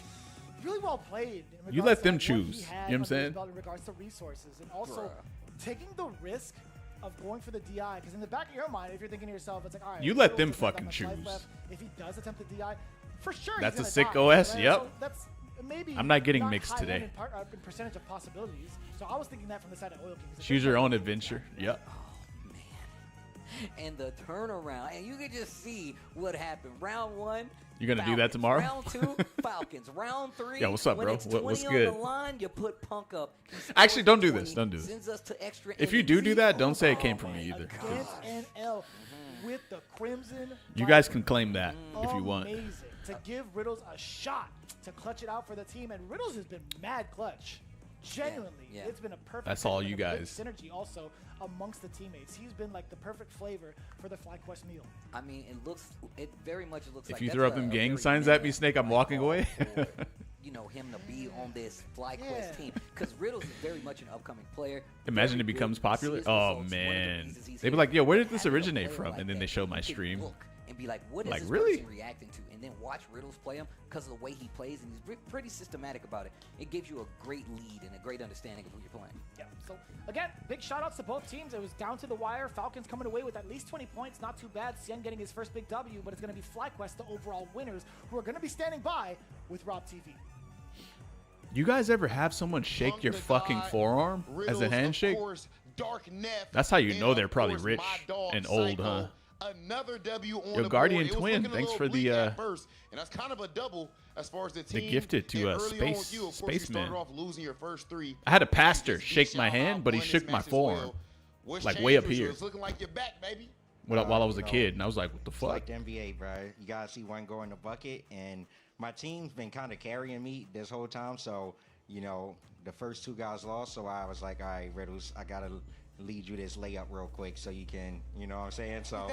Really well played. In You regards let to, them like, what he choose. had You know what I'm under his saying? belt in regards to resources, and also Bruh. taking the risk of going for the DI. Because in the back of your mind, if you're thinking to yourself, it's like, all right, You let Riddle them doesn't have that fucking much life choose. left. If he does attempt the DI, for sure That's he's a gonna sick die, OS, right? yep. So that's maybe I'm not getting not mixed high-end today. in percentage of possibilities. So I was thinking that from the side of Oil King. Choose your own adventure. Yep. And the turnaround, and you can just see what happened. Round 1. You gonna do that tomorrow? Round 2, Falcons. Round 3. Yeah, what's up, when bro? It's 20 What's on good? the line, you put Punk up. He Actually, scores don't do 20, this. Don't do this. Sends us to extra If you innings. do that, don't say it came from me either. Against NL with the Crimson. You guys can claim that if you want. Amazing to give Riddles a shot to clutch it out for the team, and Riddles has been mad clutch. Genuinely, Yeah. it's been a perfect. That's all fit you and a good guys. Synergy also amongst the teammates. He's been like the perfect flavor for the FlyQuest meal. I mean, it very much looks like If you that's throw up a them gang very signs at me, mad Snake, I'm walking away. for, you know, him to be on this FlyQuest Yeah. team because Riddles is very much an upcoming player. Imagine Very it becomes good. popular. See his Oh results. One of the man, reasons he's they'd be here. like, "Yo, where did this Having a originate player from?" like And then that, they show my you can stream. look and be like, "What is Like, this really? person reacting to?" And then watch Riddles play him because of the way he plays, and he's pretty systematic about it. It gives you a great lead and a great understanding of who you're playing. Yeah. So again, big shout outs to both teams. It was down to the wire. Falcons coming away with at least 20 points. Not too bad. Cien getting his first big W, but it's going to be FlyQuest, the overall winners, who are going to be standing by with Rob TV. You guys ever have someone shake Punk your the fucking God, forearm as Riddles, a of handshake? course, Dark Neff, That's how you and know of they're probably course, rich my dog, and old, Psycho. huh? Another W on Yo, the Guardian board. It was Twin, looking a thanks little for the, bleak at first, and that's kind of a double as far as the team. gifted to, And uh, early on Space- with you, of course, you Spaceman. started off losing your first 3. I had a You pastor just beat shake my Shao hand, Kahn, but he won this shook my match as forearm, well. What's like changed way up for you? here. It's looking like you're back, baby. while I was you a know, kid, and I was like, "What the It's fuck?" like the NBA, bro. You gotta see one go in the bucket, and my team's been kind of carrying me this whole time. So you know, the first 2 guys lost, so I was like, all right, Riddles, I gotta lead you this layup real quick so you can, you know what I'm saying? So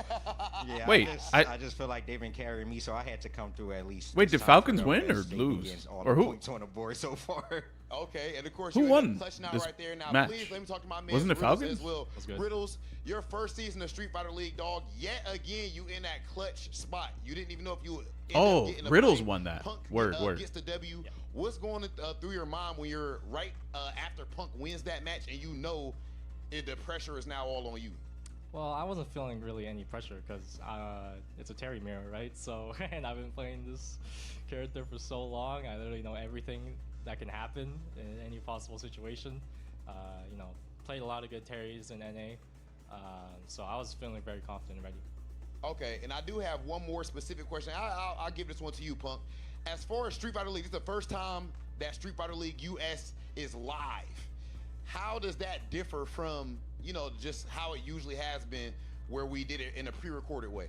yeah, Wait, I just feel like they've been carrying me, so I had to come through at least. Wait, this did time Falcons for real, win or because they've been lose? getting all Or the who? points on the board so far. Okay, and of course Who you won ended up clutching out this right there. Now, match? please let me talk to my man. Wasn't it Riddles Falcons? as well? That's good. Riddles, your first season of Street Fighter League, dog. Yet again, you in that clutch spot. You didn't even know if you would. End Oh, up getting a Riddles fight. won that. Punk Word. gets the W. What's going through your mind when you're right after Punk wins that match and you know the pressure is now all on you? Well, I wasn't feeling really any pressure because it's a Terry mirror, right? So, and I've been playing this character for so long, I literally know everything that can happen in any possible situation. You know, played a lot of good Terrys in NA, so I was feeling very confident and ready. Okay, and I do have one more specific question. I'll give this one to you, Punk. As far as Street Fighter League, this is the first time that Street Fighter League US is live. How does that differ from, you know, just how it usually has been where we did it in a pre-recorded way?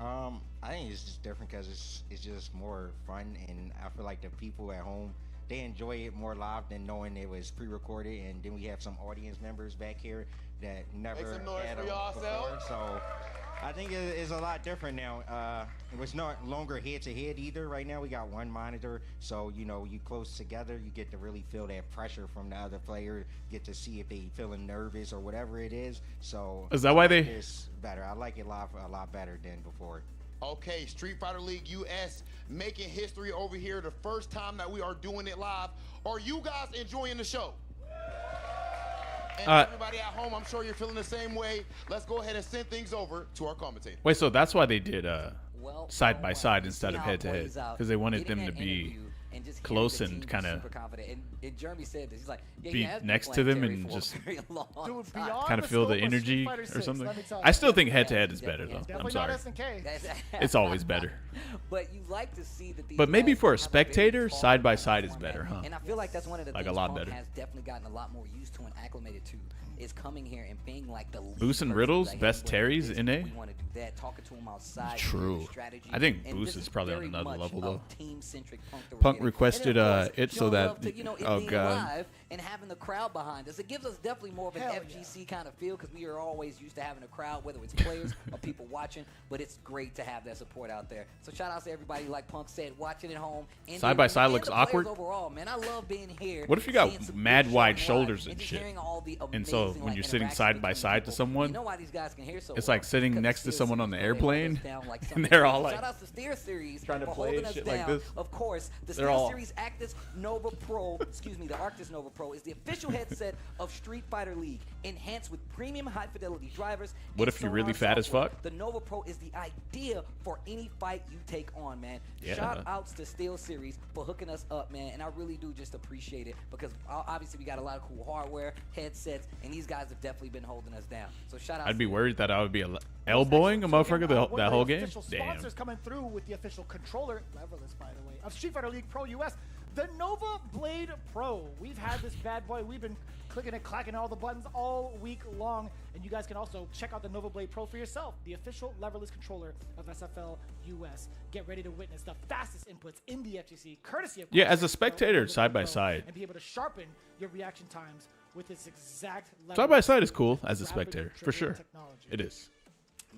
I think it's just different because it's just more fun, and I feel like the people at home, they enjoy it more live than knowing it was pre-recorded, and then we have some audience members back here that never some noise had for them yourself. before, so I think it's a lot different now. It's not longer head-to-head either. Right now we got one monitor, so you know, you close together, you get to really feel that pressure from the other player, get to see if they feeling nervous or whatever it is. So Is that why they- it's better. I like it live a lot better than before. Okay, Street Fighter League US making history over here. The first time that we are doing it live. Are you guys enjoying the show? And everybody at home, I'm sure you're feeling the same way. Let's go ahead and send things over to our commentator. Wait, so that's why they did Well, side by side you instead see of how it head to head, plays out. because they wanted Getting them to that be interview and just hearing close the and team be kinda super confident. And Jeremy said this. He's like, yeah, be he has been next to playing them Terry and for a just very long Dude, time. beyond kind of the feel the scope of Street energy Fighter or 6, something. let me tell I you. still think head to head is Definitely better though. is. I'm Definitely sorry. not SNK. It's always better. But you like to see that these But maybe guys for a have very spectator, tall side by side is format. better, huh? And I feel like that's one of the Like a things lot Punk better. has definitely gotten a lot more used to and acclimated to, is coming here and being like the lead Boost and person, Riddles, like, hey, best we wanna do Terrys this, in A? We want to do that. Talking to him outside. True. Strategy, I think and Boost this is probably on very another much level, a though. team-centric Punk that we're Punk getting. requested, And then, of course, it so showing that- love to, you know, it oh, being God. live and having the crowd behind us. It gives us definitely more of an Hell FGC kind of feel because we are always used to having a crowd, whether it's players or people watching, but it's great to have that support out there. So shout out to everybody, like Punk said, watching at home. And Side by and side the looks players awkward. Overall, man, I love being here. What if you seeing got some mad good wide showing live shoulders and just shit? hearing all the And so amazing, when like, you're sitting interactions side by between side to people, someone, you know why these guys can hear so it's well? like sitting Because next to Steer someone on the Series, they hold airplane, us down like and something they're else. all like Shout out to Steer Series trying to for play holding us shit down. like this. Of course, the They're Steer all- Series Actus Nova Pro, excuse me, the Arctis Nova Pro is the official headset of Street Fighter League, enhanced with premium high-fidelity drivers. What and if you're really sonar fat as software. fuck? The Nova Pro is the idea for any fight you take on, man. Yeah. Shout outs to Steel Series for hooking us up, man, and I really do just appreciate it because obviously we got a lot of cool hardware, headsets, and these guys have definitely been holding us down. So shout out. I'd be worried that I would be elbowing a motherfucker that whole game. Official Damn. sponsors coming through with the official controller, leverless by the way, of Street Fighter League Pro US, the Nova Blade Pro. We've had this bad boy. We've been clicking and clacking all the buttons all week long, and you guys can also check out the Nova Blade Pro for yourself, the official leverless controller of SFL US. Get ready to witness the fastest inputs in the FGC, courtesy of Yeah, as a Pro spectator, Nova side by Blade Pro, side. and be able to sharpen your reaction times with this exact Side by side is cool as a rapid spectator, for triggering sure. technology. It is.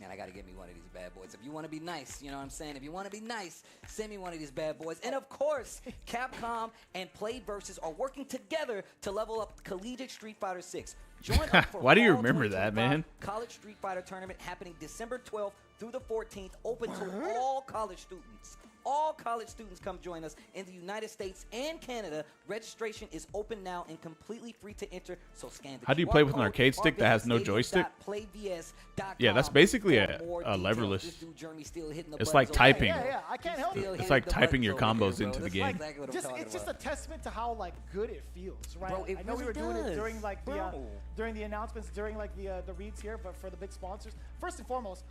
Man, I gotta get me one of these bad boys. If you want to be nice, you know what I'm saying? If you want to be nice, send me one of these bad boys. And of course, Capcom and Play Versus are working together to level up Collegiate Street Fighter 6. Join up for Why do you Fall remember that, 2025 man? College Street Fighter Tournament happening December 12th through the 14th, open to all college students. All college students come join us in the United States and Canada. Registration is open now and completely free to enter. So scan the How do you QR play with an code arcade or stick that has no visit joystick? stadium.playvs.com Yeah, that's basically for a more details. leverless. This dude Jeremy still hitting the It's buttons like over typing. here. Yeah, I can't help it. Still It's hitting like the typing buttons your over here, combos bro. into the That's game. exactly what I'm Just, talking it's just about. a testament to how like good it feels, right? Bro, it I know we were really doing it does. during like the Bro. during the announcements, during like the reads here, but for the big sponsors, first and foremost,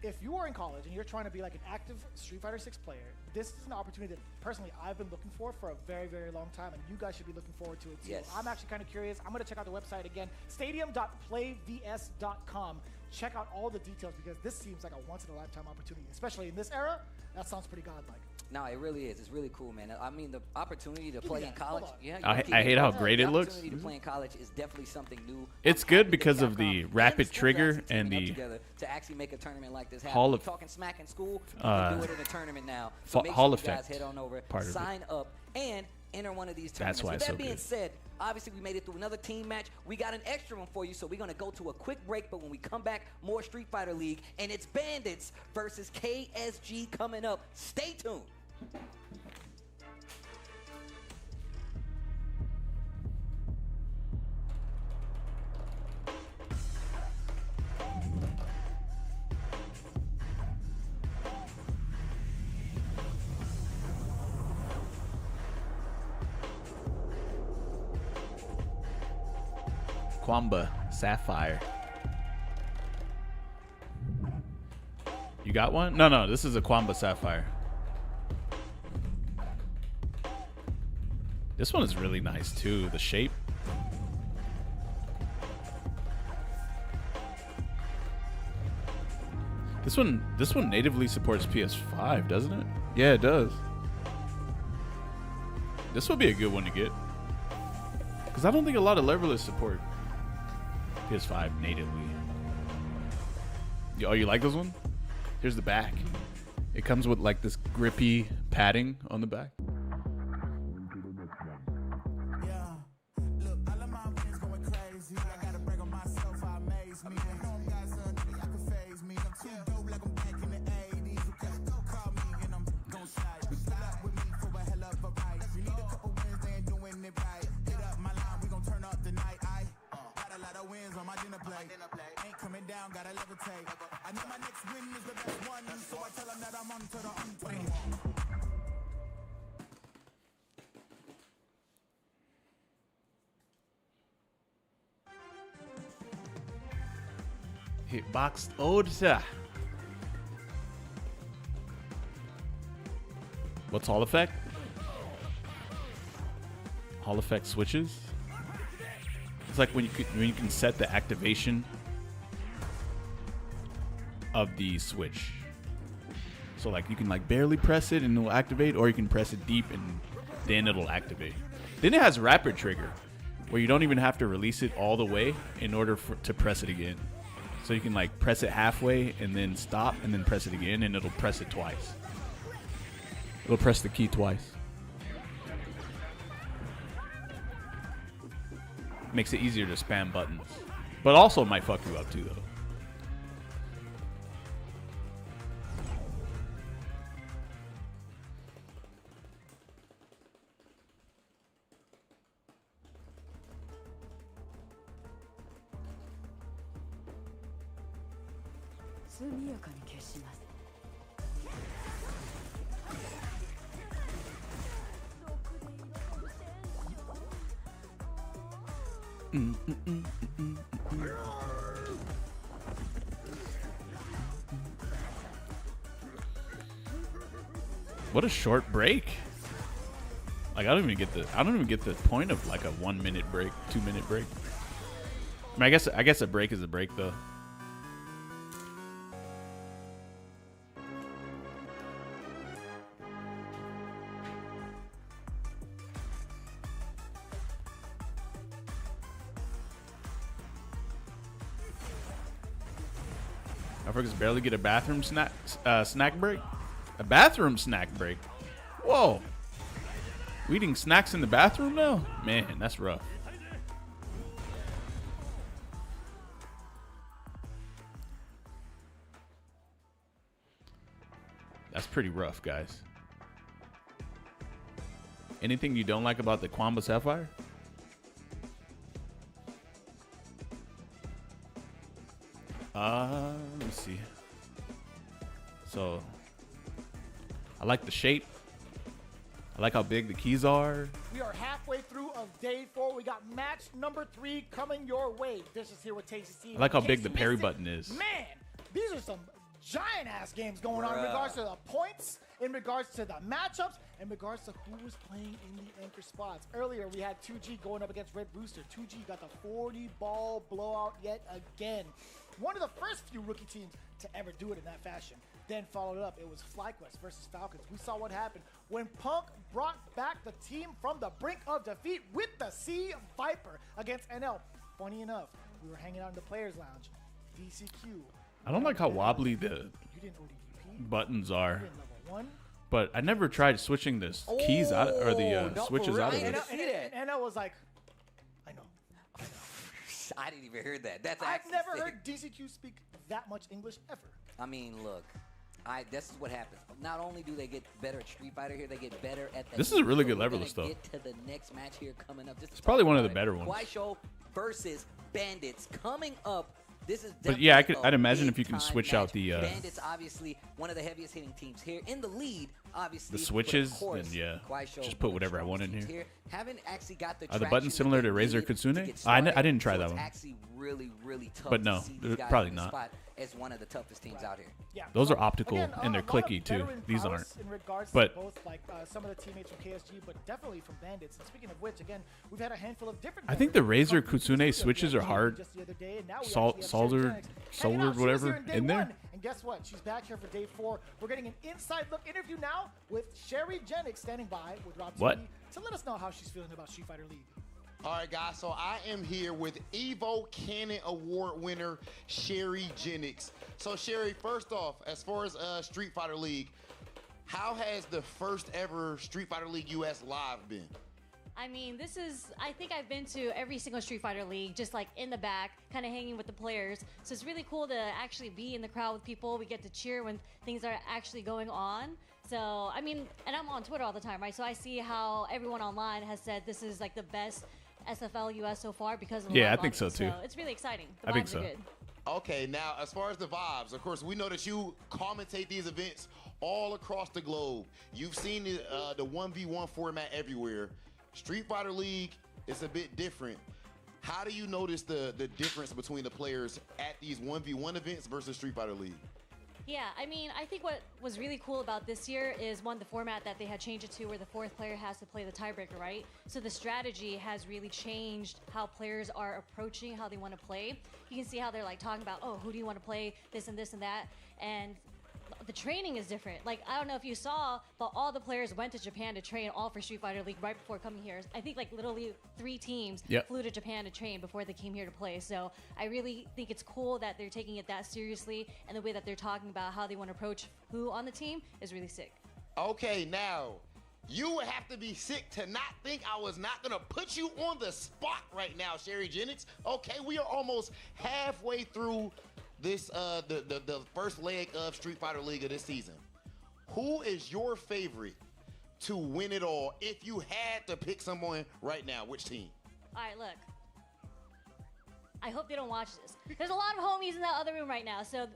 if you are in college and you're trying to be like an active Street Fighter 6 player, this is an opportunity that personally I've been looking for a very, very long time, and you guys should be looking forward to it too. Yes. I'm actually kind of curious. I'm going to check out the website again, stadium.playvs.com. Check out all the details because this seems like a once-in-a-lifetime opportunity, especially in this era. That sounds pretty godlike. No, it really is. It's really cool, man. I mean, the opportunity to play in that. college. Hold on. Yeah, I you keep hate it how going. great The it looks. opportunity to play in college is definitely something new. It's I'm good happy because that of the Capcom rapid and schools trigger actually and teaming up the together to actually make a tournament like this happen. Hall We're of- talking smack in school, you uh, can do it in a tournament now. So make Hall sure you guys effect head on over, part of it. sign up, and enter one of these That's tournaments. why With it's that so being good. said, obviously we made it through another team match. We got an extra one for you, so we're gonna go to a quick break. But when we come back, more Street Fighter League, and it's Bandits versus KSG coming up. Stay tuned. Quamba Sapphire. You got one? No, this is a Quamba Sapphire. This one is really nice too, the shape. This one natively supports PS5, doesn't it? Yeah, it does. This would be a good one to get. Because I don't think a lot of leverless support PS5 natively. Oh, you like this one? Here's the back. It comes with like this grippy padding on the back. Hitbox order. What's Hall Effect? Hall Effect switches. It's like when you can set the activation of the switch. So like you can like barely press it and it'll activate, or you can press it deep and then it'll activate. Then it has rapid trigger. where you don't even have to release it all the way in order to press it again. So you can like press it halfway and then stop and then press it again, and it'll press it twice. It'll press the key twice. Makes it easier to spam buttons. But also might fuck you up too, though. What a short break. Like I don't even get the point of like a 1 minute break, 2 minute break. I mean, I guess a break is a break though. Motherfuckers barely get a bathroom snack break. A bathroom snack break. Whoa. We eating snacks in the bathroom now? Man, that's rough. That's pretty rough, guys. Anything you don't like about the Kwamba Sapphire? Let me see. So, I like the shape. I like how big the keys are. We are halfway through of day 4. We got match number 3 coming your way. This is here with Tasty Steve. I like how big the parry button is. Man, these are some giant-ass games going on in regards to the points, in regards to the matchups, in regards to who was playing in the anchor spots. Earlier, we had 2G going up against Red Rooster. 2G got the 40-ball blowout yet again. One of the first few rookie teams to ever do it in that fashion. Then followed up, it was FlyQuest versus Falcons. We saw what happened when Punk brought back the team from the brink of defeat with the C.Viper against NL. Funny enough, we were hanging out in the Players Lounge. DCQ. I don't like how wobbly the buttons are. But I never tried switching the keys out or the switches out of it. And I was like, I know. I didn't even hear that. I've never heard DCQ speak that much English ever. I mean, look, this is what happens. Not only do they get better at Street Fighter here, they get better at the. This is a really good level of stuff. Get to the next match here coming up. It's probably one of the better ones. Guaisho versus Bandits coming up. This is but yeah, I'd imagine if you can switch out the Bandits, obviously one of the heaviest hitting teams here in the lead. Obviously, the switches, then yeah, just put whatever I want in here. Haven't actually got the are the buttons similar to Razor Kitsune? I didn't try that one. Actually, really tough. But no, they're probably not. As one of the toughest teams out here. Yeah, those are optical and they're clicky too. These aren't. In regards but to both like some of the teammates from KSG, but definitely from Bandits. And speaking of which, again, we've had a handful of different. I think the Razor Kitsune switches are hard. Soldered, whatever in there. And guess what? She's back here for day 4. We're getting an inside look interview now with Sherry Jennings standing by with Rob TV to let us know how she's feeling about Street Fighter League. All right, guys, so I am here with Evo Cannon Award winner, Sherry Jennings. So, Sherry, first off, as far as Street Fighter League, how has the first ever Street Fighter League US live been? I mean, I think I've been to every single Street Fighter League, just like in the back, kind of hanging with the players. So it's really cool to actually be in the crowd with people. We get to cheer when things are actually going on. So, I mean, and I'm on Twitter all the time, right? So I see how everyone online has said this is like the best SFL US so far because of the I think so too. So it's really exciting. The I think vibes so. are good. Okay, now as far as the vibes, of course, we know that you commentate these events all across the globe. You've seen the 1v1 format everywhere. Street Fighter League is a bit different. How do you notice the difference between the players at these 1v1 events versus Street Fighter League? Yeah, I mean, I think what was really cool about this year is, one, the format that they had changed it to where the 4th player has to play the tiebreaker, right? So the strategy has really changed how players are approaching how they want to play. You can see how they're like talking about, oh, who do you want to play, this and this and that. And the training is different. Like, I don't know if you saw, but all the players went to Japan to train all for Street Fighter League right before coming here. I think like literally 3 teams flew to Japan to train before they came here to play. So I really think it's cool that they're taking it that seriously, and the way that they're talking about how they want to approach who on the team is really sick. Okay, now, you would have to be sick to not think I was not going to put you on the spot right now, Sherry Jennings. Okay, we are almost halfway through this the first leg of Street Fighter League of this season. Who is your favorite to win it all? If you had to pick someone right now, which team? All right, look. I hope they don't watch this. There's a lot of homies in that other room right now, so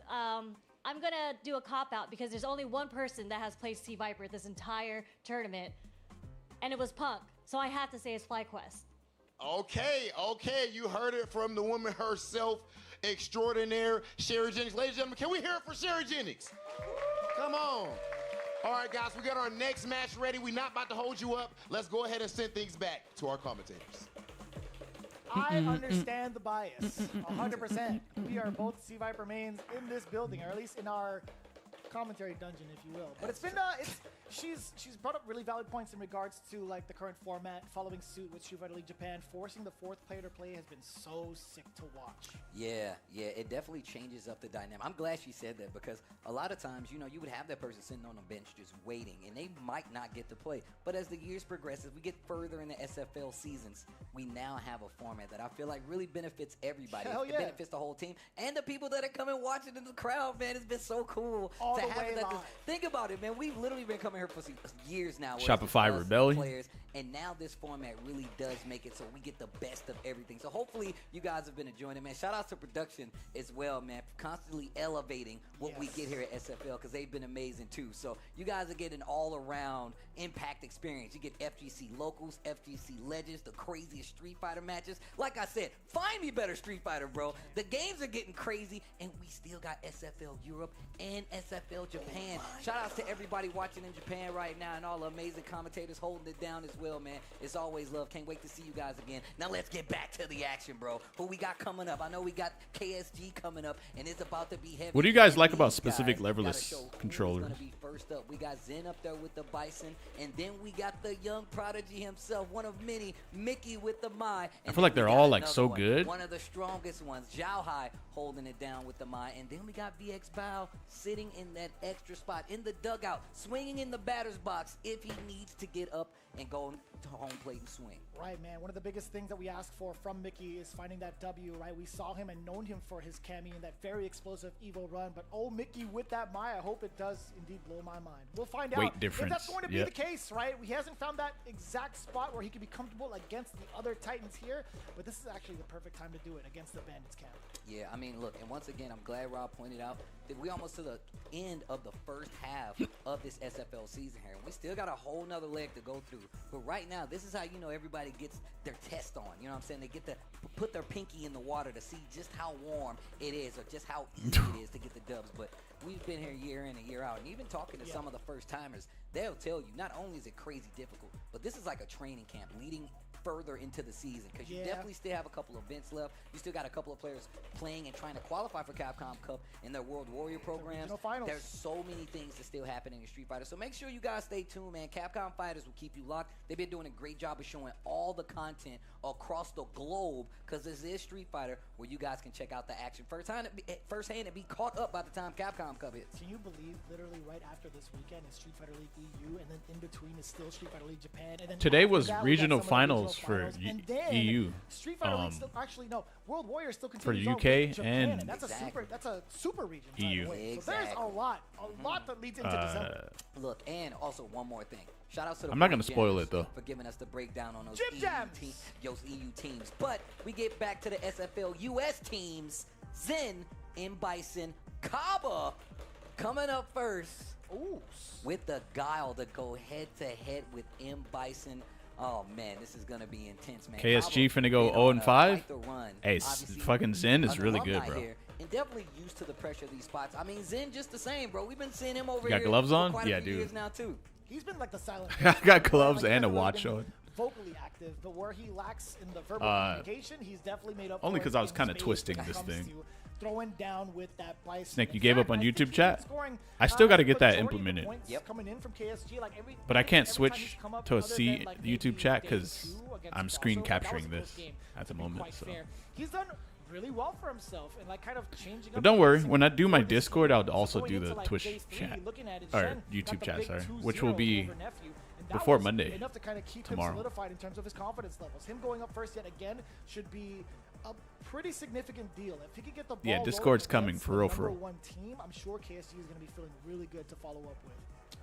I'm gonna do a cop-out because there's only one person that has played C.Viper this entire tournament, and it was Punk. So I have to say it's FlyQuest. Okay, you heard it from the woman herself, extraordinaire, Sherry Jennings. Ladies and gentlemen, can we hear it for Sherry Jennings? Come on. All right, guys, we got our next match ready. We're not about to hold you up. Let's go ahead and send things back to our commentators. I understand the bias, 100%. We are both C.Viper mains in this building, or at least in our commentary dungeon, if you will. But it's been, she's brought up really valid points in regards to like the current format, following suit with Street Fighter League Japan. Forcing the 4th player to play has been so sick to watch. Yeah, it definitely changes up the dynamic. I'm glad she said that, because a lot of times, you know, you would have that person sitting on the bench just waiting, and they might not get to play. But as the years progress, as we get further in the SFL seasons, we now have a format that I feel like really benefits everybody. Hell It yeah. benefits the whole team and the people that are coming watching in the crowd, man. It's been so cool All to the have way it. At this. live. Think about it, man. We've literally been coming here for years now. where it's Shopify just us, Rebellion. players, and now this format really does make it so we get the best of everything. So hopefully you guys have been enjoying it, man. Shout out to production as well, man, for constantly elevating what we get here at SFL, because they've been amazing too. So you guys are getting all-around impact experience. You get FGC locals, FGC legends, the craziest Street Fighter matches. Like I said, find me better Street Fighter, bro. The games are getting crazy, and we still got SFL Europe and SFL Japan. Shout out to everybody watching in Japan right now, and all the amazing commentators holding it down as well, man. It's always love. Can't wait to see you guys again. Now let's get back to the action, bro. Who we got coming up? I know we got KSG coming up, and it's about to be heavy. What do you guys like And about these specific guys gotta leverless show who's controllers? gonna be first up. We got Zen up there with the Bison, and then we got the young prodigy himself, one of many, Mickey with the Mai. I feel like they're all like so good. One of the strongest ones, Zhao Hai holding it down with the Mai, and then we got VX Bao sitting in that extra spot in the dugout, swinging in the batter's box if he needs to get up and go to home plate and swing. Right, man. One of the biggest things that we ask for from Mickey is finding that W, right? We saw him and known him for his Cammy in that very explosive Evo run, but oh, Mickey with that Mai, I hope it does indeed blow my mind. We'll find Weight out difference. if that's going to be Yep. the case, right? He hasn't found that exact spot where he can be comfortable against the other Titans here, but this is actually the perfect time to do it against the Bandits camp. Yeah, I mean, look, and once again, I'm glad Rob pointed out that we almost to the end of the first half of this SFL season here. And we still got a whole nother leg to go through. But right now, this is how, you know, everybody gets their test on. You know what I'm saying? They get to put their pinky in the water to see just how warm it is or just how easy it is to get the dubs. But we've been here year in and year out. And even talking to some of the first-timers, they'll tell you, not only is it crazy difficult, but this is like a training camp leading further into the season, because you definitely still have a couple of events left. You still got a couple of players playing and trying to qualify for Capcom Cup in their World Warrior programs. There's so many things that still happening in Street Fighter, so make sure you guys stay tuned, man. Capcom Fighters will keep you locked. They've been doing a great job of showing all the content across the globe, because this is Street Fighter, where you guys can check out the action firsthand and be caught up by the time Capcom Cup hits. Can you believe literally right after this weekend is Street Fighter League EU, and then in between is still Street Fighter League Japan, and then Today after was that, we got regional some of the finals regional for finals, and then EU. Street Fighter League still, actually no, World Warrior still For continues the on UK with Japan, and that's a super region. by the EU. way. So there's a lot that leads into December. Look, and also one more thing. Shout out to the I'm not Board gonna spoil Jammers it, though. for giving us the breakdown on those Jim Jams. those EU teams. But we get back to the SFL US teams. Zen, M. Bison, Kaba coming up first. Ooh. With the Guile to go head-to-head with M. Bison. Oh, man, this is going to be intense, man. KSG Kaba finna go been on a 0-5? quite the run. Hey, Obviously, fucking Zen is an really good, alumni bro. here, and definitely used to the pressure of these spots. I mean, Zen just the same, bro. We've been seeing him over You got here gloves for on? quite a Yeah, few dude. years now, too. He's been like the silent. I got killer, gloves right? Like, and a he hasn't watch been on. Vocally active, but where he lacks in the verbal communication, he's definitely made up. Only for it 'cause I was in kinda spades twisting when it this comes thing. to throwing down with that Bison. Snake, you In gave fact, up on I think YouTube he's chat? scoring, I still got to the get that majority of the implemented. points coming in from KSG, like But I can't every time switch he's come up to a other C than, like, YouTube maybe chat day because 2 against I'm Picasso, screen that was a capturing close this game, at the to be moment. quite So. fair. He's done really well for himself and like kind of changing But up don't the worry, pacing when I do my for this Discord, team. I'll So also going do into, the like, Twitch day 3, chat looking at it, or Jen got YouTube the chat, big sorry, 2-0 which will be over Nephew, and that before was Monday. enough to kind of keep tomorrow. him solidified in terms of his confidence levels. Him going up first yet again should be a pretty significant deal. If he can get the ball rolling Discord's coming against for the real, number for real. 1 team, I'm sure KSG is going to be feeling really good to follow up with.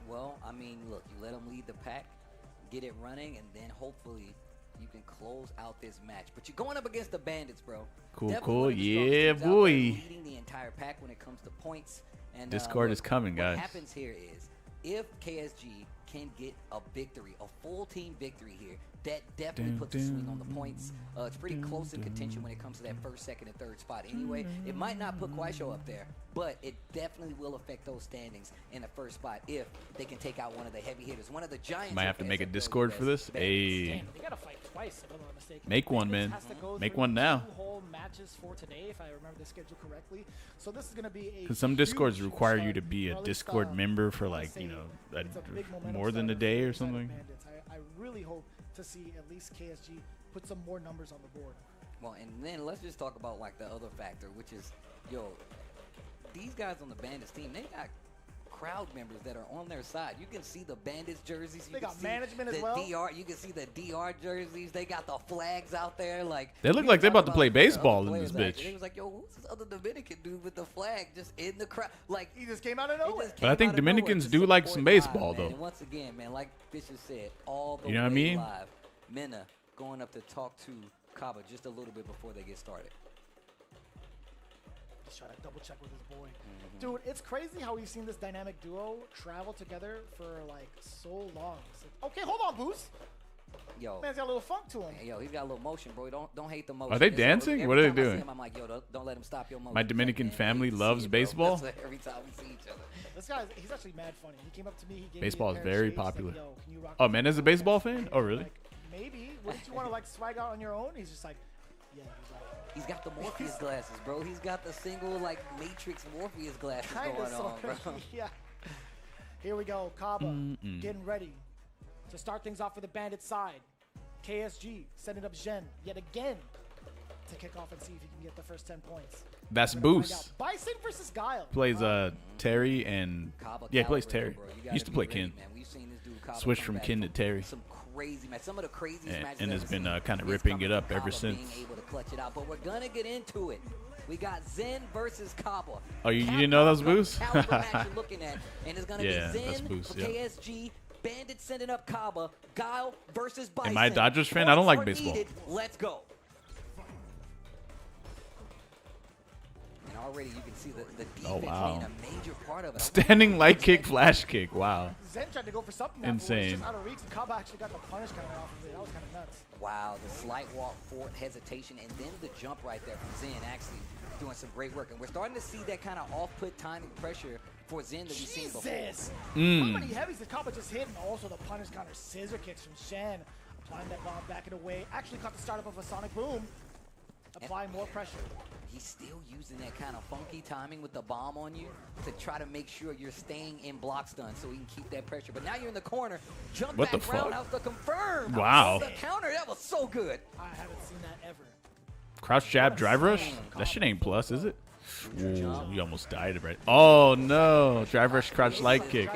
Well, I mean, look, you let him lead the pack, get it running, and then hopefully you can close out this match. But you're going up against the Bandits, bro. Cool, Definitely cool. one of the strongest Yeah, teams out there, boy. leading the entire pack when it comes to points. And Discord look, is coming, guys. What happens here is if KSG can get a victory, a full team victory here, that definitely puts a swing on the points. It's pretty close in contention when it comes to that first, second, and third spot. Anyway, it might not put Kwaisho up there, but it definitely will affect those standings in the first spot if they can take out one of the heavy hitters, one of the giants. Might have to make a Discord for this. Hey, Damn, they got to fight twice, if I'm not mistaken. make one, Bandits man. has to go Make through one now. 2 whole matches for today, if I remember the schedule correctly. So this is going to be a Because some Discords huge require you start, to be or a at least, Discord member for I wanna like, say it's a big momentum more than a starter day for or the side of something. Bandits. I really hope to see at least KSG put some more numbers on the board. Well, and then let's just talk about like the other factor, which is, these guys on the Bandits team, they got crowd members that are on their side. You can see the Bandits jerseys. You They can got see management as the well. DR. You can see the DR jerseys. They got the flags out there. Like They look we like were they about talking to play about the other baseball in this players, bitch. It was like, yo, who's this other Dominican dude with the flag just in the crowd? Like he just came out of nowhere. But I think Dominicans do like some baseball, though. And once again, man, like Fisher said, all the You know what I way mean? live. Mena going up to talk to Kaba just a little bit before they get started. Just try to double check with his boy. Dude, it's crazy how we've seen this dynamic duo travel together for like so long. It's like, okay, hold on, Boost. Yo, Man's got a little funk to him. Yo, he's got a little motion, bro. Don't hate the motion. Are they It's dancing? every What are they time I see doing? him, I'm like, yo, don't let him stop your motion. My Dominican Man, family you can loves see it, bro. baseball. That's what every time we see each other. This guy, he's actually mad funny. He came up to me. He gave Baseball me is a pair of very shades, like, popular. yo, can you rock Oh, this man, is a for me? baseball fan? Oh, really? Like, maybe. Wouldn't you want to like swag out on your own? He's just like, yeah. He's like, He's got the Morpheus glasses, bro. He's got the single like Matrix Morpheus glasses kind going of on, bro. yeah. Here we go. Kaba getting ready to start things off for the Bandit side. KSG setting up Zhen yet again to kick off and see if he can get the first 10 points. That's We're gonna find Boost. out. Bison versus Guile. Plays Terry and Kaba yeah, he plays caliber, Terry. bro. You gotta Used to be play ready, Kin. man. We've seen this dude Kaba Switched come from back Kin to Terry. Some crazy matches. Some of the craziest matches And I've has ever been seen. kind of It's ripping coming it up from ever Kaba since. Being able to clutch it out, but we're gonna get into it. We got Zen versus Kaba. Oh, you didn't know that was Capcom Boost? caliber match you're looking at, and it's gonna Yeah, be that's Zen Boost, for yeah. KSG. Bandit sending up Kaba. Guile versus Bison. Am I a Dodgers fan? I don't like Points are baseball. needed. Let's go. And already you can see the defense Oh, wow. being a major part of it. Standing light kick, flash kick. Wow. Zen tried to go for something. That was Insane. just out of reach, and Kaba actually got the punish counter off of it. That was kind of nuts. Wow, the slight walk forward, hesitation, and then the jump right there from Zen actually doing some great work. And we're starting to see that kind of off-put timing pressure for Zen that we've seen before. Jesus! How many heavies did Kaba just hit? And also the punish counter scissor kicks from Shen. Applying that bomb back and away. Actually caught the startup of a Sonic Boom. Applying more pressure. He's still using that kind of funky timing with the bomb on you to try to make sure you're staying in block stun so he can keep that pressure. But now you're in the corner. Jump What back the fuck? roundhouse to confirm. Wow. The counter, that was so good. I haven't seen that ever. Crouch jab, drive rush? That shit ain't plus, is it? Ooh, you almost died right. Oh, no. Drive rush, crouch light kick.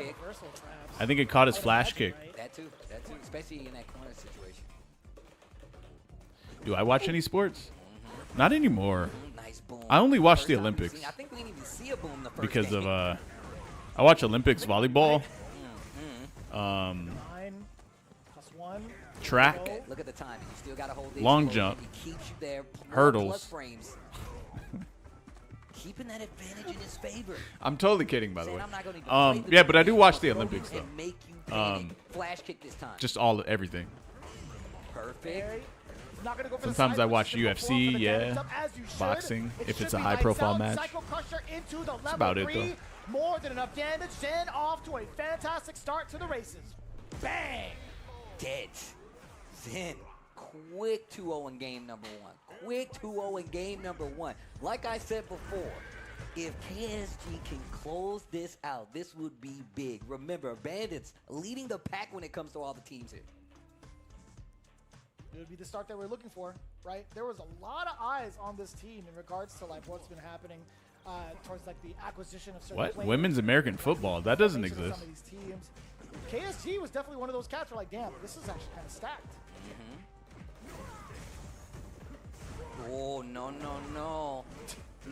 I think it caught his flash kick. That too, especially in that corner situation. Do I watch any sports? Not anymore. Nice boom. I only watch First the time we've Olympics seen- I think we didn't even see a boom the first because game. of I watch Olympics volleyball, 9 plus 1. track, Look at the timing. You still got to hold the long explosion. jump, He keeps you there. hurdles. Plus frames. Keeping that advantage in his favor. I'm totally kidding, by the Saying way. I'm not gonna even play the Yeah, but I do game, watch I'll the throw Olympics you though. and make you panic. Flash kick this time. Just everything. Perfect. Not gonna go for the Sometimes side, I but watch simple UFC, form for the damage yeah. up as you should. Boxing, It if should it's a be high-profile lights out. match. Psycho Crusher into the level about it, 3. though. More than enough damage. Zen off to a fantastic start to the races. Bang! Dead. Zen quick 2-0 in game number 1. Quick 2-0 in game number 1. Like I said before, if KSG can close this out, this would be big. Remember, Bandits leading the pack when it comes to all the teams here. It would be the start that we're looking for, right? There was a lot of eyes on this team in regards to like what's been happening towards like the acquisition of certain What? players. Women's American football? That doesn't Formation of exist. Some of these teams. KSG was definitely one of those cats where like, damn, this is actually kind of stacked. Oh, no, no, no.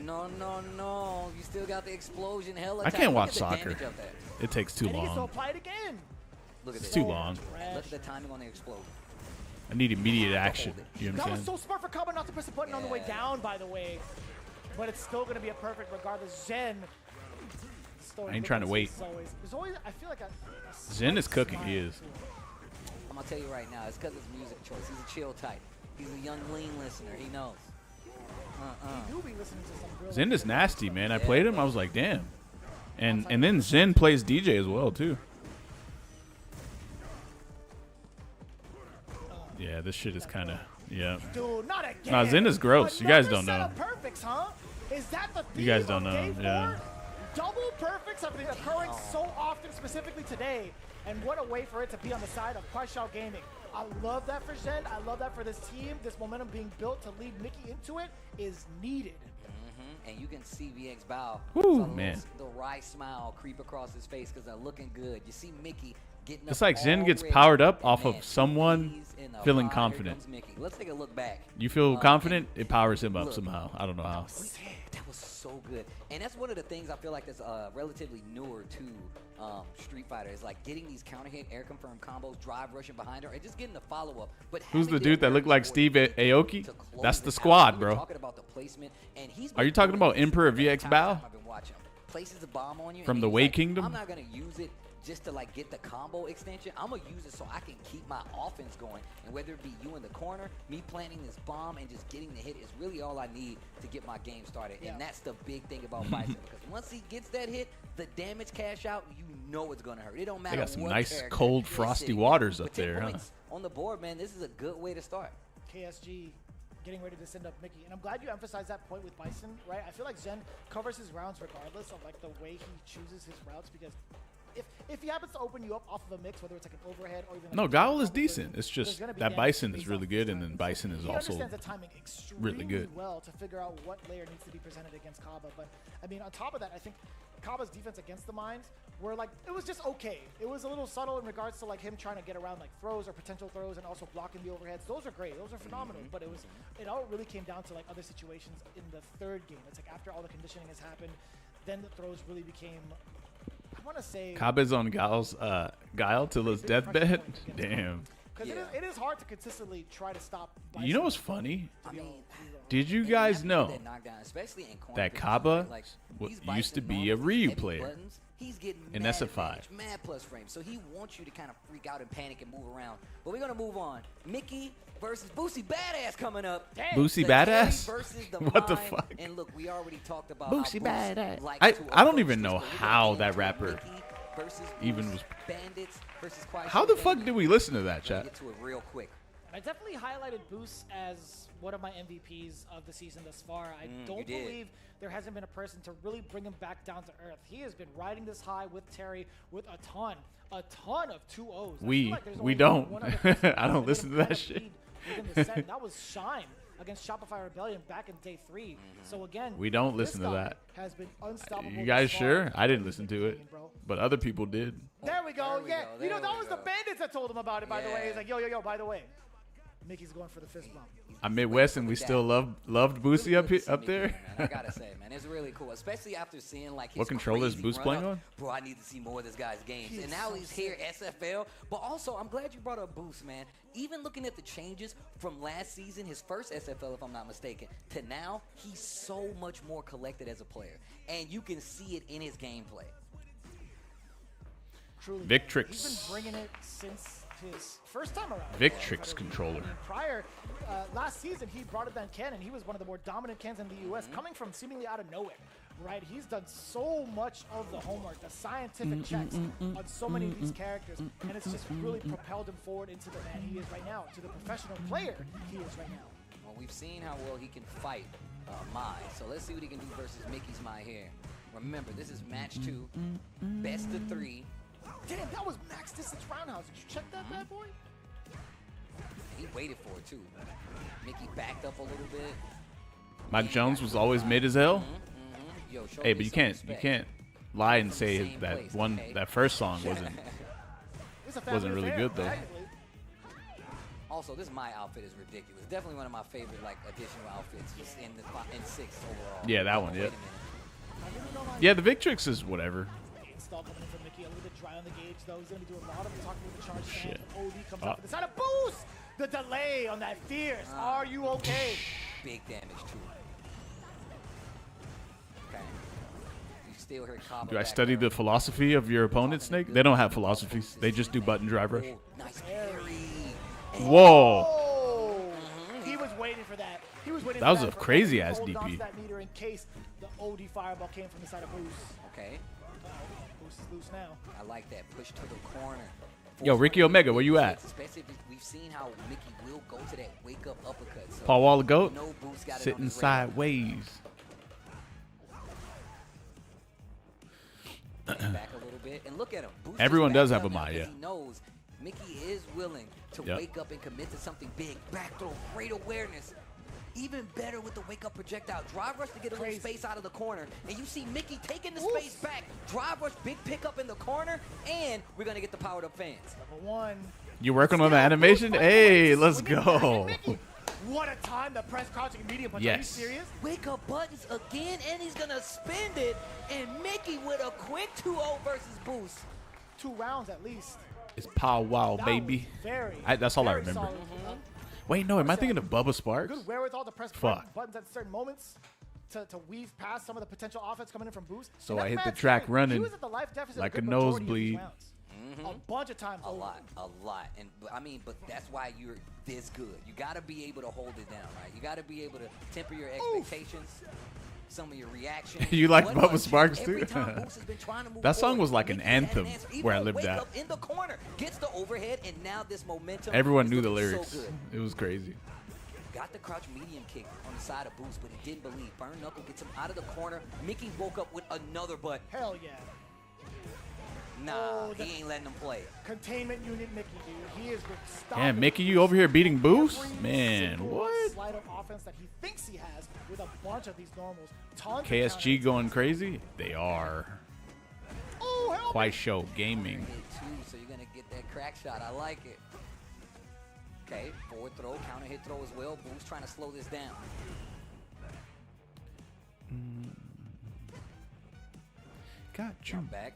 No, no, no. You still got the explosion. Hell, I can't watch soccer. It takes too And he gets to long. apply it again. Look at It's this. too long. Look at the timing on the explosion. I need immediate action. You know what That I'm was saying? so smart for Kaba not to press the button on the way down, by the way. But it's still going to be a perfect regardless. Zen. I ain't trying to wait. There's always, I feel like a Zen is cooking. He is. I'm going to tell you right now, it's because it's music choice. He's a chill type. He's a young, lean listener. He knows. He do be listening to some real Zen is nasty, man. I played him. I was like, damn. And then Zen plays DJ as well too. Yeah, this shit is kind of Dude, not again. Nah, Zen is gross. You guys don't know. Another set of perfects, huh? Is that the theme You guys don't of know. Day 4? Yeah. Double perfects have been occurring so often, specifically today. And what a way for it to be on the side of Kwai Gaming. I love that for Zen. I love that for this team. This momentum being built to lead Mickey into it is needed. And you can see VX Bow. Ooh, man. The wry smile creep across his face because they're looking good. You see Mickey getting It's up like Zen gets already. powered up off Man, of someone he's in the feeling fire. confident. Here comes Mickey. Let's take a look back. You feel confident, it powers him up look. somehow. I don't know how. That was so good. And that's one of the things I feel like that's relatively newer to Street Fighter is like getting these counter hit, air confirmed combos, drive rushing behind her, and just getting the follow up. But Who's the having dude that them looked like work Steve towards Aoki? to close That's it the out. squad, We were bro. talking about the placement, and he's Are you been talking doing about this Emperor the VX entire Bao? time I've been watching him. Places a bomb on you From and the he's Way like, Kingdom? I'm not gonna use it just to like get the combo extension. I'm gonna use it so I can keep my offense going. And whether it be you in the corner, me planting this bomb and just getting the hit is really all I need to get my game started. And that's the big thing about Bison because once he gets that hit, the damage cash out, you know it's gonna hurt. It don't matter. They got some what nice character cold is frosty sitting. waters But up 10 there, huh? points on the board, man. This is a good way to start. KSG getting ready to send up Mickey. And I'm glad you emphasized that point with Bison, right? I feel like Zen covers his rounds regardless of like the way he chooses his routes because if he happens to open you up off of a mix, whether it's like an overhead or even No, like Guile is decent. It's just gonna be that damage Bison based is really off good, his and then timing. Bison is He also understands the timing extremely really good. well to figure out what layer needs to be presented against Kaba. But I mean, on top of that, I think Kaba's defense against the mines were like it was just okay. It was a little subtle in regards to like him trying to get around like throws or potential throws and also blocking the overheads. Those are great. Those are phenomenal. But it all really came down to like other situations in the third game. It's like after all the conditioning has happened, then the throws really became. I want to say Kabe's on Guile till his deathbed. Damn. because it is hard to consistently try to stop. You know what's funny? I mean, Did you and guys after know that knockdown, especially in corner that positions, Kaba like, these used to Bison be a normals, Ryu heavy player buttons, he's getting in mad SF5? advantage, mad plus frames, so he wants you to kind of freak out and panic and move around. But we're gonna move on. Mickey versus Boosie Badass coming up. Boosie The Terry Badass? versus the What the Mime. fuck? And look, we already talked about Boosie how Badass. likes I to don't approach even this, know but we're gonna how get that into rapper Mickey versus even Boosie, was. Bandits versus Kwai How the Show fuck Gaming. did we listen to that, We're gonna chat? get to it real quick. I definitely highlighted Boost as one of my MVPs of the season thus far. I don't did. believe there hasn't been a person to really bring him back down to earth. He has been riding this high with Terry with a ton of 2-0s. I We feel like there's we only don't. one other person I don't that listen to had that a shit. lead within the set. That was Shine against Shopify Rebellion back in day 3. So again, We don't this listen to guy that. Has been unstoppable. You guys thus sure? far. I didn't listen to it, Bro. but other people did. There we go. There we Yeah, go, you know there that we was the go. bandits that told him about it. By the way, Yeah. he's like, yo, by the way, Mickey's going for the fist bump. I'm Midwest, and we still loved Boosie up Good to see up Mickey, there. man. I gotta say, man, it's really cool, especially after seeing like his What controller is crazy Boost run playing up. on? Bro, I need to see more of this guy's games. He And is now so he's here, SFL. But also, I'm glad you brought up Boost, man. Even looking at the changes from last season, his first SFL, if I'm not mistaken, to now, he's so much more collected as a player, and you can see it in his gameplay. Truly. Victrix. He's been bringing it since his first time around. Victrix controller. Prior, last season, he brought it down Cannon. He was one of the more dominant cans in the U.S., coming from seemingly out of nowhere. right? He's done so much of the homework, the scientific checks on so many of these characters, and it's just really propelled him forward into the man he is right now, to the professional player he is right now. Well, we've seen how well he can fight Mai, so let's see what he can do versus Mickey's Mai here. Remember, this is match 2, best of 3. Damn, that was max distance roundhouse. Did you check that bad boy? He waited for it too. Mickey backed up a little bit. Mike Jones was always mid as hell. Yo, show Hey, me but you some can't respect. lie and say Same that place, one okay? that first song wasn't It's a family really affair, good though. right? Also, this my outfit is ridiculous. Definitely one of my favorite like additional outfits just in 6 overall. Yeah, that one. Wait Yeah. a minute. Yeah, the Victrix is whatever. Install coming in from Mickey, a little bit dry on the gauge though. He's gonna be doing a lot of talking with the charge Shit. stance. OD comes up with the side of boost. The delay on that fierce. Are you okay? Big damage too. Okay. You still hear Cabo Do I back study there. the philosophy of your opponent, Snake? They don't have philosophies. They just do button drive rush. Oh, nice parry. Whoa. Oh, he was waiting for that. He was waiting That for was that a for crazy Evan ass to hold on to DP. that meter in case the OD fireball came from the side of Boost. Okay. Boost is loose now. I like that push to the corner. Yo, Ricky Omega, where you at? Especially if we've seen how Mickey will go to that wake up uppercut. So Paul Wall the GOAT? no Boost got it on Sitting his radar. sideways. Back a little bit and look at him. Boost is Everyone does back have a up now Maya. because He knows Mickey is willing to Yep. wake up and commit to something big. Back throw, great awareness. Even better with the wake up projectile. Drive rush to get a little space out of the corner. And you see Mickey taking the space back. Drive rush, big pickup in the corner. And we're going to get the powered up fans. Number one. You working on the animation? Hey, let's go. What a time to press crouching medium punch. Yes. Are you serious? Wake up buttons again, and he's going to spend it. And Mickey with a quick 2-0 versus Boost. 2 rounds at least. It's Pow Wow, That baby. was very, That's all I very remember. solid. Wait, no, am I thinking of Bubba Sparks? Good wherewithal to press Fuck. buttons at certain moments to weave past some of the potential offense coming in from Boost. So And I that's hit the mad track scary. running He was at the life deficit like a a good majority of these nosebleed. rounds. A bunch of times. A lot. And I mean, but that's why you're this good. You got to be able to hold it down, right? You got to be able to temper your expectations, some of your reactions. You like What Bubba much? Sparks, Every too? time Boost has been trying to move That song forward, was like an Mickey had anthem answer. Even where I a lived wake at. up in the corner, gets the overhead, and now this momentum. Everyone is knew the looking lyrics. So good. It was crazy. Got the crouch medium kick on the side of Boost, but he didn't believe. Burn Knuckle gets him out of the corner. Mickey woke up with another butt. Hell yeah. Nah, Oh, the- he ain't letting him play. Containment unit Mickey, dude. He is Damn, Mickey, you over here beating Boost? Every Man, single what? Sleight of offense that he thinks he has with a bunch of these normals. Tons of KSG going crazy? They are. Oh, help Quite show gaming. Hit two, so you're gonna get that crack shot. I like it. Okay, forward throw, counter hit throw as well. Boost trying to slow this down. Got you. Jump back.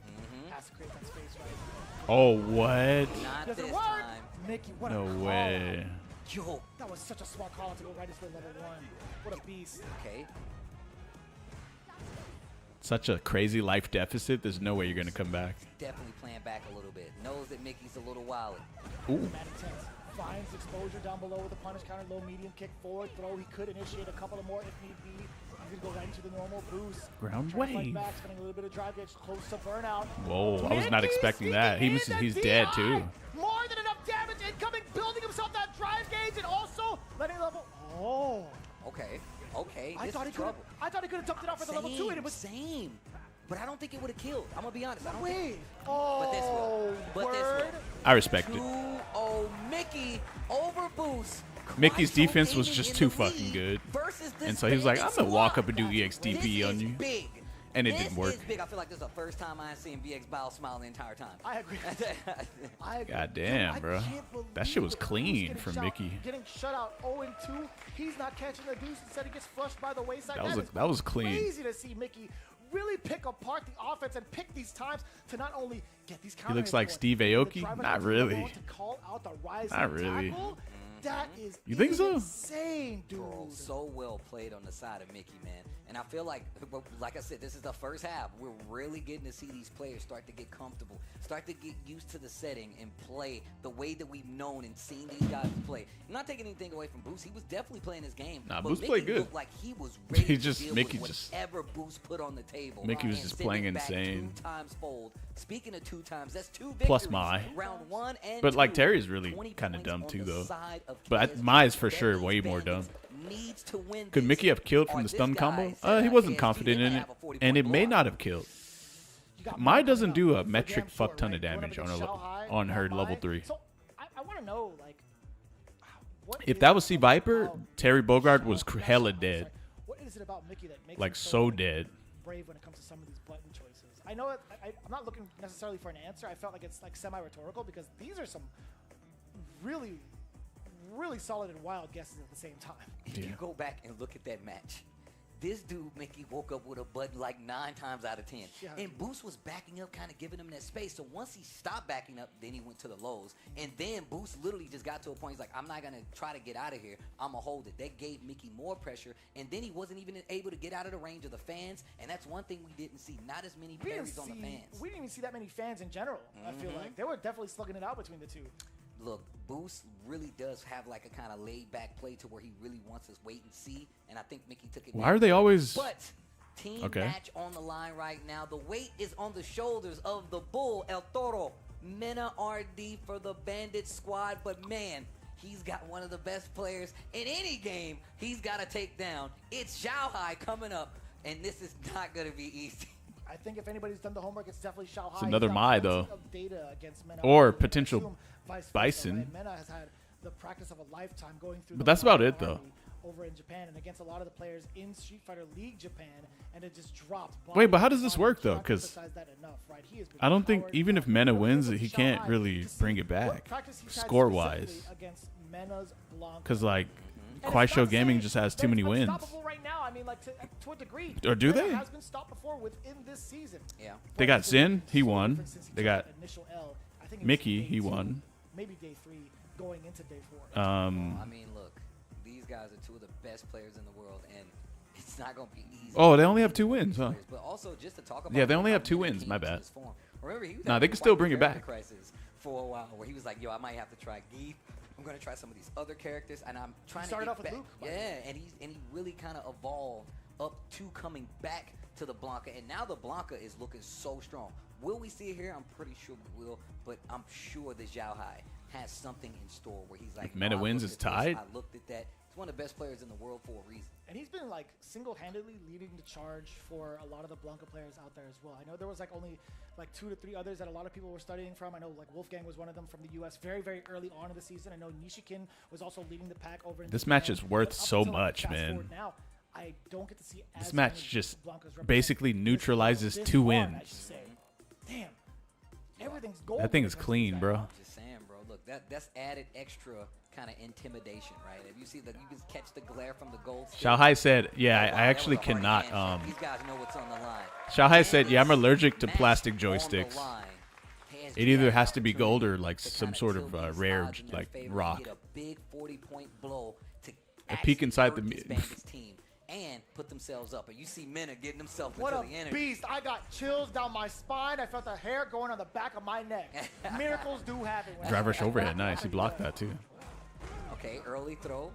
Has to create that space, right? Oh, what? Not Doesn't this work. time. Mickey, what No a call. way. Yo. That was such a smart call to go right into level 1. What a beast. Okay. Such a crazy life deficit. There's no way you're going to come back. Definitely playing back a little bit. Knows that Mickey's a little wild. Ooh. Mad intense. Finds exposure down below with a punish counter, low medium kick, forward throw. He could initiate a couple of more if need be. He's gonna go right into the normal boost. Ground Trying to fight wave. back, spending a little bit of drive, gets close to burnout. Whoa, I was not expecting that. He's dead, too. More than enough damage incoming, building himself that drive gauge, and also letting level. Oh. Okay. Okay. I this thought is he could. trouble. I thought he could have dumped it off for the level 2, and it was same. But I don't think it would have killed. I'm gonna be honest. I don't wave. think. But this will. But this word. will. I respect it. 2-0 Mickey over Boost. Mickey's Quite defense was aiming just in too the fucking lead good. versus this And so he was like, I'm Bandit going to walk squad. up and do EXDP This on is you. big. And it This didn't work. is big. I feel like this is the first time I've seen BX Bow smile the entire time. I agree. I agree. God damn, I bro. can't believe That shit was it. clean Boost from getting Mickey. Getting shut out 0-2. He's not catching the deuce. Instead, he gets flushed by the wayside. That was clean. Crazy to see Mickey really pick apart the offense and pick these times to not only get these He counter looks hits like going, Steve but the Aoki? driver Not gets really. going to call out the rising Not really. tackle. That is You think so? insane, dude. Bro, so well played on the side of Mickey, man. And I feel like I said, this is the first half. We're really getting to see these players start to get comfortable, start to get used to the setting and play the way that we've known and seen these guys play. play. I'm not taking anything away from Boost. He was definitely playing his game. Nah, but Boost Mickey played good. looked like he was ready He to just- deal Mickey with just- whatever Boost put on the table. Mickey was and just send playing it back insane. 2 times fold. Speaking of 2 times, that's 2 victories. Plus Mai. Round 1 and But like 2. Terry's really 20 kind of points dumb on too, the though. side of But KSG. Mai's for That sure means way more dumb. Bandits needs to win Could this, Mickey have killed or from the this stun guy combo? said, He wasn't KSG, confident they in might it, have a 40-point and it may blowout. not have killed. You got Mai Mike doesn't now, do a for metric damn fuck sure, ton right? of Going up damage on against her Shao Hai, on you her got level Mai. 3. So I want to know, like, what If is that was it C.Viper, about Terry Bogard was Shao Hai? hella dead. What is it about Mickey that makes Like him so dead. brave when it comes to some of these button choices? I know I'm not looking necessarily for an answer. I felt like it's like semi-rhetorical because these are some really, really solid and wild guesses at the same time. If you go back and look at that match, this dude, Mickey, woke up with a button like 9 times out of 10. Yeah. And Boost was backing up, kind of giving him that space. So once he stopped backing up, then he went to the lows. And then Boost literally just got to a point, he's like, I'm not going to try to get out of here. I'm going to hold it. That gave Mickey more pressure. And then he wasn't even able to get out of the range of the fans. And that's one thing we didn't see. Not as many berries on the fans. We didn't even see that many fans in general. I feel like they were definitely slugging it out between the two. Look, Boost really does have like a kind of laid-back play to where he really wants us wait and see, and I think Mickey took it. Why are they always- But team match on the line right now. The weight is on the shoulders of the Bull, El Toro. Mena RD for the Bandit squad, but man, he's got one of the best players in any game he's got to take down. It's Shao Hai coming up, and this is not going to be easy. I think if anybody's done the homework, it's definitely Shao Hai. It's another He's got Mai, plenty though. of data against Mena Or RD, and I potential assume vice versa, Bison. right? Mena has had the practice of a lifetime going through. But the that's about Mai it, though. army over in Japan and against a lot of the players in Street Fighter League Japan, and it just dropped. Wait, but how does this body work, though? cannot 'Cause emphasize that enough, right? He has been I don't think powered even up. if Mena But wins, look he at Shao can't Hai really to see bring it what back practice he's had score-wise. specifically against Mena's Blanca. Because like, And Kwai it's Show not to Gaming say just has that too it's many wins. unstoppable right now. I mean, like to a degree. Or do Mena they? has been stopped before within this season. Yeah. They But got it's been Sin, he so won. different since he They took got that initial L. I think it was Mickey, day he 2, won. Maybe day 3, going into day 4. I mean, look, these guys are 2 of the best players in the world, and it's not going to be easy. Oh, they only have 2 wins, huh? But also, just to talk about Yeah, they only how have 2 Mena wins. came My into bad. his form. Remember, he was Nah, having they a can still white bring it character back. crisis for a while, where he was like, "Yo, I might have to try gief. I'm gonna try some of these other characters, and I'm trying to started get off with back." Luke, by the Yeah, way. and he really kind of evolved up to coming back to the Blanca, and now the Blanca is looking so strong. Will we see it here? I'm pretty sure we will, but I'm sure that Zhao Hai has something in store where he's like, If Mena "No, I wins, looked it's at this, tied?" I looked at that. He's one of the best players in the world for a reason. And he's been like single-handedly leading the charge for a lot of the Blanca players out there as well. I know there was like only like 2 to 3 others that a lot of people were studying from. I know like Wolfgang was one of them from the US very, very early on in the season. I know Nishikin was also leading the pack over in This Japan. match is worth But up so until much, fast man. forward Now, I don't get to see This as match many just Blancas represent basically this neutralizes this 2 hard, I wins. should say. Damn. Everything's gold. That thing is when it comes to clean, that. bro. I'm just saying, bro. Look, that's added extra kind of intimidation, right? If you see that, you can catch the glare from the gold. Shao Hai said, "Yeah, Oh, I wow, that actually was a hard cannot." handshake. These guys know what's on the line. Shao Hai said, "Yeah, I'm And allergic to match plastic on the joysticks. line. KSG It either had has an to be gold or like opportunity to some kinda sort tilt of these rare odds in their like favor and rock." Get a big 40-point blow to A peek inside actually the hurt mi- this Bandits team and put themselves up. And you see Mena getting himself What into a the energy. beast. I got chills down my spine. I felt the hair going on the back of my neck. Miracles do happen. when Drive I- rush overhead, nice. He blocked that too. Okay, early throw.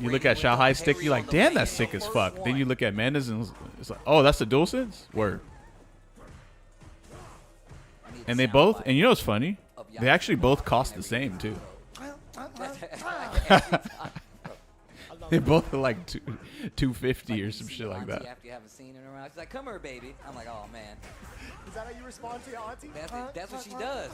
You look at Shao Hai's stick, you're like, "Damn, that's sick as fuck." Then you look at Mena's and it's like, "Oh, that's the dual sense." Word. And they both, and you know what's funny? They actually both cost the same too. They both are like 250 or some shit like that. After you haven't seen her around, she's like, "Come here, baby." I'm like, "Oh man." Is that how you respond to your auntie? That's what she does.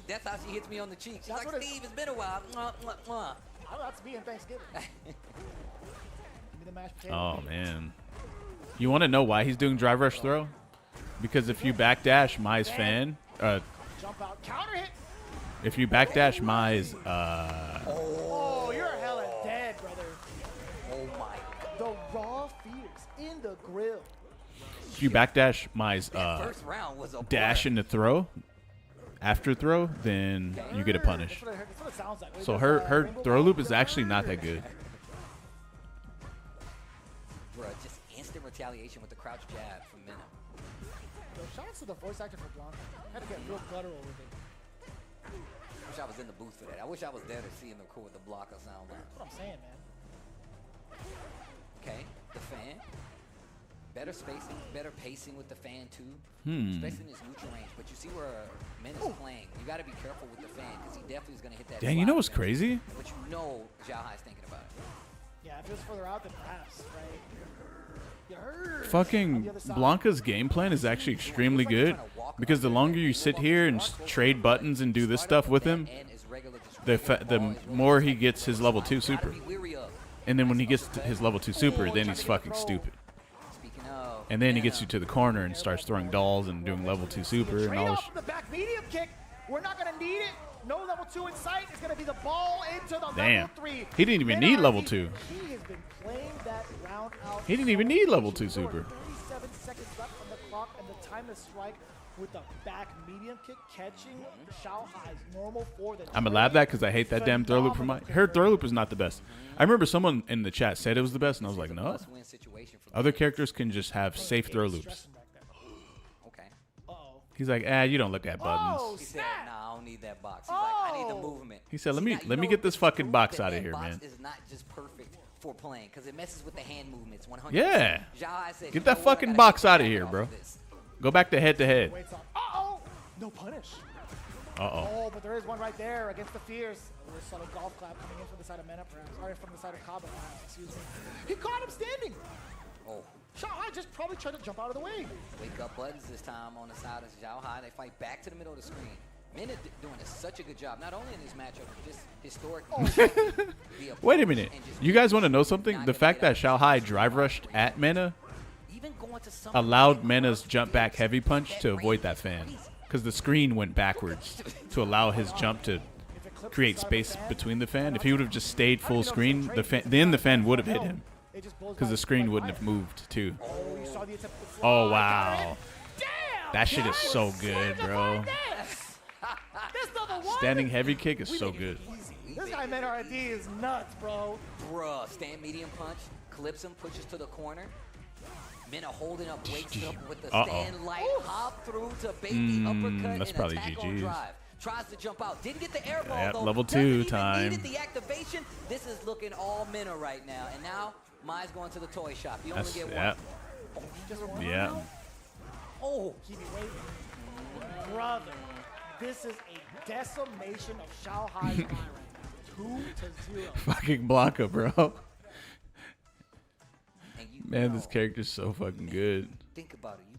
That's how she hits me on the cheek. She's That's like, what it- "Steve, it's been a while." Mwah, mwah, mwah. Oh, that's me on Thanksgiving. Give me the mashed potato. Oh man. You want to know why he's doing drive rush throw? Because if you backdash Mai's fan, Jump out. Counter hit. if you backdash Mai's, Oh, you're hella dead, brother. Oh my. The raw feeders in the grill. if you backdash Mai's First round was a dash into throw, after throw, then you get a punish. That's what it sounds like. So There's, her Rainbow throw Ball. loop is actually not that good. Bruh, just instant retaliation with the crouch jab from Mena. Yo, shout out to the voice actor for Blanca. Had to get real guttural with it. wish I was in the booth for that. I wish I was there to see him record the blocker sound line. That's what I'm saying, man. Okay, the fan. Better spacing, better pacing with the fan too. Especially in his neutral range. But you see where Men is playing. You got to be careful with the fan because he definitely is going to hit that. Dang, you know what's crazy? But you know Zhao Hai's thinking about it. Yeah, if it was further out, then perhaps, right? It hurts. Fucking Blanca's game plan is actually extremely good because the longer you sit here and trade buttons and do this stuff with him, the more he gets his level 2 super. And then when he gets to his level 2 super, then he's fucking stupid. And then he gets you to the corner and starts throwing dolls and doing level 2 super and all this. The back medium kick. We're not going to need it. No level 2 in sight. It's going to be the ball into the Damn. level 3. He didn't even need level 2. He has been playing that round out. He didn't even need level 2 super. 37 seconds left on the clock and the time to strike with the back medium kick catching Zhao Hai's normal for the I'm gonna lab that because I hate that damn throw loop from my. Her throw loop is not the best. I remember someone in the chat said it was the best, and I was like, no. Other characters can just have safe throw loops. Okay. He's like, you don't look at buttons. He said, nah, I don't need that box. He's like, I need the movement. He said, let me get this fucking box out of here, man. Box is not just perfect for playing because it messes with the hand movements. 100%. Yeah. Zhao Hai said, Get that fucking box out of here, bro. Go back to head to head. Uh-oh! No punish. Uh-oh. Oh, but there is one right there against the Fierce. A little subtle golf clap coming in from the side of Mena, perhaps. Or from the side of Kaba, perhaps. Excuse me. He caught him standing. Oh. Zhao Hai just probably tried to jump out of the way. Wake up buttons this time on the side of Zhao Hai. They fight back to the middle of the screen. Mena doing such a good job, not only in this matchup, but just historically. Wait a minute. You guys want to know something? The fact that Zhao Hai drive rushed at Mena allowed Mena's jump back heavy punch to avoid that fan. Because the screen went backwards to allow his jump to create space between the fan. If he would have just stayed full screen, then the fan would have hit him. Because the screen wouldn't have moved too. Oh, wow. That shit is so good, bro. Standing heavy kick is so good. This guy Mena RD is nuts, bro. Bruh, stand medium punch, clips him, pushes to the corner. Mena holding up, wakes up with the stand light, hop through to bait the uppercut that's and probably attack on GG's. drive. Tries to jump out, didn't get the air ball Yeah, though. level Doesn't 2 even time. needed the activation. This is looking all Mena right now. And now Mai's going to the toy shop. You only get one. Oh, just one Yeah. now? Oh, Keep me waiting. Brother, this is a decimation of Zhao Hai's eye right now. 2-0. Fucking Blanca, bro. Man, this character's so fucking good. Think about it. You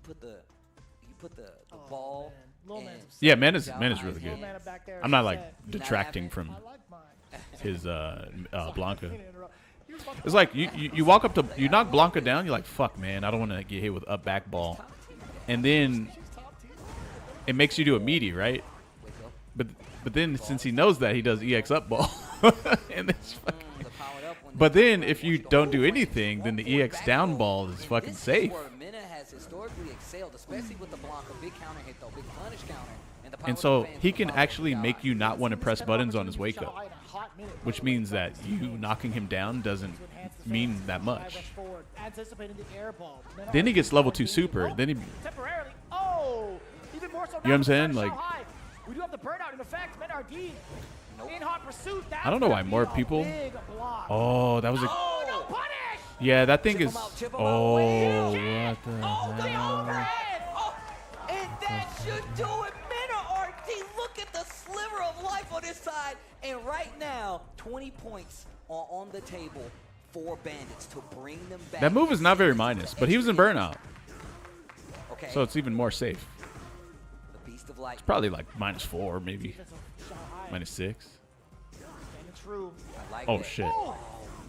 put the ball. And Yeah, Mena's really Little good. Mena back there, I'm not she like said. detracting from I like mine. his Blanca. It's like you walk up to you knock Blanca down. You're like, fuck, man, I don't want to get hit with up back ball, and then it makes you do a meaty, right? But then since he knows that, he does EX up ball, and it's fucking. But then if you don't do anything, then the EX down ball is fucking safe. Where Mena has historically excelled, especially with the Blanca big counter hit though, big punish counter. And, the And so he can actually make you not want to press buttons on his wake up, which means that you knocking him down doesn't mean that much. Then he gets level 2 super. Then he, Temporarily. Oh, even more so. You know what I'm saying? Like, we do have the burnout in effect. Mena RD in hot pursuit. I don't know why more people. Oh, that was a. Oh, no punish. Yeah, that thing is. Oh, what the hell? Oh, and that should do it. Mena RD, look at the sliver of life on this side. And right now, 20 points are on the table for Bandits to bring them back. That move is not very minus, but he was in burnout. Okay. So it's even more safe. The Beast of Light. It's probably like -4, maybe. -6. True. Oh, shit. Oh,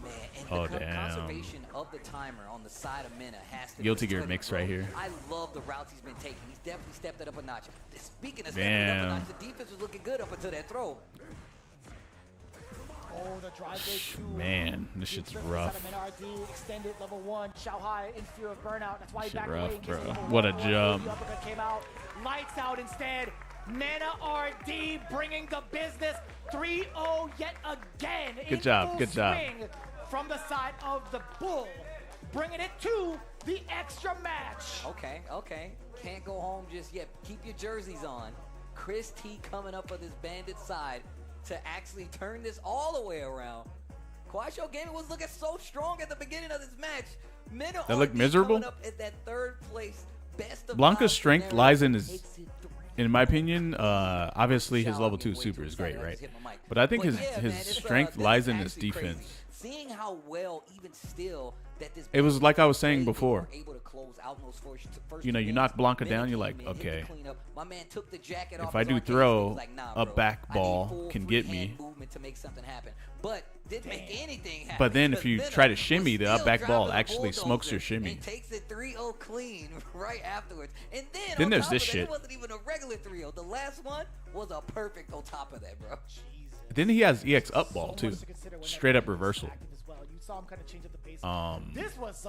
man. And Oh, the damn. conservation of the timer on the side of Mena has to Guilty be Gear critical. mix right here. I love the routes he's been taking. He's definitely stepped it up a notch. Speaking of stepping it up a Damn. notch, the defense was looking good up until that throw. Oh, the drive day 2. Man, this shit's rough. Mena RD extended level 1. Zhao Hai in fear of burnout. That's why he Shit backed rough, away. in case of bro. level What a 1. jump. The uppercut came out. Lights out instead. Mena RD bringing the business. 3-0 yet again. Good in job, full good job. swing from the side of the Bull. Bringing it to the extra match. Okay, okay. Can't go home just yet. Keep your jerseys on. Chris T coming up on this bandit side to actually turn this all the way around. Quasho Gaming was looking so strong at the beginning of this match. That looked miserable. Coming up at that third place, best of Blanca's five strength scenario, lies in takes his, it three. in my opinion, obviously his level 2 super is great, right? But I think his strength lies in his defense. Seeing how well, even still, that this It was like I was saying they were before. able to close out those first You know, you games. knock Blanca Then down, they you're like, came in, hit the okay. cleanup. My man took the jacket If off I his do arcade, throw he was like, nah, a bro, back I need ball full can free get hand me. movement to make something happen. But didn't make anything happen. But then if because you Venom try to was shimmy, the still up back ball driving the actually smokes your bulldozer shimmy. and takes it 3-0 clean right afterwards. And then Then on there's top this of that, shit. It wasn't even a regular 3-0. The last one was a perfect on top of that, bro. Then he has EX up ball too. much to consider when Straight up that reversal. active as well. You saw him kind of change up the pace. This was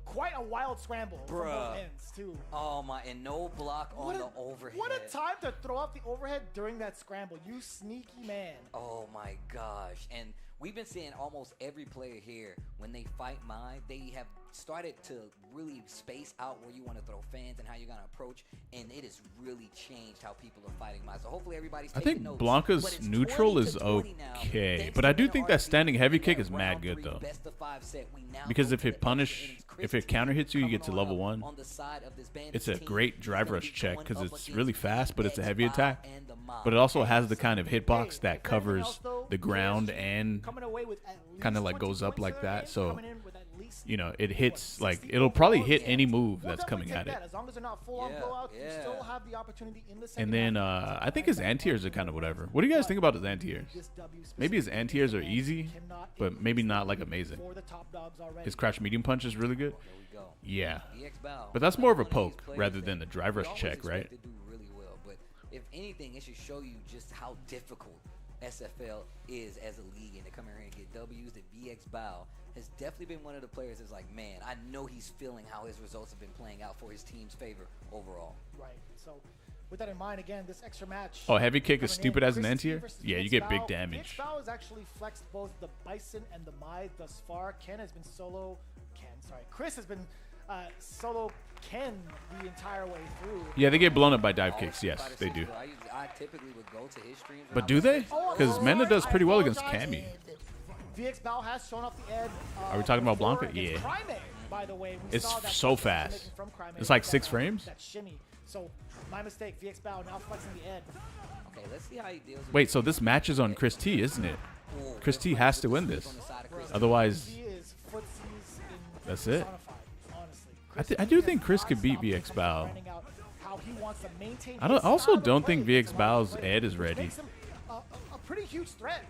quite a wild scramble from Bruh. both ends too. Oh my, and no block on the overhead. What a time to throw out the overhead during that scramble. You sneaky man. Oh my gosh. And we've been seeing almost every player here, when they fight Mai, they have started to really space out where you want to throw fans and how you're going to approach, and it has really changed how people are fighting Mai. So hopefully everybody's I taking think notes. Blanca's But it's neutral 20 is to 20 now. okay, Thanks but to I do Venom think that RC standing heavy in kick that is mad round good three though. best of five set. We now Because go if to it the extra punish, innings. if it counter hits you, you get to Coming level on 1. on the side of this It's a team. great He's drive gonna rush be check going because up it's really against fast, but it's a heavy VX attack. and the Mob. But it also has the kind of hitbox that if anything else, covers though, the ground PSG and coming away with at kind of least like 20 goes up points like in their that. game, So, coming in with at least, you know, it hits like 60 it'll probably overall. hit Yeah. any move We'll that's definitely coming at take it. that. As long as they're not full-on Yeah, blowouts, you yeah. still have the opportunity in the second And then half to I think his anti-airs are kind of whatever. What do you guys think about his anti-airs? this W Maybe his specifically anti-airs are and easy, cannot but maybe not like amazing. for the top dogs already. His crouch medium punch is really good. There we go. Yeah, VX Bow, but that's more of a one these poke players rather that than a drive we rush always check, expect right? to do really well, but if anything, it should show you just how difficult SFL is as a league, and to come here and get W's. That VX Bow has definitely been one of the players that's like, man, I know he's feeling how his results have been playing out for his team's favor overall. Right. So, with that in mind, again, this extra match. Oh, heavy kick is coming stupid in, as an Chris T anti-air? versus Yeah, you VX get big Bow. damage. VX Bow has actually flexed both the Bison and the Mai thus far. Chris has been solo Ken the entire way through. Yeah, they get blown up by dive All kicks. the Yes, Fighter they six, do. bro, I typically would go to his streams. when But I do was they? like, Because Mena does pretty well against Cammy. VX Bow has shown off the edge. Are we talking about before Blanca? against Yeah. Cryme, by the way. We It's saw that so flex that fast. he's making from Cryme It's like with 6 that, frames? That shimmy. So, my mistake. VX Bow now flexing the edge. Okay, let's see how he deals with Wait, so this match is on Chris T, isn't it? Ooh, Chris T has to win this. on the side of Chris. Otherwise, He is footsies in that's it. personified, honestly. I do think Chris could beat VX Bow. Finding out how he wants to maintain I his also style of don't think play VX to Bow's play, ed is which ready. makes him a pretty huge threat.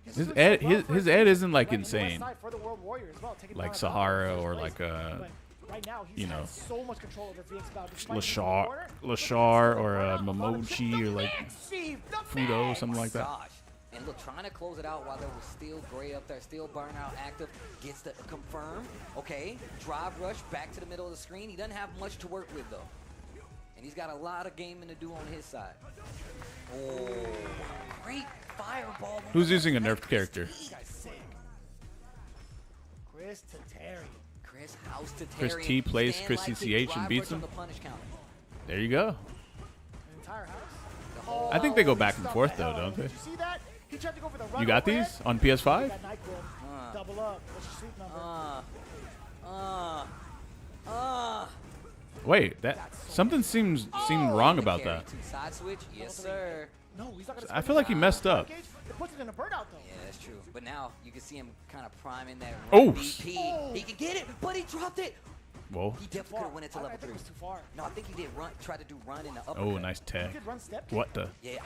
He's His doing ed, so well his, for his team. ed isn't like Right on the west insane, side for the World Warrior as well, taking like down a Sahara Falcon in or first like place. But right now, he's you know, had so much control over VX Bow. Despite being in the Lashar, corner, Lashar or right now, Momochi or like Steve, the Fudo, Max! something like that. Gosh. And look, trying to close it out while there was still Gray up there, still Burnout active, gets the confirm. Okay, drive rush back to the middle of the screen. He doesn't have much to work with though, and he's got a lot of gaming to do on his side. Oh, great fireball! Who's using a nerfed character? This guy's sick. Chris Tatarian. Chris House to Chris T plays Chris CCH and beats him. There you go. An entire house. Oh, I think they go back and stuck forth the hell though, out don't of they? him. Did you see that? He tried to go for the run You got overhead. these on PS5? That NyQuil. Double up. What's your sleep number? Wait, that something seemed wrong about that. Side switch, yes sir. No, he's not gonna I feel like he messed up. It puts it in a burnout though. Yeah, that's true. But now you can see him kind of priming that Oh. BP. He can get it, but he dropped it. Whoa. He definitely could have went into I level think 3. it was too far. No, I think he did run. Try to do run in the upper. Oh, nice He tag. did run step kick. What the? Yeah.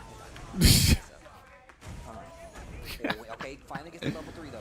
Okay, finally gets to level 3 though.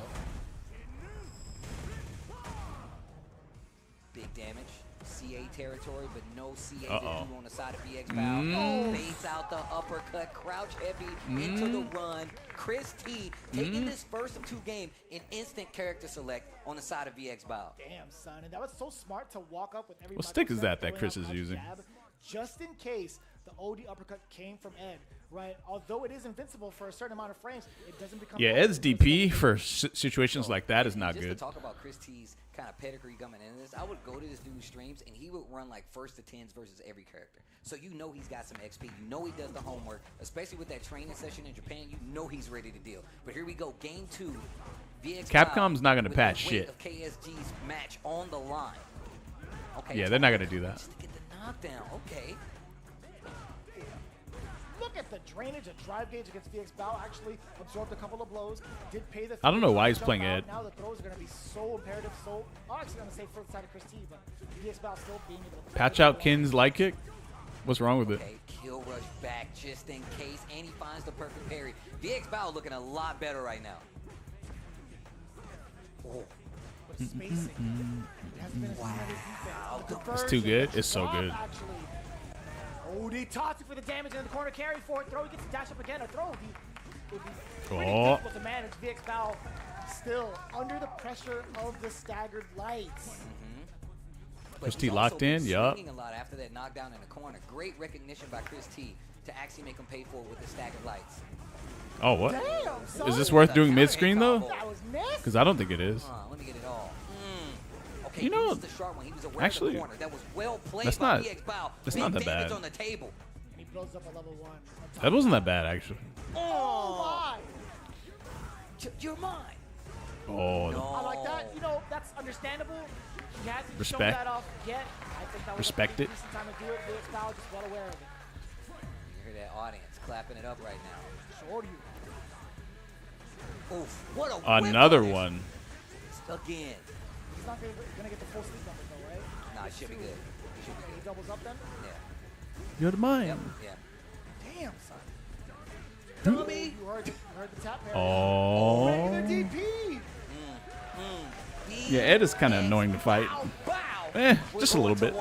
Big damage. CA territory, but no CA to do on the side of VX Bow. Baits out the uppercut, crouch heavy into the run. Chris T taking this first of 2 games in instant character select on the side of VX Bow. Damn, son. And that was so smart to walk up with every What stick is microstep, that throwing Chris out is crouch using? jab, just in case the OD uppercut came from Ed, right? Although it is invincible for a certain amount of frames, it doesn't become... Yeah, Ed's DP for situations like that is not just good. to talk about Chris T's kind of pedigree coming into this, I would go to this dude's streams and he would run like first to 10s versus every character. So you know he's got some XP. You know he does the homework, especially with that training session in Japan. You know he's ready to deal. But here we go, game 2. VX Capcom's not going to with patch the weight shit. of KSG's match on the line. Okay, Yeah, they're not going to do that. just to get the knockdown. Okay. Look at the drainage. A drive gauge against VX Bao actually absorbed a couple of blows. Did pay the... I don't know why he's jump playing out. Ed. Now the throws are going to be so imperative. So I'm actually going to say first side of Chris T, but VX Bao still being able to... Patch out Kin's light kick. What's wrong with it? Okay, kill rush back just in case, and he finds the perfect parry. VX Bao looking a lot better right now. Oh. But spacing has been a defense. It's too good. It's so good. Actually. OD tossing for the damage in the corner, carry for it, throw, he gets to dash up again, a throw would be pretty difficult to manage. VX Bao still under the pressure of the staggered lights. Chris T locked in, yup. A lot after that knockdown in the corner. Great recognition by Chris T to actually make him pay for it with the staggered lights. Oh, what? Damn, Is this worth doing mid-screen, though? That was nasty. Because I don't think it is. Let me get it all. Okay, You know, he used the sharp one. He was aware actually, of the corner. That was well played that's by not- VX Bao. that's Big not that damage bad. on the table. He blows up a level 1. That wasn't that bad, actually. Oh my! You're mine. Oh, No. I like that. You know, that's understandable. He hasn't shown Respect. that off yet. I think that was Respect a it. decent time to do it. VX Bao just well aware of it. You hear that audience clapping it up right now. Sure you. Oof, what a whip another on this. one. Again. He's not gonna get the full sleep number though, right? Nah, it should be good. It should be He good. doubles up then? Yeah. You're mine. Yeah. Damn, son. Dummy. You heard the tap there. Oh. Regular DP. Yeah, Ed is kind of annoying to fight. Just a little bit.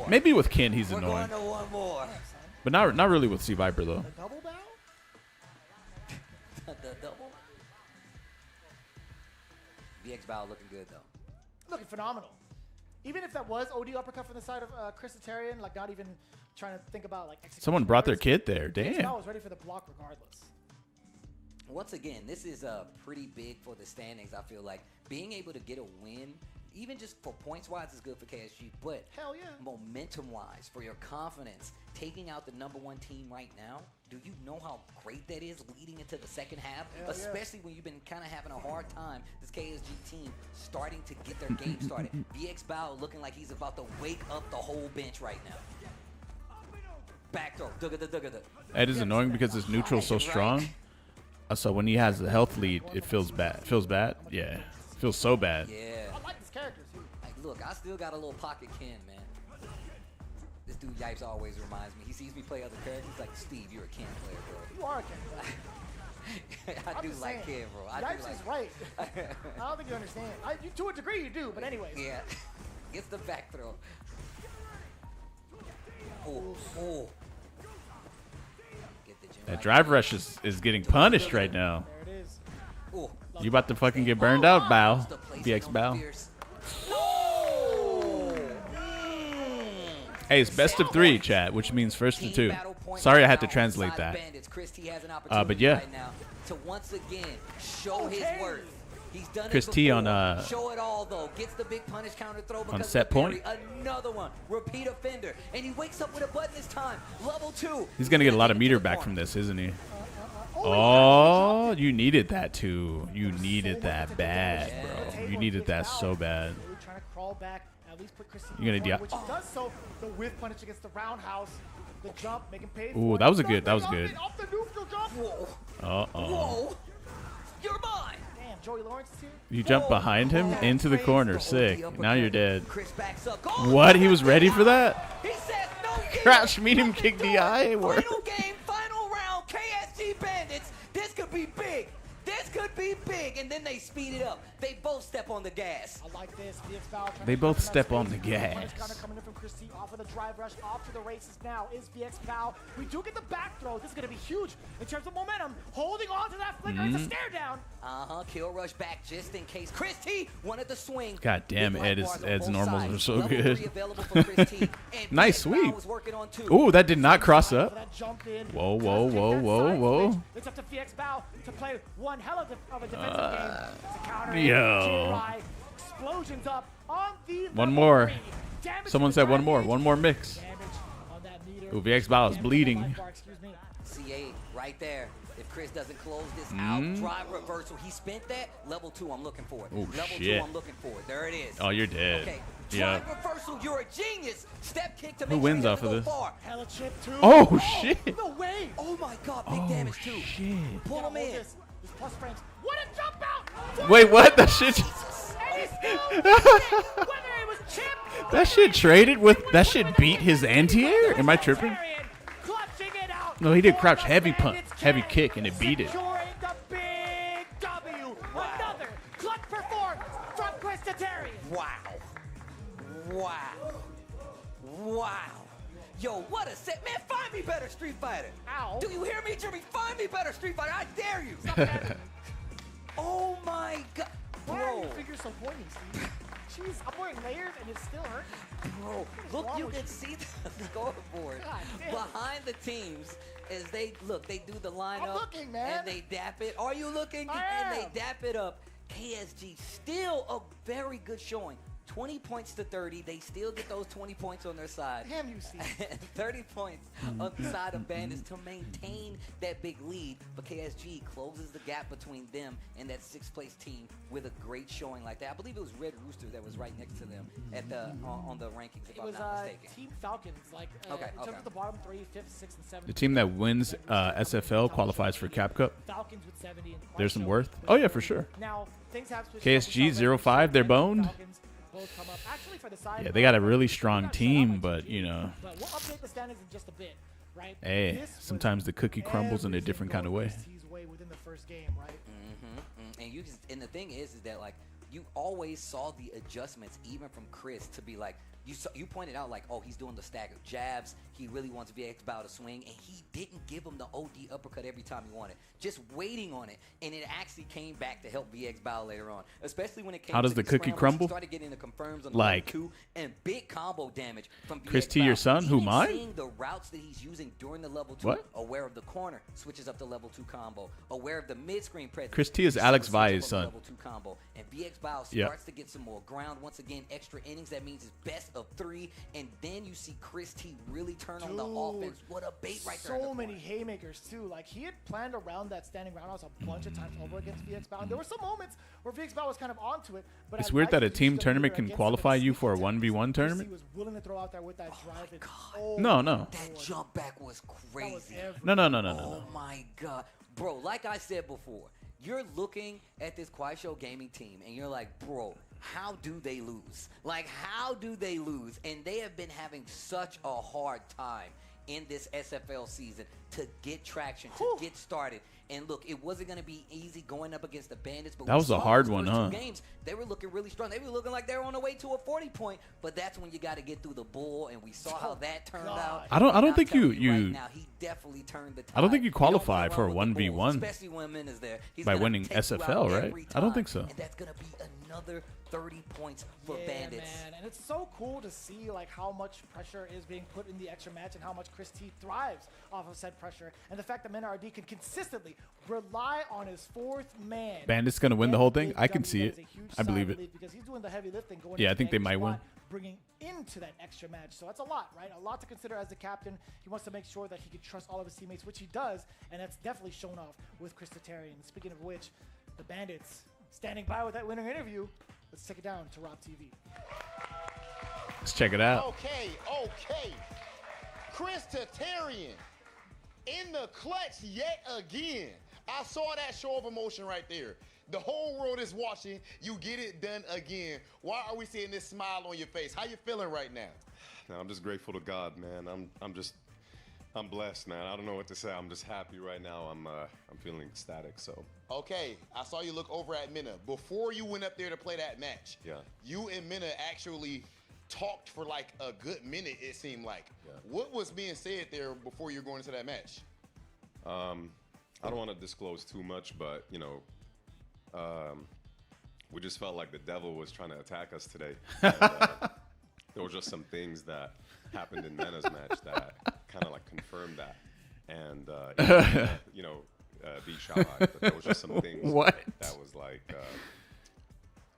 Maybe with Ken he's We're annoying. going to one more. But not really with C.Viper, though. The double bow? The double. VX Bao looking good though. Looking phenomenal. Even if that was OD uppercut from the side of Chris Etarian, like not even trying to think about like execution Someone brought their errors, kid there. VX Damn. Bao was ready for the block regardless. Once again, this is pretty big for the standings. I feel like being able to get a win, even just for points wise, is good for KSG. But hell yeah, momentum wise, for your confidence, taking out the #1 team right now, do you know how great that is leading into the second half? Hell Especially when you've been kind of having a hard time. This KSG team starting to get their game started. VX Bao looking like he's about to wake up the whole bench right now. Back throw. Ed is annoying because his neutral's so strong. So when he has the health lead, it feels bad. Feels bad? Yeah. Feels so bad. Yeah. I like this character too. Like, look, I still got a little pocket Ken, man. This dude Yipes always reminds me. He sees me play other characters. He's like, Steve, you're a Ken player, bro. You are a Ken player. I I'm do just like saying, Ken, bro. I Yipes do like is right. I don't think you understand. You, to a degree, you do, but anyways. Yeah. Gets the back throw. Oh. Get the gym That right. drive rush is getting punished right now. There it is. Oh. You about to fucking get burned out, Bao. VX Bao. Hey, it's best of 3, chat, which means first to 2. Sorry I had to translate that. But yeah. To once again show his worth. He's done Chris it T before. on Show it all though. Gets the big punish counter throw because of set the parry. point. Another one. Repeat offender. And he wakes up with a button this time. Level 2. He's going to get a lot of meter back from this, isn't he? Oh, you needed that too. You needed that bad, bro. You needed that so bad. Trying to crawl back, at least put Chris T You're gonna which he does so. The whiff punish against the roundhouse. The jump, make him pay for Ooh, it. that was a good. That was good. Off the neutral jump. Uh-oh. Whoa. You're mine. Damn, Joey Lawrence is here. You jump behind him into the corner. Sick. Now you're dead. Chris backs up. What? He was ready for that? He says no. Crouch medium kick DI. Final game, final round. KSG Bandits. This could be big. This could be big. And then they speed it up. They both step on the gas. I like this. VX Bao trying They to both cover that step on space. the gas. Punish counter coming in from Chris T off of the drive rush. Off to the races now is VX Bao. We do get the back throw. This is going to be huge in terms of momentum. Holding on to that flicker. It's a stare down. Kill rush back just in case. Chris T wanted the swing. God damn, Big light Ed's bars on Ed's both normals sides. are so Level good. 3 available for Chris T. And Nice Big Bow sweep. was working on 2. Ooh, that did not cross For up. that jump in. Whoa, Does whoa, take whoa, that whoa, side whoa. switch. It's up to VX Bow to play one hell of a defensive game. To counter yo. Explosions up on the One level more. 3. Damage Someone to the said one more. drive One more mix. Damage on that meter. Ooh, VX Bow is Damage on the bleeding. life bar, excuse me. C8 right there. If Chris doesn't close this out, drive reversal. He spent that. Level 2, I'm looking for it. Oh, Level 2, shit. I'm looking for it. There it is. Oh, you're dead. Okay. Yeah. Drive reversal. You're a genius. Step kick to Who make wins sure he off of doesn't this? go far. Hella chip too. Oh, shit. No way. Oh my God, big Oh, damage too. shit. Pull him in. This plus frames. What a jump out. Wait, what? That shit. And he still whether it was chip. That shit traded with. That shit beat his anti-air? Am I tripping? Clutching it out. No, he did crouch heavy punch, heavy kick, and it beat it. Securing the big W. Another clutch performance from Christatarian. Wow. Wow. Wow. Yo, what a set. Man, find me better, Street Fighter. Ow. Do you hear me, Jimmy? Find me better, Street Fighter. I dare you. Oh my God. Why are your Bro. fingers so pointy, Steve? Jeez, I'm wearing layers and it's still hurting. Bro, look, wrong you with can you? see the scoreboard God damn. behind the teams as they look. They do the lineup. looking, man. And they dap it. Are you looking? I And am. they dap it up. KSG still a very good showing. 20 points to 30. They still get those 20 points on their side. Damn you, Steve. 30 points on the side of Bandits to maintain that big lead. But KSG closes the gap between them and that 6th place team with a great showing like that. I believe it was Red Rooster that was right next to them at the on the rankings, if It I'm was not mistaken. Team Falcons, like Okay, in terms okay. of the bottom 3, 5th, 6th, and 7th. The team that wins SFL qualifies for Cap Cup. Falcons with 70 and There's some Quaisho worth. with Oh, yeah, 30. for sure. Now, things have switched KSG up. We saw Red 05, they're Rooster and boned. Falcons both come up. Actually, for the side, Yeah, they got a really we strong got shut out team, by but, GG. you know. But we'll update the standings in just a bit, right? Hey, This was sometimes the cookie crumbles in a everything different kind of going way. Chris T's way within the first game, right? And you just, and the thing is that like you always saw the adjustments even from Chris to be like you pointed out like, oh, he's doing the staggered jabs. He really wants VX Bow to swing, and he didn't give him the OD uppercut every time he wanted. Just waiting on it, and it actually came back to help VX Bow later on, especially when it came. How does to the these cookie scrambles. crumble? He started getting the confirms on Like- the 2 and big combo damage from VX Chris T, Bow. your son? Who, Even mine? Seeing the routes that he's using during the level 2, What? aware of the corner, switches up the level 2 combo, aware of the mid-screen presence. Chris T is he Alex switches up Vae's the son. level 2 combo, and VX Bow Yeah. starts to get some more ground. Once again, extra innings. That means it's best of 3, and then you see Chris T really turn on the Dude, offense. What a bait right there. in the So many corner. haymakers too. Like he had planned around that standing roundhouse a bunch of times over against VX Bow. And there were some moments where VX Bow was kind of onto it. But It's I weird liked that a the team use of tournament meter can against qualify him and you for a sneaky attempts. 1v1 Chris tournament? T was willing to throw out there with that drive. And, No, no. That jump back was crazy. No. Oh my God. Bro, like I said before, you're looking at this Quaisho gaming team and you're like, bro, how do they lose? Like, how do they lose? And they have been having such a hard time in this SFL season to get traction, to get started. And look, it wasn't going to be easy going up against the Bandits. But That we was a saw hard those one, first huh? 2 games, they were looking really strong. They were looking like they were on the way to a 40-point. But that's when you got to get through the bull, and we saw how that turned out. I don't And I'm think telling you- right now, he definitely turned the tide. I don't think you He don't wanna qualify run for a with the Bulls, 1v1 especially when Min is there. He's by gonna winning take you out SFL, right? every I don't time, think so. And that's gonna be another 30 points for yeah, Bandits. man, and it's so cool to see like how much pressure is being put in the extra match and how much Chris T thrives off of said pressure, and the fact that MNRD can consistently rely on his 4th man. Bandits gonna win the Get whole a thing? big I can W, see that it. is a huge I believe sigh it. of relief because he's doing the heavy lifting going Yeah, I into think the they might extra win. spot, bringing into that extra match. So that's a lot, right? A lot to consider as the captain. He wants to make sure that he can trust all of his teammates, which he does, and that's definitely shown off with Chris Tatarian. Speaking of which, the Bandits standing by with that winning interview. Let's take it down to Rob TV. Let's check it out. Okay. Chris Tatarian in the clutch yet again. I saw that show of emotion right there. The whole world is watching. You get it done again. Why are we seeing this smile on your face? How you feeling right now? No, I'm just grateful to God, man. I'm blessed, man. I don't know what to say. I'm just happy right now. I'm feeling ecstatic. So Okay, I saw you look over at Minna. Before you went up there to play that match, yeah, you and Minna actually talked for like a good minute, it seemed like. Yeah. What was being said there before you're going into that match? I don't want to disclose too much, but you know, we just felt like the devil was trying to attack us today. And, there were just some things that happened in Mena's match that kind of like confirmed that. And beat Shanghai, but there was just some things that was like,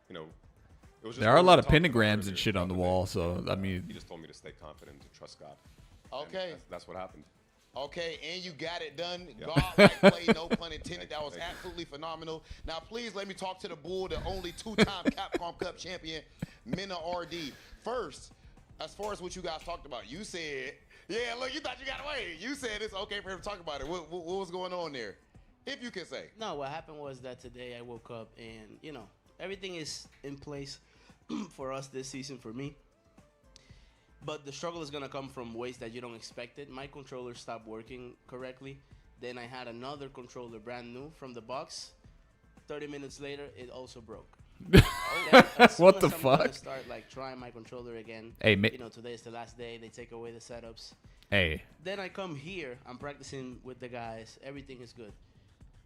it was just there are a lot of pentagrams and shit on the wall, so I mean, he just told me to stay confident and to trust God. Okay, that's what happened. Okay, and you got it done. Yep. God-like play, no pun intended. That was absolutely phenomenal. Now, please let me talk to the bull, the only two-time Capcom Cup champion, Mena RD. First, as far as what you guys talked about, you said, yeah, look, you thought you got away. You said it's okay for him to talk about it. What was going on there? If you can say. No, what happened was that today I woke up and, everything is in place for us this season for me. But the struggle is going to come from ways that you don't expect it. My controller stopped working correctly. Then I had another controller brand new from the box. 30 minutes later, it also broke. What the fuck? I'm start trying my controller again. Hey, today is the last day. They take away the setups. Hey. Then I come here. I'm practicing with the guys. Everything is good.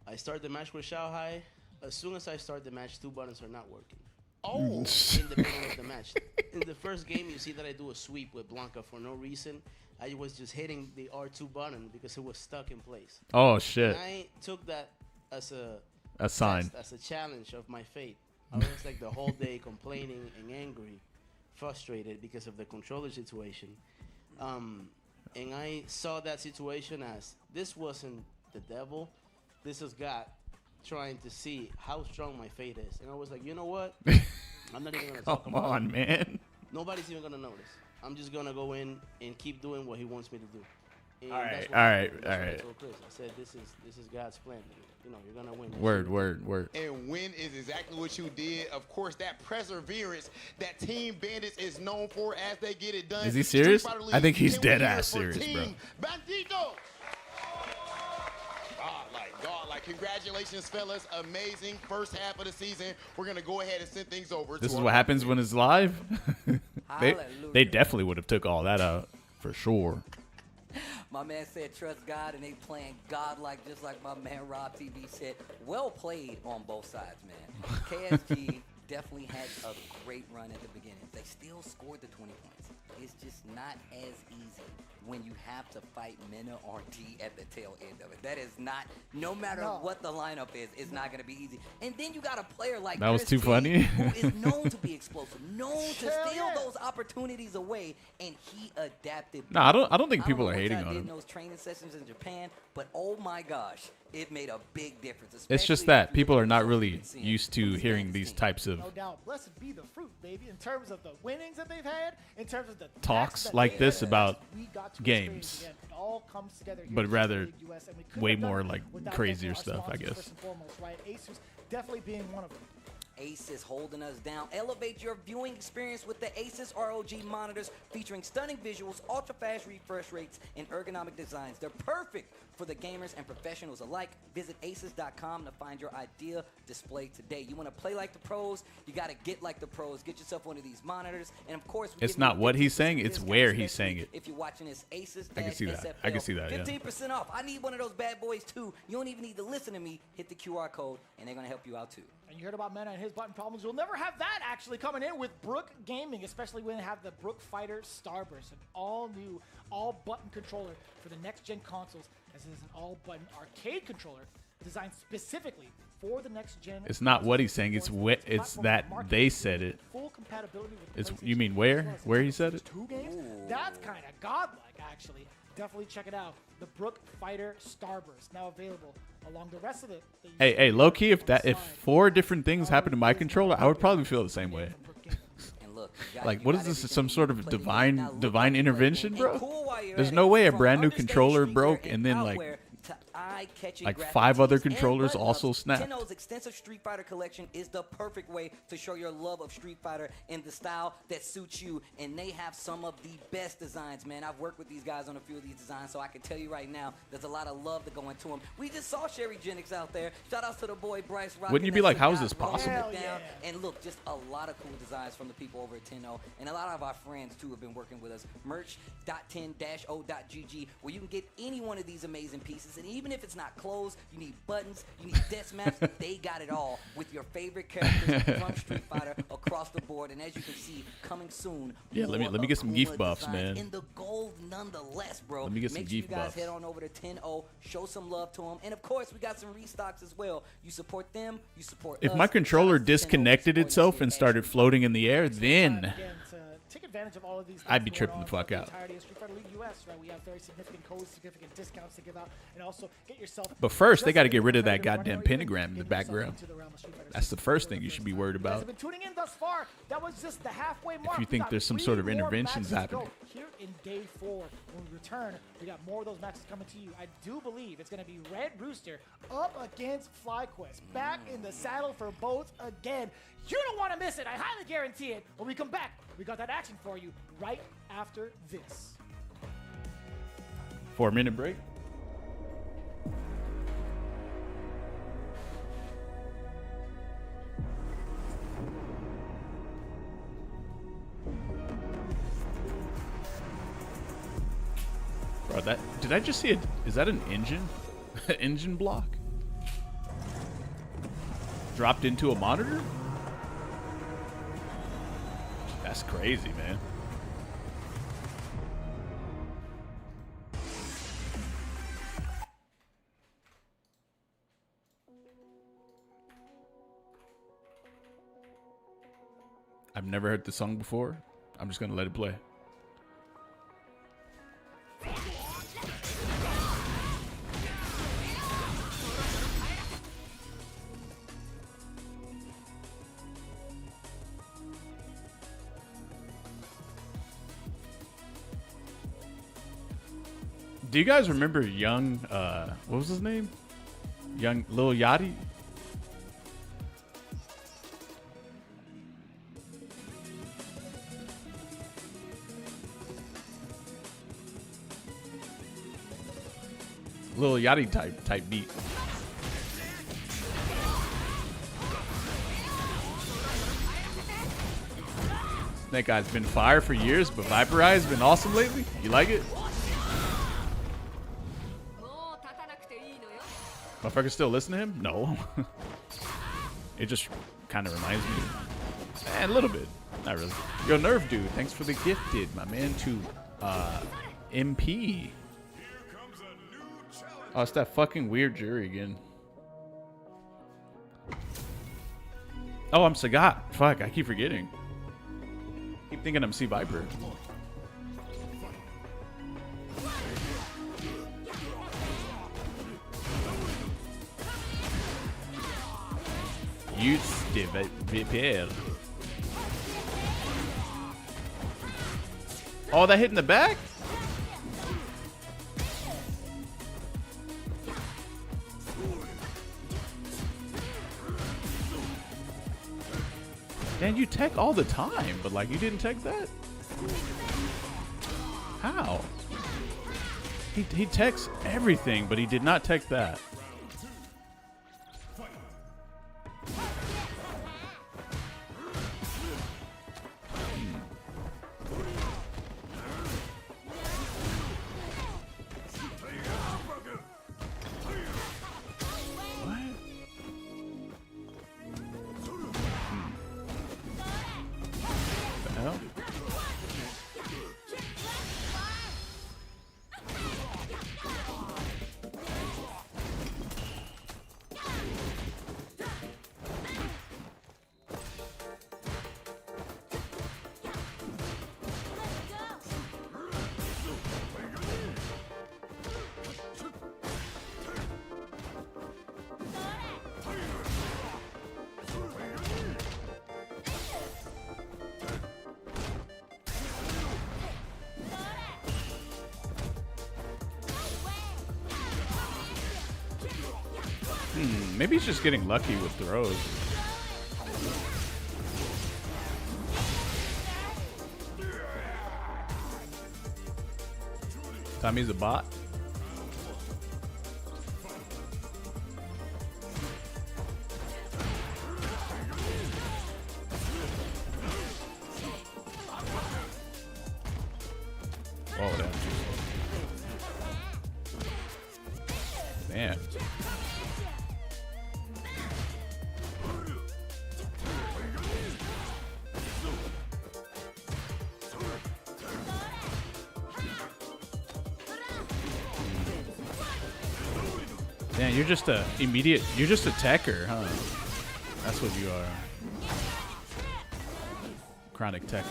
I start the match with Shanghai. As soon as I start the match, 2 buttons are not working. Oh. In the beginning of the match. In the first game, you see that I do a sweep with Blanca for no reason. I was just hitting the R2 button because it was stuck in place. Oh, shit. And I took that as a sign, test, as a challenge of my fate. I was the whole day complaining and angry, frustrated because of the controller situation. And I saw that situation as this wasn't the devil. This is God trying to see how strong my fate is. And I was like, you know what? I'm not even going to talk about it. Come on, man. Nobody's even going to notice. I'm just going to go in and keep doing what he wants me to do. And all right. I told Chris, I said, this is God's plan. You're going to win. Word. And win is exactly what you did. Of course, that perseverance that Team Bandits is known for as they get it done. Is he serious? Street Fighter I think League, he's can we dead hear ass it for serious, bro. Team Bandito. God, congratulations, fellas. Amazing first half of the season. We're going to go ahead and send things over. This is what happens when it's live. they Hallelujah. definitely would have took all that out for sure. My man said trust God, and they playing God-like, just like my man Rob TV said. Well played on both sides, man. KSG definitely had a great run at the beginning. They still scored the 20 points. It's just not as easy when you have to fight Mena RD at the tail end of it. That is not, no matter what the lineup is, it's not going to be easy. And then you got a player like that was Chris too King, funny. who is known to be explosive, known to steal those opportunities away, and he adapted. No, I don't think people are hating on I did him. in those training sessions in Japan, but oh my gosh, it made a big difference. It's just that people are not really used to hearing these types of No doubt. Blessed be the fruit, baby. In terms of the winnings that they've had, in terms of the talks that like they this had, about we got to games, experience again. It all comes together here but in rather the US, and we couldn't way have done more it like without crazier our stuff, I sponsors guess. First and foremost, right? Asus definitely being one of them. Asus holding us down. Elevate your viewing experience with the Asus ROG monitors featuring stunning visuals, ultra-fast refresh rates, and ergonomic designs. They're perfect for the gamers and professionals alike. Visit asus.com to find your ideal display today. You want to play like the pros? You got to get like the pros. Get yourself one of these monitors. And of course, It's not what he's saying, it's where he's saying it. If you're watching this, Asus I can see that. SFL, I can see that, yeah. 15% off. I need one of those bad boys too. You don't even need to listen to me. Hit the QR code, and they're going to help you out too. And you heard about Mena and his button problems. You'll never have that actually coming in with Brook Gaming, especially when they have the Brook Fighter Starburst, an all-new, all-button controller for the next-gen consoles, as it is an all-button arcade controller designed specifically for the next-gen. It's not what he's saying. It's that they said it. Full compatibility with It's you mean where he said it? 2 games. That's kind of godlike, actually. Definitely check it out. The Brook Fighter Starburst now available along the rest of the. Hey, low key, if 4 different things happened to my controller, I would probably feel the same way. And look, Like, what is this? Some sort of divine intervention, bro? There's no way a brand new controller broke and then like 5 other controllers also snapped. Tenno's extensive Street Fighter collection is the perfect way to show your love of Street Fighter in the style that suits you, and they have some of the best designs, man. I've worked with these guys on a few of these designs, so I can tell you right now, there's a lot of love to go into them. We just saw Sherry Jennings out there. Shout out to the boy Bryce. Wouldn't you be like, how is this possible? And look, just a lot of cool designs from the people over at Tenno, and a lot of our friends too have been working with us. Merch.10-o.gg, where you can get any one of these amazing pieces, and even if it's it's not clothes, you need buttons, you need death maps, they got it all with your favorite characters from Street Fighter across the board. And as you can see, coming soon. Yeah, let me get some gief buffs, man. In the gold nonetheless, bro. Let me get some Make sure you gief guys buffs. head on over to 10-0, show some love to them. And of course, we got some restocks as well. You support them, you support If us. my controller Shout out to 10-0 disconnected supporting itself this and shit. started floating in the air, then Again, to take advantage of all of these things I'd be going tripping on the fuck throughout out. The entirety of Street Fighter League US, right? We have very significant codes, significant discounts to give out, and also get yourself. But first, they just got to a get rid of that competitive goddamn runner, even pentagram in the getting yourself background. into the realm of Street Fighter That's the 6 first for thing you the should be first worried time. You guys about. have been tuning in thus far. That was just the halfway mark. you We think got there's some 3 sort of more interventions matches to happening. go here in day 4. When we return, we got more of those matches coming to you. I do believe it's going to be Red Rooster up against FlyQuest. Back in the saddle for both again. You don't want to miss it. I highly guarantee it. When we come back, we got that action for you right after this. 4-minute break. Bro, did I just see it? Is that an engine? Engine block? Dropped into a monitor? That's crazy, man. I've never heard the song before. I'm just gonna let it play. Do you guys remember young, what was his name? Young Lil Yachty? Lil Yachty type beat. That guy's been fire for years, but Viper Eye's been awesome lately. You like it? Motherfucker still listen to him? No. It just kind of reminds me. A little bit. Not really. Yo, Nerve Dude, thanks for the gifted, my man, to MP. Oh, it's that fucking weird jury again. Oh, I'm Sagat. Fuck, I keep forgetting. Keep thinking I'm C.Viper. C.Viper. Oh, that hit in the back? Dan, you tech all the time, but like you didn't tech that? How? He techs everything, but he did not tech that. Maybe he's just getting lucky with throws. Tommy's a bot. Whoa, that. Man. Damn, you're just you're just a techer, huh? That's what you are. Chronic techer.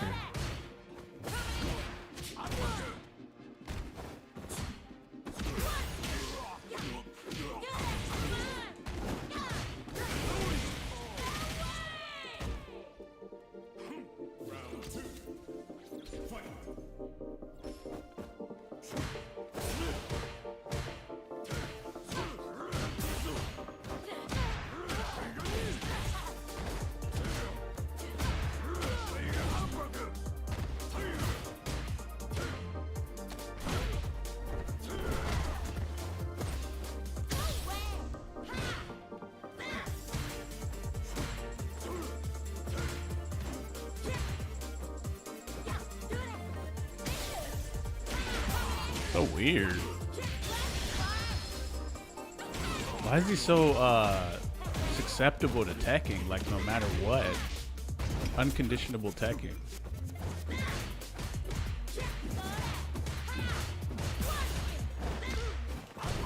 So weird. Why is he so susceptible to teching? Like no matter what, unconditionable teching.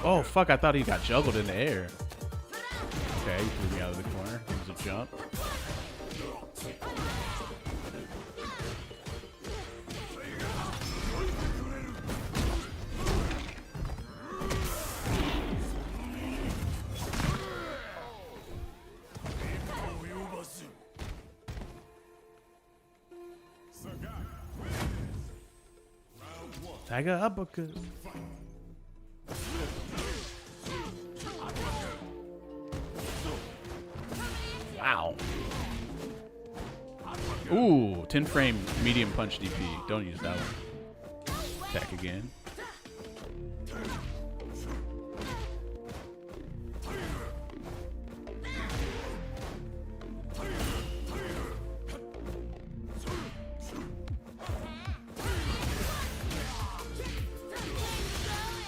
Oh fuck! I thought he got juggled in the air. Okay, he threw me out of the corner. It was a jump. Tiger uppercut. Wow. Ooh, 10 frame medium punch DP. Don't use that one. Attack again.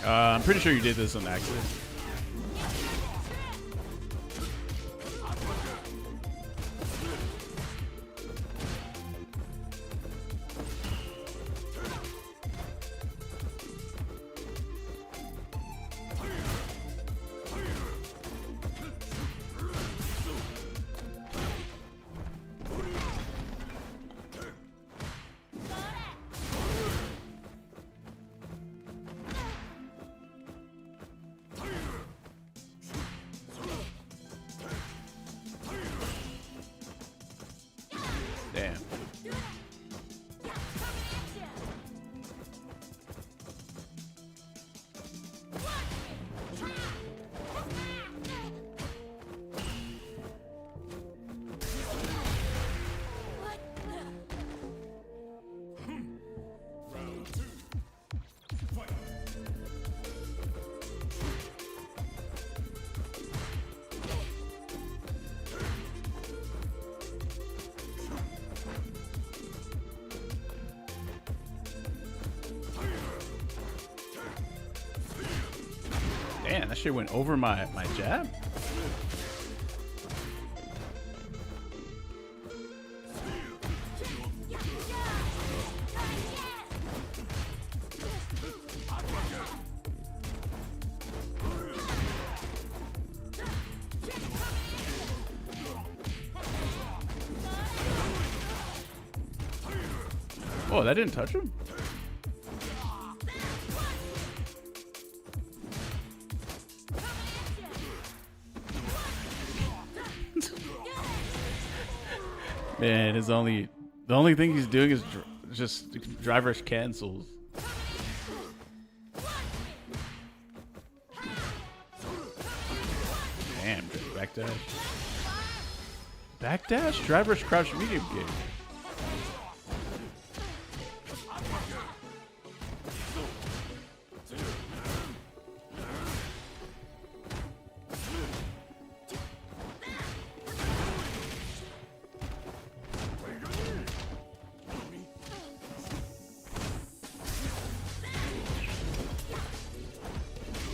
I'm pretty sure you did this on accident. Damn. Damn, that shit went over my jab. Oh, that didn't touch him? Man, the only thing he's doing is just driver's cancels. Damn, backdash. Backdash? Driver's crouch medium kick.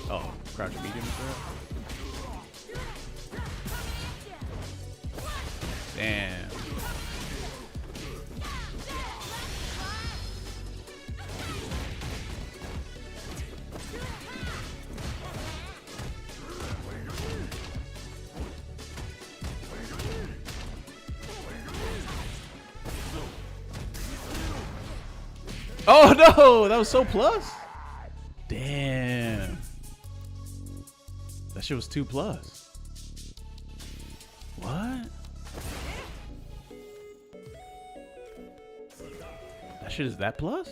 Oh, crouch medium throw. Damn. Oh no, that was so plus. Damn. That shit was 2 plus. What? That shit is that plus?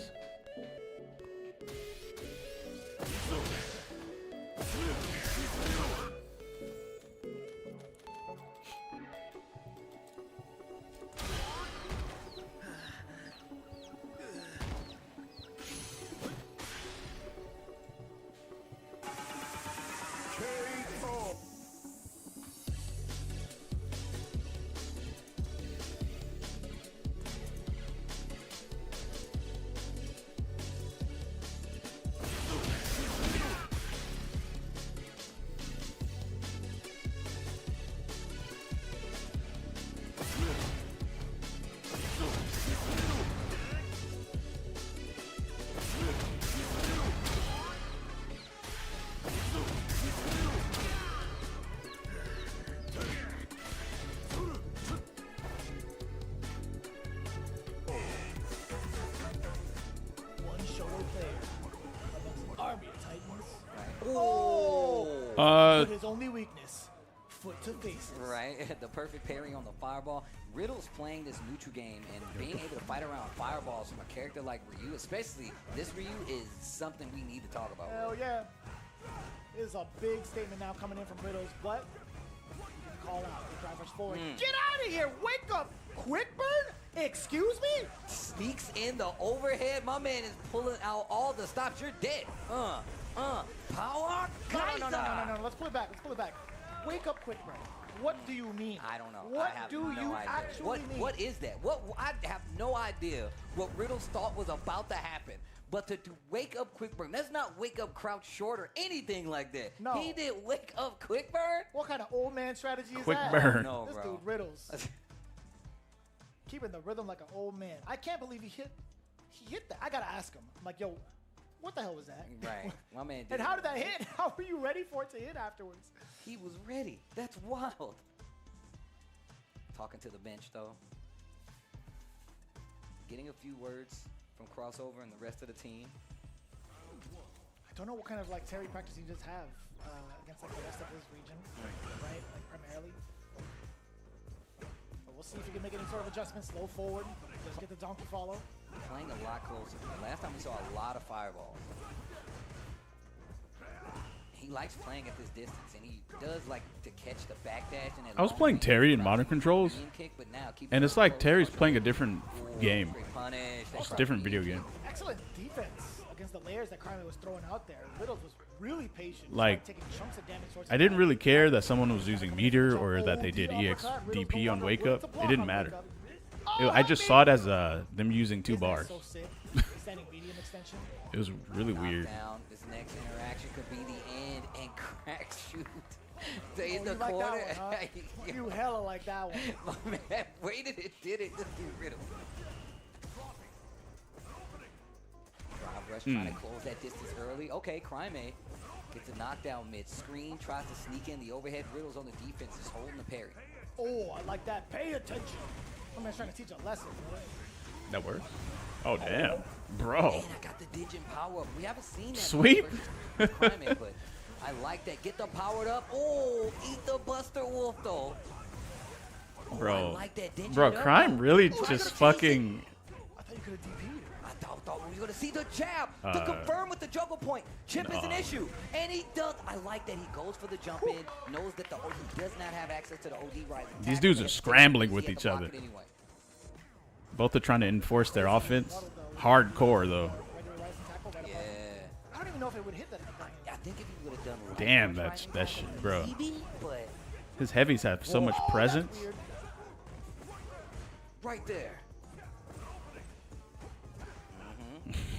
One solo player against an army of titans. Oh! But his only weakness, foot to faces. Right, the perfect parry on the fireball. Riddle's playing this neutral game and being able to fight around fireballs from a character like Ryu, especially this Ryu, is something we need to talk about. Hell yeah. This is a big statement now coming in from Riddles, but you can call out. The drive rush forward. Get out of here! Wake up! Quick burn? Excuse me? Sneaks in the overhead. My man is pulling out all the stops. You're dead. Power. No. Let's pull it back. Wake up, quick burn. What do you mean? I don't know. What I have do no you idea. actually mean? What is that? I have no idea what Riddles thought was about to happen. But to wake up quick burn, that's not wake up crouch short or anything like that. No. He did wake up quick burn? What kind of old man strategy is Quick that? burn. No, This bro. dude Riddles. Keeping the rhythm like an old man. I can't believe he hit that. I gotta ask him. I'm like, yo, what the hell was that? Right. My man did. And how did that hit? How were you ready for it to hit afterwards? He was ready. That's wild. Talking to the bench, though. Getting a few words from Crossover and the rest of the team. I don't know what kind of like Terry practice he just have against like the rest of his region, right? Like primarily. But we'll see if he can make any sort of adjustments. Slow forward, just get the donkey follow. Playing a lot closer. Last time we saw a lot of fireballs. He likes playing at this distance, and he does like to catch the backdash. And I was playing Terry in modern controls, and it's like Terry's playing a different game. It's a different video game. Excellent defense against the layers that Crime was throwing out there. Riddles was really patient. Like, taking chunks of damage towards I didn't really care that someone was using meter or that they did EXDP on Wake Up. It didn't matter. I just saw it as them using 2 bars. Standing medium extension. It was really weird. This next interaction could be the end, and crack shoot. They in Oh, the you like corner. that one, huh? You hella like that one. My man waited and did it. Just get rid of him. Drive rush trying to close that distance early. Okay, Crime gets a knockdown mid-screen, tries to sneak in the overhead. Riddles on the defense is holding the parry. Oh, I like that. Pay attention. My man's trying to teach a lesson. Right? That works. Oh damn, bro. And I got the Digin power up. We haven't seen that. Sweep. But I like that. Get the powered up. Oh, eat the Buster Wolf though. Oh, Bro, I like that Digin bro, up. Crime really Oh, just fucking. I thought you could have DP'd. I thought we were going to see the jab to confirm with the juggle point. Chip is an issue. And he does. I like that he goes for the jump in, knows that he does not have access to the OD rising. These dudes are scrambling with each other. Anyway. Both are trying to enforce their offense. Hardcore though. Yeah. I don't even know if it would hit that. I think if he would have done light Damn, punch that shit, bro. maybe, but His heavies have so much presence. right there.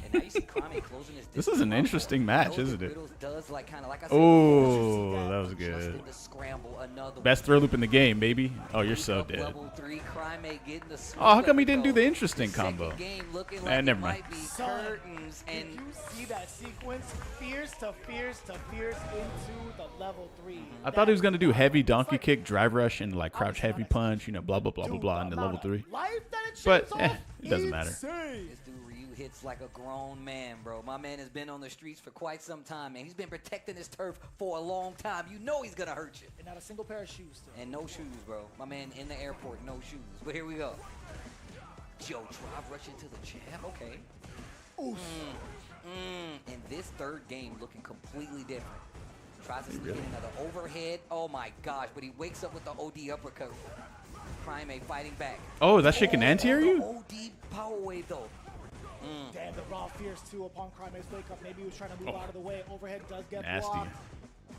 And now you see Kwame closing his This is an interesting match, isn't it? Riddles does like kind of like I said. Oh, that was just good. in the scramble, another Best throw loop in the game, baby. Oh, you're so dead. Level 3 Crime getting the Oh, how come he didn't do the interesting second combo? game looking like Never it mind. might be Son, curtains and did you see that sequence? Fierce to fierce to fierce into the level 3. I thought he was gonna do heavy donkey kick, drive rush, and like crouch heavy punch. You know, blah blah blah blah blah in the level 3. Life that it But shaves eh, off, it doesn't matter. insane. This dude Ryu hits like a grown man, bro. My man has been on the streets for quite some time, man. He's been protecting his turf for a long time. You know he's gonna hurt you. And not a single pair of shoes. Still. And no shoes, bro. My man in the airport, no shoes. But here we go. Joe drive rush into the jab. Okay. Oof. And this third game looking completely different. Tries to sneak in another overhead. Oh my gosh, but he wakes up with the OD uppercut. Prime fighting back. Oh, that shit can anti-air you? OD power wave though. Damn, the raw fierce too upon Crime's wake up. Maybe he was trying to move out of the way. Overhead does get Nasty. blocked.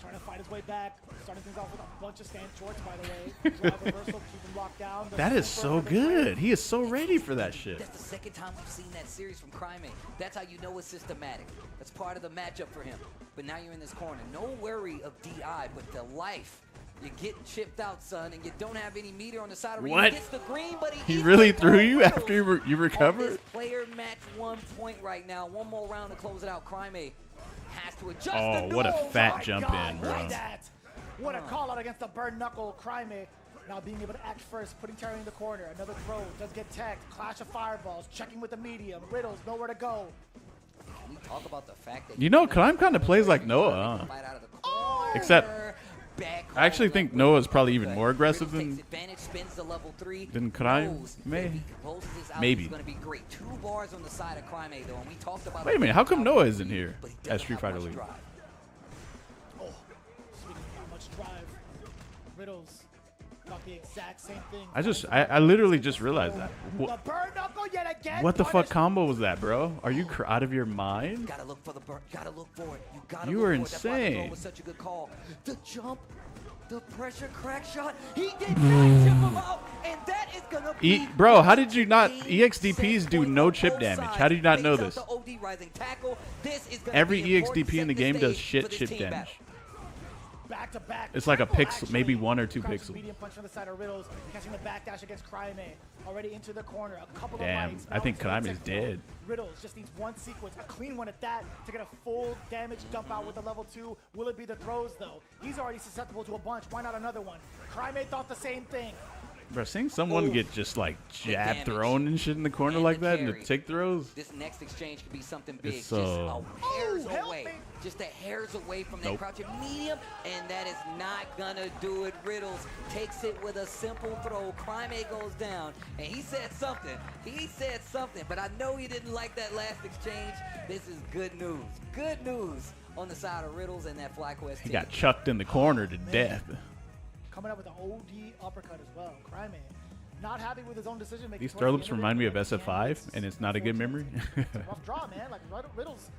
Trying to fight his way back. Starting things off with a bunch of stand shorts, by the way. Drive reversal, keep him locked down. That is so good. He is so ready for that shit. That's the second time we've seen that series from Crime. That's how you know it's systematic. That's part of the matchup for him. But now you're in this corner. No worry of DI, but the life. You're getting chipped out, son, and you don't have any meter on the side of the ring. What? He gets the green, but He really threw you after you recovered? This player match 1 point right now. One more round to close it out. Crime has to adjust. Oh, what a fat jump in, bro. Look at that. What a call out against the burn knuckle Crime. Now being able to act first, putting Terry in the corner. Another throw, does get tagged. Clash of fireballs, checking with the medium. Riddles, nowhere to go. Can we talk about the fact that You know, Climb kind of plays like Noah, huh? Except, I actually think Noah is probably even more aggressive than Crime. Maybe. Wait a minute, how come Noah isn't here at Street Fighter League? Oh, speaking of how much drive, Riddles got the exact same thing. I literally just realized that. The burn knuckle yet again. What the fuck combo was that, bro? Are you out of your mind? Gotta look for the burn. Gotta look for it. You gotta. You look are for it. That's why the throw insane. was such a good call. The jump, the pressure crack shot. He did not chip him out, and that is gonna be. Bro, how did you not? EXDPs do no chip damage. How do you not know this? Every EXDP in the game does shit chip damage. Back to back. It's like a triple pixel, action. maybe 1 or 2 Crouches pixels. Medium punch from the side of Riddles, catching the backdash against Crime. Already into the corner. A couple Damn, of lights. I think Crime Crime is dead. Riddles just needs one sequence, a clean one at that, to get a full damage dump out with the level 2. Will it be the throws though? He's already susceptible to a bunch. Why not another one? Crime thought the same thing. Bro, seeing someone get just like jab thrown and shit in the corner like that and to take throws. This next exchange could be something big. It's Just a hairs away. Just a hairs away from that Nope. crouching medium, and that is not gonna do it. Riddles takes it with a simple throw. Crime goes down, and he said something. He said something, but I know he didn't like that last exchange. This is good news. Good news on the side of Riddles and that FlyQuest He team. got chucked in the corner to death. Coming up with an OD uppercut as well. Crime not happy with his own decision making. These throw loops remind me of SF5, and it's not a good memory. Rough draw, man. Like Riddles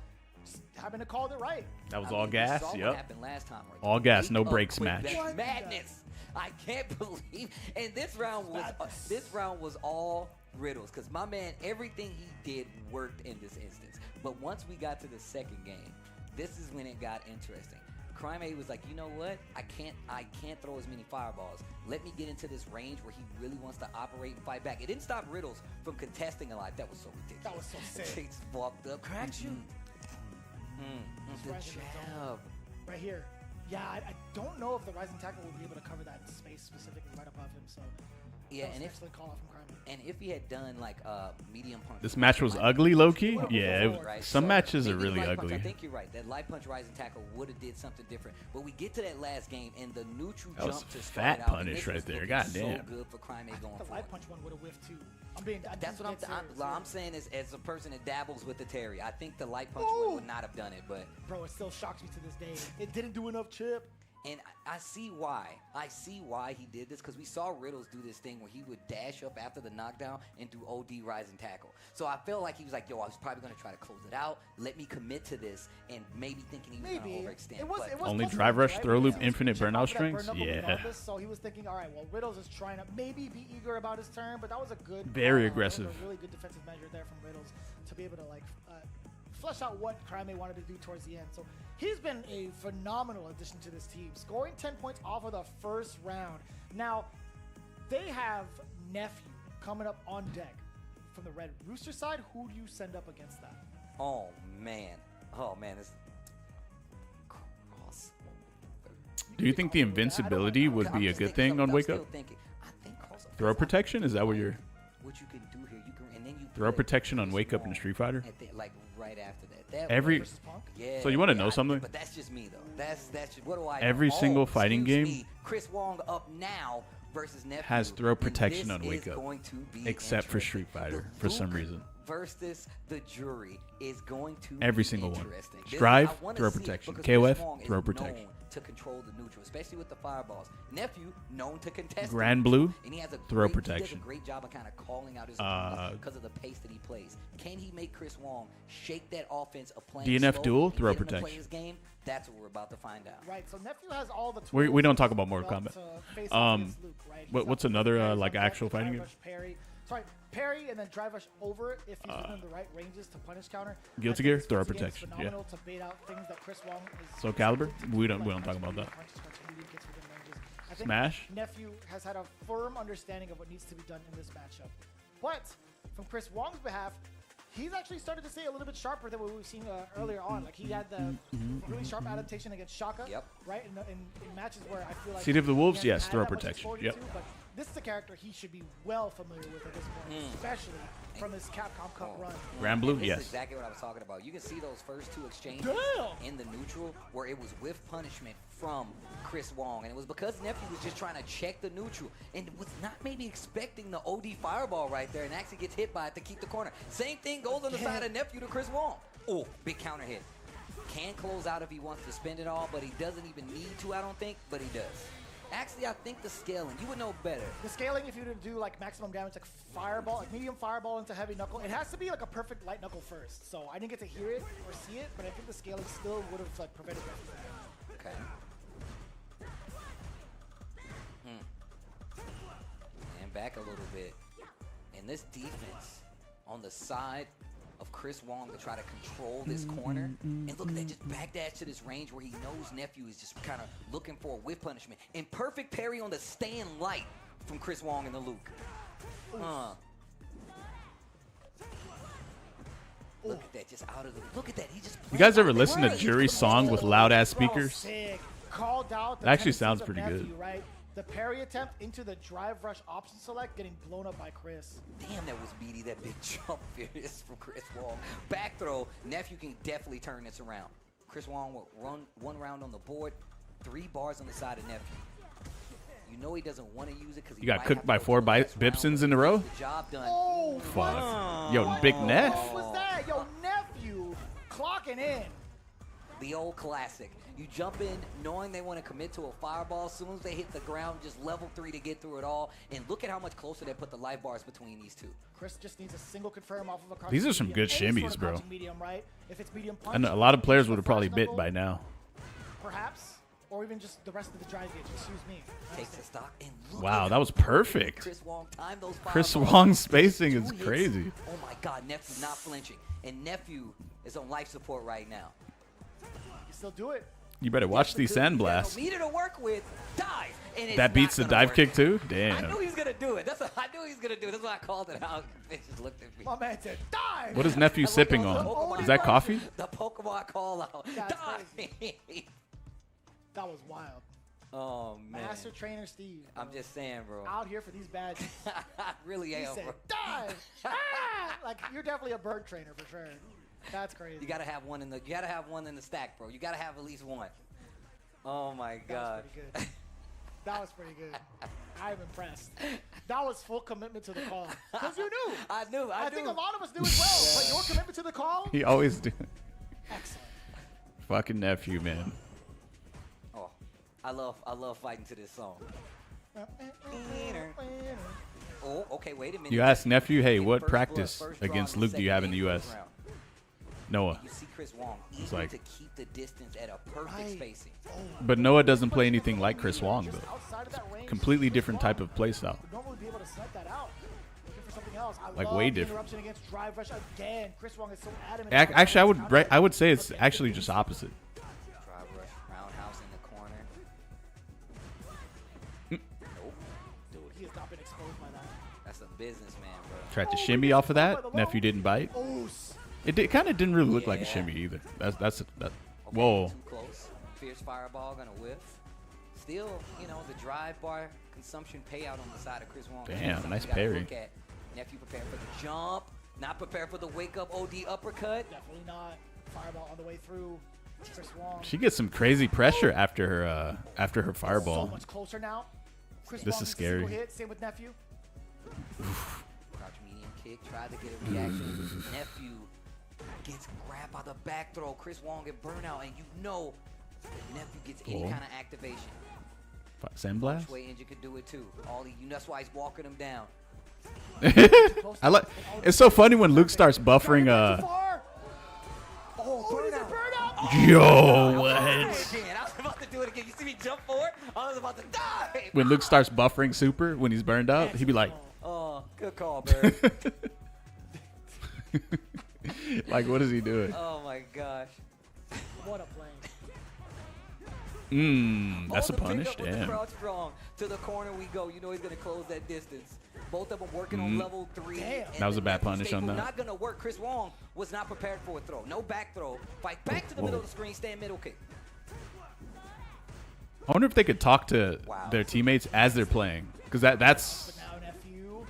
just happened to call it right. That was I all mean, we gas. saw what Yep. happened last time, right? All gas, no Wake brakes up with match. that Madness. I can't believe. And this round was all Riddles, because my man, everything he did worked in this instance. But once we got to the second game, this is when it got interesting. Crime was like, you know what? I can't throw as many fireballs. Let me get into this range where he really wants to operate and fight back. It didn't stop Riddles from contesting a lot. That was so ridiculous. That was so sick. Chase walked up, cracked you. The jab. Right here. Yeah, I don't know if the rising tackle will be able to cover that space specifically right above him. So Yeah, that was and if excellent call out from Crime. and if he had done like medium punch, This match was ugly, low-key. Yeah, right? some So matches are maybe really light punch, ugly. I think you're right. That light punch rising tackle would have did something different. But we get to that last game and the neutral That was jump to fat start out, and punish this right was there. looking Goddamn. So good for Crime going The forward. light punch one would have whiffed too. That's what I'm saying is, as a person that dabbles with the Terry, I think the light punch one would not have done it. But Bro, it still shocks me to this day. It didn't do enough chip. and I see why. I see why he did this, because we saw Riddles do this thing where he would dash up after the knockdown and do OD rising tackle. So I felt like he was like, yo, I was probably going to try to close it out. Let me commit to this, and maybe thinking he was going to overextend. It was Only close drive enough, rush, right? throw loop, He was infinite checking burnout off that burn strings. knuckle Yeah. regardless, so he was thinking, all right, well, Riddles is trying to maybe be eager about his turn, but that was a good, Very that was aggressive. a really good defensive measure there from Riddles to be able to like flesh out what Crime wanted to do towards the end. So he's been a phenomenal addition to this team, scoring 10 points off of the first round. Now they have Nephew coming up on deck from the Red Rooster side. Who do you send up against that? Oh man, this cross. Do you think the invincibility would be a good thing on Wake Up? Throw protection? Is that what you're... What you can do here, and then you Throw protection on wake up in Street Fighter. Like right after that. Every. Yeah. So you want to know something? But that's just me though. That's just, what do I? Every know? single fighting Excuse game me, Chris Wong up now versus Nephew has throw and protection this on wake is up, going to be except for interesting. Street Fighter The for some Luke reason. Versus the jury is going to Every be single one. interesting. Strive, I wanna throw see it protection. because KOF, Chris Wong is throw known protection. to control the neutral, especially with the fireballs. Nephew known to contest. the Grand neutral, Blue, and he has a throw great, protection. He does a great job of kind of calling out his opponents because of the pace that he plays. Can he make Chris Wong shake that offense of playing DNF slow duel, and throw get him to play protection. his game? That's what we're about to find out. Right, so Nephew has all the tools. We don't talk about Mortal belt Kombat. to face off against Luke, right? He's What's got another parries like on deck, actual fighting drive game? rush, parry. Sorry, parry and then drive rush over it if he's within the right ranges to punish counter. Guilty I think Gear, this throw Guilty Gear is protection, yeah. phenomenal to bait out things that Chris Wong is Soul Calibur? able to We do, don't like talk about punches, that. punches, medium kicks within ranges. I think Smash? Nephew has had a firm understanding of what needs to be done in this matchup. But from Chris Wong's behalf, he's actually started to stay a little bit sharper than what we've seen earlier on. Like he had the really sharp adaptation against Shaka, right? In matches where I feel like Seed of the Wolves, he hasn't yes, had throw that much protection, exposure yep. to, but this is a character he should be well familiar with at this point, especially from his Capcom Cup run. Grand Blue, This yes. is exactly what I was talking about. You can see those first two exchanges Damn! in the neutral where it was with punishment from Chris Wong. And it was because Nephew was just trying to check the neutral and was not maybe expecting the OD fireball right there and actually gets hit by it to keep the corner. Same thing goes on the side of Nephew to Chris Wong. Oh, big counter hit. Can close out if he wants to spend it all, but he doesn't even need to, I don't think, but he does. Actually, I think the scaling, you would know better. The scaling, if you were to do like maximum damage, like fireball, like medium fireball into heavy knuckle, it has to be like a perfect light knuckle first. So I didn't get to hear it or see it, but I think the scaling still would have like prevented that from happening. Okay. And back a little bit. And this defense on the side of Chris Wong to try to control this corner. And look at that, just backdash to this range where he knows Nephew is just kind of looking for a whiff punishment. And perfect parry on the staying light from Chris Wong and the Luke. Look at that, just out of the, look at that, he just You guys ever played listen to right. Jury's song with loud ass speakers? Sick. Called out the That actually tendencies sounds of pretty Nephew, good. right? The parry attempt into the drive rush option select getting blown up by Chris. Damn, that was beady, that big jump fierce from Chris Wong. Back throw, Nephew can definitely turn this around. Chris Wong will run one round on the board, 3 bars on the side of Nephew. You know he doesn't want to use it because You got cooked by 4 Bipsons in a row? the job done. Oh, Fuck. Yo, Big Neff. What was that? Yo, Nephew clocking in. The old classic. You jump in knowing they want to commit to a fireball. As soon as they hit the ground, just level 3 to get through it all. And look at how much closer they put the life bars between these two. Chris just needs a single confirm off of a crouching These are some medium. good Any sort shimmies, of bro. crouching medium, right? If it's medium punch, I know a lot of players would have probably flash bit knuckle, by now. perhaps, or even just the rest of the drive gauge. Excuse me. Takes the stock and look Wow, at that was how perfect. Chris Wong timed those Chris fireballs. Wong's spacing is 2 hits. crazy. Oh my God, Nephew not flinching. And Nephew is on life support right now. You still do it. You better watch these sandblasts. Meter to work with, dive. And it's That beats the not gonna dive work. kick too? I Damn. knew he was gonna do it. I knew he was gonna do it. That's why I called it out. They just looked at me. My man said, dive. What is Nephew sipping on? Is that coffee? The Pokemon call out. That's Dive. That was wild. Oh man. Master Trainer Steve. I'm just saying, bro. Out here for these badges. I really He am, said, bro. dive. Like you're definitely a bird trainer for sure. That's crazy. You gotta have one in the stack, bro. You gotta have at least one. Oh my God. That was pretty good. That was pretty good. I'm impressed. That was full commitment to the call. Because you knew. I knew. I think a lot of us knew as well. But your commitment to the call, He always do. excellent. Fucking Nephew, man. Oh, I love fighting to this song. Oh, okay, wait a minute. You ask Nephew, hey, what First practice blood, first draw against in the Luke do you have in second the game, U.S.? first round. Noah. You see Chris Wong It's eager like- to keep the distance at a perfect spacing. But Noah doesn't play anything like Chris Wong, though. Outside of that range, Completely different type of play style. would normally be able to snipe that out. Looking for something else. I Like, love way the different. interruption against drive rush again. Chris Wong is so adamant. Actually, I would say it's actually just opposite. Drive rush, roundhouse in the corner. Nope. Dude, he has not been exposed by that. That's a businessman, bro. Tried to shimmy off of that. Nephew didn't bite. Oos. It kind of didn't really look like a Yeah. shimmy either. That. Okay, Whoa. too close. Fierce fireball gonna whiff. Still, you know, the drive bar consumption payout on the side of Chris Wong. Damn, Something nice you gotta parry. look at. Nephew prepared for the jump. Not prepared for the wake-up OD uppercut. Definitely not. Fireball on the way through. Chris Wong. She gets some crazy pressure after her fireball. So much closer now. Chris This Wong is gets a single scary. Hit. Same with Nephew. Crouch medium kick. Tried to get a reaction. Nephew gets grabbed by the back throw. Chris Wong get burnout, and you know Nephew gets any Cool. kind of activation. Sandblast. Way Inja could do it too. That's why he's walking him down. I like. It's so funny when Luke starts buffering. Yo, what? Again. I was about to do it again. You see me jump forward? I was about to die. When Luke starts buffering super when he's burned out, he'd be like, Oh, good call, Barry. like, what is he doing? Oh my gosh. What a play. That's a the punish. pickup with the Damn. crouch strong. To the corner we go. You know he's gonna close that distance. Both of them working on level 3. Damn. That was a bad Nephew punish on staple that. Not gonna work. Chris Wong was not prepared for a throw. No back throw. Fight back to the middle of the screen. Stand middle kick. I wonder if they could talk to their teammates as they're playing, because that's. But now Nephew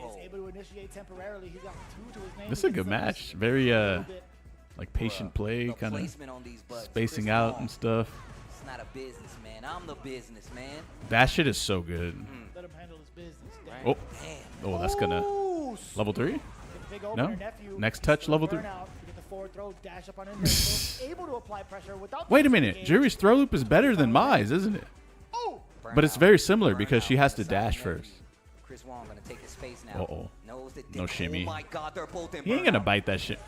is able to initiate temporarily. He's got 2 to his name. This is a good match. Very like patient play, The kind of placement on these butts. spacing Chris out Wong. and stuff. It's not a business, man. I'm the business, man. That shit is so good. Let him handle his business. Oh, oh, that's gonna level 3. Get the big No, opener, Nephew. next touch level 3. Burnout. You get the forward throw, dash up on in there. So able to apply pressure without. Wait a minute, Jury's throw loop is better than Mai's, isn't it? Oh. But it's very similar because she has to dash first. Chris Wong gonna take his space now. Uh-oh. Knows that No shimmy. Oh my God, they're both in He ain't gonna burnout. bite that shit.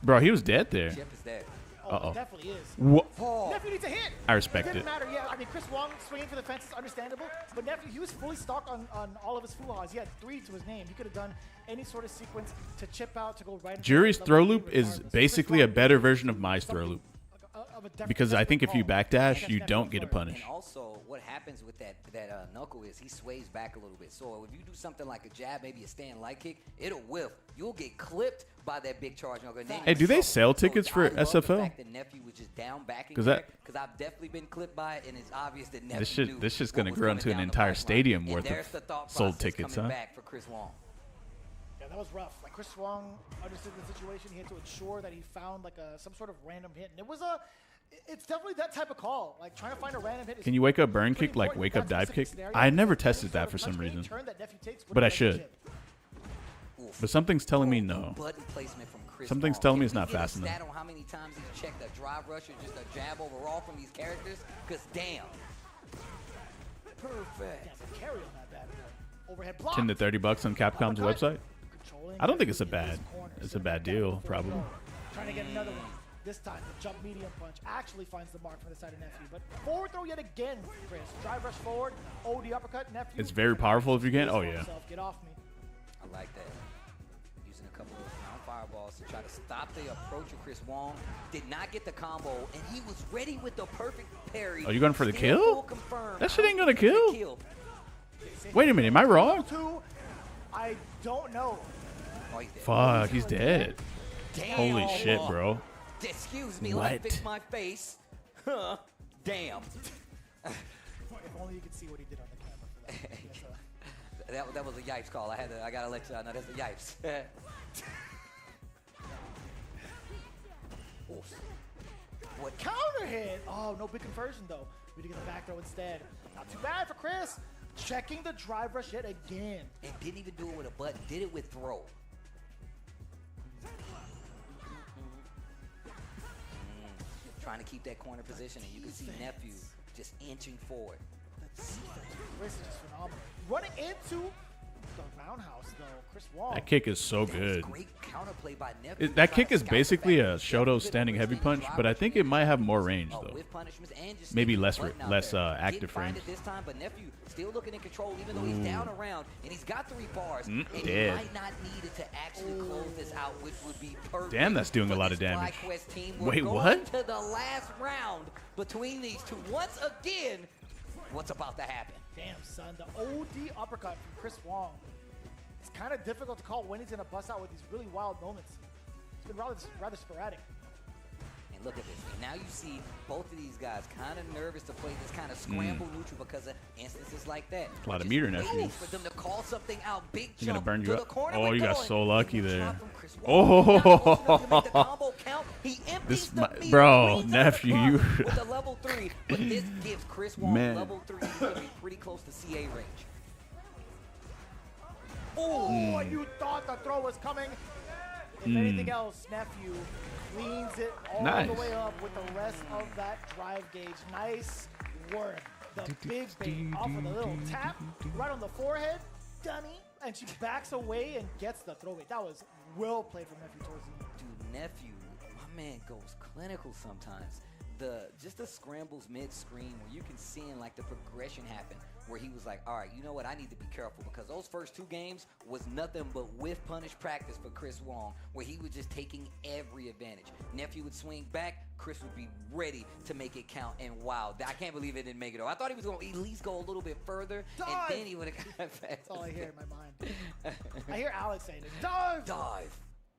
Bro, he was dead there. Chip is there. Uh-oh. It definitely is. Wha- Nephew needs a hit. I respect Didn't it. matter. Yeah, I mean, Chris Wong swinging for the fence is understandable, but Nephew, he was fully stocked on all of his fuhas. He had 3 to his name. He could have done any sort of sequence to chip out to go right. into Jury's level throw 3 loop is regardless. basically a better version of Mai's throw loop. Of a def- Because I think if you desperate backdash, call. you don't get a punish. And also, what happens with that knuckle is he sways back a little bit. So if you do something like a jab, maybe a stand light kick, it'll whiff. You'll get clipped by that big charge knuckle. and then Hey, you do they suffer. sell So tickets for I love the SFL? fact that Nephew was just down backing 'Cause because that- I've definitely been clipped by it, and it's obvious that Nephew This shit, knew this shit's what gonna was grow coming into an down the entire pipeline. stadium And worth there's the of thought sold process tickets, coming huh? back for Chris Wong. Yeah, that was rough. Like Chris Wong understood the situation. He had to ensure that he found like some sort of random hit, and it's definitely that type of call. Like trying to find a random hit. Can you wake up burn kick, like wake up dive kick? I never tested that for some reason, but I should. But something's telling me no. Button placement from Chris Something's Wong. telling me Can it's we not get a fast enough. stat on how many times he's checked a drive rush or just a jab overall from these characters? Because damn. Perfect. Yeah, carry on that bad boy. Overhead block. 10 to $30 on Capcom's website. Controlling I don't think it's a his bad. corner. It's a Sitting bad back down deal, before the probably. throw. Trying to get another one. This time, the jump medium punch actually finds the mark from the side of Nephew. But forward throw yet again, Chris. Drive rush forward. OD uppercut. Nephew. It's very powerful if you can. Oh yeah. Get off me. I like that. Using a couple of round fireballs to try to stop the approach of Chris Wong. Did not get the combo, and he was ready with the perfect parry. Oh, you going for the Still kill? full confirm. That shit ain't gonna I don't think kill. it's a kill. Wait a minute, am I wrong? I don't know. Oh, he's dead. Fuck, he's dead. Damn. Holy shit, bro. Excuse me, let me What? fix my face. Huh. Damn. If only you could see what he did on the camera for that. Yes, that was a yipes call. I gotta let y'all know that's a yipes. What counter hit? Oh, no big conversion though. We did get a back throw instead. Not too bad for Chris. Checking the drive rush yet again. And didn't even do it with a button. Did it with throw. Trying to keep that corner position, and you can see Nephew just inching forward. Chris is just phenomenal. Running into the roundhouse though, Chris Wong. That kick is so good. Great counterplay by Nephew. That kick is basically a Shoto standing heavy punch, but I think it might have more range though. With punishments and just Maybe sticking the less button out less there. active Didn't find frames. it this time, but Nephew still looking in control, even though he's down around and he's got 3 bars. And he dead. might not need it to actually close this out, which would be perfect. Damn, that's doing a for lot of this damage. FlyQuest team. We're Wait, going what? To the last round between these two. Once again, what's about to happen? Damn, son. The OD uppercut from Chris Wong. It's kind of difficult to call when he's going to bust out with these really wild moments. It's been rather sporadic. And look at this. And now you see both of these guys kind of nervous to play this kind of scramble neutral because of instances like that. A lot of Just meter waiting nephews. for them to call something out. Big He's gonna jump burn to you the up. corner Oh, with you got Dolan. so lucky And the there. drop from Chris Wall. Not close enough to make the Oh, combo count. He empties this, the meter, bro, cleans out the nephew, clock you. with the level 3. But this gives Chris Wall Man. level 3. He's gonna be pretty close to CA range. Oh, and you thought the throw was coming. If anything else, nephew cleans it all the way up with the rest of that drive gauge. Nice work. The big bait off with a little tap right on the forehead. Dummy. And she backs away and gets the throw weight. That was well played from nephew towards the end. Dude, nephew, my man goes clinical sometimes. Just the scrambles mid-screen where you can see like the progression happen where he was like, all right, you know what, I need to be careful because those first 2 games was nothing but whiff punish practice for Chris Wong where he was just taking every advantage. Nephew would swing back, Chris would be ready to make it count, and wow, I can't believe it didn't make it. I thought he was going to at least go a little bit further, Dive! and then he would have got fast. That's all I hear in my mind. I hear Alex saying it. Dive! Dive.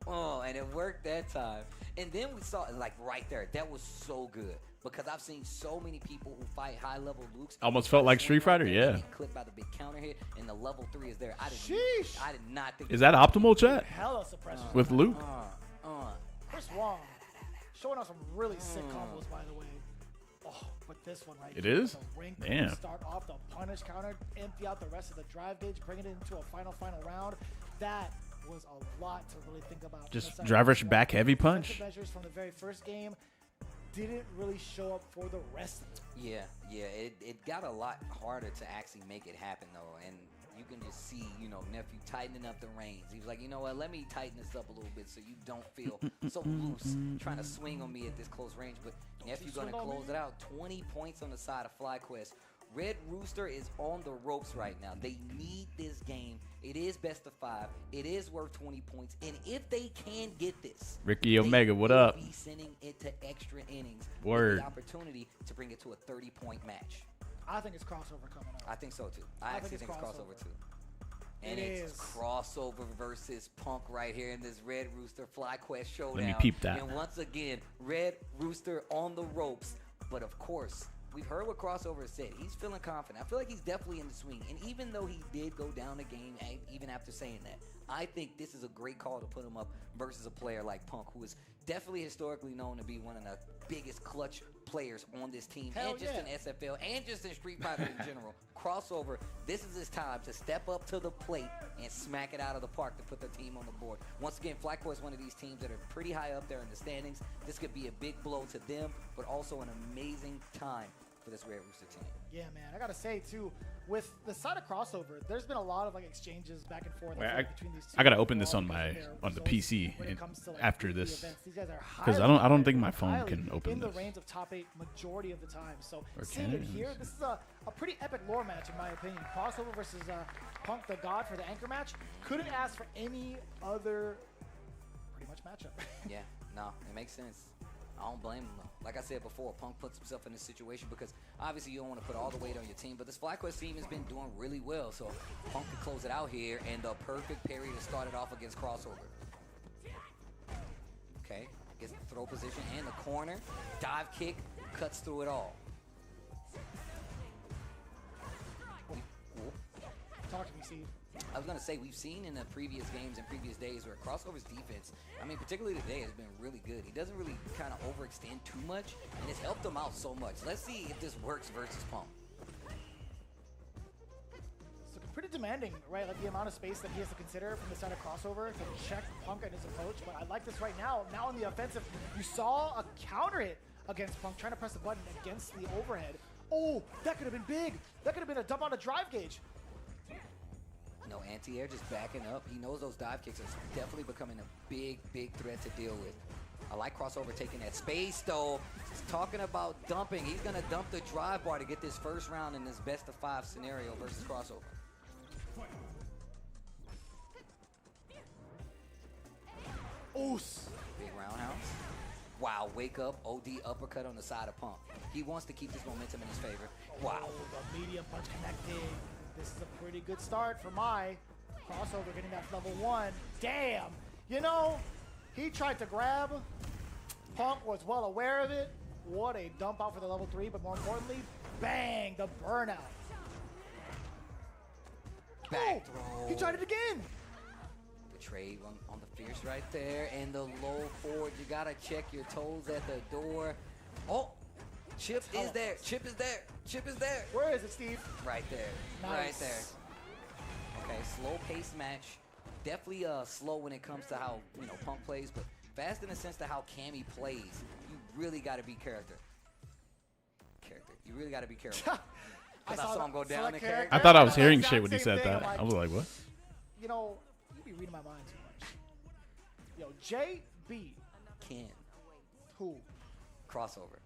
Oh, and it worked that time. And then we saw, like, right there, that was so good. Because I've seen so many people who fight high-level Lukes. Almost felt like Street Fighter, yeah. Clipped by the big counter hit, and the level 3 is there. I did not think. Is that optimal, chat? Hella suppression. With Luke? Chris Wong showing us some really sick combos, by the way. Oh, but this one right It here, is? the ring Damn. Start off the punish counter, empty out the rest of the drive gauge, bring it into a final round. That was a lot to really think about. Just driver's back heavy punch? Defensive measures from the very first game didn't really show up for the rest of it. Yeah, it got a lot harder to actually make it happen, though. And you can just see, nephew tightening up the reins. He was like, you know what, let me tighten this up a little bit so you don't feel so loose trying to swing on me at this close range. But nephew going to close it out. 20 points on the side of FlyQuest. Red Rooster is on the ropes right now. They need this game. It is best of 5. It is worth 20 points. And if they can get this, Ricky Omega, what up? Be sending it to extra innings. Word. With the opportunity to bring it to a 30-point match. I think it's crossover coming up. I think so too. I actually think it's crossover too. And It it's is. crossover versus Punk right here in this Red Rooster FlyQuest showdown. Let me peep that. And once again, Red Rooster on the ropes. But of course, we've heard what Crossover said. He's feeling confident. I feel like he's definitely in the swing. And even though he did go down a game, even after saying that, I think this is a great call to put him up versus a player like Punk, who is definitely historically known to be one of the biggest clutch players on this team, Hell and just yeah. in SFL, and just in Street Fighter in general. Crossover, this is his time to step up to the plate and smack it out of the park to put the team on the board. Once again, FlyQuest is one of these teams that are pretty high up there in the standings. This could be a big blow to them, but also an amazing time for this Red Rooster team. Yeah, man. I gotta say too, with the side of Crossover, there's been a lot of exchanges back and forth. Wait, Between these two. I gotta open this on the PC after this because I don't think my phone can open in this. the range of top 8 majority of the time. So Or seeing can it it? here, this is a pretty epic lore match in my opinion. Crossover versus Punk the God for the anchor match. Couldn't ask for any other pretty much matchup. Yeah, no, it makes sense. I don't blame him though. Like I said before, Punk puts himself in this situation because obviously you don't want to put all the weight on your team, but this FlyQuest team has been doing really well, so Punk could close it out here, and the perfect parry to start it off against Crossover. Okay, gets the throw position and the corner. Dive kick, cuts through it all. Talk to me, Steve. I was going to say, we've seen in the previous games and previous days where Crossover's defense, I mean, particularly today, has been really good. He doesn't really kind of overextend too much, and it's helped him out so much. Let's see if this works versus Punk. So pretty demanding, right? Like the amount of space that he has to consider from the side of Crossover to check Punk and his approach. But I like this right now. Now on the offensive, you saw a counter hit against Punk, trying to press the button against the overhead. Oh, that could have been big. That could have been a dump on a drive gauge. No anti-air, just backing up. He knows those dive kicks are definitely becoming a big, big threat to deal with. I like Crossover taking that space, though. He's talking about dumping. He's going to dump the drive bar to get this first round in this best of 5 scenario versus Crossover. Oos. Big roundhouse. Wow, wake up, OD uppercut on the side of Punk. He wants to keep this momentum in his favor. Wow. Oh, the medium punch connecting. This is a pretty good start for my Crossover getting that level 1. Damn. You know, he tried to grab Punk was well aware of it. What a dump out for the level 3, but more importantly, bang, the burnout. Back Oh, he tried it again. The trade on the fierce right there, and the low forward. You gotta check your toes at the door. Oh, Chip is there. Chip is there. Chip is there. Where is it, Steve? Right there. Nice. Right there. Okay, slow pace match. Definitely slow when it comes to how Punk plays, but fast in the sense to how Cammy plays. You really got to be character. You really got to be careful. I saw him go down the character. I thought I was hearing shit when he said that. I was like, what? You know, you be reading my mind too much. Yo, JB. Ken. Who? Crossover.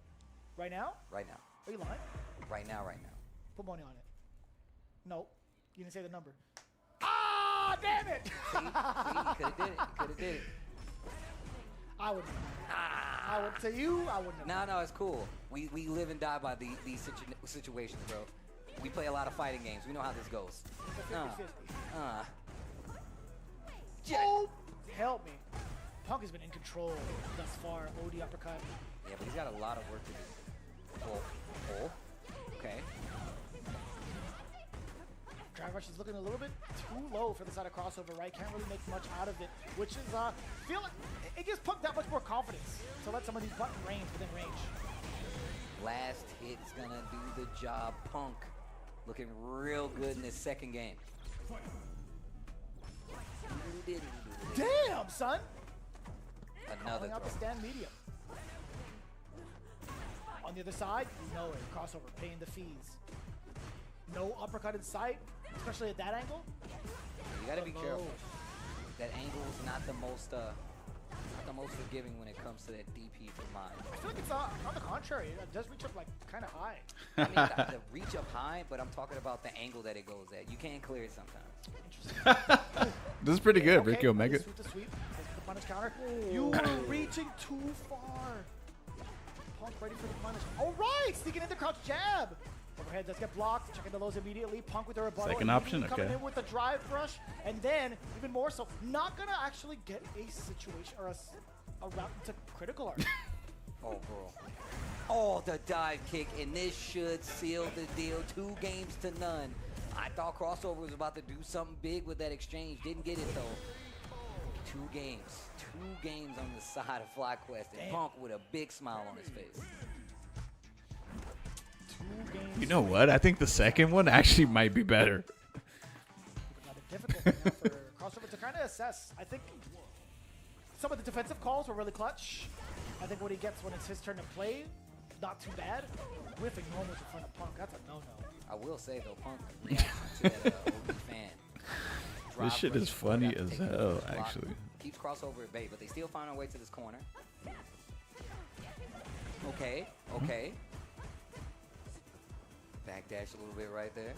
Right now? Right now. Are you lying? Right now, right now. Put money on it. Nope. You didn't say the number. Ah, damn it! See, you could have did it. You could have did it. I would. I would to you. I wouldn't. No, it's cool. We live and die by these situations, bro. We play a lot of fighting games. We know how this goes. Oh, help me. Punk has been in control thus far. OD uppercut. Yeah, but he's got a lot of work to do. Oh. Okay. Drive rush is looking a little bit too low for the side of crossover, right? Can't really make much out of it, which is, feel like it gives Punk that much more confidence to let some of these button range within range. Last hit's gonna do the job. Punk looking real good in this second game. Damn, son! Another out the throw. stand medium. On the other side, you know it. Crossover, paying the fees. No uppercut in sight, especially at that angle. You gotta be careful. That angle is not the most forgiving when it comes to that DP for mine. I feel like it's on the contrary. It does reach up like kind of high. I mean, the reach up high, but I'm talking about the angle that it goes at. You can't clear it sometimes. Interesting. This is pretty good, okay, Ricky Omega. Sweep to sweep. The punish counter. You were reaching too far. Punk ready for the punish. All right, sneaking in the crouch jab. Overhead does get blocked. Checking the lows immediately. Punk with the rebuttal. Second option, Coming okay. in with the drive rush, and then even more so, not gonna actually get a situation or a route into critical art. Oh, bro. Oh, the dive kick, and this should seal the deal. 2 games to none. I thought Crossover was about to do something big with that exchange. Didn't get it, though. 2 games. 2 games on the side of FlyQuest, and Punk with a big smile on his face. You know what? I think the second one actually might be better. Difficult right now for Crossover to kind of assess. I think some of the defensive calls were really clutch. I think what he gets when it's his turn to play, not too bad. Whiffing normals in front of Punk, that's a no-no. I will say, though, Punk reaction to that OD fan. This shit is funny as hell, actually. Keeps Crossover at bay, but they still find a way to this corner. Okay. Backdash a little bit right there.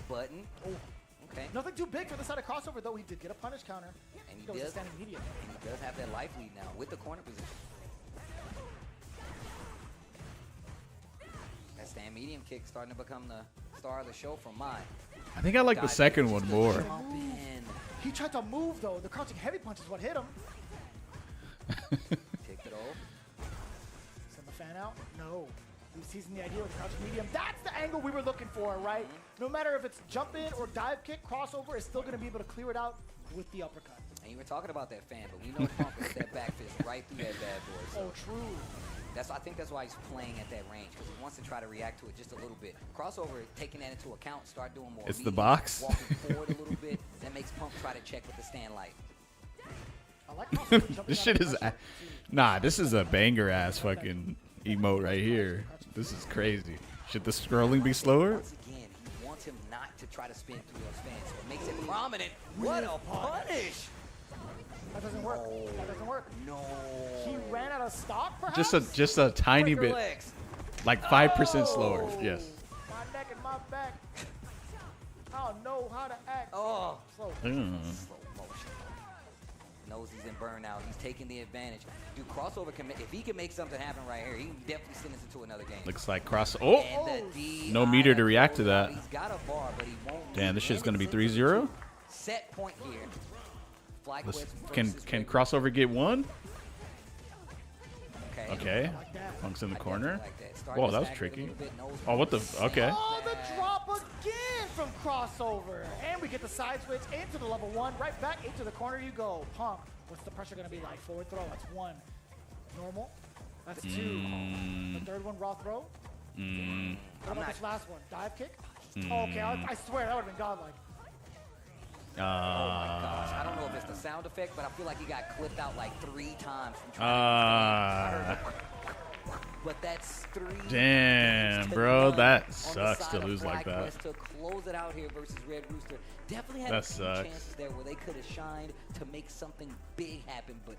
Button. Oh. Okay. Nothing too big for the side of Crossover, though. He did get a punish counter. And he Goes to does, standing medium. and he does have that life lead now with the corner position. That stand medium kick starting to become the star of the show for mine. I think I like the second one more. He tried to move, though. The crouching heavy punch is what hit him. Kicked it off. Send the fan out? No. He was teasing the idea with crouching medium. That's the angle we were looking for, right? No matter if it's jump in or dive kick, Crossover is still going to be able to clear it out with the uppercut. And you were talking about that fan, but we know Punk with that back fist right through that bad boy. So Oh, true. I think that's why he's playing at that range, because he wants to try to react to it just a little bit. Crossover, taking that into account, start doing more. It's the leading, box. Walking forward a little bit. That makes Punk try to check with the stand light. I like Crossover jumping This out shit of is... pressure. Nah, this is a banger ass fucking emote right here. This is crazy. Should the scrolling be slower? Once again, he wants him not to try to spin through those fans, so it makes it prominent. What a punish! That doesn't work. That doesn't work. No. He ran out of stock, perhaps? Just a tiny Quicker bit. legs. Like 5% slower. Yes. My neck and my back. I don't know how to act. Oh. Slow. Slow motion. Knows he's in burnout. He's taking the advantage. Dude, Crossover can if he can make something happen right here, he can definitely send us into another game. Looks like cross. Oh! And the No meter to react to that. He's got a bar, but he won't. Damn, this shit's going to be 3-0? Set point here. Can crossover get one? Okay. Like that. Punk's in the corner. Like that. Starting Whoa, to that was stagger it a tricky. little bit, nose Oh, what the? punch. Okay. Oh, the drop again from crossover. And we get the side switch into the level 1. Right back into the corner you go. Punk, what's the pressure going to be like? Forward throw, that's 1. Normal, that's 2. The third one, raw throw. What about this last one? Dive kick? Okay, I swear that would have been godlike. Oh my gosh, I don't know if it's the sound effect, but I feel like he got clipped out like 3 times from trying to but that's 3. Damn, to bro, none that on the sucks side to of lose like that. FlyQuest to close it out here versus Red Rooster. Definitely had That a few sucks. chances there where they could have shined to make something big happen, but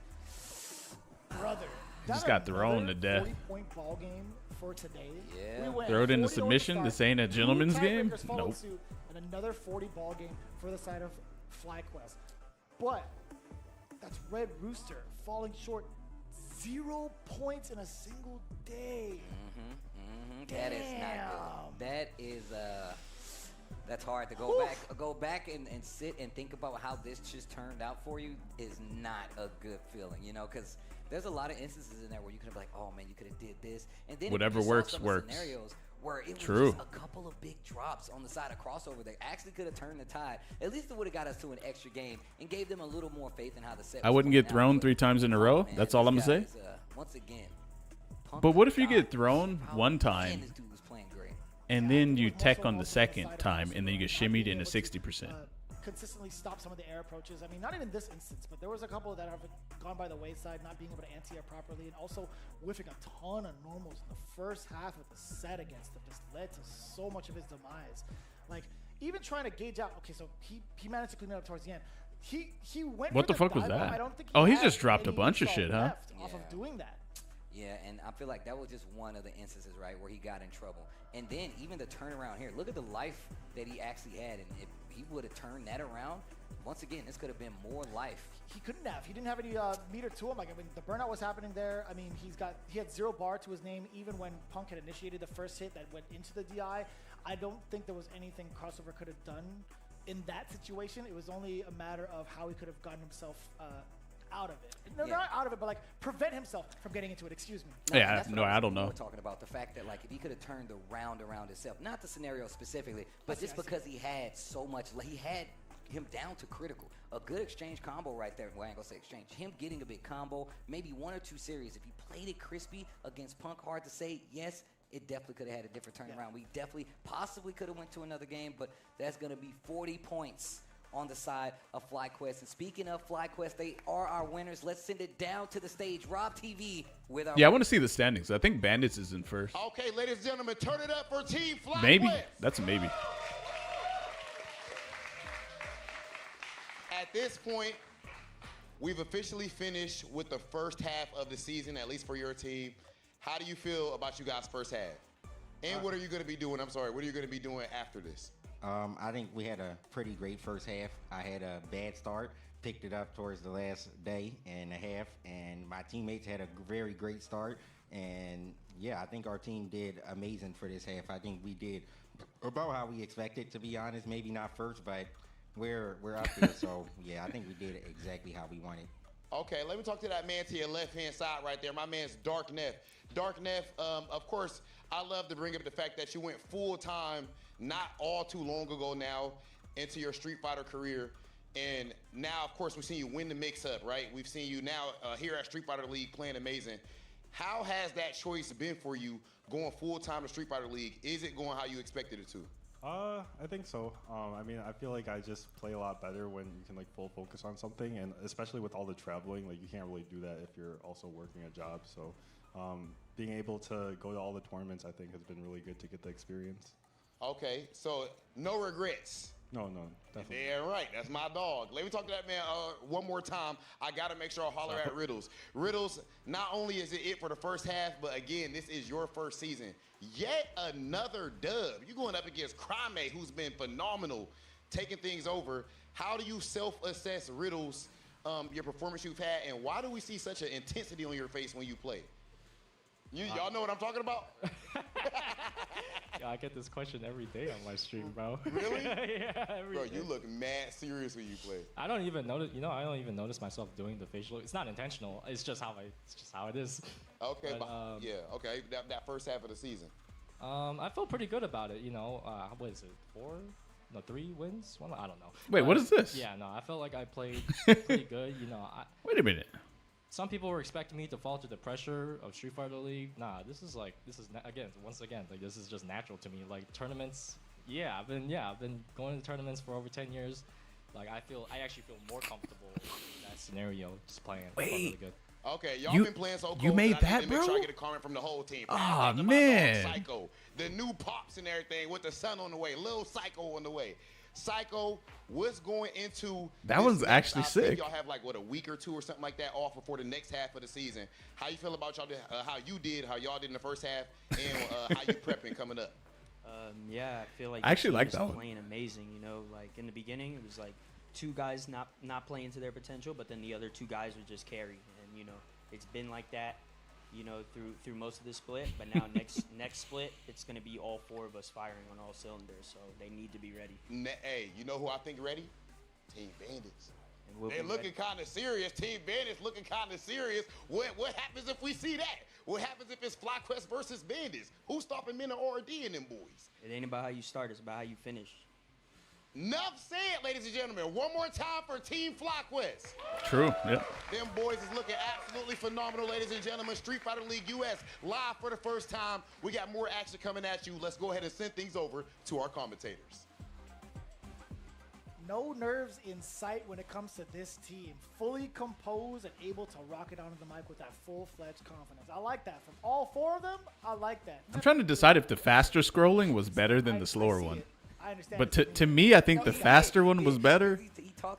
Brother. Just got thrown to death. 40-point ball game for today. Yeah. We went Throw it into 40 to submission? start. This ain't a 2 gentleman's game? tiebreakers followed Nope. suit, and another 40 ball game for the side of FlyQuest. But that's Red Rooster falling short 0 points in a single day. that is not good. That is that's hard to go back and sit and think about how this just turned out for you is not a good feeling, you know, because there's a lot of instances in there where you could have like, oh man, you could have did this, and then Whatever if you saw works, some of the works. scenarios where it was True. just a couple of big drops on the side of crossover that actually could have turned the tide. At least it would have got us to an extra game and gave them a little more faith in how the set. I was wouldn't playing get out. thrown But, 3 times in a row. man, That's all I'm these gonna say. guys, once again. Punk But what if you died. get thrown How one again time this dude was playing great. and Yeah, I then think you it was tech also on the also second side of time and then you get crossover, not shimmied being into able to, 60%? Consistently stop some of the air approaches. I mean, not in this instance, but there was a couple that have gone by the wayside, not being able to anti-air properly, and also whiffing a ton of normals in the first half of the set against them just led to so much of his demise. Like, even trying to gauge out, okay, so he managed to clean it up towards the end. He went What for the fuck was dive bomb. that? I don't think Oh, he had just dropped a any bunch of salt shit, huh? left off Yeah. of doing that. Yeah, and I feel like that was just one of the instances, right, where he got in trouble. And then even the turnaround here, look at the life that he actually had, and if he would have turned that around, once again, this could have been more life. He couldn't have. He didn't have any meter to him. Like, I mean, the burnout was happening there. I mean, he had 0 bar to his name even when Punk had initiated the first hit that went into the DI. I don't think there was anything Crossover could have done in that situation. It was only a matter of how he could have gotten himself out of it. No, Yeah. not out of it, but like prevent himself from getting into it. Excuse me. Yeah, that's what no, I don't more know. Talking about the fact that like if he could have turned the round around himself, not the scenario specifically, but just I see. because he had so much, he had him down to critical. A good exchange combo right there. Well, I ain't gonna say exchange. Him getting a big combo, maybe 1 or 2 series. If he played it crispy against Punk, hard to say. Yes, it definitely could have had a different turnaround. We definitely, possibly could have went to another game, but that's gonna be 40 points on the side of FlyQuest. And speaking of FlyQuest, they are our winners. Let's send it down to the stage. Rob TV with our Yeah, I want to see the standings. I think Bandits is in first. Okay, ladies and gentlemen, turn it up for Team FlyQuest. Maybe. That's a maybe. At this point, we've officially finished with the first half of the season, at least for your team. How do you feel about you guys' first half? And what are you going to be doing? I'm sorry, what are you going to be doing after this? I think we had a pretty great first half. I had a bad start, picked it up towards the last day and a half, and my teammates had a very great start. And yeah, I think our team did amazing for this half. I think we did about how we expected, to be honest. Maybe not first, but we're up there. So yeah, I think we did it exactly how we wanted. Okay, let me talk to that man to your left-hand side right there. My man's Dark Neff. Dark Neff, of course, I love to bring up the fact that you went full-time not all too long ago now into your Street Fighter career. And now, of course, we've seen you win the mix-up, right? We've seen you now here at Street Fighter League playing amazing. How has that choice been for you going full-time to Street Fighter League? Is it going how you expected it to? I think so. I mean, I feel like I just play a lot better when you can like full focus on something, and especially with all the traveling, like you can't really do that if you're also working a job. So being able to go to all the tournaments, I think, has been really good to get the experience. Okay, so no regrets. No, definitely. Yeah, right. That's my dog. Let me talk to that man one more time. I got to make sure I holler at Riddles. Riddles, not only is it for the first half, but again, this is your first season. Yet another dub. You're going up against Crime, who's been phenomenal, taking things over. How do you self-assess, Riddles, your performance you've had, and why do we see such an intensity on your face when you play? Y'all know what I'm talking about? Yeah, I get this question every day on my stream, bro. Really? Yeah, every Bro, day. you look mad serious when you play. I don't even notice. I don't even notice myself doing the facial. It's not intentional. It's just how it is. Okay, But, yeah, okay. That first half of the season. I feel pretty good about it. What is it? 4? No, 3 wins. One, I don't know. Wait, what is this? Yeah, no, I felt like I played pretty good. Wait a minute. Some people were expecting me to fall to the pressure of Street Fighter League. Nah, this is once again, this is just natural to me. Like tournaments, I've been going to tournaments for over 10 years. Like I actually feel more comfortable in that scenario just playing. I felt really good. Okay, y'all been playing so close. You made that I that, need to make sure bro? I get a comment from the whole team. Aw, My dog man. Psycho, the new pops and everything with the sun on the way, little Psycho on the way. Psycho, what's going into That this one's next- actually I think sick. y'all have like a week or two or something like that off before the next half of the season. How you feel about how you did, how y'all did in the first half, and how you prepping coming up? Yeah, I feel like I actually the team like is that one. playing amazing. Like in the beginning, it was like 2 guys not playing to their potential, but then the other 2 guys would just carry. And it's been like that, through most of the split. But now next split, it's gonna be all 4 of us firing on all cylinders. So they need to be ready. Hey, you know who I think ready? Team Bandits. And we'll They're be looking ready. kind of serious. Team Bandits looking kind of serious. What happens if we see that? What happens if it's FlyQuest versus Bandits? Who's stopping men or RD and them boys? It ain't about how you start; it's about how you finish. Enough said, ladies and gentlemen. One more time for Team FlyQuest. True. Yep. Them boys is looking absolutely phenomenal, ladies and gentlemen. Street Fighter League US live for the first time. We got more action coming at you. Let's go ahead and send things over to our commentators. No nerves in sight when it comes to this team. Fully composed and able to rock it onto the mic with that full-fledged confidence. I like that. From all 4 of them, I like that. I'm trying to decide if the faster scrolling was better than the slower see one. it. I understand. But to me, I think the faster one was better.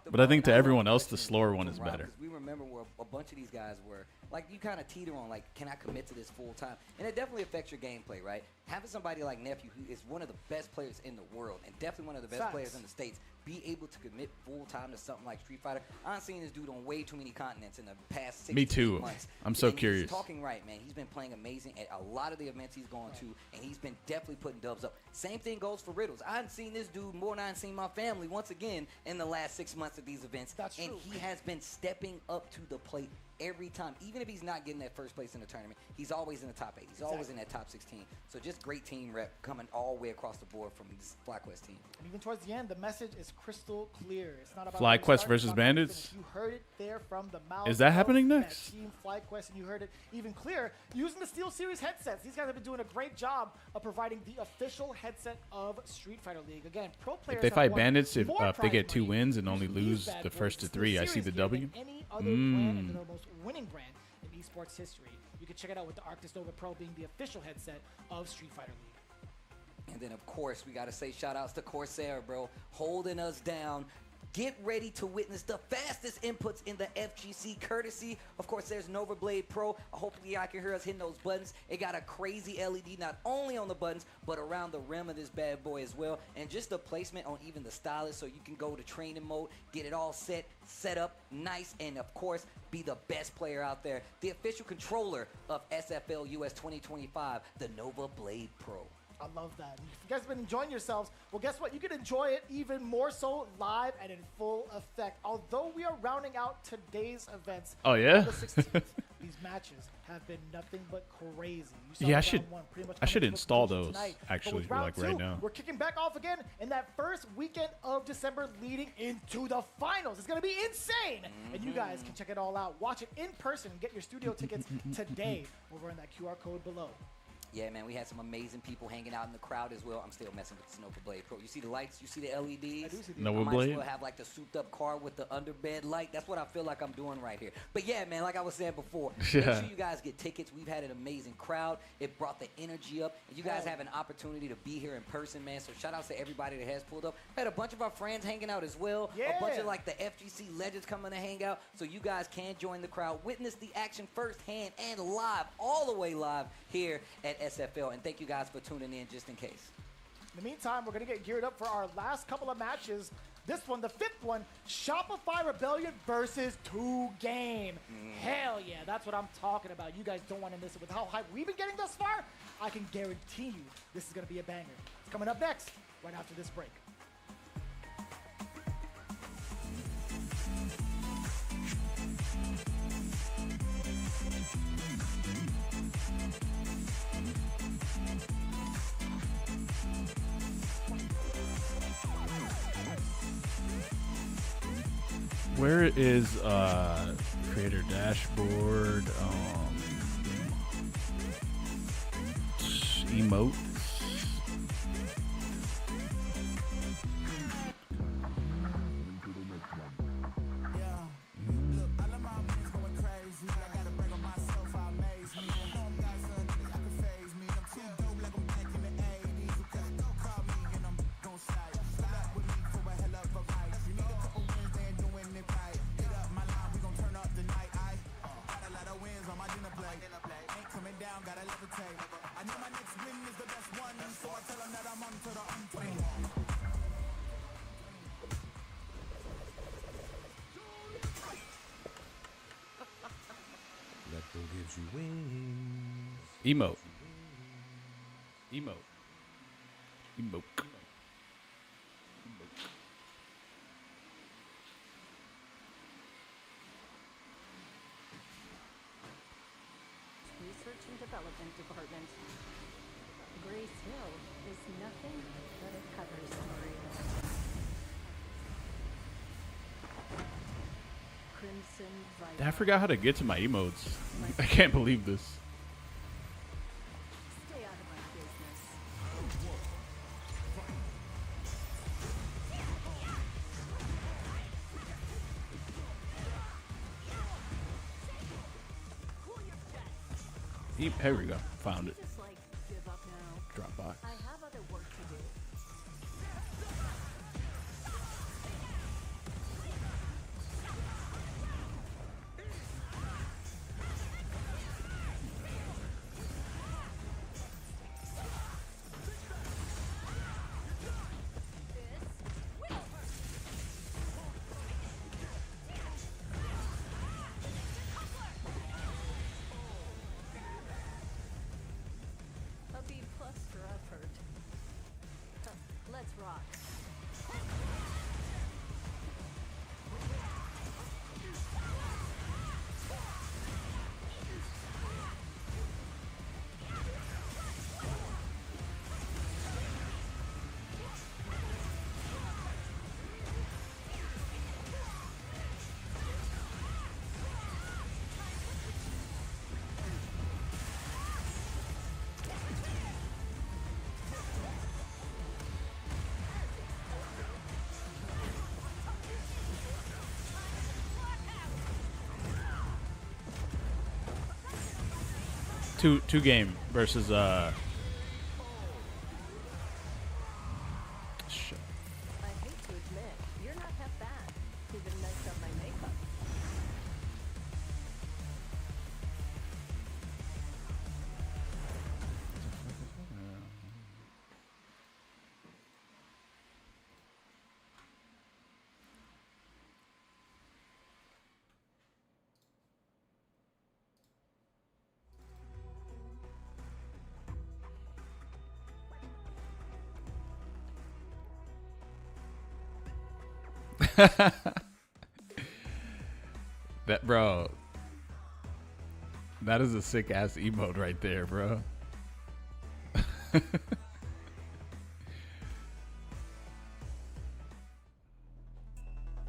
But I think to everyone else, the slower one is better. We remember where a bunch of these guys were. Like, you kind of teeter on, like, can I commit to this full time? And it definitely affects your gameplay, right? Having somebody like Nephew, who is one of the best players in the world and definitely one of the best Facts. players in the States, be able to commit full time to something like Street Fighter. I've seen this dude on way too many continents in the past 6 Me to 8 too. months. I'm so And curious. He's talking right, man. He's been playing amazing at a lot of the events he's gone to, and he's been definitely putting dubs up. Same thing goes for Riddles. I've seen this dude more than I've seen my family once again in the last 6 months at these events. That's and true. he has been stepping up to the plate every time. Even if he's not getting that first place in the tournament, he's always in the top 8. He's always in that top 16. So just great team rep coming all the way across the board from this FlyQuest team. And even towards the end, the message is crystal clear. It's not about FlyQuest where you start, versus it's about where you Bandits? finish. You heard it there from the mouth. Is that of happening that next? Team FlyQuest, and you heard it even clearer using the Steel Series headsets. These guys have been doing a great job of providing the official headset of Street Fighter League. Again, pro players If they have fight won Bandits, if more they get prize 2 money wins and only using these lose bad the boys. first to Steel 3, I see Series the here W. than any other brand and the most winning brand in esports history. You can check it out with the Arctis Nova Pro being the official headset of Street Fighter League. And then, of course, we got to say shout-outs to Corsair, bro, holding us down. Get ready to witness the fastest inputs in the FGC, courtesy, of course, there's Nova Blade Pro. Hopefully, y'all can hear us hitting those buttons. It got a crazy LED, not only on the buttons, but around the rim of this bad boy as well. And just the placement on even the stylus, so you can go to training mode, get it all set up, nice, and of course, be the best player out there. The official controller of SFL US 2025, the Nova Blade Pro. I love that. If you guys have been enjoying yourselves, well, guess what? You can enjoy it even more so live and in full effect. Although we are rounding out today's events, Oh, yeah? on the 16th, these matches have been nothing but crazy. You saw Yeah, I round should- one pretty much I should coming to a install conclusion those, tonight. But actually, with round like, right two, now. We're kicking back off again in that first weekend of December leading into the finals. It's going to be insane. And you guys can check it all out. Watch it in person and get your studio tickets today over in that QR code below. Yeah, man, we had some amazing people hanging out in the crowd as well. I'm still messing with the Nova Blade Pro. You see the lights? You see the LEDs? I do see the Nova I might Blade? as well have like the souped-up car with the underbed light. That's what I feel like I'm doing right here. But yeah, man, like I was saying before, make Yeah. sure you guys get tickets. We've had an amazing crowd. It brought the energy up. And you guys have an opportunity to be here in person, man. So shout out to everybody that has pulled up. Had a bunch of our friends hanging out as well. A bunch Yeah. of like the FGC legends coming to hang out. So you guys can join the crowd, witness the action firsthand and live, all the way live here at SFL. And thank you guys for tuning in just in case. In the meantime, we're going to get geared up for our last couple of matches This one, the 5th one, Shopify Rebellion versus 2 Game. Hell yeah, that's what I'm talking about. You guys don't want to miss it. With how hype we've been getting thus far, I can guarantee you this is going to be a banger. It's coming up next, right after this break. Where is creator dashboard? Emote. gives you wings. Emote. Emote. Emote. Research and Development Department. Grace Hill is nothing but a cover story. Crimson Viper. I forgot how to get to my emotes. I can't believe this. Stay out of my business. Here we go. Found it. Just like give up now. Dropbox. I have other work to do. A B+ for effort. Let's rock. Two game versus shit. I hate to admit, you're not half bad. Even messed up my makeup. That bro. That is a sick ass emote right there, bro.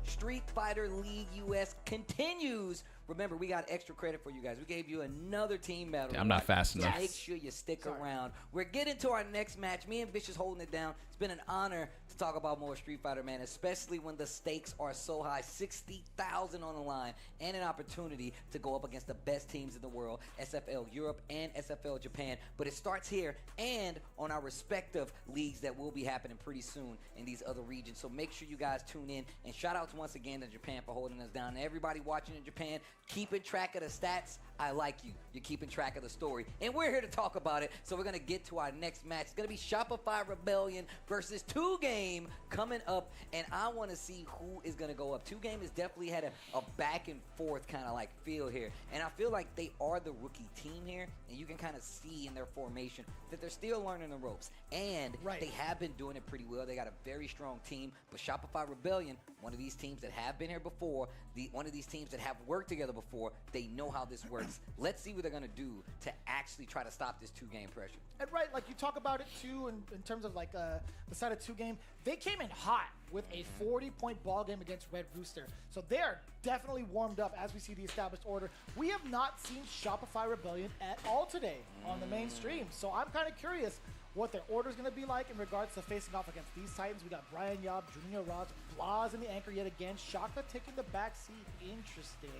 Street Fighter League US continues. Remember, we got extra credit for you guys. We gave you another team battle. Yeah, I'm not fast so enough. Make sure you stick around. We're getting to our next match. Me and Bish is holding it down. It's been an honor to talk about more Street Fighter, man, especially when the stakes are so high. 60,000 on the line and an opportunity to go up against the best teams in the world, SFL Europe and SFL Japan. But it starts here and on our respective leagues that will be happening pretty soon in these other regions. So make sure you guys tune in. And shout out once again to Japan for holding us down. And everybody watching in Japan, keeping track of the stats. I like you. You're keeping track of the story. And we're here to talk about it. So we're going to get to our next match. It's going to be Shopify Rebellion versus 2 Game coming up, and I want to see who is going to go up. 2 Game has definitely had a back and forth kind of like feel here, and I feel like they are the rookie team here, and you can kind of see in their formation that they're still learning the ropes, and they have been doing it pretty well. They got a very strong team, but Shopify Rebellion, one of these teams that have been here before, one of these teams that have worked together before, they know how this works. Let's see what they're going to do to actually try to stop this 2 Game pressure. And like you talk about it too, in terms of like the side of 2 Game, they came in hot with a 40-point ball game against Red Rooster. So they are definitely warmed up as we see the established order. We have not seen Shopify Rebellion at all today on the main stream. So I'm kind of curious what their order is going to be like in regards to facing off against these Titans. We got Brian Yob, Junior Ross, Blas in the anchor yet again. Shaka taking the back seat. Interesting.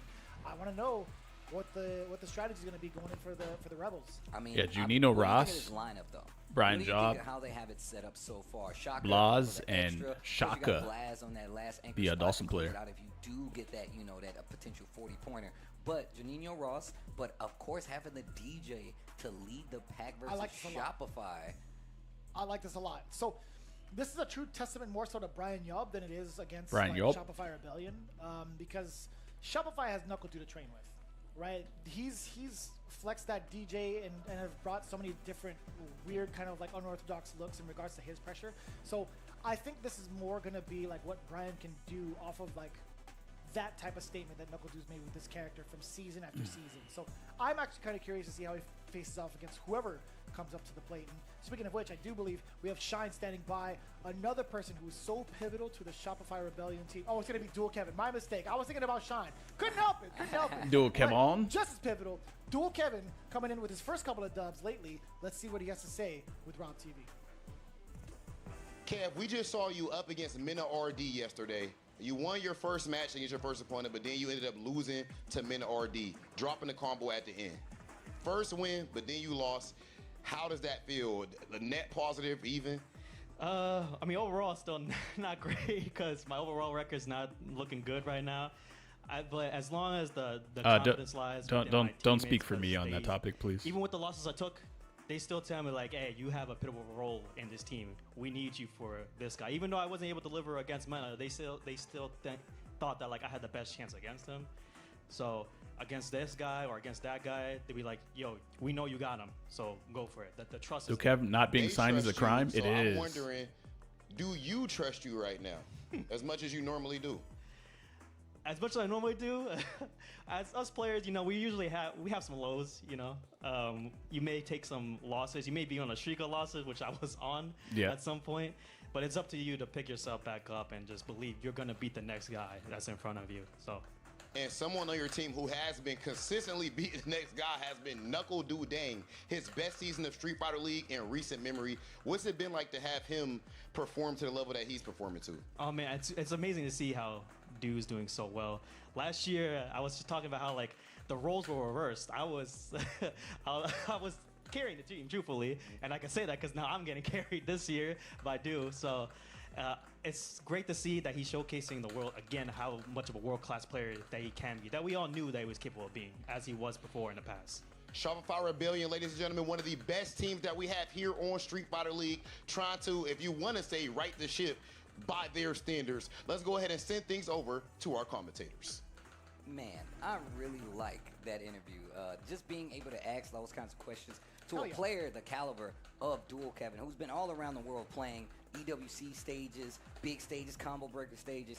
I want to know what the strategy is going to be going in for the Rebels. I mean, Juninho Ross, his lineup though. Brian What do you Job, think of how they have it set up so far? Shaka, Blas, was an and extra. Of course, you Shaka, got Blas on that last anchor the spot Dawson to close player. it out if you do get that, that a potential 40-pointer. But Juninho Ross, but of course having the DJ to lead the pack versus Shopify. I like this a lot. So this is a true testament more so to Brian Yob than it is against Brian Yob. Shopify Rebellion, because Shopify has Knuckle Dew to train with, right? He's flexed that DJ and have brought so many different weird kind of like unorthodox looks in regards to his pressure. So I think this is more going to be like what Brian can do off of like that type of statement that Knuckle Dew's made with this character from season after season. So I'm actually kind of curious to see how he faces off against whoever comes up to the plate. And speaking of which, I do believe we have Shine standing by, another person who is so pivotal to the Shopify Rebellion team. Oh, it's going to be Dual Kevin. My mistake. I was thinking about Shine. Couldn't help it. Dual Kevin. Just as pivotal. Dual Kevin coming in with his first couple of dubs lately. Let's see what he has to say with Rob TV. Kev, we just saw you up against Mena RD yesterday. You won your first match against your first opponent, but then you ended up losing to Mena RD, dropping the combo at the end. First win, but then you lost. How does that feel? The net positive, even? I mean, overall, still not great because my overall record's not looking good right now. But as long as the confidence lies, don't speak for me on that topic, please. Even with the losses I took, they still tell me like, "Hey, you have a pivotal role in this team. We need you for this guy." Even though I wasn't able to deliver against Mena, they still thought that like I had the best chance against him. So against this guy or against that guy, they'd be like, "Yo, we know you got him, so go for it." The trust is Kev, not being signed is a crime. So it I'm is. wondering, do you trust you right now as much as you normally do? As much as I normally do, as us players, we usually have some lows. You may take some losses. You may be on a streak of losses, which I was on at some point. But it's up to you to pick yourself back up and just believe you're gonna beat the next guy that's in front of you. So. And someone on your team who has been consistently beating the next guy has been Knuckle Dew Dang, his best season of Street Fighter League in recent memory. What's it been like to have him perform to the level that he's performing to? Oh man, it's amazing to see how Dew's doing so well. Last year, I was just talking about how like the roles were reversed. I was I was carrying the team, truthfully, and I can say that because now I'm getting carried this year by Dew. So. It's great to see that he's showcasing the world again how much of a world-class player that he can be, that we all knew that he was capable of being, as he was before in the past. Shopify Rebellion, ladies and gentlemen, one of the best teams that we have here on Street Fighter League, trying to, if you want to say, right the ship by their standards. Let's go ahead and send things over to our commentators. Man, I really like that interview. Just being able to ask those kinds of questions to a player the caliber of Dual Kevin, who's been all around the world playing EWC stages, big stages, combo breaker stages.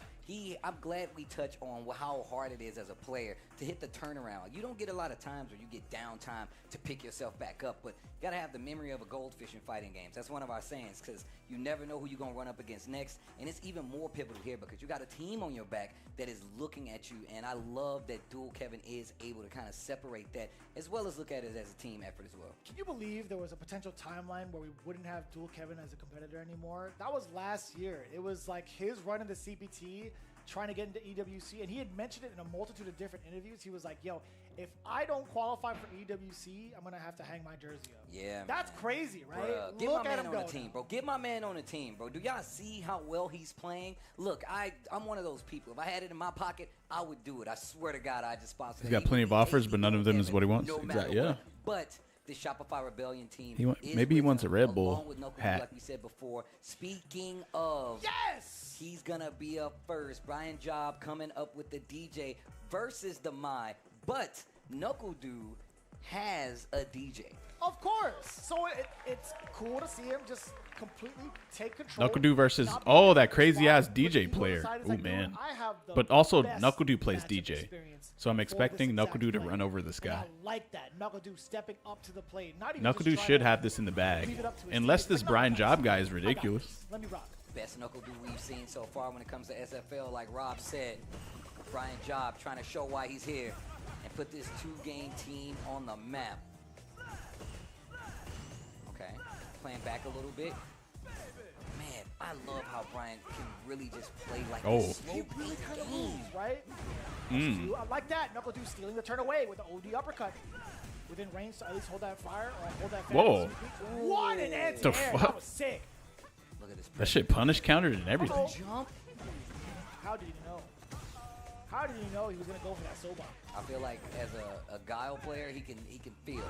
I'm glad we touch on how hard it is as a player to hit the turnaround. You don't get a lot of times where you get downtime to pick yourself back up, but you gotta have the memory of a goldfish in fighting games. That's one of our sayings, because you never know who you're gonna run up against next, and it's even more pivotal here because you got a team on your back that is looking at you, and I love that Dual Kevin is able to kind of separate that as well as look at it as a team effort as well. Can you believe there was a potential timeline where we wouldn't have Dual Kevin as a competitor anymore? That was last year. It was like his run in the CPT, trying to get into EWC, and he had mentioned it in a multitude of different interviews. He was like, yo, if I don't qualify for EWC, I'm gonna have to hang my jersey up. Yeah, that's crazy, right? Bruh, get Look my at man him on go the team, now. bro. Get my man on the team, bro. Do y'all see how well he's playing? Look, I'm one of those people. If I had it in my pocket, I would do it. I swear to God, I just sponsored. He's got plenty of offers, but none of them is what he wants. No matter Exactly. Yeah. what. But This Shopify Rebellion team. Maybe he wants a Red Bull along with Noku, hat. like we said before. Speaking of, yes, he's gonna be up first. Brian Job coming up with the DJ versus the Mai, but Nokudu has a DJ. Of course. So it's cool to see him just completely take control. Knuckledu versus that crazy ass DJ player. Oh man. But also Knuckledu plays DJ, so I'm expecting Knuckledu to run over this guy. I like that. Knuckledu stepping up to the plate. Not even Knuckledu should have this in the bag, unless this Brian Job guy is ridiculous. Let me rock. Best Knuckledu we've seen so far when it comes to SFL, like Rob said. Brian Job trying to show why he's here and put this 2-game team on the map. Okay, playing back a little bit. Man, I love how Brian can really just play like slow really kind of moves, games, right? I like that. Knuckledu stealing the turn away with the OD uppercut. Within range to at least hold that fire or hold that fire. Whoa. What an anti-air. The fuck? That was sick. Look at this. That shit punish countered and everything. Jump. How did he know? How did he know he was gonna go for that Soba? I feel like as a Guile player, he can feel.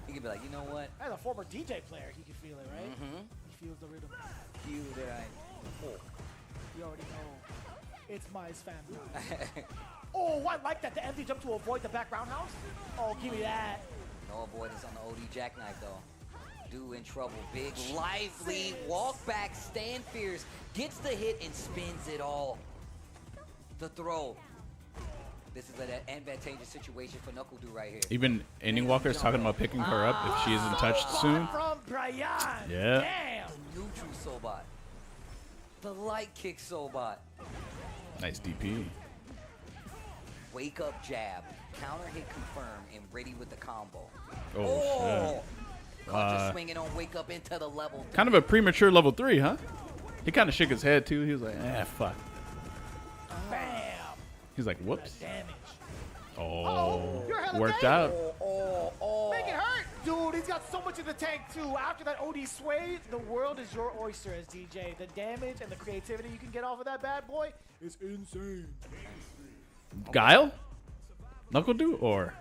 He can be like, you know what? As a former DJ player, he can feel it, right? Mm-hmm. He feels the rhythm. Feel that. You already know. It's Mai's family. Oh, I like that. The empty jump to avoid the back roundhouse. Oh, give me that. No avoidance on the OD jackknife though. Dude in trouble. Big lively walk back, stand fierce, gets the hit and spins it all. The throw. This is an advantageous situation for Knuckledu right here. Even Ending Walker's talking about picking her up if she isn't touched soon. From Brian. Yeah. Damn. Neutral Sobot. The light kick Sobot. Nice DP. Wake up jab. Counter hit confirmed and ready with the combo. Oh, shit. Just swinging on wake up into the level 3. Kind of a premature level 3, huh? He kind of shook his head too. He was like, fuck. Bam. He's like, whoops. Damage. Oh, you're hella worked dead. out. Make it hurt. Dude, he's got so much in the tank too. After that OD sway, the world is your oyster as DJ. The damage and the creativity you can get off of that bad boy is insane. Guile? Knuckledu or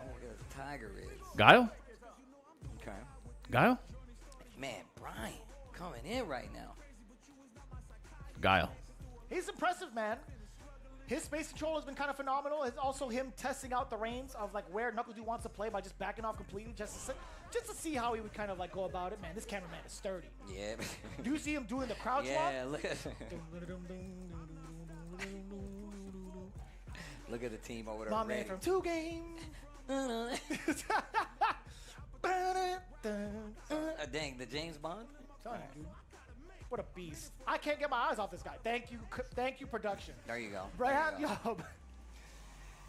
Tiger is. Guile? Okay. Guile? Man, Brian coming in right now. Guile. He's impressive, man. His space control has been kind of phenomenal. It's also him testing out the reins of like where Knuckledu wants to play by just backing off completely, just to see how he would kind of like go about it. Man, this cameraman is sturdy. Yeah. Do you see him doing the crouch walk? Yeah, look at look at the team over there. My man from 2 games. Dang, the James Bond. Sorry, dude. What a beast. I can't get my eyes off this guy. Thank you, production. There you go. Brian Yob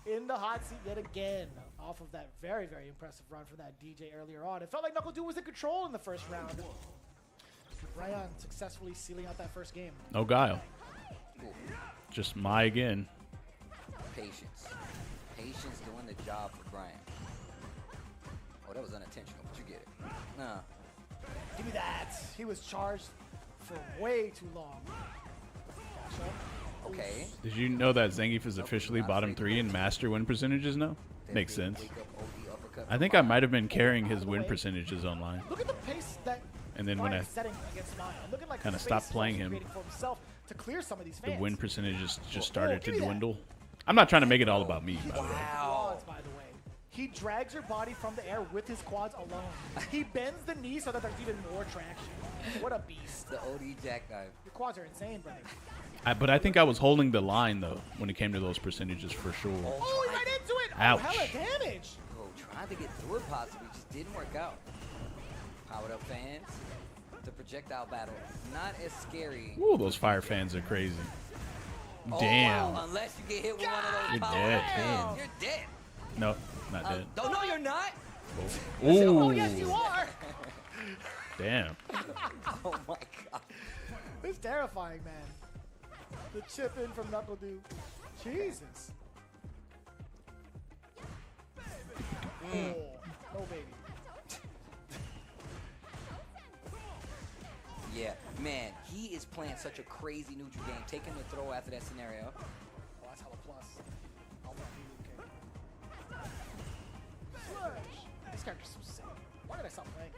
in the hot seat yet again off of that very, very impressive run from that DJ earlier on. It felt like Knuckledu was in control in the first round. Brian successfully sealing out that first game. No Guile. Cool. Just Mai again. Patience. Patience doing the job for Brian. Oh, that was unintentional, but you get it. No. Give me that. He was charged for way too long. Okay. Did you know that Zangief is officially bottom 3 in master win percentages now? Makes sense. I think I might have been carrying his win percentages online. Look at the pace that And then when I setting against Maya. Look at like kind of the stopped space playing he's him, creating for himself to clear some of these the fans. win percentages just started to give me that. dwindle. I'm not trying to make it all about me, by the way. Quads, by the way. He drags your body from the air with his quads alone. He bends the knee so that there's even more traction. What a beast. The OD jackknife. Your quads are insane, brother. But I think I was holding the line, though, when it came to those percentages for sure. Oh, he right into it. Ouch. Oh, hella damage. Oh, tried to get through it possibly, just didn't work out. Powered up fans. The projectile battle. Not as scary. Ooh, those fire fans are crazy. Damn. Oh, unless you get hit with one of those You're power dead. fans. You're dead. No, not dead. No, you're not. Ooh. Oh, yes, you are. Damn. Oh, my God. It's terrifying, man. The chip in from Knuckledu. Jesus. Oh, no baby. Yeah, man, he is playing such a crazy neutral game. Taking the throw after that scenario. Oh, that's hella plus. I'll not be okay. Slash. This character's so sick. did I stop playing?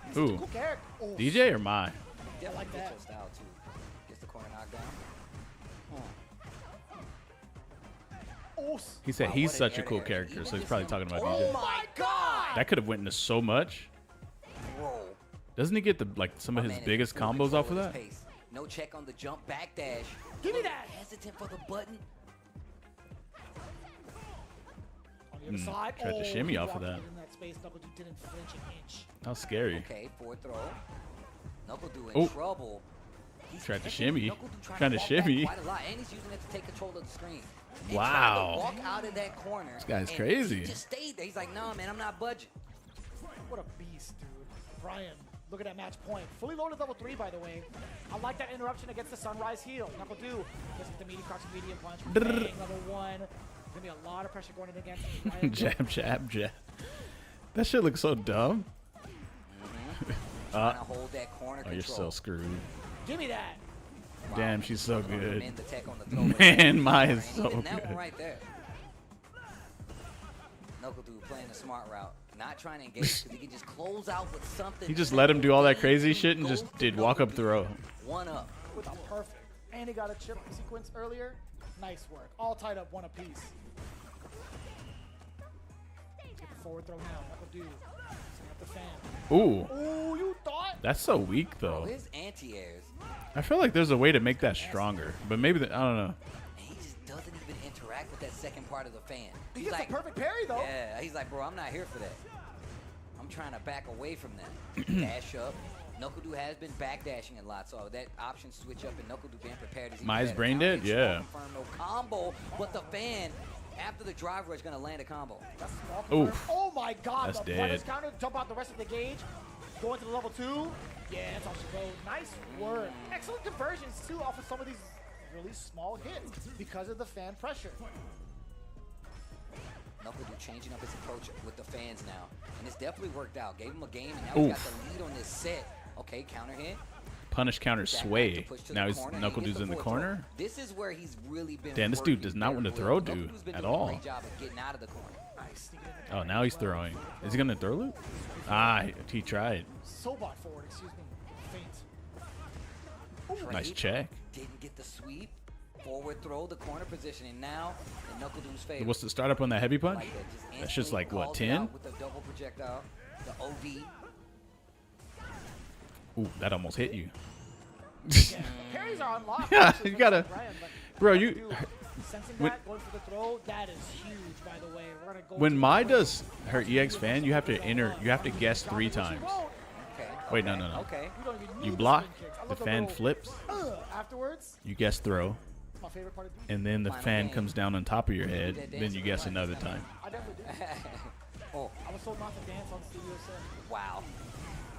He's Who? such a cool character. Oh, DJ or Mai? Yeah, like that. Your style too. Gets the corner knocked down. Oh, He said Wow, he's what an such a air cool to air. character, Even so he's just probably him- talking about Oh DJ. my God! That could have went into so much. Bro. Doesn't he get the some of My his man is biggest in full combos off of control that? his pace. No check on the jump back dash. Give me that. Hesitant for the button. On the other side. Tried to Oh, shimmy he off of blocked that. it in that space. Knuckle Dude didn't flinch an inch. That was scary. Okay, forward throw. Knuckle Dude in Oh. trouble. He's Tried to kicking shimmy. Knuckle Dude Trying to walk back shimmy. quite a lot, and he's using it to take control of the screen. And Wow. trying to walk out of that corner. This guy's and crazy. He just stayed there. He's like, nah, man, I'm not budging. What a beast, dude. Brian, look at that match point. Fully loaded level 3, by the way. I like that interruption against the Sunrise heal. Knuckle Dude gets with the medium crouching medium punch. Bang, level 1. There's going to be a lot of pressure going in against Brian. Jab, jab, jab. That shit looks so dumb. Trying to hold that corner Oh, you're control. so screwed. Give me that. Damn, she's so good. Man, the tech on the throw Man, was- Mai is and so even that one good. right there. Knuckle Dude playing the smart route. Not trying to engage because he can just close out with something. He just let him do all that crazy shit and just did walk up throw. One up. With a perfect. And he got a chip sequence earlier. Nice work. All tied up, one apiece. Let's get the forward throw now. Knuckle Dude. Setting up the fan. Ooh. Oh, you thought? That's so weak Bro, though. his anti-airs. I feel like there's a way to make that stronger, but maybe I don't know. And he just doesn't even interact with that second part of the fan. He He's gets like, the perfect parry, though. Yeah, he's like, bro, I'm not here for that. I'm trying to back away from that. Dash up. Knuckle Dude has been backdashing a lot, so that option switch up and Knuckle Dude being prepared is even Mai's better. brain Counter dead? hit, Yeah. small confirm, no combo, but the fan, after the drive rush, going to land a combo. That's small confirm. Oof. Oh my god. That's the dead. punish counter, jump out the rest of the gauge. Go into the level 2. Yeah, that's all she goes. Nice work. Excellent conversions, too, off of some of these really small hits because of the fan pressure. Knuckle Dude changing up his approach with the fans now. And it's definitely worked out. Gave him a game, and now he's got Oof. the lead on this set. Okay, counter hit. Punish counter Back sway. to push to the Now he's corner, and Knuckle he gets Dude's in the forward throw. corner. This is where he's really been Damn, this dude working does not very want to well. throw Knuckle dude Dude's been at doing a all. great job of getting out of the corner. Nice. Oh, now he's throwing. Is he gonna throw loop? Ah, he tried. Sobot forward, excuse me. Faint. Nice check. Didn't get the sweep. Forward throw, the corner position, and now in Knuckle Dude's favor. What's the startup on that heavy punch? Like that, That's just instantly like what, calls it 10? out with the double projectile, the OD. Ooh, that almost hit you. Parries are unlocked. Yeah, actually, you from gotta, Brian, but bro. Knuckle You Dude, sensing when- that, going for the throw, that is huge, by the way. We're gonna go when to Mai the does her EX fan, you have to guess 3 times. Okay. Wait, no. Okay. We don't even need You the block, spin kicks. I the love fan little, flips, afterwards. you guess throw, It's my favorite part of the and then the Final fan game. comes down on top of your You head. do that Then dance you on guess the another right. time. I definitely did. Oh, I was told not to dance on Studio Set. wow.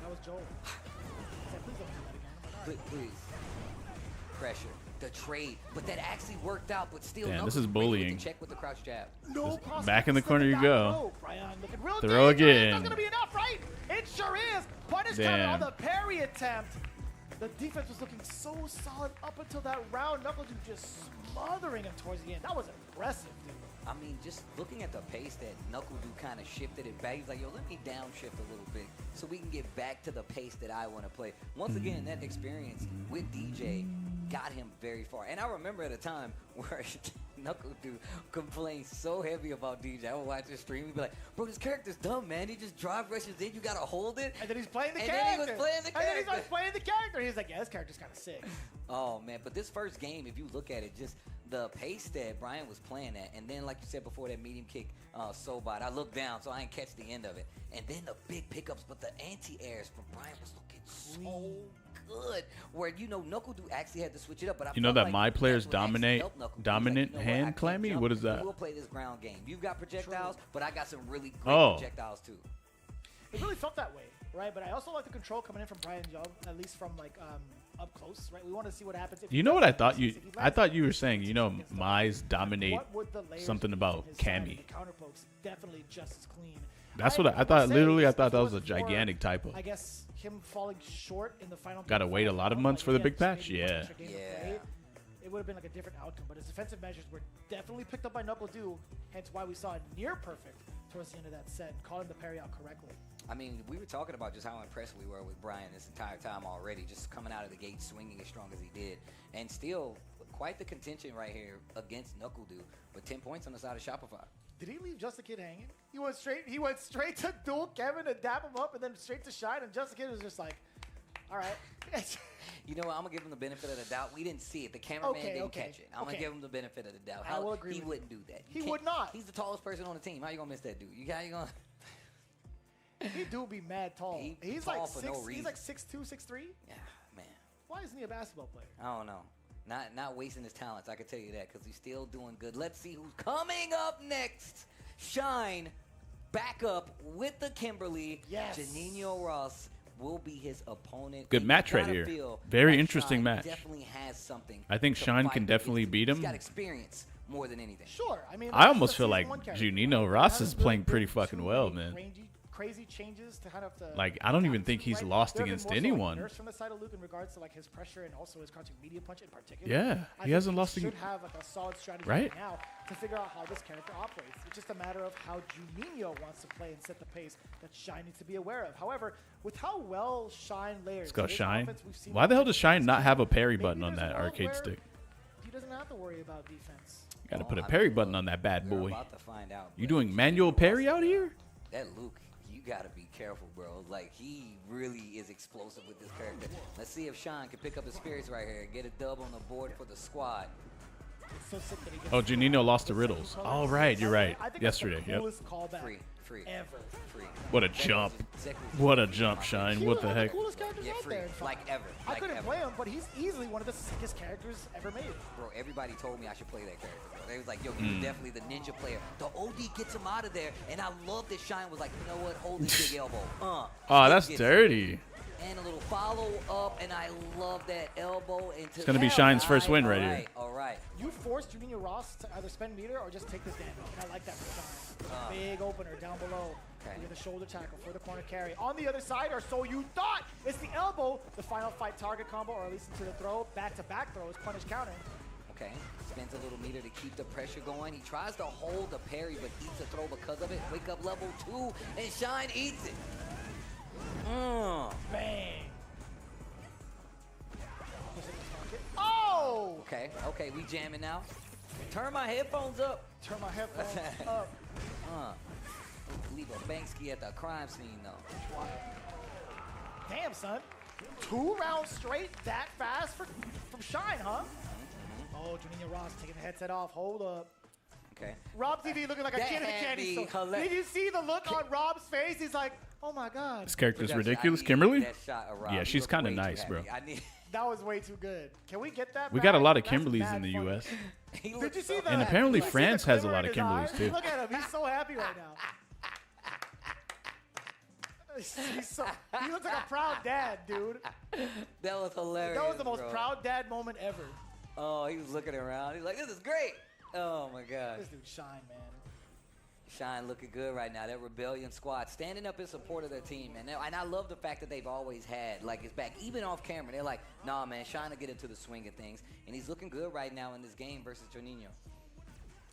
That was Joel. I said, please don't do that again. I'm like, Please. Pressure. The trade. But that actually worked out, but still. Damn, Knuckle this is Dude bringing it with bullying. the check with the crouch jab. no Just cross back in the slip corner you down go. low. Brian looking real Throw dangerous. again. That's gonna be enough, right? It sure is. Punish counter on Damn. the parry attempt. The defense was looking so solid up until that round. Knuckle Dude just smothering him towards the end. That was impressive, dude. I mean, just looking at the pace that Knuckle Dude kind of shifted it back. He's like, yo, let me downshift a little bit so we can get back to the pace that I want to play. Once again, that experience with DJ got him very far. And I remember at a time where Knuckle Dude complained so heavy about DJ. I would watch his stream. He'd be like, bro, this character's dumb, man. He just drive rushes in. You got to hold it. And then he's playing the And character. then he was playing the And then he character. starts playing the character. He's like, yeah, this character's kind of sick. Oh, man. But this first game, if you look at it, just the pace that Brian was playing at, and then, like you said before, that medium kick, Sobot, I looked down, so I didn't catch the end of it. And then the big pickups, but the anti-airs from Brian was looking so good. Where, you know, Knuckle Dude actually had to switch it up. But I You know felt that like my that's players what actually dominate, helped Knuckle Dude. He's dominant like, you know what, I hand can't clammy? jump, What is but that? We'll play this ground game. You've got projectiles, but I got some really great Oh. projectiles, too. It really felt that way, right? But I also like the control coming in from Brian Job, at least from like up close, right? We want to see what happens. If he You know what I lands thought the you? pieces. If he I lands thought the you were pieces saying, you know, against the Mai's line, dominate what would the layers something be about from his side? Cammy. The counter pokes definitely just as clean. That's what I would thought. say Literally, I this thought that was a was more, gigantic typo. I guess him falling short in the final. Gotta wait a lot of months for the big patch? Yeah. It would have been like a different outcome, but his defensive measures were definitely picked up by Knuckle Dude, hence why we saw a near perfect towards the end of that set and calling the parry out correctly. I mean, we were talking about just how impressed we were with Brian this entire time already, just coming out of the gate swinging as strong as he did. And still, quite the contention right here against Knuckle Dude with 10 points on the side of Shopify. Did he leave Just a Kid hanging? He went straight to duel Kevin to dap him up and then straight to Shine, and Just a Kid was just like, all right. You know what? I'm going to give him the benefit of the doubt. We didn't see it. The cameraman didn't catch it. I'm going to give him the benefit of the doubt. I will agree He with wouldn't do that. He would not. He's the tallest person on the team. How you going to miss that dude? You going to... He do be mad tall. He's tall like for 6', no he's reason. like 6'2", 6'3". Yeah, man. Why isn't he a basketball player? I don't know. Not wasting his talents. I can tell you that because he's still doing good. Let's see who's coming up next. Shine back up with the Kimberly. Yes. Janino Ross will be his opponent. Good And match you right gotta here. feel Very like interesting Shine match. Definitely has something. I think to Shine fight can with. definitely beat him. He's got experience more than anything. Sure. I mean, I almost feel like Junino Ross is playing pretty fucking well, man. Crazy changes to kind of the Like, I don't even think he's lost There have been against more so, like, anyone. nerfs from the side of Luke in regards to like his pressure and also his crouching media punch in particular. Yeah, I he think hasn't lost should against- have like a solid strategy Right. now to figure out how this character operates. It's just a matter of how Juninho wants to play and set the pace that Shine needs to be aware of. However, with how well Shine layers, Let's go, his Shine. offense, we've seen Why the hell does him Shine not have a parry maybe button on there's that a world arcade where stick? He doesn't have to worry about defense. Got to put a parry button on that bad We're boy. about to find out. You doing manual parry out here? That Luke, you gotta be careful, bro. Like, he really is explosive with this character. Let's see if Shine can pick up his spirits right here and get a dub on the board for the squad. It's so sick that he gets Oh, Janino lost to Riddles. Oh, right, you're right. I think Yesterday, that's the yep. coolest callback Free. ever. What a jump. What a jump, Shine. What the heck? Coolest characters Yeah, out free. there. in fact. Like ever. I Like couldn't ever. play him, but he's easily one of the sickest characters ever made. Bro, everybody told me I should play that character, bro. They was like, yo, you're Mm. definitely the ninja player. The OD gets him out of there, and I love that Shine was like, you know what, hold this big elbow. Oh, that's Gets- dirty. And a little follow up, and I love that elbow into It's gonna be Shine's first win right here. All right. You forced Juninho Ross to either spend meter or just take this damage. And I like that for Shine. Big opener down below. Okay. You get the shoulder tackle for the corner carry. On the other side, or so you thought, it's the elbow. The final fight target combo, or at least into the throw. Back-to-back throws, punish counter. Okay, spends a little meter to keep the pressure going. He tries to hold the parry, but eats a throw because of it. Wake up level 2, and Shine eats it. Bang. Oh! Okay, we jamming now. Turn my headphones up. Turn my headphones up. Leave a Banksy at the crime scene, though. Damn, son. 2 rounds straight that fast from Shine, huh? Oh, Juninho Ross taking the headset off. Hold up. Okay. Rob TV looking like a That kid in a had candy me store. hilarious. Did you see the look on Rob's face? He's like, oh my God. This character's Production, ridiculous. I need Kimberly? that shot of Rob. Yeah, He she's looked kind of way too nice, bro. happy. I need. That was way too good. Can we get that We back? got a lot of That's Kimberlys mad in the funny. U.S. He Did looked you see so that? And apparently Did you see France the has a glimmer lot in of his Kimberlys, eyes? too. Look at him. He's so happy right now. He looks like a proud dad, dude. That was hilarious. That was the most bro. proud dad moment ever. Oh, he was looking around. He's like, this is great. Oh my God. This dude Shine, man. Shine looking good right now. That Rebellion squad standing up in support of their team, man. And I love the fact that they've always had like his back, even off camera. They're like, nah, man, Shine will get into the swing of things, and he's looking good right now in this game versus Juninho.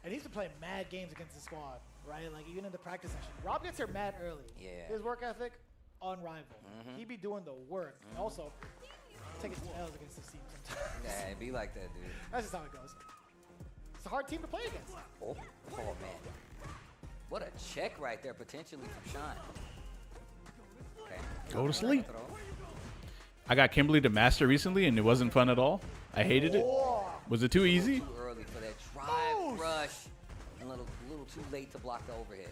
And he's been playing mad games against the squad, right? Like even in the practice session. Rob gets here mad early. Yeah. His work ethic, unrivaled. He be doing the work. And also, taking some L's against this team sometimes. Yeah, it be like that, dude. That's just how it goes. It's a hard team to play against. Oh man. What a check right there, potentially from Shine. Okay. Go to sleep. I got Kimberly to master recently, and it wasn't fun at all. I hated it. Was it too easy? Too early for that drive rush. And a little too late to block the overhead.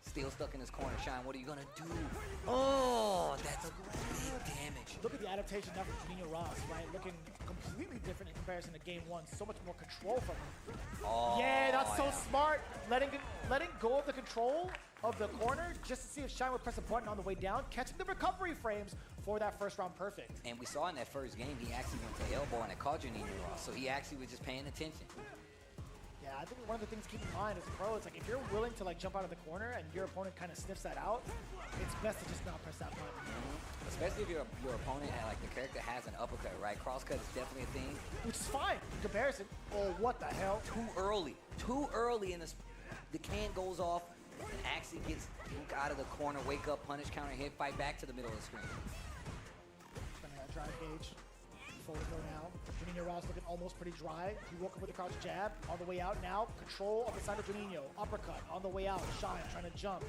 Still stuck in his corner. Shine, what are you going to do? Oh, that's big damage. Look at the adaptation now from Juninho Ross, right? Looking completely different in comparison to game 1. So much more control from him. Oh, Yeah, that's so smart. Letting go of the control of the corner just to see if Shine would press a button on the way down, catching the recovery frames for that first round perfect. And we saw in that first game, he actually went to elbow and it caught Juninho Ross. So he actually was just paying attention. Yeah, I think one of the things to keep in mind as a pro, it's like if you're willing to like jump out of the corner and your opponent kind of sniffs that out, it's best to just not press that button. Especially if your opponent and like the character has an uppercut, right? Crosscut is definitely a thing. Which is fine in comparison. Oh, what the hell? Too early in this. The can goes off. and actually gets Duke out of the corner, wake up, punish, counter, hit, fight back to the middle of the screen. Spending that drive gauge. Forward throw now. Juninho Ross looking almost pretty dry. He woke up with a crouch jab on the way out now. Control of the side of Juninho. Uppercut on the way out. Shine trying to jump.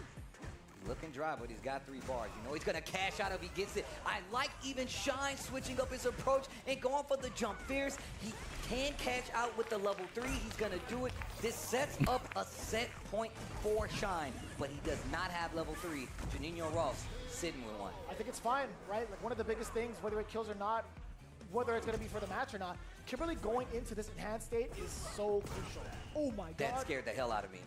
Looking dry, but he's got 3 bars. You know he's gonna cash out if he gets it. I like even Shine switching up his approach and going for the jump fierce. He can cash out with the level 3. He's gonna do it. This sets up a set point for Shine, but he does not have level 3. Juninho Ross sitting with one. I think it's fine, right? Like one of the biggest things, whether it kills or not, whether it's going to be for the match or not, Kimberly going into this enhanced state is so crucial. Oh my god. That scared the hell out of me.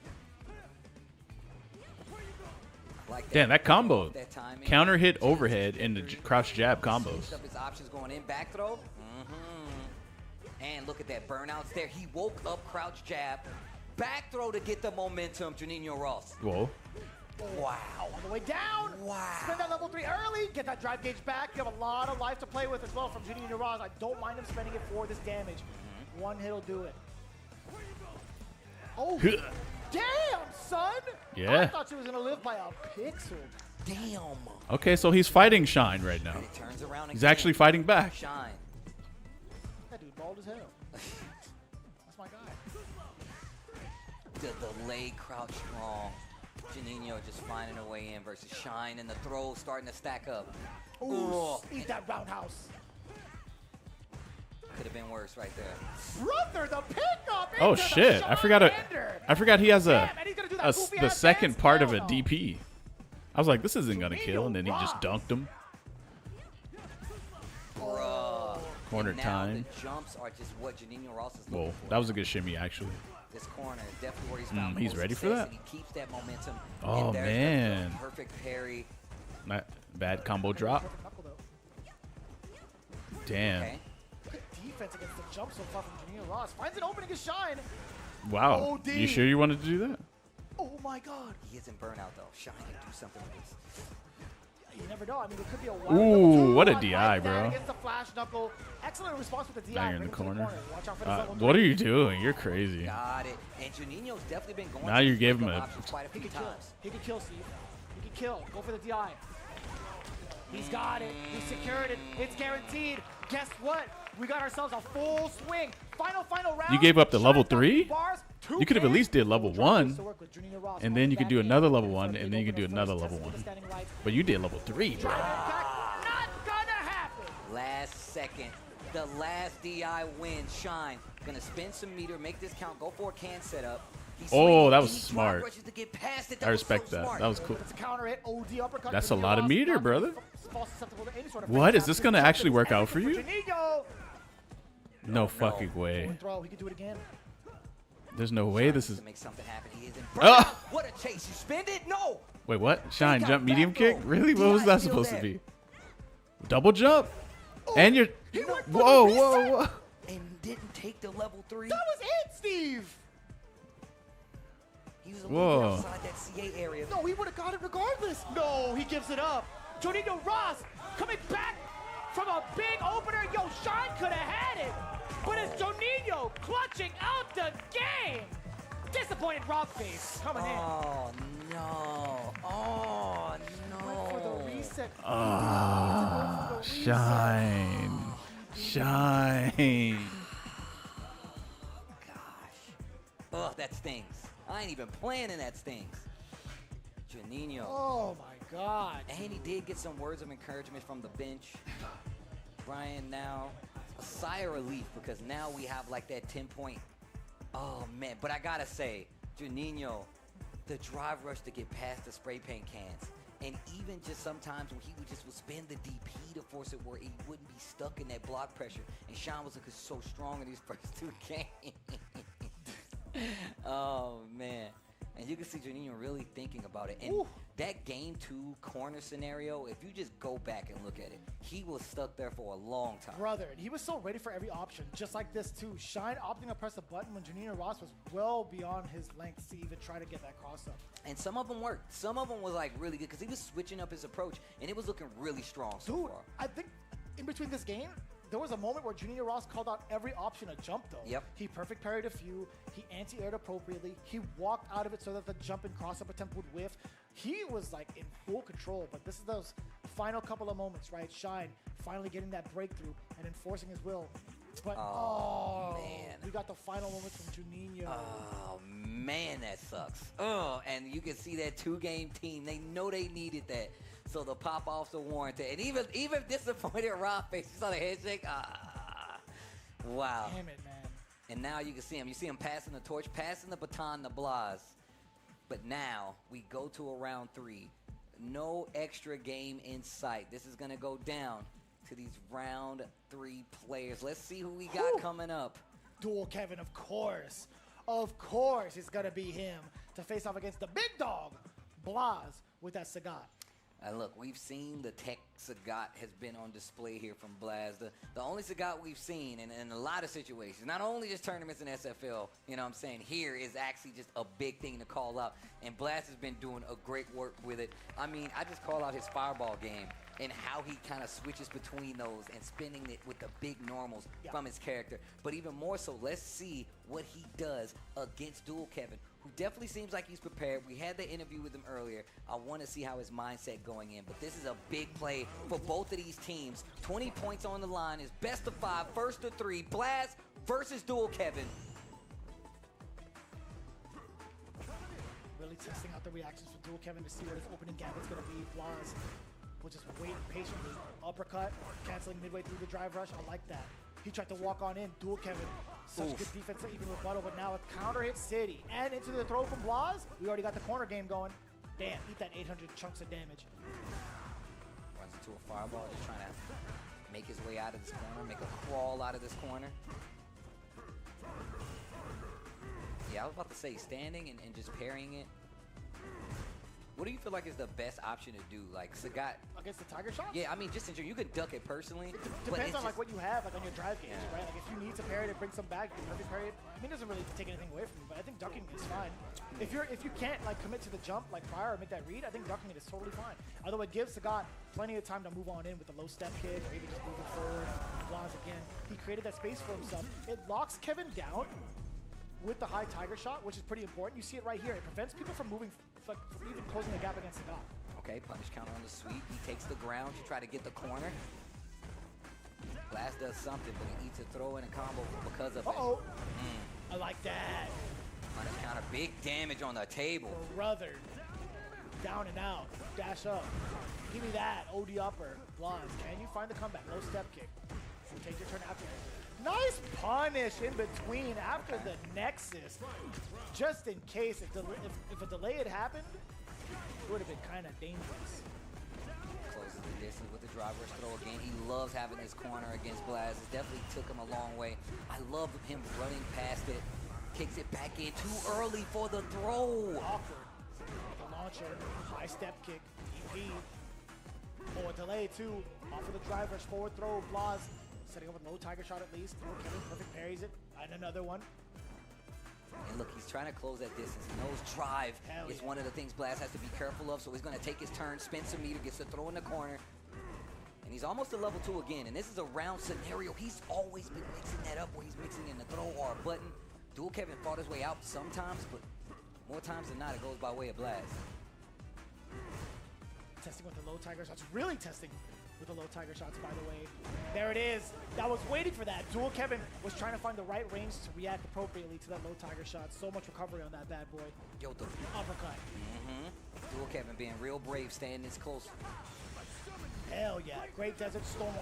Like that. Damn, that combo. That timing. Counter hit, overhead, and the crouch jab combos. Switched up his options going in, back throw. And look at that, burnouts there. He woke up, crouch jab, back throw to get the momentum, Juninho Ross. Whoa. Wow. On the way down. Wow. Spend that level 3 early. Get that drive gauge back. You have a lot of life to play with as well from Juninho Ross. I don't mind him spending it for this damage. One hit will do it. Oh, damn, son. Yeah. I thought she was going to live by a pixel. Damn. Okay, so he's fighting Shine right now. Turns around He's again. actually fighting back. Shine. That dude bald as hell. That's my guy. The leg crouch strong. Juninho just finding a way in versus Shine, and the throw starting to stack up. Ooh, eat that roundhouse. Could have been worse right there. Brother, the pickup. Oh into the shit! I forgot. Ender. I forgot he has Damn, and he's gonna do that the goofy-ass second dance? part of Hell a no. DP. I was like, this isn't gonna kill, and then he just dunked him. Bruh. Corner And now time. The jumps are just what Juninho Ross is Whoa, looking for. that was a good shimmy actually. This corner is definitely where he's found the He's most ready for success, that? and he keeps that momentum. Oh, and there's the man. perfect parry. Not bad combo drop. Damn. Okay. Good defense against the jump so far from Juninho Ross. Finds an opening to Shine. Wow. OD. You sure you wanted to do that? Oh my god. He isn't burnout though. Shine can do something with this. You never know. I mean, it could be a wild Ooh, what a I DI, like that bro. Against the flash knuckle. Excellent response with the DI. Now you're in Bring the him to corner. Watch out for this level What are 3. you doing? You're crazy. Got it. And Juninho's definitely been going. Now to you these gave him wake-up a- options quite a He few can kill. times. He can kill, Steve. He can kill. Go for the DI. He's got it. He secured it. It's guaranteed. Guess what? We got ourselves a full swing. Final round. You gave up the level Shine's got 3? bars, You could have at least did level 1, to work with Juninho Ross and on then the you could back do end. another level It's a 1, big and then you could do opener another first. level Test 1. with the standing lights. But you did level 3, bro. Drive it back. Not gonna happen. Last second. The last DI win. Shine. Gonna spin some meter, make this count, go for a can setup. He's Oh, swinging, that was he drive smart. rushes to get past it. I That was respect so that. smart. That was cool. It's a counter hit. OD uppercut. That's a Juninho lot of Ross meter, not brother. fall susceptible to any sort of What? face Is this tap. gonna Jump actually is work out for everything you? Juninho. No fucking way. Forward throw. He can do it again. There's no way this is. To make something happen, he isn't. Oh! What a chase! You spend it? No. Wait, what? Shine, got jump, medium back kick? row. Really? What was that still supposed to there. be? Double jump? Oh, And you're. He went for the Whoa, reset whoa, whoa. And didn't take the level 3. That was it, Steve. He was a little Whoa. bit outside that CA area. No, he would have got it regardless. No, he gives it up. Juninho Ross coming back from a big opener. Yo, Shine could have had it. But it's Juninho clutching out the game. Disappointed Rob face coming in. Oh no! Oh Went for the no! reset. Ah, shine. Shine. Ugh, that stings. I ain't even playing, and that stings. Juninho. Oh my God. And he did get some words of encouragement from the bench. Brian now a sigh of relief because now we have like that 10-point. Oh man, but I gotta say, Juninho, the drive rush to get past the spray paint cans. And even just sometimes when he would just spin the DP to force it where he wouldn't be stuck in that block pressure. And Sean was looking so strong in these first 2 games. Oh man. And you can see Juninho really thinking about it. And that game 2 corner scenario, if you just go back and look at it, he was stuck there for a long time. Brother, and he was so ready for every option, just like this too. Shine opting to press a button when Juninho Ross was well beyond his length to even try to get that cross up. And some of them worked. Some of them was like really good because he was switching up his approach and it was looking really strong so Dude, far. I think in between this game, there was a moment where Junior Ross called out every option to jump, though. Yep. He perfect parried a few. He anti-aired appropriately. He walked out of it so that the jump and cross-up attempt would whiff. He was, like, in full control, but this is those final couple of moments, right? Shine finally getting that breakthrough and enforcing his will. But, man. we got the final moments from Juninho. Oh, man, that sucks. Oh, and you can see that 2-game team. They know they needed that. So the pop-offs are warranted. And even disappointed Rob face, you saw the head shake? Wow. Damn it, man. And now you can see him. You see him passing the torch, passing the baton to Blas. But now we go to a round 3. No extra game in sight. This is going to go down to these round 3 players. Let's see who we got coming up. Dual Kevin, of course. Of course it's going to be him to face off against the big dog, Blas, with that Sagat. And look, we've seen the tech Sagat has been on display here from Blas. The only Sagat we've seen in a lot of situations, not only just tournaments in SFL, you know what I'm saying, here is actually just a big thing to call out. And Blas has been doing a great work with it. I mean, I just call out his fireball game and how he kind of switches between those and spinning it with the big normals from his character. But even more so, let's see what he does against Dual Kevin, who definitely seems like he's prepared. We had the interview with him earlier. I want to see how his mindset going in. But this is a big play for both of these teams. 20 points on the line is best of 5, first of 3. Blas versus Dual Kevin. Really testing out the reactions for Dual Kevin to see what his opening gambit's going to be. Blas will just wait patiently. Uppercut, canceling midway through the drive rush. I like that. He tried to walk on in. Dual Kevin, such good defense, even rebuttal, but now a counter hit City. And into the throw from Blas. We already got the corner game going. Damn, eat that 800 chunks of damage. Runs into a fireball, just trying to make his way out of this corner, make a crawl out of this corner. Yeah, I was about to say standing and just parrying it. What do you feel like is the best option to do? Like Sagat against the Tiger Shot? Yeah, I mean, just in general, you could duck it personally. It depends on like what you have, like on your drive gauge, right? Like if you need to parry it and bring some back, you can perfect parry it. I mean, it doesn't really take anything away from you, but I think ducking is fine. If you can't like commit to the jump like prior or make that read, I think ducking it is totally fine. Although it gives Sagat plenty of time to move on in with the low step kick or even just moving forward. Blas again, he created that space for himself. It locks Kevin down with the high Tiger Shot, which is pretty important. You see it right here. It prevents people from moving, from even closing the gap against Sagat. Okay, punish counter on the sweep. He takes the ground to try to get the corner. Blas does something, but he eats a throw in a combo because of it. I like that. Punish counter, big damage on the table. Brother, down and out, dash up. Give me that, OD upper. Blas, can you find the comeback? Low step kick. Take your turn after it. Nice punish in between after the Nexus. Just in case, if a delay had happened, it would have been kind of dangerous. Closes the distance with the drive rush throw again. He loves having this corner against Blas. It definitely took him a long way. I love him running past it. Kicks it back in too early for the throw. Awkward. The launcher, high step kick, EP. Oh, a delay too. Off of the drive rush, forward throw, Blas. Setting up a low Tiger Shot at least. Kevin perfect parries it. And another one. And look, he's trying to close that distance. He knows drive is one of the things Blas has to be careful of, so he's going to take his turn, spin some meter, gets the throw in the corner. And he's almost to level 2 again. And this is a round scenario. He's always been mixing that up where he's mixing in the throw or a button. Dual Kevin fought his way out sometimes, but more times than not, it goes by way of Blas. Testing with the low Tiger Shots. Really testing with the low Tiger Shots, by the way. There it is. I was waiting for that. Dual Kevin was trying to find the right range to react appropriately to that low Tiger Shot. So much recovery on that bad boy. Yo, the uppercut. Dual Kevin being real brave, staying this close. Hell yeah. Great Desert Storm.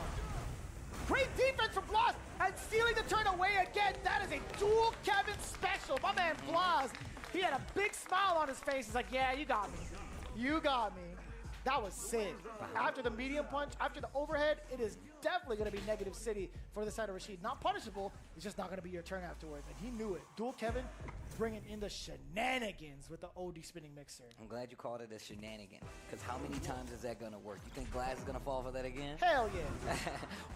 Great defense from Blas and stealing the turn away again. That is a Dual Kevin special. My man Blas, he had a big smile on his face. He's like, yeah, you got me. You got me. That was sick. After the medium punch, after the overhead, it is definitely going to be negative City for the side of Rashid. Not punishable, it's just not going to be your turn afterwards. And he knew it. Dual Kevin bringing in the shenanigans with the OD spinning mixer. I'm glad you called it a shenanigan, because how many times is that going to work? You think Blas is going to fall for that again? Hell yeah.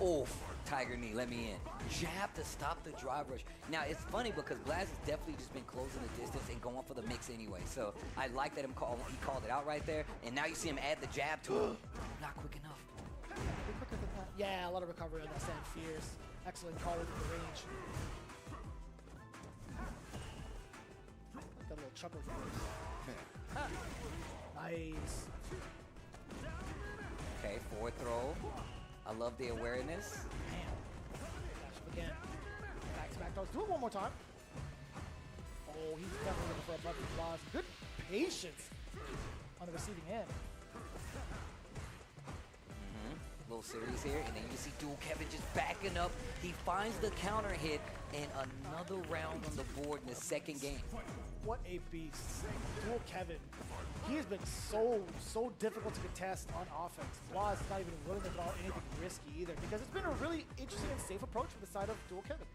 Oh, Tiger knee, let me in. Jab to stop the drive rush. Now, it's funny because Blas has definitely just been closing the distance and going for the mix anyway. So I like that he called it out right there. And now you see him add the jab to it. Not quick enough. Quicker than that. Yeah, a lot of recovery on that stand. Fierce. Excellent call within the range. Like that little chuckle voice. Nice. Okay, forward throw. I love the awareness. Dash up again. Back to back throws. Do it one more time. Oh, he's definitely looking for a bucket loss. Good patience on the receiving end. Little series here, and then you see Dual Kevin just backing up. He finds the counter hit, and another round on the board in the second game. What a beast. Dual Kevin. He has been so difficult to contest on offense. Law is not even willing to throw anything risky either, because it's been a really interesting and safe approach from the side of Dual Kevin.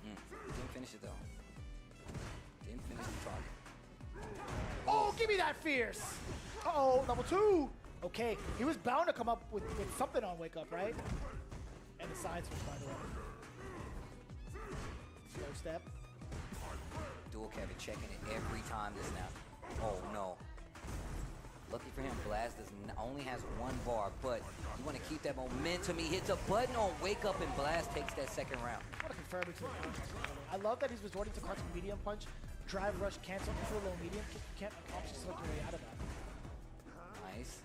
Didn't finish it though. Didn't finish the target. Oh, give me that fierce. Uh-oh, level 2. Okay, he was bound to come up with something on Wake Up, right? And the side switch, by the way. Slow step. Dual Kevin checking it every time this snap. Oh no. Lucky for him, Blast only has one bar, but you want to keep that momentum. He hits a button on Wake Up, and Blast takes that second round. I want to confirm it to the context. I love that he's resorting to cartoon medium punch, drive rush, cancel into a low medium. You can't accomplish select your way out of that. Nice.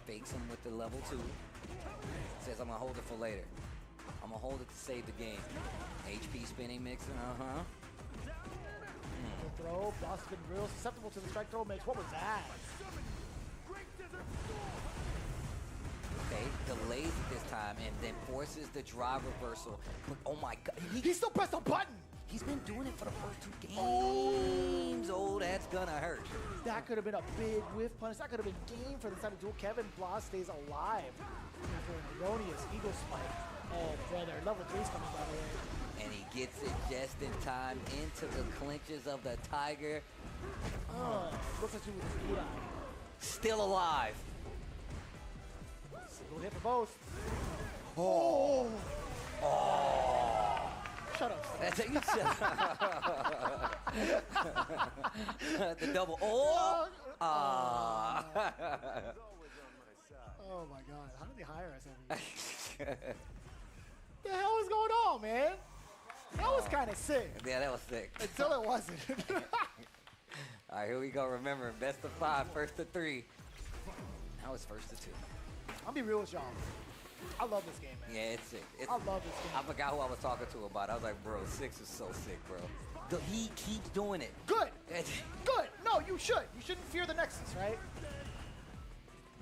Fakes him with the level 2. Says, I'm going to hold it for later. I'm going to hold it to save the game. HP spinning mixer, Good throw. Boss has been real susceptible to the strike throw mix. What was that? Okay, delays it this time and then forces the drive reversal. But oh my god. He still pressed a button! He's been doing it for the first 2 games. Oh, that's gonna hurt. That could have been a big whiff punch. That could have been game for the side of Dual Kevin. Blas stays alive after an erroneous eagle spike. Oh, brother. Level 3's coming, by the way. And he gets it just in time into the clinches of the Tiger. Looks like he was a eye. Still alive. Single hit for both. Oh. Shut up. That's it. You shut up. The double. Oh. Oh my god. How did they hire us every year? The hell is going on, man? That was kind of sick. Yeah, that was sick. Until it wasn't. All right, here we go. Remember, best of 5, first to 3. Now it's first to 2. I'll be real with y'all. I love this game, man. Yeah, it's sick. I love this game. I forgot who I was talking to about it. I was like, bro, 6 is so sick, bro. He keeps doing it. Good. Good. No, you should. You shouldn't fear the Nexus, right?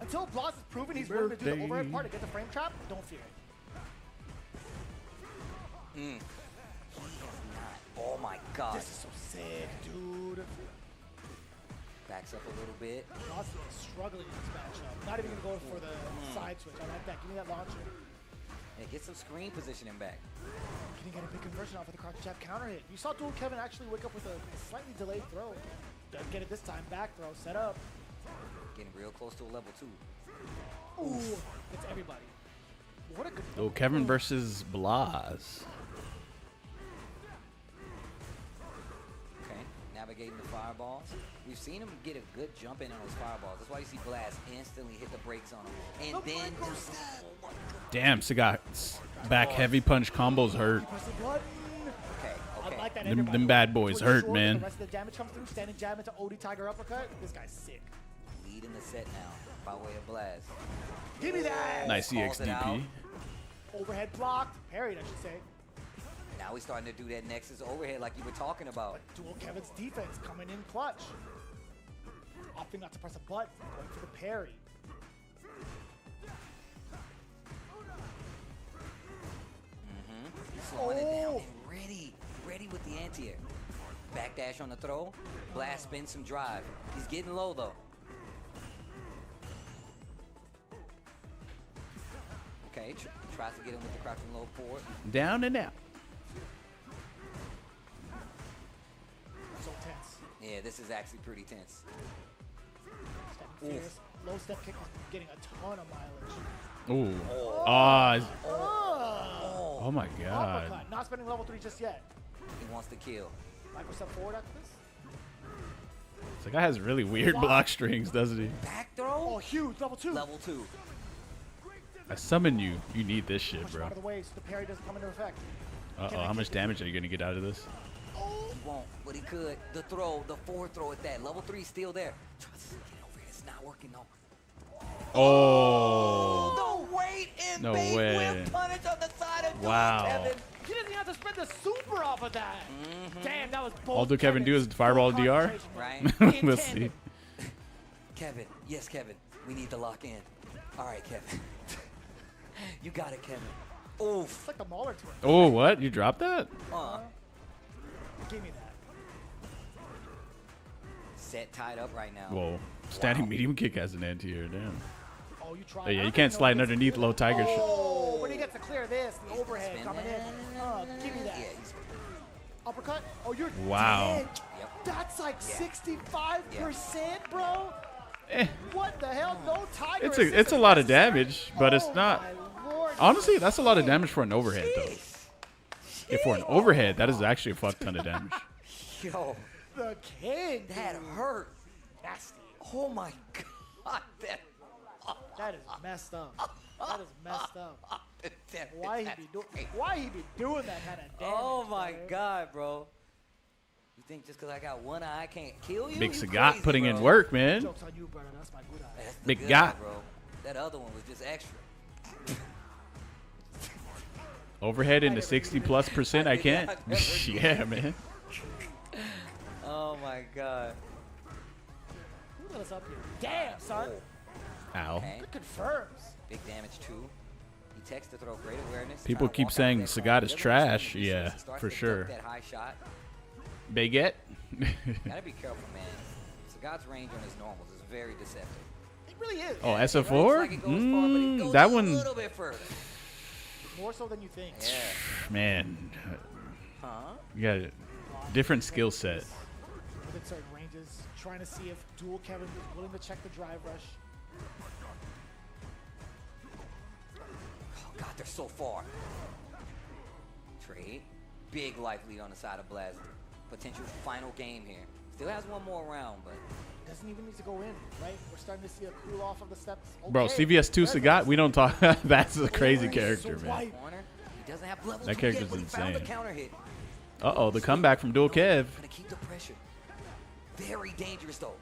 Until Blas has proven he's willing to do the overhead part to get the frame trap, don't fear it. He has not. Oh my god. This is so sick, dude. Backs up a little bit. Blas is struggling in this matchup. Not even going to go for the side switch. I like that. Give me that launcher. Yeah, get some screen positioning back. Can he get a big conversion off of the crouch jab counter hit? You saw Dual Kevin actually wake up with a slightly delayed throw. Doesn't get it this time. Back throw. Set up. Getting real close to a level 2. Ooh. It's everybody. What a good Oh, Kevin versus Blas. Okay, navigating the fireballs. We've seen him get a good jump in on those fireballs. That's why you see Blast instantly hit the brakes on him. And then just, oh my god. Damn, Sagat's back heavy punch combos hurt. Okay. I like that Them bad boys hurt, The man. rest of the damage comes through. Standing jab into OD Tiger uppercut. This guy's sick. Leading the set now by way of Blast. Give me that. Nice Calls it out. EXDP. Overhead blocked. Parried, I should say. Now he's starting to do that Nexus overhead like you were talking about. Dual Kevin's defense coming in clutch. Opting not to press a button. Going for the parry. Slowing it down and ready with the anti-air. Backdash on the throw. Blast spins some drive. He's getting low though. Okay, tries to get him with the crouching low forward. Down and out. So tense. Yeah, this is actually pretty tense. Stepping fierce. Low step kick is getting a ton of mileage. Ooh. Oh. Oh my god. Uppercut. Not spending level 3 just yet. He wants to kill. Micro step forward after this. This guy has really weird block strings, doesn't he? Back throw? Oh, huge. Level 2. Level 2. I summon you. You need this shit, Push him bro. out of the way so the parry doesn't come into effect. Uh-oh, how much damage are you going to get out of this? He won't, but he could. The throw, the forward throw at that. Level 3 is still there. Trust me, get over here. It's not working, though. Oh. The weight and No bait way. whip punish on the side of Wow. Kevin. He doesn't even have to spread the super off of that. Damn, that was both. All do Kevin do is fireball DR? Right? Let's see. Kevin, yes, Kevin. We need to lock in. All right, Kevin. You got it, Kevin. Oof. It's like the Mauler twin. Oh, what? You dropped that? Give me that. Set tied up right now. Whoa. Standing medium kick has an anti-air. Damn. Oh, you tried. Oh, yeah, you can't slide underneath low tiger. Oh, when he gets to clear this, the overhead coming in. Give me that. Uppercut. Oh, you're Wow. dead. That's like 65%, bro. What the hell? No tiger. It's a lot of damage, but it's not. Lord. Honestly, that's a lot of damage for an overhead, though. If for an overhead, that is actually a fuck ton of damage. Yo. The king. That hurt. Nasty. Oh my god. That is messed up. That is messed up. Why he be doing that kind of damage? Oh my man? god, bro. You think just because I got one eye I can't kill you? Big You Sagat crazy, putting in bro. work, man. Joke's on you, brother. That's my good eye. That's the Big good guy. eye, bro. That other one was just extra. Overhead into 60+%, I can't. Yeah, man. Oh my god. Who let us up here? Damn, son. Ow. Okay. Good confirms. Big damage too. He texts to throw great awareness. People trying to keep walk out saying that Sagat crowd. is Doesn't trash. understand the Yeah, distance. Starts for to duck sure. That high shot. Baguette. Gotta be careful, man. Sagat's range on his normals is very deceptive. It really is. Oh, It looks SF4? like it goes far, but it goes That a one, little bit further. More so than you think. Yeah. man. Huh? You got a different skill set. Within certain ranges, trying to see if dual Kevin is willing to check the drive rush. Oh god, they're so far. Trade. Big life lead on the side of Blaz. Potential final game here. Still has one more round, but Doesn't even need to go in, right? We're starting to see a cool off of the steps. Bro, Okay. CVS2 Very Sagat, nice. we don't talk. That's a crazy character, So man. white. corner. He doesn't have level That 2 character's yet, but he found the insane. counter hit. Uh-oh, the comeback from Dual Kev. Gonna keep the pressure. Very dangerous though.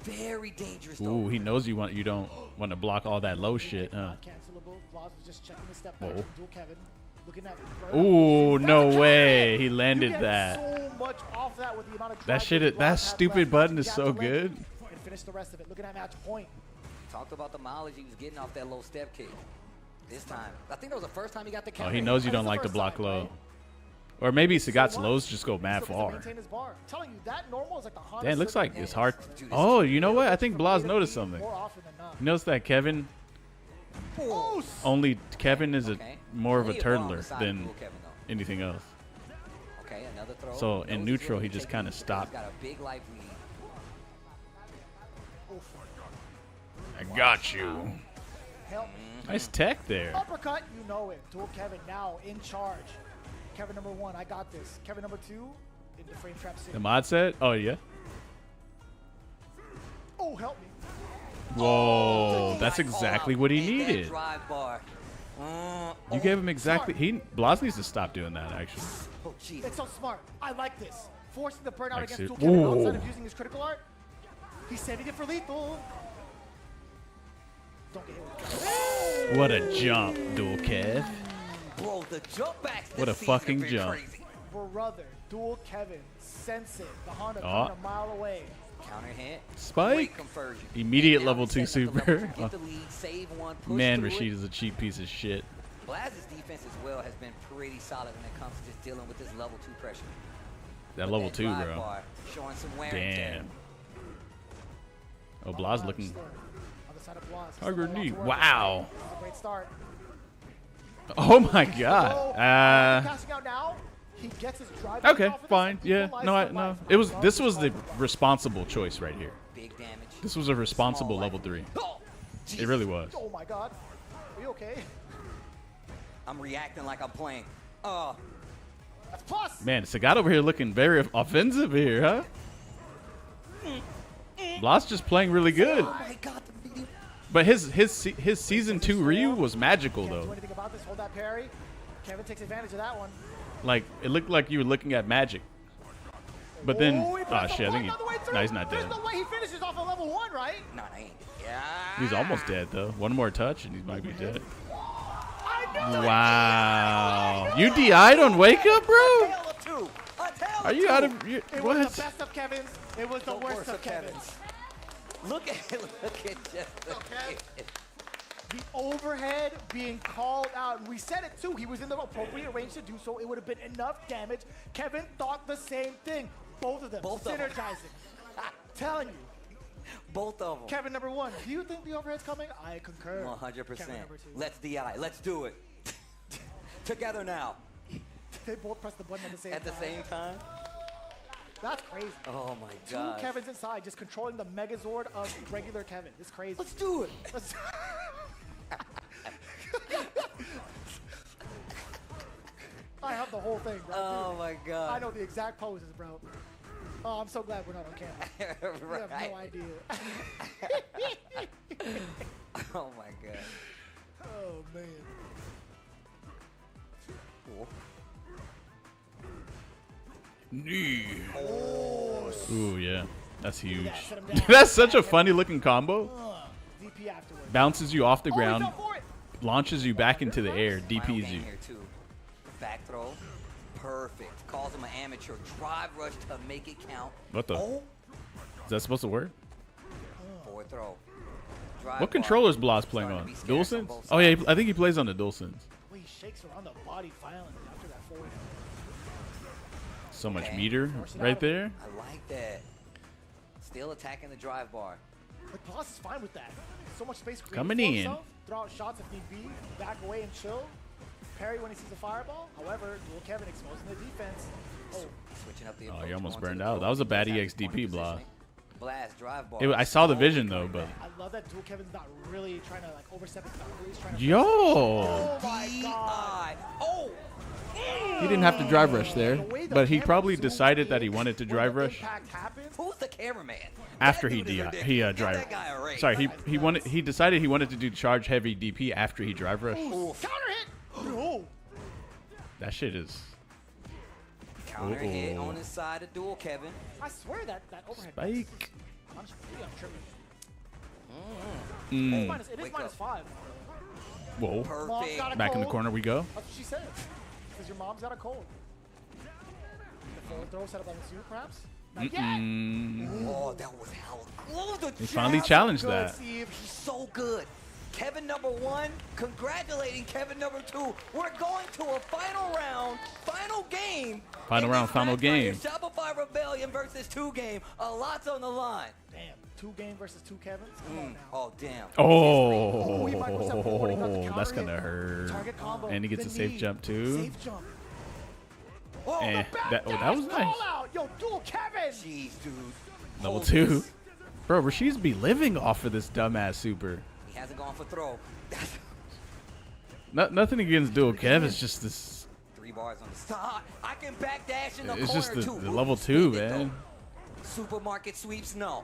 Very dangerous though. Ooh, he knows you don't want to block all that low shit, huh? Cancelable. Vlad was just checking the step back Whoa. from dual Kevin. Looking at Ooh, That's no a counter way. hit. He landed You get that. So much off that with the amount of That drive shit, that that Vlad stupid had left. button is Got so to link good. And finish the rest of it. Looking at match point. Talked about the mileage he was getting off that low step kick. This time, I think that was the first time he got the Oh, counter. he hit. knows you That don't was like the to first block time, low. right? Or maybe Sagat's what? lows just go mad Still gets to far. maintain his bar. I'm telling you, that normal is like the Damn, hardest. it looks like circuit it's in hard. tennis. Oh, you know what? I think Blas noticed something. More often than not. He noticed that Kevin, only Kevin is a Okay. more of a He ball on the turtler side of than Dual Kevin, though. anything else. Okay, another throw. So, Knows in he's neutral, ready he to just take kinda it. He's stopped. got a big life lead. I got you. Help me. Nice tech there. Uppercut, you know it. Dual Kevin now in charge. Kevin number 1, I got this. Kevin number 2, into frame trap 6. The mod set? Oh, yeah. Oh, help me. Whoa, that's exactly what he And that needed. drive bar. You gave him exactly. Blas needs to stop doing that, actually. Oh, jeez. It's so smart. I like this. Forcing the burnout Like against ser- Dual Kevin Ooh. outside of using his critical art. He's saving it for lethal. Don't get hit with What a jump, Dual Kev. Bro, the jump backs this What a season fucking have been jump. Crazy. Brother, Dual Kevin, sense it. The Honda Oh. coming a mile away. Counter hit. Spike. Great conversion. Immediate And now level he's 2 setting up the level super. two, get the lead, save one, push Man, through Rashid it. is a cheap piece of shit. Blaz's defense as well has been pretty solid when it comes to just dealing with this level 2 pressure. That With level that 2, drive bro. bar showing some wear and tear. Damn. Oh, Blas looking. On the side of Blas. Tiger knee. This is Wow. a great start. Oh my God. Passing out now. He gets his drive. Okay, off of fine. this, Yeah. equalize No, the no. life. This was the responsible choice right here. Big damage. This was a responsible Small level 3. Oh, It really was. Oh my God. Are you okay? I'm reacting like I'm playing. That's plus. Man, Sagat over here looking very offensive here, huh? Blas just playing really good. Oh my God, the medium. But his season 2 Ryu was magical Can't do though. anything about this. Hold that parry. Kevin takes advantage of that one. Like it looked like you were looking at magic. But then, He oh pressed shit, I the think button all the way through. no, he's not There's dead. no way he finishes off at level 1, right? No, they ain't. Yeah. He's almost dead though. One more touch and he might be dead. I knew Wow. You DI'd on Wake Up, bro? Are you out of your, It what? was the best of Kevin's. It was the worst of Kevin's. Look at just The overhead being called out. And we said it too. He was in the appropriate range to do so. It would have been enough damage. Kevin thought the same thing. Both of them synergizing. Telling you. Both of them. Kevin number 1. Do you think the overhead's coming? I concur. 100%. Kevin number 2. Let's DI. Let's do it. Together now. They both press the button at the same time. At the same time? That's crazy. Oh my god. 2 Kevins inside, just controlling the Megazord of regular Kevin. It's crazy. Let's do it. I have the whole thing, bro. Oh Dude, my god. I know the exact poses, bro. Oh, I'm so glad we're not on camera. We have no idea. Oh my god. Oh man. Cool. Knee. Oh, Ooh, yeah. That's huge. That's such a funny looking combo. DP afterwards. Bounces you off the Oh, he ground, fell for it. launches you back into the air, Final DPs game you. here too. Back throw. Perfect. Calls him an amateur. Drive rush to make it count. What the? Oh. Is that supposed to work? Forward throw. Drive What bar. controllers Blas playing Starting on? to be scarce on DualSense? both Oh yeah, sides. I think he plays on the DualSense. The way he shakes around the body violently after that forward. So much Okay. meter right there. I like that. Still attacking the drive bar. Like, Blas is fine with that. So much space created Coming for in. himself. Throw out shots if need be. Back away and chill. Parry when he sees a fireball. However, dual Kevin exposing the defense. Oh, Switching up the Oh, approach, you almost going to burned the out. throw. That was a bad Attacking EXDP, corner Blas. positioning. Blast drive bar. I saw the vision though, but I love that dual Kevin's not really trying to like overstep his boundaries. Trying to Yo! Oh my god. Oh! he didn't have to drive rush there, but he probably decided that he wanted to drive rush Who's the cameraman? after That he dude is DI. ridiculous. He Give drive. that guy a raise. Sorry, he decided he wanted to do charge heavy DP after he drive rush. Counter hit. No. That shit is. Counter hit Ooh. on his side of dual Kevin. I swear that overhead. Spike. I'm tripping. Mm. It is -5. Whoa. Mom's got a Back in the cold. corner we go. That's what she said. Because your mom's got a cold. The forward throw set up on the suit, perhaps? Not yet. Oh, that was hell. Oh, the He finally jab. challenged Good, that. Steve. He's so good. Kevin number 1, congratulating Kevin number 2. We're going to a final round, final game. Final round, final game. Shopify Rebellion versus 2 game. A lot's on the line. Damn. 2 game versus 2 Kevins? Come on now. Oh, damn. Oh, he might go step forward, he got the that's counter gonna hit. hurt. Target combo, And he gets the a safe knee, jump too. Safe jump. Oh, Eh, that was nice. Call out. Yo, dual Kevin. Jeez, dude. Level 2. Bro, Rashid's be living off of this dumbass super. He hasn't gone for throw. Nothing against dual Kev. It's just this. 3 bars on the start. I can backdash in the It's corner just the too. level Ooh, 2, spin it, man. though. Supermarket sweeps, no.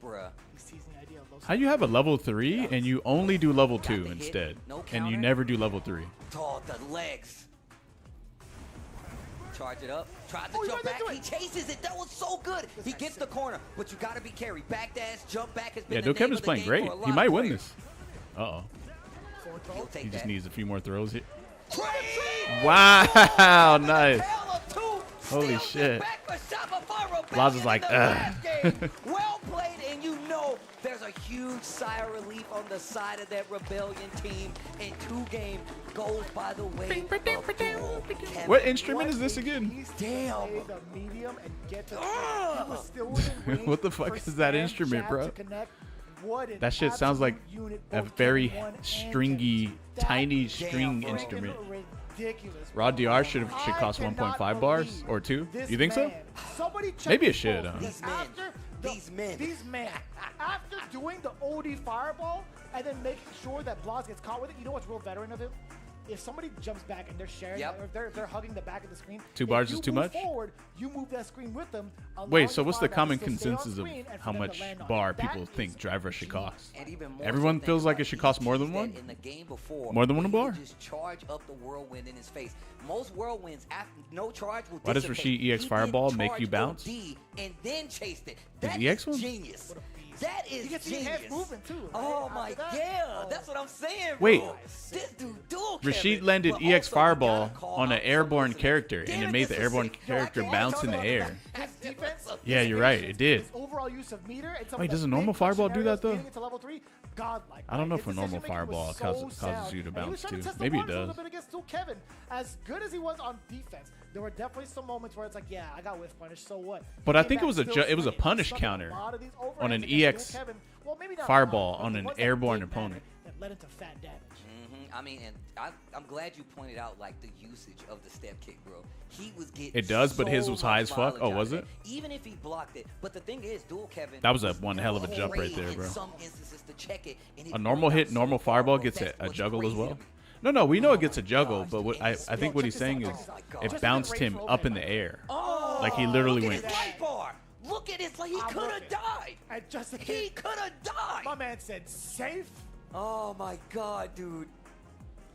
Bruh. He's teasing the idea of those. How you have a level 3 and you only do level 2 the hit, instead, no and you counter. never do level 3? Oh, the legs. Charge it up. Tries to Oh, he jump went back. into He chases it. That was so good. He gets the corner, but you got to be carried. Backdash, jump back has been Yeah, the dual name Kevin's of the playing game great. for a lot He of might win players. this. Uh-oh. He'll take He just that. needs a few more throws here. Crazy! Wow, nice. Tale of 2. Holy Still shit. back for Shopify Rebellion Blas is like, in the last ugh. game. Well played, and you know there's a huge sigh of relief on the side of that Rebellion team. And 2 game goes by the way of dual Kevin. What instrument is this again? He's Damn. play the medium and get to he was still within range What the fuck for is that stand instrument, jab bro? to connect. What an That shit sounds like absolute unit, a both very Kevin 1 and stringy, Kevin 2. tiny That string freaking instrument. ridiculous. Raw DR should I cost cannot 1.5 bars believe or 2. this You think so? man. Somebody check Maybe it his should, phone. huh? These men. After the- These men. These men. After doing the OD fireball and then making sure that Blas gets caught with it, you know what's real veteran of him? if somebody jumps back and they're sharing, Yep. or if they're hugging the back of the screen, 2 if bars you is too move much? Forward, you move that screen with them. Wait, so allowing what's the the bar common to still stay on consensus of screen and for how them to much land on bar it? That people think drive rush should cost? And even more Everyone so, feels think like about it should cost more than EQs one? that in the game before, More than one where bar? he would just charge up the whirlwind in his face. Most whirlwinds, after no charge, will Why does dissipate. Rashid EX He Fireball did make charge you bounce? OD and then chased it. Is That EX is one? genius. That is He gets the genius. enhanced movement too. Right? Oh my After that, yeah, that's what I'm saying. Wait. Bro. This dude dual Rashid Kevin, landed but EX also you Fireball gotta call on an out airborne some character, Damn and it it, made this the is airborne sick. Yo, I character can't bounce talk in the about air. His defense, Yeah, his you're right, patience, it did. his overall use of meter, and some Wait, of does the a normal big fireball do that, scenarios though? getting into level 3, godlike. I don't know His if a normal decision-making was fireball so causes sound. you to And he was bounce trying to too. test the Maybe it waters a little does. bit against Dual Kevin. As good as he was on defense, there were definitely some moments where it's like, yeah, I got whiff punish, so what? But He I came think it back was a still it was a swinging. punish Stuck in a counter lot of these on an overhands against EX Dual Kevin. Well, maybe not a Fireball lot, but on the an ones that airborne did opponent. matter, that led into fat damage. I mean, and I'm glad you pointed out like the usage of the step kick, bro. He was getting It does, but his so was high much as fuck. mileage Oh, out was of it? Even if he blocked it, but the thing is, Dual Kevin. That was a one hell of a jump right afraid there, in bro. some instances to check it, and he A normal pulled hit, out so normal far, fireball bro. gets That's a what's juggle as crazy well. to me. No, we know it gets a juggle, but what I think what he's check this saying out, is check this out. it bounced him up in the air. Oh, Like he literally look went. at his light bar. Look at his light. He I'm could have looking. died. And just in He case, could have died. my man said safe. Oh my god, dude.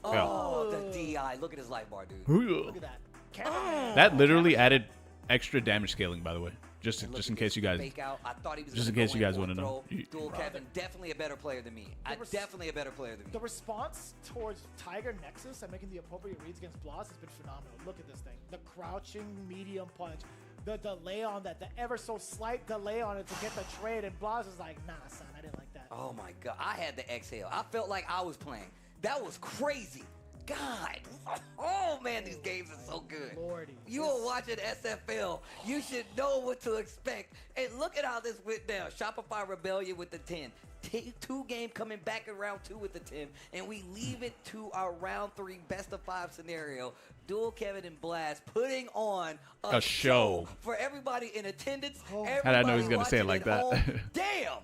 Yeah. Oh, the DI. Look at his light bar, dude. Look at that. Kevin. That literally added extra damage scaling, by the way. Just And look in at case this you guys, fake out. I thought he was just in gonna case go you guys for a want to know. throw. Dual Kevin, definitely a better player than me. Definitely a better player than me. The response towards Tiger Nexus and making the appropriate reads against Bloss has been phenomenal. Look at this thing. The crouching medium punch. The delay on that. The ever so slight delay on it to get the trade. And Bloss is like, nah, son, I didn't like that. Oh my god, I had to exhale. I felt like I was playing. That was crazy. God. Oh man, these games are so good. Lordy. You are watching SFL. You should know what to expect. And look at how this went down. Shopify Rebellion with the 10. Two game coming back in round 2 with the 10. And we leave it to our round 3 best of 5 scenario. Dual Kevin and Blast putting on A show. for everybody in attendance. How did I know he was gonna say it like that? Damn.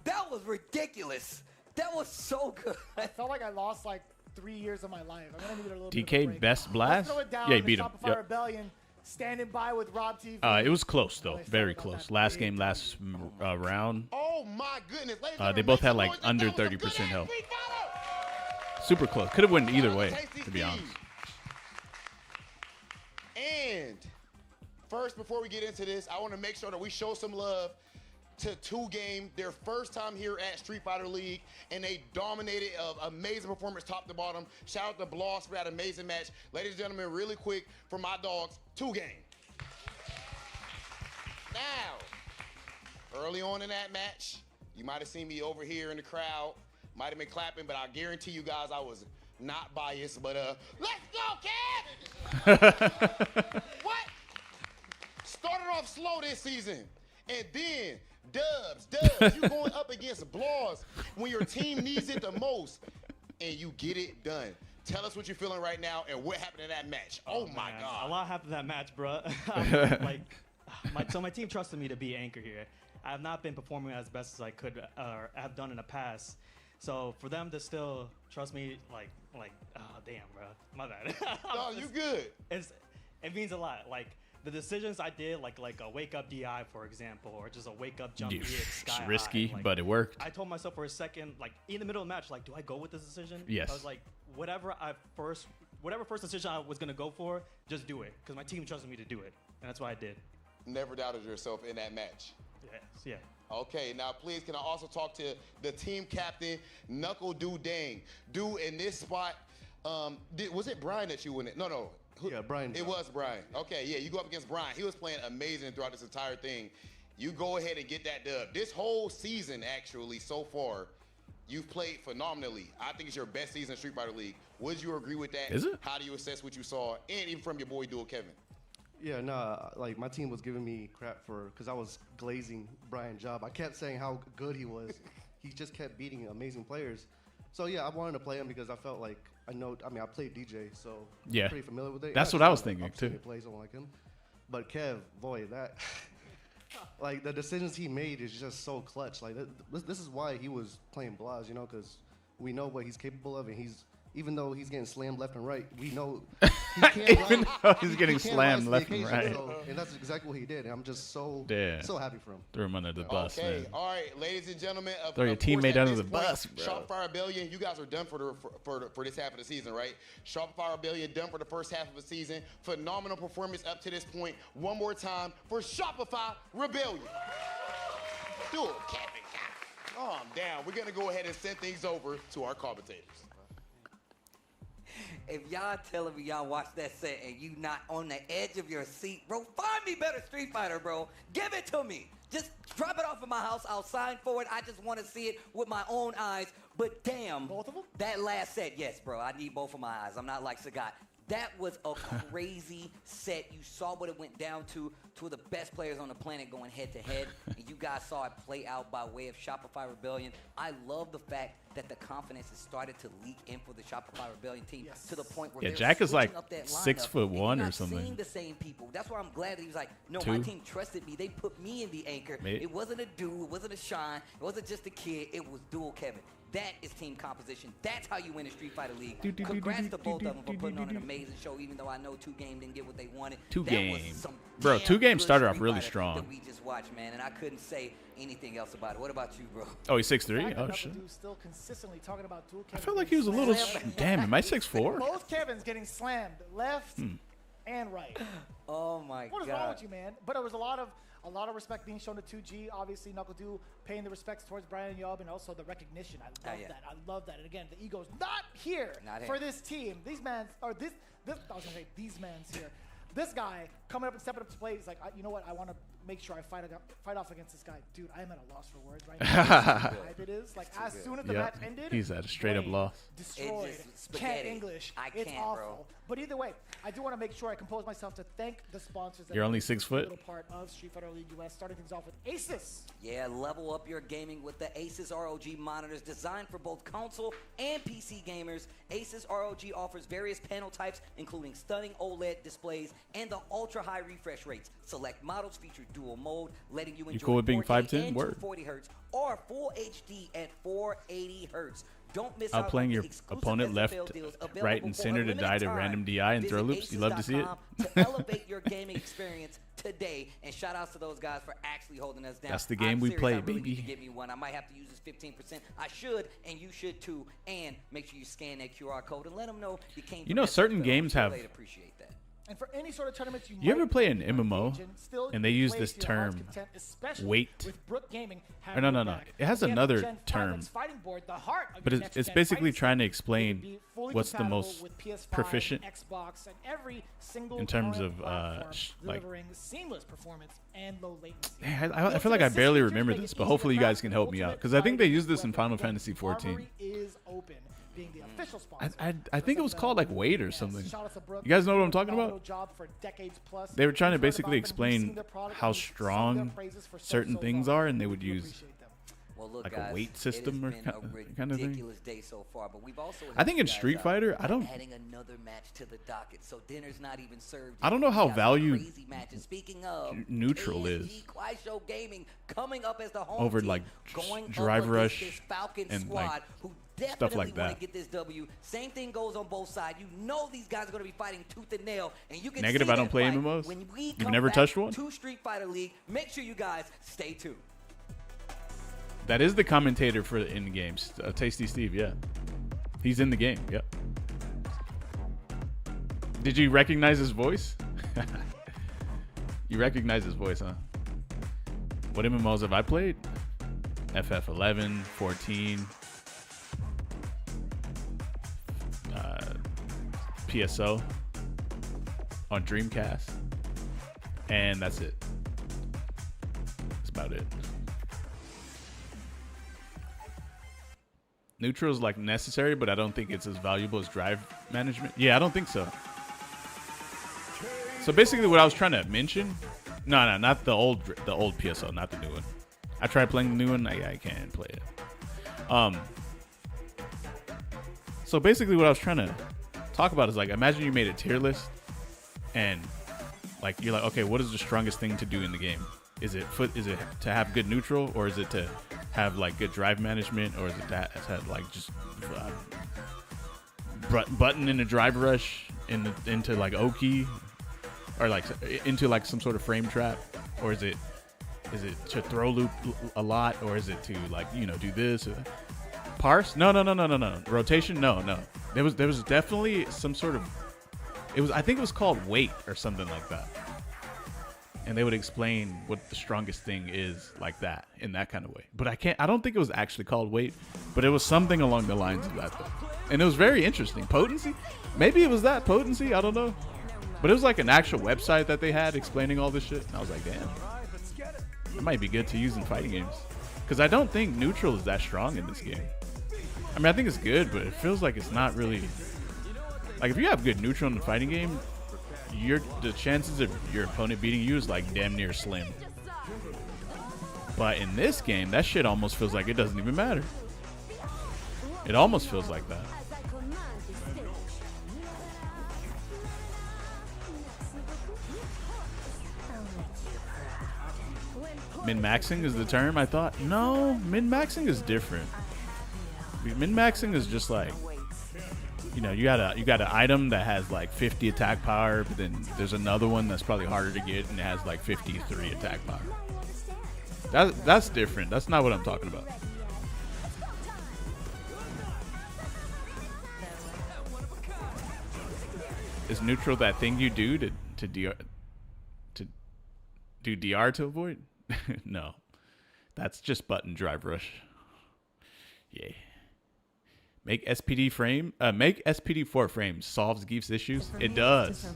That was ridiculous. That was so good. I felt like I lost like 3 years of my life. I'm gonna need a little bit of a DK break. best blast. Let's throw it down. Yeah, he The beat him. Shopify Yep. Rebellion standing by with Rob TV. It was close though, very close. Last game, last round. Oh my goodness. Ladies and They gentlemen, both had make like some noise. under That was a 30% good-ass health. Street Fighter. Super close. Could have went either way, Tasty to be honest. And first, before we get into this, I want to make sure that we show some love to 2Game, their first time here at Street Fighter League, and they dominated, amazing performance top to bottom. Shout out to Bloss for that amazing match. Ladies and gentlemen, really quick for my dogs, 2Game. Now, early on in that match, you might have seen me over here in the crowd, might have been clapping, but I guarantee you guys I was not biased, but let's go, Kev! What? Started off slow this season, and then Dubs, you going up against Bloss when your team needs it the most, and you get it done. Tell us what you're feeling right now and what happened in that match. Oh my Man, God. a lot happened in that match, bro. My team trusted me to be anchor here. I have not been performing as best as I could or have done in the past. So for them to still trust me, oh damn, bro, my bad. No, you good. It means a lot. Like the decisions I did, like a wake up DI, for example, or just a wake up jump. It's risky, but it worked. I told myself for a second, like in the middle of the match, like, do I go with this decision? Yes. I was like, whatever first decision I was gonna go for, just do it, because my team trusted me to do it, and that's what I did. Never doubted yourself in that match. Yes, yeah. Okay, now please, can I also talk to the team captain, Knuckle Dang. Dude, in this spot, was it Brian that you went in? No. Yeah, Brian. It was Brian. Okay, yeah, you go up against Brian. He was playing amazing throughout this entire thing. You go ahead and get that dub. This whole season, actually, so far, you've played phenomenally. I think it's your best season in Street Fighter League. Would you agree with that? Is it? How do you assess what you saw? And even from your boy, Dual Kevin. Yeah, nah, like my team was giving me crap because I was glazing Brian's job. I kept saying how good he was. He just kept beating amazing players. So yeah, I wanted to play him because I felt like I played DJ, so Yeah. I'm pretty familiar with it. That's And what I was just wanted thinking, an opportunity too. to play someone like him. But Kev, boy, that like the decisions he made is just so clutch. Like this is why he was playing Blas, because we know what he's capable of, and he's even though he's getting slammed left and right, we know he can't Even rise- though he's he getting can't slammed rise to the left and occasion, right. and that's exactly what he did. And I'm just so happy for him. Threw him under the bus, Okay, man. all right, ladies and gentlemen. Throw your of course, teammate at under this the point, bus, bro. Shopify Rebellion, you guys are done for this half of the season, right? Shopify Rebellion done for the first half of the season. Phenomenal performance up to this point. One more time for Shopify Rebellion. Do it, Kevin. Calm down. We're gonna go ahead and send things over to our commentators. If y'all telling me y'all watched that set and you not on the edge of your seat, bro, find me better Street Fighter, bro. Give it to me. Just drop it off at my house. I'll sign for it. I just want to see it with my own eyes. But damn, both of them? That last set, yes, bro. I need both of my eyes. I'm not like Sagat. That was a crazy set. You saw what it went down to. Two of the best players on the planet going head to head. And you guys saw it play out by way of Shopify Rebellion. I love the fact that the confidence has started to leak in for the Shopify Rebellion team to the point where Yeah, they're Jack is like switching up that 6'1" lineup, and you're or not something. seeing the same people. That's why I'm glad that he was like, no, my Two. team trusted me. They put me in the anchor. Mate. It wasn't a dude. It wasn't a Shine. It wasn't just a kid. It was dual Kevin. That is team composition. That's how you win a Street Fighter League. Congrats to both of them for putting on an amazing show, even though I know 2Game didn't get what they wanted. Two That Game. was some Bro, damn 2Game good started off Street really Fighter strong. That we just watched, man, and I couldn't say anything else about it. What about you, bro? Oh, he's 6'3"? The fact that Oh, Knuckle shit. Dude's still consistently talking about dual I Kevins felt like he getting was a little. slammed. Damn, am I 6'4"? Both Kevins getting slammed left and right. Oh my What is God. wrong with you, man? But there was a lot of respect being shown to 2G. Obviously, Knuckle Dude paying the respects towards Brian Yob and also the recognition. I love yeah. that. I love that. And again, the ego's not here Not for here. this team. These mans or this I was gonna say these mans here. This guy coming up and stepping up to play. He's like, you know what? I want to make sure I fight off against this guy, dude. I am at a loss for words right now. How it is like as soon as the Yep. match ended, He's at a straight-up brain loss. Destroyed. It's just Can't spaghetti. English. I It's can't, awful. bro. But either way, I do want to make sure I compose myself to thank the sponsors. That You're only make 6 this foot? Little part of Street Fighter League US. Starting things off with Asus. Yeah, level up your gaming with the Asus ROG monitors designed for both console and PC gamers. Asus ROG offers various panel types, including stunning OLED displays and the ultra-high refresh rates. Select models feature dual mode, letting you enjoy cool with being 4K 5'10"? and Word. 240 hertz or full HD at 480 hertz. Don't miss Out out playing on your the exclusive opponent SFL left, deals right, available and for center to unlimited die to time. random DI and throw Visit loops. You love to see it. asus.com to elevate your gaming experience today. And shout outs to those guys for actually holding us down. That's the game I'm we serious, play, I really baby. need to get me one. I might have to use this 15%. I should, and you should too. And make sure you scan that QR code and let them know you came. You from know, SFL. certain games have. They'd appreciate that. And for any sort of tournaments You ever might play an be MMO engaged in, still and they you use play this to your heart's term, content, especially weight? with Brook Gaming Or no, having no, your no. back. It has Again, another Gen 5 term. X Fighting board, the heart of But your it's next-gen basically fighting trying to system. explain It can be fully what's the compatible most with PS5, proficient Xbox, and every single in terms current of, platform, like- delivering seamless performance and low latency. Man, I feel like I barely remember this, but hopefully you guys can help me out because I think they used this in Final Fantasy 14. Armory is open, being the official sponsor. I think it was called like weight or something. Shout out to Brooke. You guys know what I'm talking Phenomenal about? job for decades plus. They were trying to We've heard basically about them, we've seen explain their product, how we've sung their strong praises for certain so things long. are, and they would We use appreciate them. Well, look, like guys, a weight system or it has been kind a of thing. ridiculous day so far, but we've also I think in helped you Street guys out Fighter, by I don't- adding another match to the docket, so dinner's not even served. I don't yet. know how We got some valued crazy matches. Speaking of neutral KSG is Show Gaming coming up as the home over team, like going up Drive against Rush this Falcon and squad like who stuff definitely like want that. to get this W. Same thing goes on both sides. You know these guys are going to be fighting tooth and nail, and you can Negative, see I don't that play fight MMOs? when we You've come never back touched one? to Street Fighter League. Make sure you guys stay tuned. That is the commentator for in the games, Tasty Steve. Yeah, he's in the game. Yep. Did you recognize his voice? You recognize his voice, huh? What MMOs have I played? FF11, 14, PSO on Dreamcast, and that's it. That's about it. Neutral is like necessary, but I don't think it's as valuable as drive management. Yeah, I don't think so. So basically, what I was trying to mention, no, not the old PSO, not the new one. I tried playing the new one. I can't play it. So basically, what I was trying to talk about is like, imagine you made a tier list, and like you're like, okay, what is the strongest thing to do in the game? Is it to have good neutral, or is it to have like good drive management, or is it to have like just button in a drive rush into like Oki, or like into like some sort of frame trap, or is it to throw loop a lot, or is it to like do this? Parse? No. Rotation? No. There was definitely some sort of. I think it was called weight or something like that. And they would explain what the strongest thing is like that, in that kind of way. But I don't think it was actually called weight, but it was something along the lines of that, though. And it was very interesting. Potency? Maybe it was that, potency, I don't know. But it was like an actual website that they had explaining all this shit. And I was like, damn. It might be good to use in fighting games. Because I don't think neutral is that strong in this game. I mean, I think it's good, but it feels like it's not really... Like, if you have good neutral in the fighting game, the chances of your opponent beating you is like damn near slim. But in this game, that shit almost feels like it doesn't even matter. It almost feels like that. Min-maxing is the term, I thought. No, min-maxing is different. Min-maxing is just like, you got an item that has like 50 attack power, but then there's another one that's probably harder to get and it has like 53 attack power. That's different. That's not what I'm talking about. Is neutral that thing you do to do DR to avoid? No, that's just button drive rush. Yeah. Make SPD4 frames solves gief's issues. It does.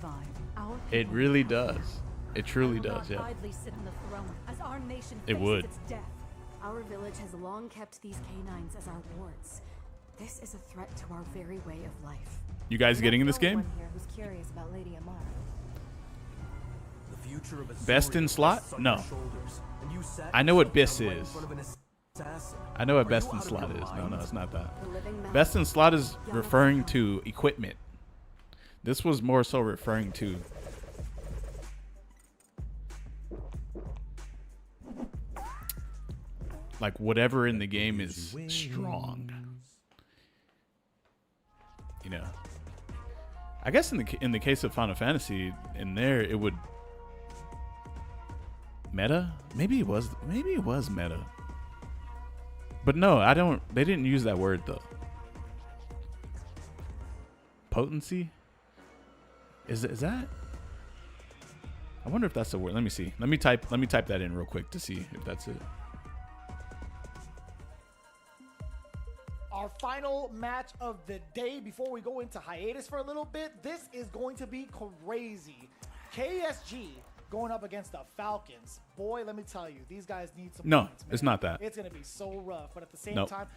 It really does. It truly does. Yeah. It would. Our village has long kept these canines as our wards. This is a threat to our very way of life. You guys getting in this game? Best in slot? No. I know what BIS is. I know what best in slot is. No, it's not that. Best in slot is referring to equipment. This was more so referring to like whatever in the game is strong. I guess in the case of Final Fantasy, in there it would meta. Maybe it was meta. But no, they didn't use that word though. Potency? Is that? I wonder if that's a word. Let me see. Let me type that in real quick to see if that's it. Our final match of the day before we go into hiatus for a little bit. This is going to be crazy. KSG going up against the Falcons. Boy, let me tell you, these guys need some points, man. It's not that. It's going to be so rough. But at the same time,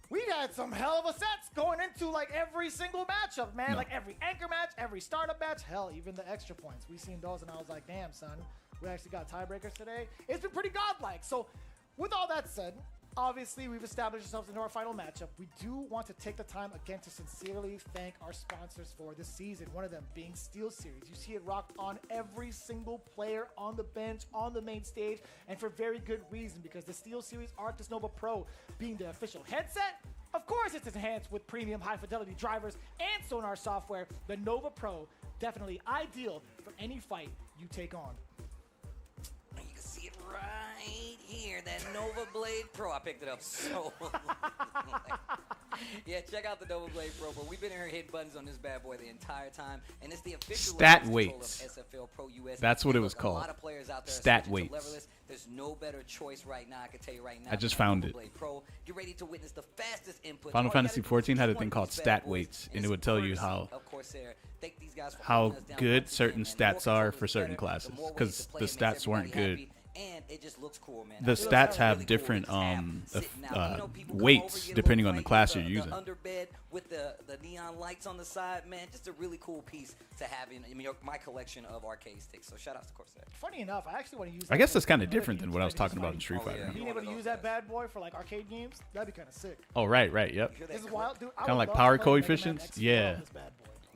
we had some hell of a sets going into like every single matchup, man. Like every anchor match, every startup match, hell, even the extra points. We seen those and I was like, damn, son, we actually got tiebreakers today. It's been pretty godlike. So with all that said, obviously, we've established ourselves into our final matchup. We do want to take the time again to sincerely thank our sponsors for this season. One of them being SteelSeries. You see it rocked on every single player on the bench, on the main stage, and for very good reason, because the SteelSeries Arctis Nova Pro being the official headset, of course it's enhanced with premium high-fidelity drivers and sonar software. The Nova Pro, definitely ideal for any fight you take on. You can see it right here, that Nova Blade Pro. I picked it up so yeah, check out the Nova Blade Pro. But we've been here hitting buttons on this bad boy the entire time, and it's the official stat weights. SFL Pro US. That's what it was called. A lot of players out there stat weights. There's no better choice right now. I can tell you right now. I just found it. Pro. Get ready to witness the fastest input. Final Fantasy 14 had a thing called stat weights, and it would tell you how good certain stats are for certain classes, because the stats weren't good. And it just looks cool, man. The stats have different weights depending on the class you're using. The underbed with the neon lights on the side, man, just a really cool piece to have in my collection of arcade sticks. So shout out to Corsair. Funny enough, I actually want to use. I guess that's kind of different than what I was talking about in Street Fighter. Being able to use that bad boy for like arcade games, that'd be kind of sick. Oh right, yep. This is wild, dude. Kind of like power coefficients, yeah.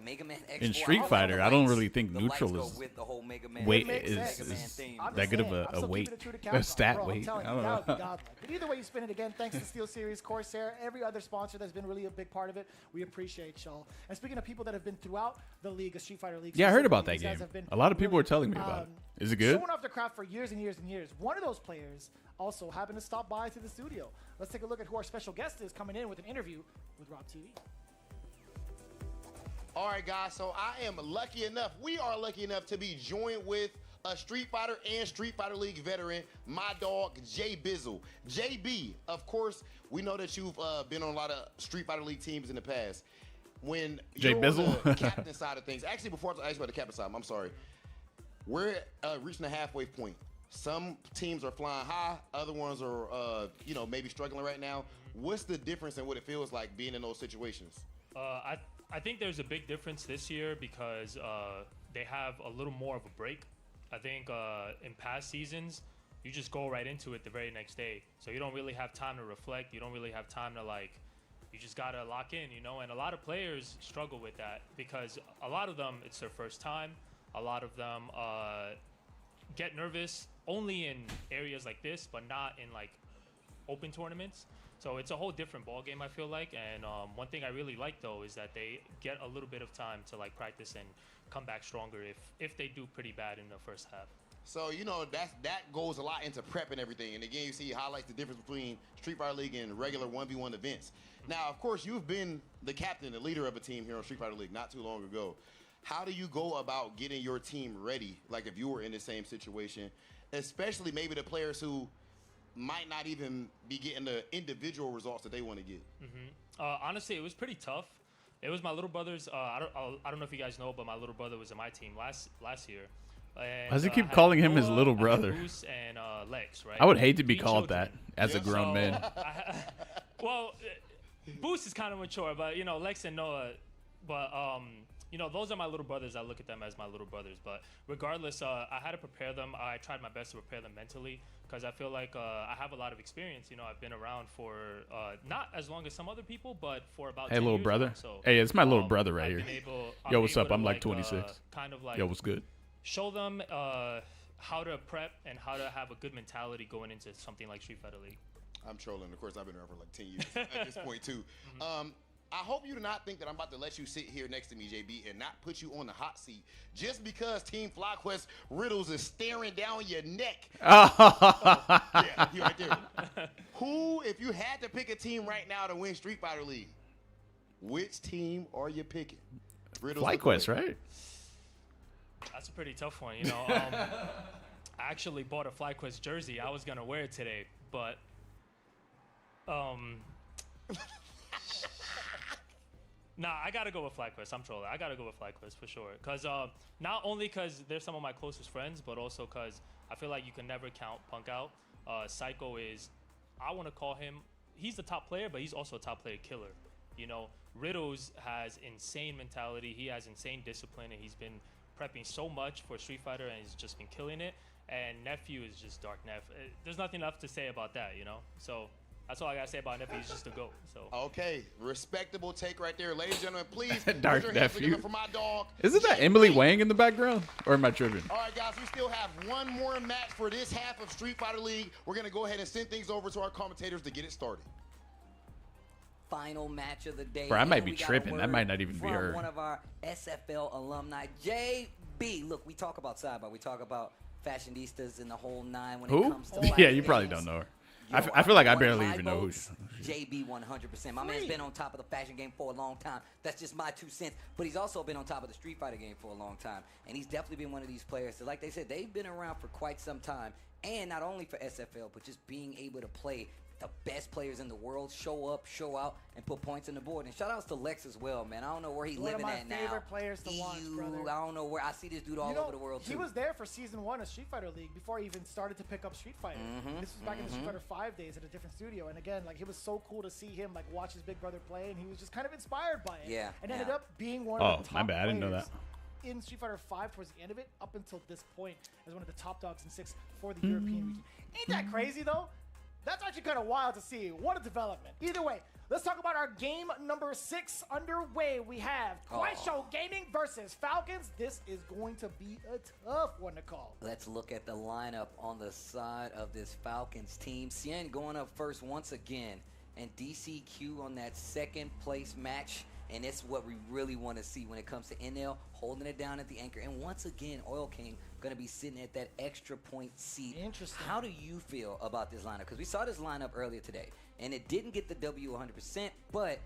Mega Man X4. In Street love Fighter, the I don't lights. really think The lights neutral go is with the whole Mega Man. weight Mega Man is theme. I'm that just good of saying, I'm a still weight, keeping it true to a Capcom, stat bro. I'm weight. telling I you, don't that would be know. godlike. But either way you spin it, again, thanks to SteelSeries, Corsair, every other sponsor that's been really a big part of it. We appreciate y'all. And speaking of people that have been throughout the league, of Street Fighter League. Yeah, I heard about specifically, that these guys game. have been A lot of people really, were telling me about it. Is it good? Showing off their craft for years and years and years. One of those players also happened to stop by to the studio. Let's take a look at who our special guest is coming in with an interview with Rob TV. All right, guys, so I am lucky enough, we are lucky enough to be joined with a Street Fighter and Street Fighter League veteran, my dog, Jay Bizzle. JB, of course, we know that you've been on a lot of Street Fighter League teams in the past. When Jay you're Bizzle? on the captain side of things, actually, before I ask you about the captain side, I'm sorry, we're reaching the halfway point. Some teams are flying high, other ones are, maybe struggling right now. What's the difference in what it feels like being in those situations? I think there's a big difference this year because they have a little more of a break. I think in past seasons, you just go right into it the very next day. So you don't really have time to reflect. You don't really have time to you just got to lock in, And a lot of players struggle with that because a lot of them, it's their first time. A lot of them get nervous only in areas like this, but not in open tournaments. So it's a whole different ball game, I feel like. And one thing I really like though is that they get a little bit of time to practice and come back stronger if they do pretty bad in the first half. So that goes a lot into prep and everything. And again, you see highlights the difference between Street Fighter League and regular 1v1 events. Now, of course, you've been the captain, the leader of a team here on Street Fighter League not too long ago. How do you go about getting your team ready? Like if you were in the same situation, especially maybe the players who might not even be getting the individual results that they want to get. Honestly, it was pretty tough. It was my little brother's. I don't know if you guys know, but my little brother was in my team last year. And, Why does he keep calling him his little brother? Goose and Lex, right? I would hate to be 3 called children. that as a grown man. Well, Boost is kind of mature, but Lex and Noah, but those are my little brothers. I look at them as my little brothers. But regardless, I had to prepare them. I tried my best to prepare them mentally because I feel like I have a lot of experience. I've been around for not as long as some other people, but for about 10 Hey, little years brother. now. So, Hey, it's my little brother right I've here. been able- Yo, I'm what's able up? to, I'm 26. kind of Yo, what's good? show them how to prep and how to have a good mentality going into something like Street Fighter League. I'm trolling. Of course, I've been around for 10 years at this point, too. I hope you do not think that I'm about to let you sit here next to me, JB, and not put you on the hot seat just because Team FlyQuest Riddles is staring down your neck. Yeah, you right there. Who, if you had to pick a team right now to win Street Fighter League, which team are you picking? Riddles FlyQuest, right? That's a pretty tough one. I actually bought a FlyQuest jersey. I was gonna wear it today, but nah, I gotta go with FlyQuest. I'm trolling. I gotta go with FlyQuest for sure. Cause not only because they're some of my closest friends, but also cause I feel like you can never count Punk out. Psycho is, I want to call him. He's the top player, but he's also a top player killer. Riddles has insane mentality. He has insane discipline, and he's been prepping so much for Street Fighter, and he's just been killing it. And Nephew is just Dark Neff. There's nothing left to say about that, So that's all I gotta say about Nephew. He's just a GOAT. So okay, respectable take right there, ladies and gentlemen. Please, Dark put your hands together Nephew. for my dog. Isn't that Emily Wang in the background? Or am I tripping? All right, guys, we still have one more match for this half of Street Fighter League. We're gonna go ahead and send things over to our commentators to get it started. Final match of the day. Bro, I might and be we got a tripping. That word might not even be from her. one of our SFL alumni, JB. Look, we talk about Sidebar. We talk about fashionistas and the whole nine when Who? it comes to Yeah, black you probably things. don't know her. Yo, I feel like I one of barely my even know who votes, JB 100%. My man's been on top of the fashion game for a long time. That's just my 2 cents. But he's also been on top of the Street Fighter game for a long time. And he's definitely been one of these players. So like they said, they've been around for quite some time. And not only for SFL, but just being able to play the best players in the world, show up, show out, and put points on the board. And shout outs to Lex as well, man. I don't know where he's One of living my at now. favorite players to watch, brother. I don't know where. I see this dude all over the world, too. He was there for Season 1 of Street Fighter League before he even started to pick up Street Fighter. This was back in the Street Fighter 5 days at a different studio. And again, it was so cool to see him watch his big brother play, and he was just kind of inspired by it. Yeah. And ended up being one of the top my bad. I didn't know players that. in Street Fighter 5 towards the end of it, up until this point, as one of the top dogs in 6 for the European region. Ain't that crazy, though? That's actually kind of wild to see. What a development. Either way, let's talk about our game number 6 underway. We have Show Gaming versus Falcons. This is going to be a tough one to call. Let's look at the lineup on the side of this Falcons team. Cien going up first once again, and DCQ on that second place match. And it's what we really want to see when it comes to NL, holding it down at the anchor. And once again, Oil King going to be sitting at that extra point seat. Interesting. How do you feel about this lineup? Because we saw this lineup earlier today, and it didn't get the W 100%, but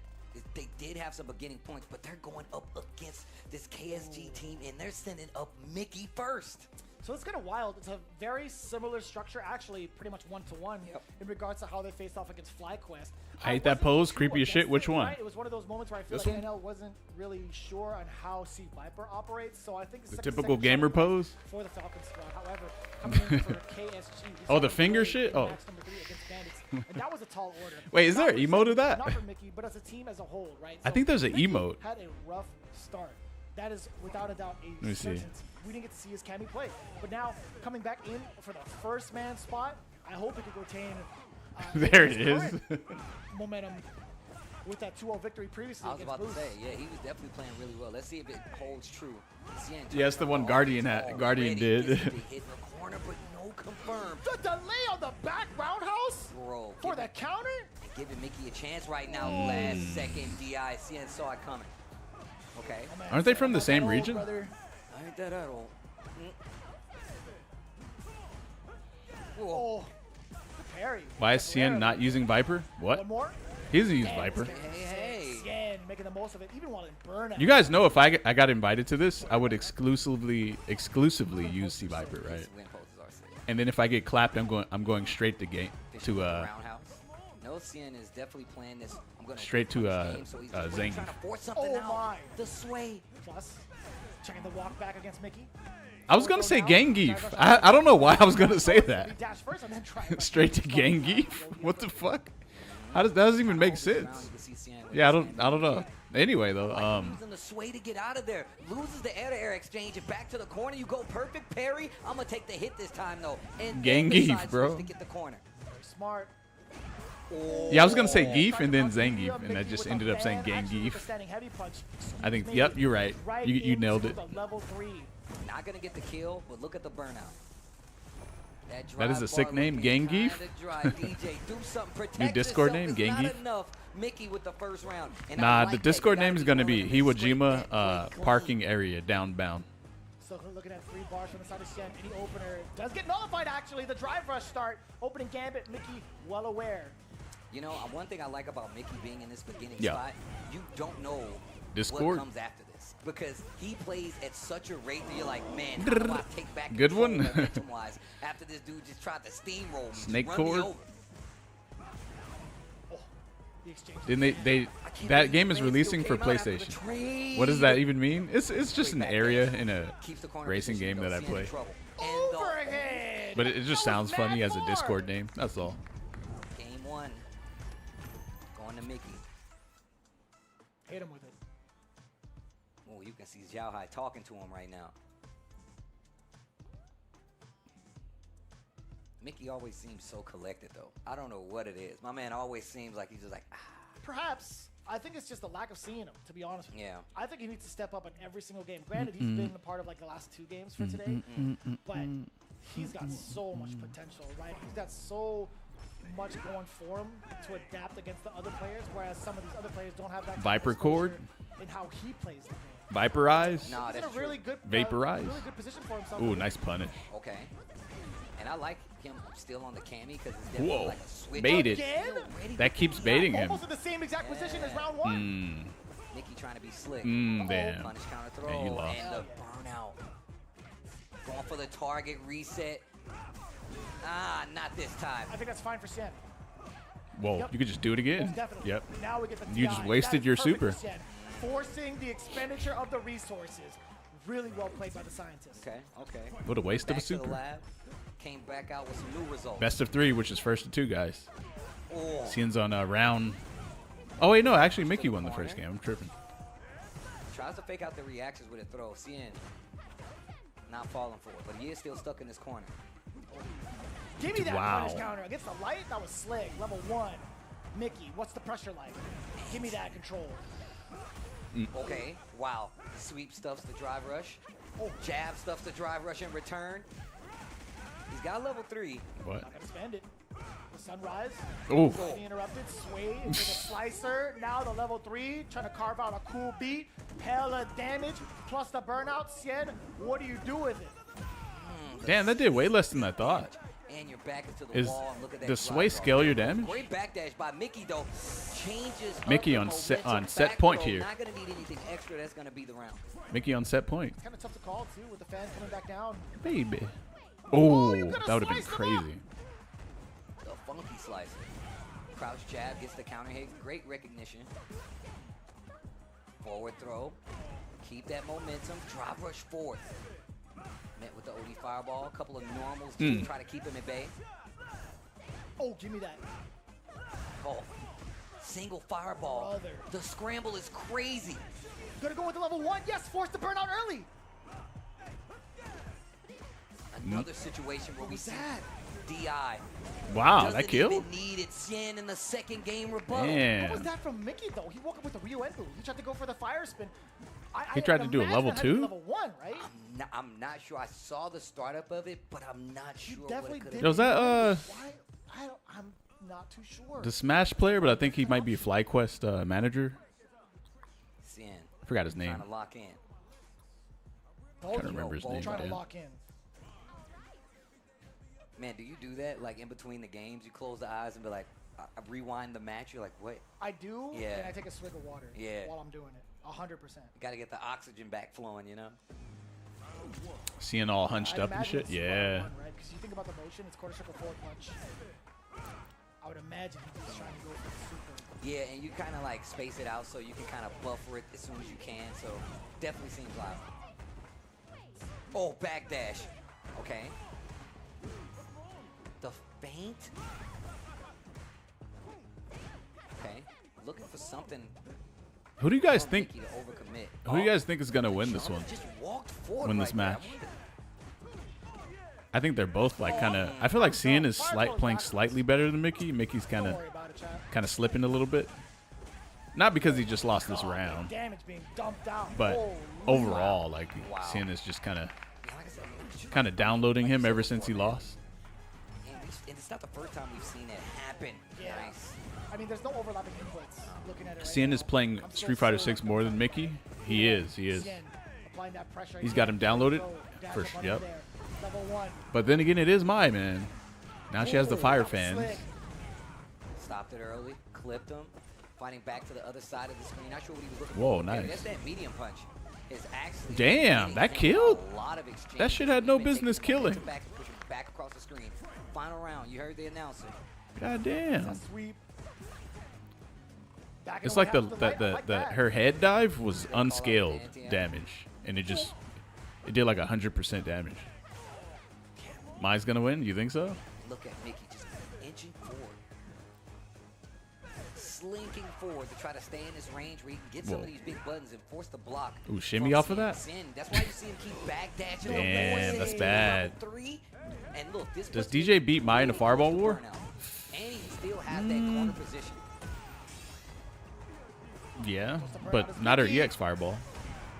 they did have some beginning points. But they're going up against this KSG team, and they're sending up Mickey first. So it's kind of wild. It's a very similar structure, actually pretty much one-to-one in regards to how they faced off against FlyQuest. I hate that pose. Creepy as shit. Which one? Right? It was one of those moments where I feel This like one? NL wasn't really sure on how C.Viper operates. So I think The second typical shot gamer pose? for the Falcons squad. However, coming in for KSG. we Oh, saw the them finger play shit? in Oh. match number 3 against Bandits, and that was a tall order. Wait, is Not there for an emote of Zen, that? Not for Mickey, but as a team as a whole, right? I think there's an Mickey emote. had a rough start. That is without a doubt a me see. certainty. We didn't get to see his Cammy play, but now coming back in for the first man spot, I hope he could retain. There it his is. current momentum with that 2-0 victory previously. I was against about to Boost. say, yeah, he was definitely playing really well. Let's see if it holds true. Cien Yeah, it's the one Guardian Guardian did. Hit in the corner, but no confirmed. The delay on the back roundhouse Bro, for the counter. Giving Mickey a chance right now. Last second DI. Cien saw it coming. Okay. Aren't they from the same region? Ain't that at all. Oh, parry. Why is Cien not using Viper? What? One more. He doesn't use Viper. Hey. Cien making the most of it, even while in burnout. You guys know if I got invited to this, I would exclusively use C.Viper, right? And then if I get clapped, I'm going straight to Roundhouse. No, Cien is definitely playing this. I'm gonna straight to game, so he's Zangief. trying to force something out. my. The sway. Plus, checking the walk back against Mickey. I was gonna say Zangief. I don't know why I was gonna say that. He dashed first and then tried. Straight to Zangief? What the fuck? How does that doesn't even make sense? Yeah, I don't know. Anyway though, Using the sway to get out of there. Loses the air-to-air exchange and back to the corner. You go perfect parry. I'm gonna take the hit this time though. And then Zangief, decides bro. To get the corner. Very smart. Yeah, I was gonna say Gief and then Zangief, and I just ended up saying Zangief. I think. Yep, you're right. You nailed it. Level 3. Not gonna get the kill, but look at the burnout. That is a sick name, Zangief. New Discord name, Zangief. Mickey with the first round. And Nah, the Discord name is gonna be Hiwajima parking area downbound. So looking at 3 bars from the side of Cien, any opener does get nullified. Actually, the drive rush start, opening gambit. Mickey well aware. You know, one thing I like about Mickey being in this beginning Yeah. spot, you don't know Discord. what comes after this because he plays at such a rate that you're like, man, how do I take back Good control one. momentum-wise after this dude just tried to steamroll me, Snake just run me cord. over. The exchange. Didn't they that game is releasing for PlayStation. What does that even mean? It's just an area in a racing game that I play. Overhead. But it just sounds funny as a Discord name. That's all. Game 1. Going to Mickey. Hit him with it. Oh, you can see Xiao Hai talking to him right now. Mickey always seems so collected, though. I don't know what it is. My man always seems like he's just like, Perhaps. I think it's just a lack of seeing him, to be honest with you. Yeah. I think he needs to step up in every single game. Granted, he's been a part of like the last 2 games for today, but he's got so much potential, right? He's got so much going for him to adapt against the other players, whereas some of these other players don't have that type Viper of cord? exposure in how he plays the game. Vaporize? Nah, He's in that's a really true. good, Vaporize? really good position for himself. Ooh, nice punish. Okay. And I like him still on the cami because it's Whoa. definitely like a switch. Baited. Again? That keeps baiting him. Almost in the same exact position as round 1. Mm. Mickey trying to be slick. Damn. Punish counter throw. Yeah, you lost. And the burnout. Going for the target reset. Ah, not this time. I think that's fine for Cien. Whoa, Yep. you could just do it again. Most definitely. Yep. Now we get the You TI. just wasted That your is perfect super. for Cien. Forcing the expenditure of the resources. Really well played by the scientists. Okay, okay. What a waste of a Back to the super. lab. Came back out with some new results. Best of 3, which is first of 2 guys. Oh. Cien's on round. Oh wait, no, actually Mickey won the first game. I'm tripping. Tries to fake out the reactions with a throw. Cien not falling for it, but he is still stuck in this corner. Give me that Wow. punish counter against the light. That was slick. Level 1. Mickey, what's the pressure like? Give me that control. Okay, wow. Sweep stuffs the drive rush. Oh, jab stuffs the drive rush in return. He's got level 3. What? Not gonna spend it. The sunrise. Oof. Lightning interrupted. Sway into the slicer. Now the level 3 trying to carve out a cool beat. Hella damage plus the burnout. Cien, what do you do with it? Damn, that did way less than I thought. And you're back into the wall. And look at that Does drop Sway off. scale your damage? Great backdash by Mickey though. Changes up Mickey the on set momentum back point row. here. Not gonna need anything extra. That's gonna be the round. Mickey on set point. Kind of tough to call too with the fans coming back down. Baby. Oh, that would have been crazy. The funky slicer. Crouch jab gets the counter hit. Great recognition. Forward throw. Keep that momentum. Drop rush forth. Met with the OD fireball. A couple of normals to try to keep him at bay. Oh, give me that. Oh, single fireball. Brother. The scramble is crazy. Gonna go with the level 1. Yes, force the burnout early. Another situation where we see DI. Wow, Doesn't that killed? even need it. Cien in the second game rebuttal. Damn. What was that from Mickey though? He woke up with the Ryu End move. He tried to go for the fire spin. He tried to do a imagine level that had to be 2? Level 1, right? I'm not sure. I saw the startup of it, but I'm not sure what Definitely it could did. Yo, is that Why? I'm not too sure. the Smash player? But I think he might be a FlyQuest manager. Cien. I forgot his name. Trying to lock in. Trying to remember his name. Trying to man. lock in. Man, do you do that? Like in between the games, you close the eyes and be like, I rewind the match. You're like, what? I do, Yeah. and I take a swig of water Yeah. while I'm doing it. 100%. You got to get the oxygen back flowing, you know? Seeing all hunched I'd up and imagine shit. it's Yeah. one, right? Because you think about the motion, it's quarter circle forward punch. I would imagine he's trying to go for the super. Yeah, and you kind of like space it out so you can kind of buffer it as soon as you can. So definitely seems live. Oh, backdash. Okay. The feint. Okay. Looking for something. Who do you guys think? Mickey to overcommit. Who do you guys think is gonna win this one? Just walked forward Win this right there. match? I think they're both like kind of. I feel like Cien is playing slightly better than Mickey. Mickey's kind of slipping a little bit. Not because he just lost this round, Damage being dumped out. but Holy overall, like Cien is just kind of downloading him ever since he lost. And it's not the first time we've seen that happen. Yeah. Nice. I mean, there's no overlapping inputs. Looking at it right Cien now. is playing I'm still Street Fighter still 6 more than Mickey. He is. Cien applying that pressure. He's got him downloaded. Dash For up under yep. there. Level 1. But then again, it is Mai, man. Now she has the fire fans. Slick. Stopped it early, clipped him, fighting back to the other side of the screen. Not sure what he was looking Whoa, for. nice. That's that medium punch. Is actually Damn, that getting killed? a lot of exchange. That shit had no He's been business taking momentum killing. Back, and pushing back across the screen. Final round. You heard the announcer. God damn. That's a sweep. Back It's away like the after light. I like that. her head dive was unscaled damage, and it did like 100% damage. Mai's gonna win? You think so? Look at Mickey just inching forward. Slinking forward to try to stay in this range where he can get some Whoa. of these big buttons and force the block. Ooh, shimmy from off of that? Cien. That's why you see him keep backdashing. Damn, that's bad. Three. And look, this Does puts DJ him beat Mai in a Fireball War? burnout. And he still has that corner position. Yeah, but not her EX Fireball.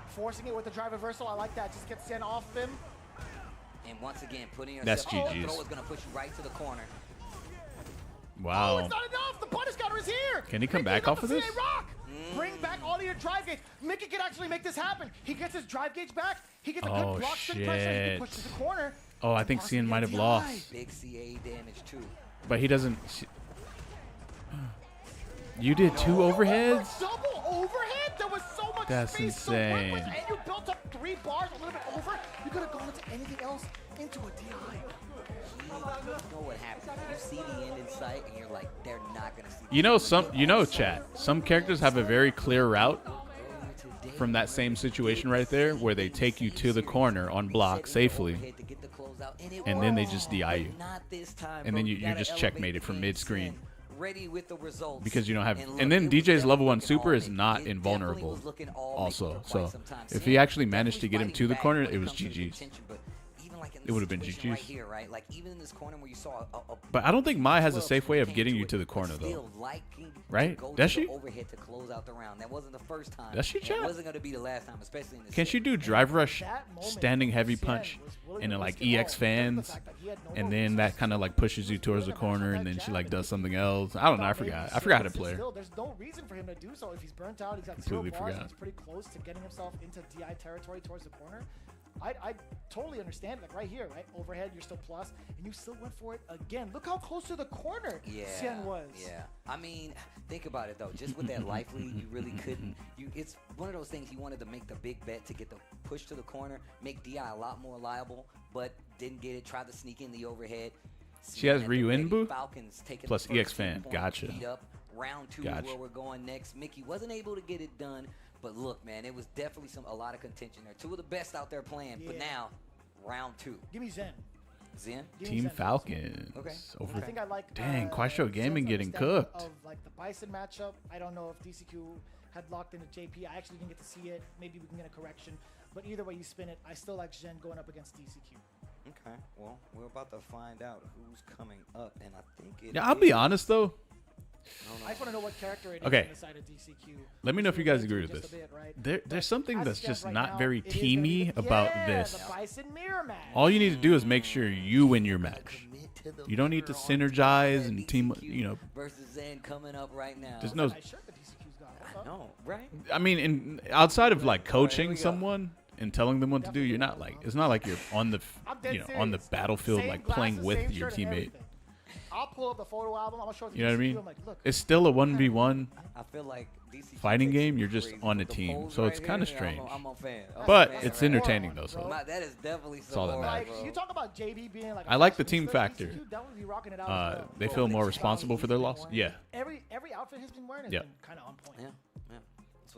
Forcing it with the drive reversal. I like that. Just get Cien off him. And once again, putting That's yourself GG's. throw is going to push you right to the corner. Oh, Wow. it's not enough. The punish counter is here. Can he come Mickey back got off of the this? CA Rock. Bring back all of your drive gauge. Mickey can actually make this happen. He gets his drive gauge back. He gets a Oh, good block spin pressure. He shit. can push to the corner. Oh, I think Cien might have lost, Big CA damage too. but he doesn't. You did 2 overheads? Double overhead? There was so much That's space insane. to work with, and you built up 3 bars a little bit over. You could have gone into anything else, into a DI. You know what happens? You see the end in sight, and you're like, they're not going to see. You know, chat. Some characters have a very clear route from that same situation right there, where they take you to the corner on block safely, and then they just DI you, and then you're just checkmated from mid-screen. Ready with the results. Because you don't have, look, and then it was DJ's level 1 looking super all is Mickey. not It definitely invulnerable was looking all Mickey also. for quite So some time. if Cien he actually managed to get him definitely to the fighting corner, back it when was comes to the GG's. contention, but even like in in It this would have been situation right GG's. here, right? Like even in this corner where you saw a But I don't think Mai has a 12 safe way of came getting to you it, to the but corner, though. still liking to Right? go to Does the she? overhead to close out the round. That wasn't the first time. Does she, and chat? It wasn't going to be the last time, especially in this. Can she do drive rush, standing heavy punch, and then like EX fans, and then that kind of like pushes you towards the corner, and then she like does something else? I don't know. I forgot how to play her. Still, there's no reason for him to do so. If he's burnt out, he's got Completely 0 bars, forgot. and he's pretty close to getting himself into DI territory towards the corner. I totally understand it. Like right here, right? Overhead, you're still plus, and you still went for it again. Look how close to the corner Sien was. Yeah. I mean, think about it though. Just with that life lead, you really couldn't. It's one of those things he wanted to make the big bet to get the push to the corner, make DI a lot more liable, but didn't get it. Tried to sneak in the overhead. She has At the Ryu ready, Inbu Falcons taking plus the first EX fan. 10-point Gotcha. lead up. Round 2 is Gotcha. where we're going next. Mickey wasn't able to get it done, but look, man, it was definitely a lot of contention there. 2 of the best out there playing, but Yeah. now round 2. Give me Zen. Zen? Give me Team Zen. Falcons. Okay. Over. I think I like. Dang, Quattro Gaming Zen's getting understanding cooked. Of like the Bison matchup. I don't know if DCQ had locked into JP. I actually didn't get to see it. Maybe we can get a correction. But either way you spin it, I still like Zen going up against DCQ. Okay, well, we're about to find out who's coming up, and I think it Yeah, I'll be is- honest though. I just want to know what character it is Okay. on the side of DCQ. Let me know if you guys agree with Just this. a bit, right? There's something As it that's stands just right not now, very it is gonna be teamy the- about yeah, this. The Bison mirror match. All you need to do is make sure you win your match. You don't need to synergize and team. You know, versus Zen coming up right now. there's no. I know, right? I mean, outside of like coaching someone and telling them what to do, you're not like. It's not like you're on the, on the battlefield Same like playing glasses, with same your shirt and teammate. everything. I'll pull up the photo album. I'm gonna show it to You know what I DCQ. mean? I'm like, look, It's still a 1v1 I feel like DCQ fighting takes game. it You're just crazy. on a The team, polls so it's right kind of here, strange. I'm a fan. I'm a But fan it's right entertaining now. though. So That is definitely That's all that some matters. bro. like, you talk about JB being like. I like the a team fashionista, factor. DCQ definitely be rocking it out as well. They feel more responsible for their loss. Yeah. Every outfit he's been wearing has Yep. been kind of on point. Yeah.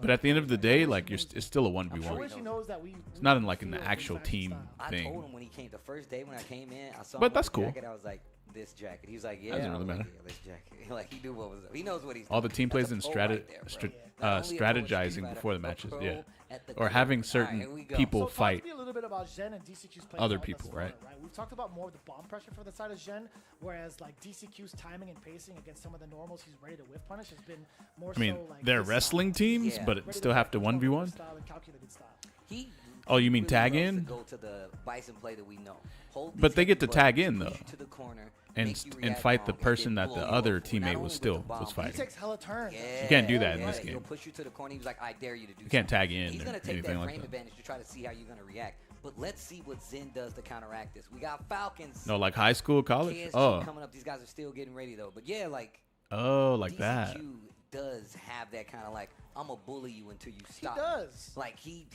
But at the end of the day, like it's still a I 1v1. wish he knows that we. It's not in like an actual team I thing. told him when he came the first day when I came in. I saw But him with that's the cool. jacket, I was like, this jacket. He was like, yeah. Doesn't I was really like, matter. yeah, this jacket. Like he knew what was up. He knows what he's All doing. the team That's plays a and pro right there, bro. Not only a pro at strategizing Street Fighter, before the a matches, pro yeah, at the or club. having All right, certain here we go. people So talk fight to me a little bit about Zen and DCQ's play other style people, thus far, right? We've talked about more of the bomb pressure for the side of Zen, whereas like DCQ's timing and pacing against some of the normals he's ready to whiff punish has been more I mean, so like they're his wrestling style. teams, Yeah. but Ready it to still have to whiff punch, 1v1. style and calculated style. He Oh, you mean really tag loves in? To go to the Bison play that we know. Hold But these they get to heavy tag buttons, in push though, you to the corner, and make you and react fight the wrong, and person then that the blow you other up. Not teammate only was with still the bomb, was He fighting. takes hella turns. You can't do that in yeah, this He'll game. push you to the corner. He was like, I dare you to do You can't something. tag in He's or gonna take anything that like frame that. advantage to try to see how you're gonna react. But let's see what Zen does to counteract this. We got Falcons. No, like high school, college. KSG Oh, coming up. These guys are still getting ready though. But yeah, like oh, like that. DCQ does have that kind of like I'm gonna bully you until you stop. does. Like he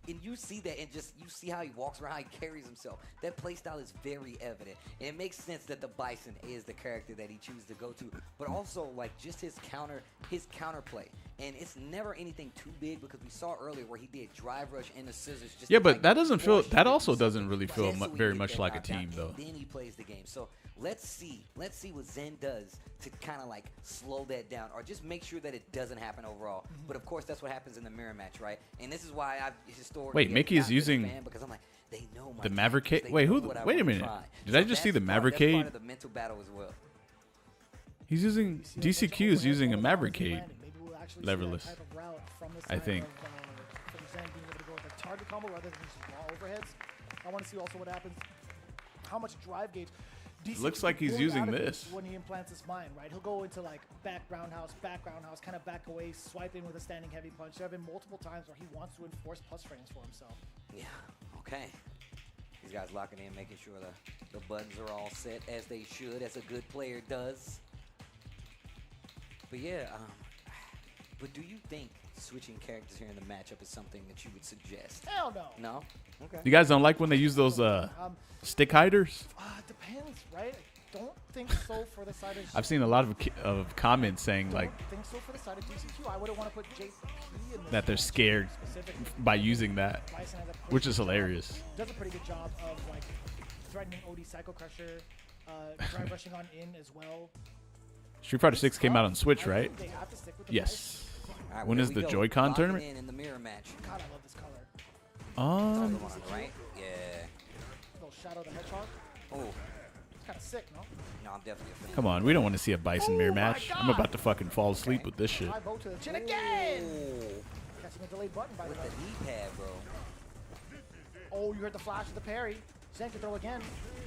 and you see that and just you see how he walks around, how he carries himself. That play style is very evident. And it makes sense that the Bison is the character that he chooses to go to. But also like just his counterplay. And it's never anything too big because we saw earlier where he did drive rush and the scissors just Yeah, to, but like, that doesn't feel. force you That to do also doesn't something really feel just so he very get much that like a knockdown. team though. And then he plays the game. So let's see what Zen does to kind of like slow that down or just make sure that it doesn't happen overall. But of course, that's what happens in the mirror match, right? And this is why I've historically Wait, Mickey is not been a using fan because I'm like, they know my the tactics, Maverick. they Wait, know who? what I Wait a wanna minute. try. Did So I just see the that's part of Maverickade? the mental battle as well. He's using DCQ is using a Maverickade Maybe we'll actually see leverless. that type of route from the I side think. from Zen being able to go with the target combo rather than just raw overheads. I want to see also what happens, how much drive gauge. DCQ Looks like he's pulls using out of it this. when he implants his mind, right? He'll go into like back roundhouse, kind of back away, swipe in with a standing heavy punch. There have been multiple times where he wants to enforce plus frames for himself. Yeah. Okay. These guys locking in, making sure the buttons are all set as they should, as a good player does. But yeah, but do you think switching characters here in the matchup is something that you would suggest? Hell no. No? Okay. You guys don't like when they use those stick hiders? Depends, right? I don't think so for the side of I've seen a lot of comments saying I like don't think so for the side of DCQ. I wouldn't want to put JP in this that they're match scared specifically. by using that, Bison has a pretty which is good job- hilarious. Does a pretty good job of like threatening OD Psycho Crusher, drive rushing on in as well. Street Fighter 6 came out on Switch, I right? think they have to stick with the Yes. All right, When here is we the go. Joy-Con Locking tournament? in the mirror match. God, I love this color. Um, Right? Yeah. Shadow the Hedgehog. Oh. It's kind of sick, no? No, I'm definitely a fan. Come on, we don't want to see a Bison mirror Oh my match. I'm God. about to fucking fall asleep with this shit. High bow to the chin again. Ooh. Catching a delayed button by the With way. the knee pad, bro. Oh, you heard the flash of the parry. Zen can throw again.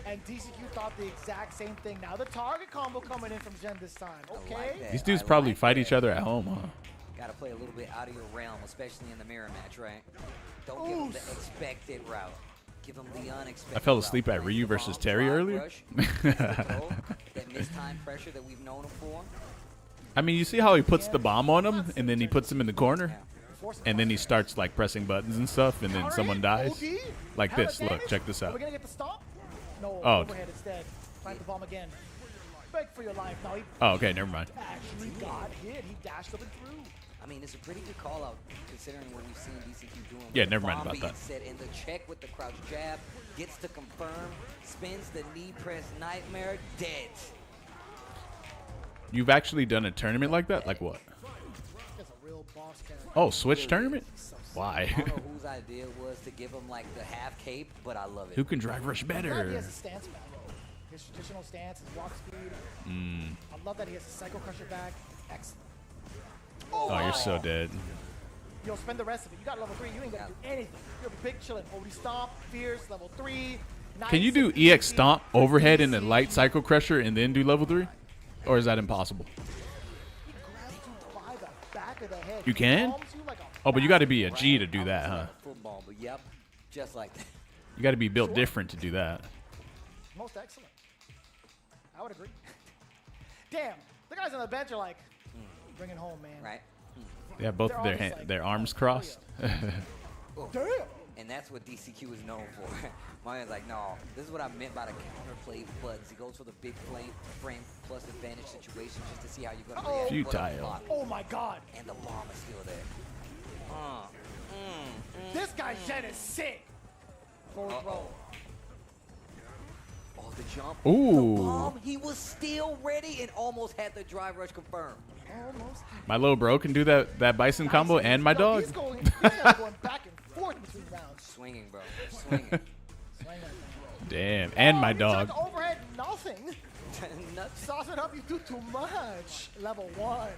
And DCQ thought the exact same thing. Now the target combo coming in from Zen this time. Okay. These dudes probably fight each other at home, huh? Got to play a little bit out of your realm, especially in the mirror match, right? Don't give them the expected route. Give them the unexpected I fell route. asleep at Ryu versus Terry Drive earlier. rush, that mistime pressure that we've known him for. I mean, you see how he puts the bomb on him, and then he puts him in the corner, and then he starts like pressing buttons and stuff, and then someone dies. Like this. Look, check this Are out. we gonna get the stop? No. Oh. Overhead instead. Plant the bomb again. Beg for your life. Now he Oh, okay, never mind. actually got hit. He dashed up and through. I mean, it's a pretty good call out considering what we've seen DCQ doing. Yeah, with never the mind bomb about being that. Set in the check with the crouch jab, gets to confirm, spins the knee press nightmare, dead. You've actually done a tournament like that? Like what? That's a real boss character. Oh, Switch tournament? Why? I don't know whose idea it was to give him like the half cape, but I love it. Who can drive rush I'm glad he better? has a stance back. His traditional stance, his walk speed. I love that he has a Psycho Crusher back. Excellent. Oh, you're so dead. You'll spend the rest of it. You got level 3. You ain't gonna do anything. You'll be big chilling. Holy Stomp, Fierce, level 3. Can you do EX Stomp, overhead, and a light Psycho Crusher, and then do level 3? Or is that impossible? By the back of the head. You can? Bombs you like a Oh, but you got to be a G to do that, huh? Football, but yep, just like that. You got to be built different to do that. most excellent. I would agree. Damn, the guys on the bench are like, bring it home, man. Right. Yeah, both They're of all just like, their arms crossed. Damn. And that's what DCQ is known for. Mario's like, no, this is what I meant by the counterplay buttons. He goes for the big frame plus advantage situation just to see how you're going to react. Futile. Oh my god. And the bomb is still there. This guy's Jen is sick. Forward throw. Oh, the jump. Ooh. The bomb, he was still ready and almost had the drive rush confirmed. Almost. My little bro can do that bison combo and my dog. He's going back and forth between rounds. Swinging, bro. Swinging. Damn, and my dog. Overhead, nothing. Nothing. Sauce it up, you do too much. Level 1.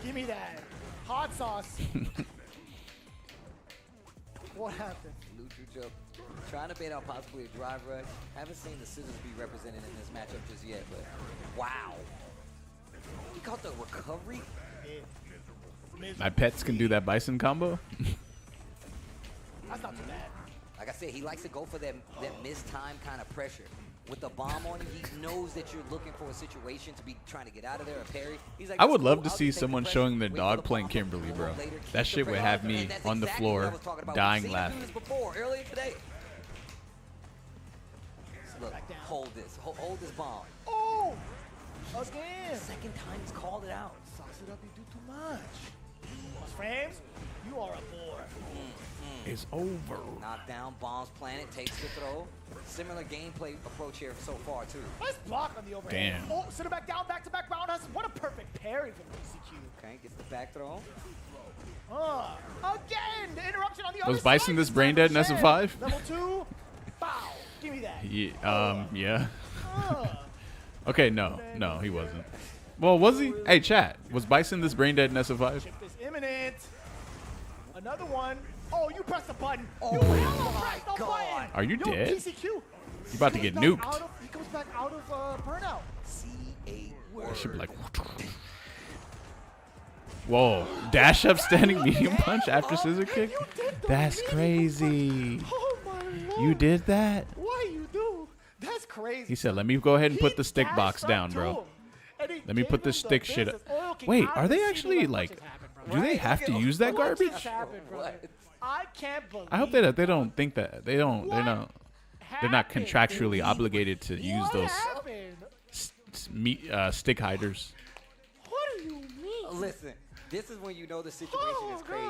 Give me that. Hot sauce. What happened? Lucha jump. Trying to bait out possibly a drive rush. Haven't seen the scissors be represented in this matchup just yet, but wow. He caught the recovery. My pets can do that bison combo. That's not too bad. Like I said, he likes to go for that mistime kind of pressure. With the bomb on him, he knows that you're looking for a situation to be trying to get out of there or parry. He's like, I would "That's love cool, to I'll see just take the someone pressure, showing their wait for dog the playing bomb to Kimberly, come bro. up later, keep That the shit would pressure have on, me and that's on the exactly what I floor was talking about. dying We've seen him do laughing. this before, earlier today. Look, hold this. Hold this bomb. Oh! Again. Second time he's called it out. Sauce it up, you do too much. Plus frames, you are a bore. It's over. Knockdown, bombs planted, takes the throw. Similar gameplay approach here so far, too. Nice block on the overhead. Damn. Oh, sit him back down, back-to-back roundhouse. What a perfect parry from DCQ. Okay, gets the back throw. Again, the interruption on the other Was Bison side. this brain dead in SF5? Level 2. Bow. Give me that. Yeah. Okay, no, he wasn't. Well, was he? Hey, chat. Was Bison this brain dead in SF5? Chip is imminent. Another one. Oh, you pressed the button. Oh my God. Are you dead? DCQ. You about to get nuked. He comes back out of burnout. That should be like. Whoa! Dash up, standing medium punch after scissor kick. That's crazy. Oh my lord. You did that? Why you do? That's crazy. He said, "Let me go ahead and put the stick dashed box up down, to bro. him, and he Let me gave put him this the stick shit business. up." Oil King, Wait, I are they haven't actually seen like? much happen, Do they right? have to use that What garbage? just happened, brother? I can't believe. I hope that they don't think that they're not contractually obligated to use those stick hiders. What do you mean? Listen, this is when you know the situation is crazy.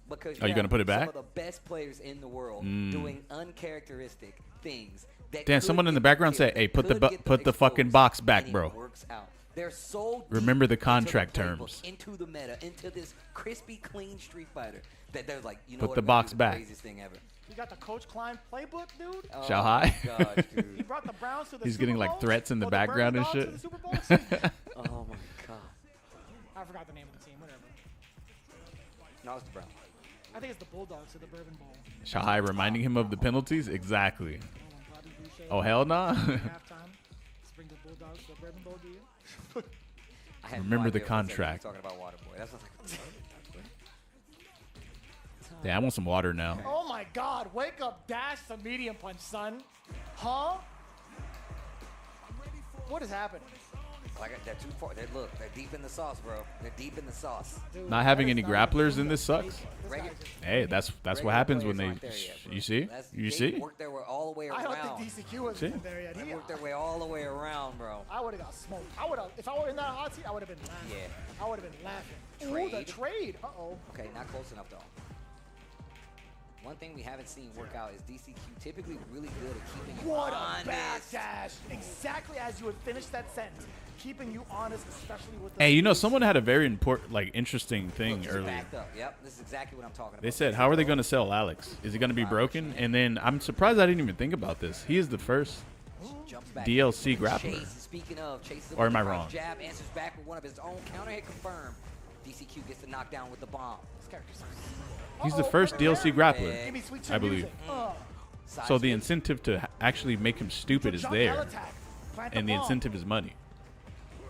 Because Are you gonna put it back? Some of the best players in the world doing uncharacteristic things. That Damn, could someone in the get background killed, said, "Hey, put could get them the fucking exposed, box back, and it bro." works out. They're so deep Remember the into contract playbook, terms. into the meta, into this crispy, clean Street Fighter that they're like, you know Put what, the we're gonna box do the back. Craziest thing ever. You got the Coach Klein playbook, dude. Oh Shao my Hai? gosh, dude. He brought the Browns to the He's Super getting Bowl? like threats in the Or background and Bourbon shit. Dogs to the Super Bowl? Sweet. Oh my god. I forgot the name of the team. Whatever. No, it's the Browns. I think it's the Bulldogs to the Bourbon Bowl. Shao Hai reminding him of the penalties? Exactly. Oh, hell nah. Halftime. Let's bring the Bulldogs to the Bourbon Bowl, do you? I had no Remember the idea for a second you were contract. Talking about Waterboy. That's what I was like. Yeah, I want some water now. Oh my God! Wake up, dash the medium punch, son. Huh? What is happening? Like they're too far. Look, they're deep in the sauce, bro. They're deep in the sauce. Dude, Not having any grapplers in this sucks. Regular- Hey, that's what regular happens when players they. aren't there yet, bro. You see? That's- You they see? Worked their way all the way I around. don't think DCQ was See? there yet. They He, worked their way all the way around, bro. I would have got smoked. I would have, if I were in that hot seat, I would have been laughing. Yeah. I would have been laughing. Ooh, the Trade. trade. Uh-oh. Okay, not close enough though. One thing we haven't seen work out is DCQ typically really good at keeping you What honest. a backdash. Exactly as you would finish that sentence. Keeping you honest, especially with the Hey, you know, speed. someone had a very important, like, interesting thing Look, he's earlier. backed up. Yep, this is exactly what I'm talking about. They said, "How are they going to sell Alex? Is he going to be broken?" And then I'm surprised I didn't even think about this. He is the first Jumps back. DLC grappler. Chase, speaking of, Chase Or am I with a wrong? jab, answers back with one of his own counter hit confirmed. DCQ gets the knockdown with the bomb. This character's He's the first DLC grappler, Give me sweet I believe. music. So the incentive to actually make him stupid is Jump there, L attack. Plant the and the bomb. incentive is money,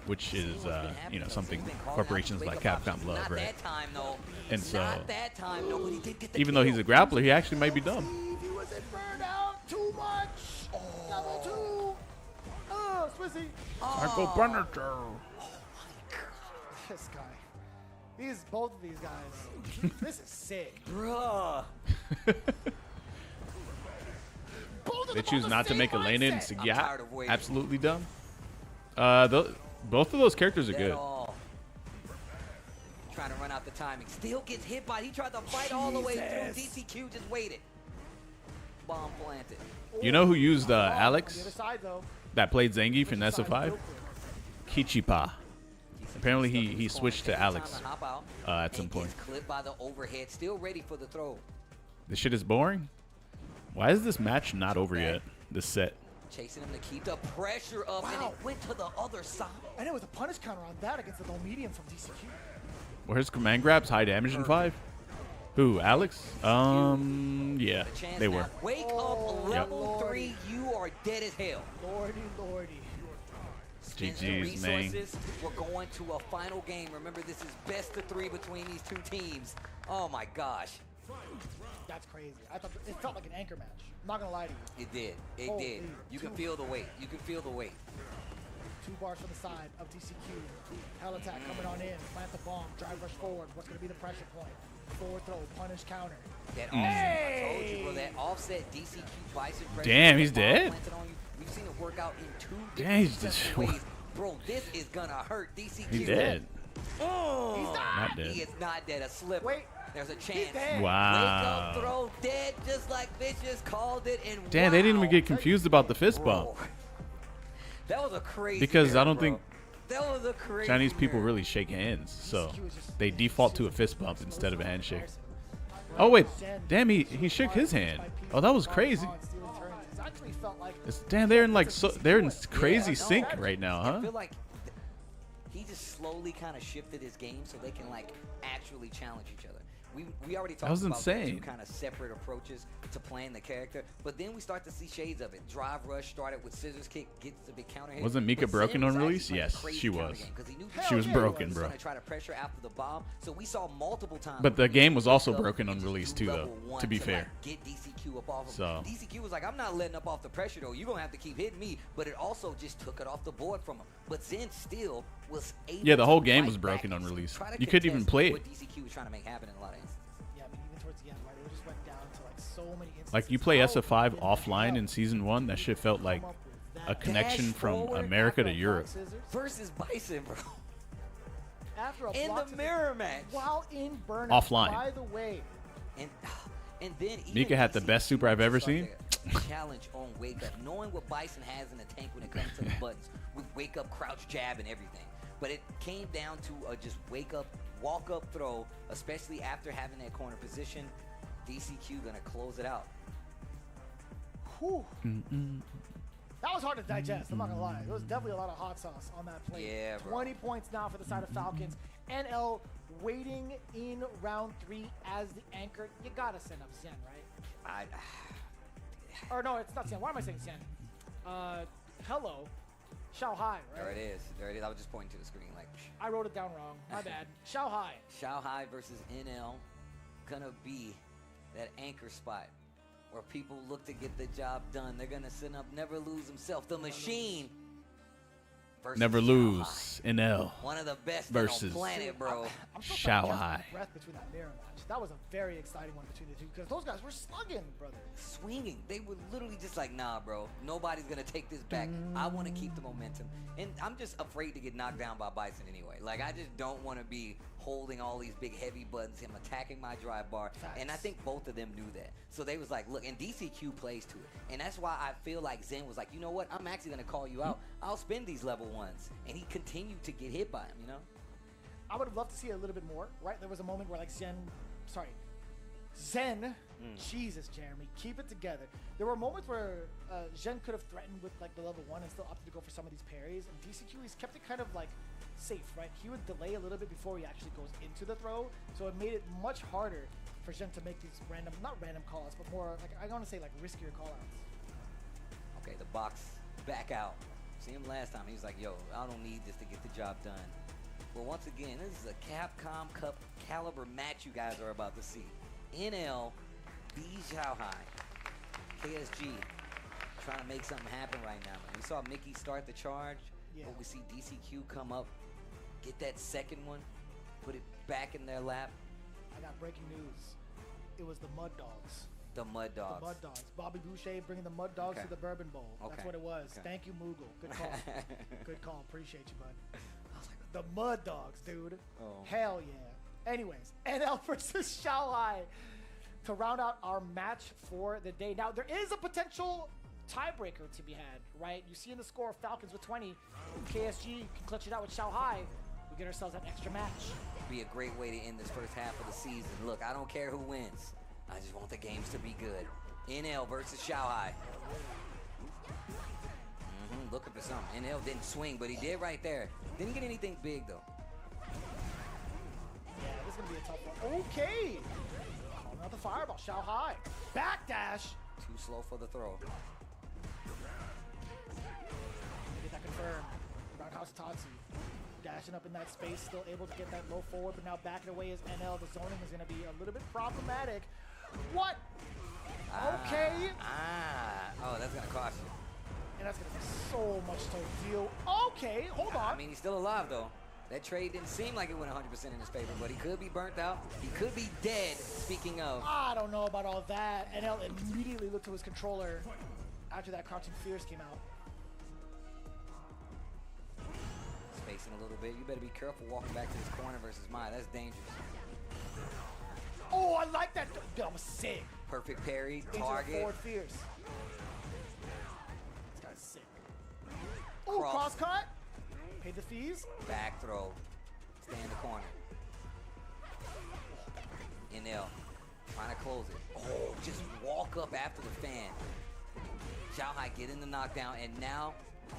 which is you know, something corporations like Capcom love, Not right? that time, though. And so, Not that time. Nobody did get the even though he's a grappler, he actually might be dumb. He was in burnout too much. Level 2. Swizzy. Psycho Predator. This guy. Both of these guys. This is sick. Bruh. They choose not to make a lane in. I'm Sigya, tired of waiting. absolutely dumb. Both of those characters are Dead good. all. Trying to run out the timing. Still gets hit by. He tried to fight all the way through. DCQ just waited. Bomb planted. You know who used On the Alex? other side, though. That played Zangief in SFL? Kichipa. Apparently he switched to Alex at some point. Clipped by the overhead. Still ready for the throw. This shit is boring. Why is this match not over yet? This set. Chasing him to keep the pressure up, and it went to the other side. And it was a punish counter on that against the low medium from DCQ. Where's command grabs? High damage in 5? Who? Alex? Yeah, Chance they now. were. Wake up, level 3. You are dead as hell. Lordy, lordy. Spends the GG's, man. resources. We're going to a final game. Remember, this is best of 3 between these two teams. Oh my gosh. That's crazy. I thought it felt like an anchor match. I'm not gonna lie to you. It did. It Holy did. You can two- feel the weight. You can feel the weight. 2 bars from the side of DCQ. Hell attack coming on in. Plant the bomb. Drive rush forward. What's gonna be the pressure point? Forward throw. Punish counter. That offset, I told you, bro. That offset DCQ bison pressure. Damn, he's bomb dead? planted on you. We've seen it work out in 2 Damn, he's different just- ways. Bro, this is gonna hurt DCQ. He's dead. Oh, he's Not dead. He is not dead. A slip. Wait. There's a chance. dead. Wow. Wake up, throw, dead, just like Vicious called it. And Damn, they didn't even wow. get confused about the fist bump. That was a crazy. Because I mirror, don't bro. think that was a crazy. Chinese people mirror. really shake hands, so they default to a fist bump instead of a handshake. Oh wait, damn, he shook his hand. Oh, that was crazy. It actually felt like Damn, they're in like they're in crazy Yeah, no, sync actually, right now, I huh? feel like he just slowly kind of shifted his game so they can like actually challenge each other. We already talked was about the insane. two kind of separate approaches to playing the character, but then we start to see shades of it. Drive rush started with scissors kick, gets the big counter hit. Wasn't Mika But Zen broken on was actually release? playing a Yes, crazy she counter was. game 'cause he knew She was DCQ broken, was bro. gonna try to pressure after the bomb, so we saw multiple times. But the where game he was picked also up broken on and just release do too, level though. one To be like, fair. get DCQ up off him. So- DCQ was like, I'm not letting up off the pressure though. You're gonna have to keep hitting me. But it also just took it off the board from him. But Zen still was able. Yeah, the whole to game fight was broken back on and release. try to You couldn't even contest play what it. DCQ was trying to make happen in a lot of instances. yeah, I mean even towards the end, right? It just went down to like so many instances. Like you play How SF5 in the offline hell in season 1, that shit felt like a connection Dash from forward America to after a Europe. block scissors? Versus Bison, bro. After a In block the scissors mirror match. while in burnout. Offline. By the way, And And then even Mika had the DC best super I've ever start seen. their challenge on Wake Up, knowing what Bison has in the tank when it comes to the buttons, with Wake Up, crouch, jab, and everything. But it came down to a just Wake Up, walk up throw, especially after having that corner position. DCQ gonna close it out. Whew. That was hard to digest, I'm not gonna lie. There was definitely a lot of hot sauce on that plate. Yeah, bro. 20 points now for the side of Falcons. NL waiting in round 3 as the anchor. You gotta send up Zen, right? Or no, it's not Zen. Why am I saying Zen? Hello. Xiao Hai, right? There it is. There it is. I was just pointing to the screen like. I wrote it down wrong. My bad. Xiao Hai. Xiao Hai versus NL gonna be that anchor spot where people look to get the job done. They're gonna sit up, never lose himself. The machine. Versus Never Xiao lose. Hai. NL. One of the best versus on the planet, bro. I'm still Xiao trying to catch Hai. my breath between that mirror match. That was a very exciting one between the two because those guys were slugging, brother. Swinging. They were literally just like, nah, bro. Nobody's going to take this back. I want to keep the momentum. And I'm just afraid to get knocked down by Bison anyway. Like, I just don't want to be holding all these big, heavy buttons, him attacking my drive bar. And I think both of them knew that. So they was like, look, and DCQ plays to it. And that's why I feel like Zen was like, you know what? I'm actually going to call you out. I'll spend these level ones. And he continued to get hit by him, you know? I would have loved to see a little bit more, right? There was a moment where like Zen, Jesus, Jeremy, keep it together. There were moments where Zen could have threatened with like the level 1 and still opted to go for some of these parries. And DCQ, he's kept it kind of like safe, right? He would delay a little bit before he actually goes into the throw. So it made it much harder for Zen to make these random, not random callouts, but more like, I want to say like riskier callouts. Okay, the box back out. See him last time. He was like, yo, I don't need this to get the job done. Well, once again, this is a Capcom Cup caliber match you guys are about to see. NL, B Xiao Hai, KSG, trying to make something happen right now. We saw Mickey start the charge, but we see DCQ come up, get that second one, put it back in their lap. I got breaking news. It was the Mud Dogs. The Mud Dogs. The Mud Dogs. Bobby Boucher bringing the Mud Dogs to the Bourbon Bowl. That's Okay. what it was. Okay. Thank you, Moogle. Good call. Good call. Appreciate you, bud. The Mud Dogs, dude. Oh. Hell yeah. Anyways, NL versus Xiao Hai to round out our match for the day. Now, there is a potential tiebreaker to be had, right? You see in the score of Falcons with 20. KSG can clutch it out with Xiao Hai. We get ourselves an extra match. Be a great way to end this first half of the season. Look, I don't care who wins. I just want the games to be good. NL versus Xiao Hai. Looking for something. NL didn't swing, but he did right there. Didn't get anything big, though. Yeah, this is going to be a tough one. Okay. Calling out the fireball. Xiao Hai. Backdash. Too slow for the throw. Get that confirmed. Roundhouse Tatsu. Dashing up in that space, still able to get that low forward, but now backing away is NL. The zoning is going to be a little bit problematic. What? Okay. Oh, that's going to cost you. And that's going to be so much to deal. Okay, hold on. I mean, he's still alive, though. That trade didn't seem like it went 100% in his favor, but he could be burnt out. He could be dead, speaking of. I don't know about all that. NL immediately looked to his controller after that Crouching Fierce came out. Spacing a little bit. You better be careful walking back to this corner versus mine. That's dangerous. Oh, I like that. That was sick. Perfect parry, Into the target. forward Fierce. This guy's sick. Oh, cross cut. Pay the fees. Back throw. Stay in the corner. NL. Trying to close it. Oh, just walk up after the fan. Xiao Hai getting the knockdown, and now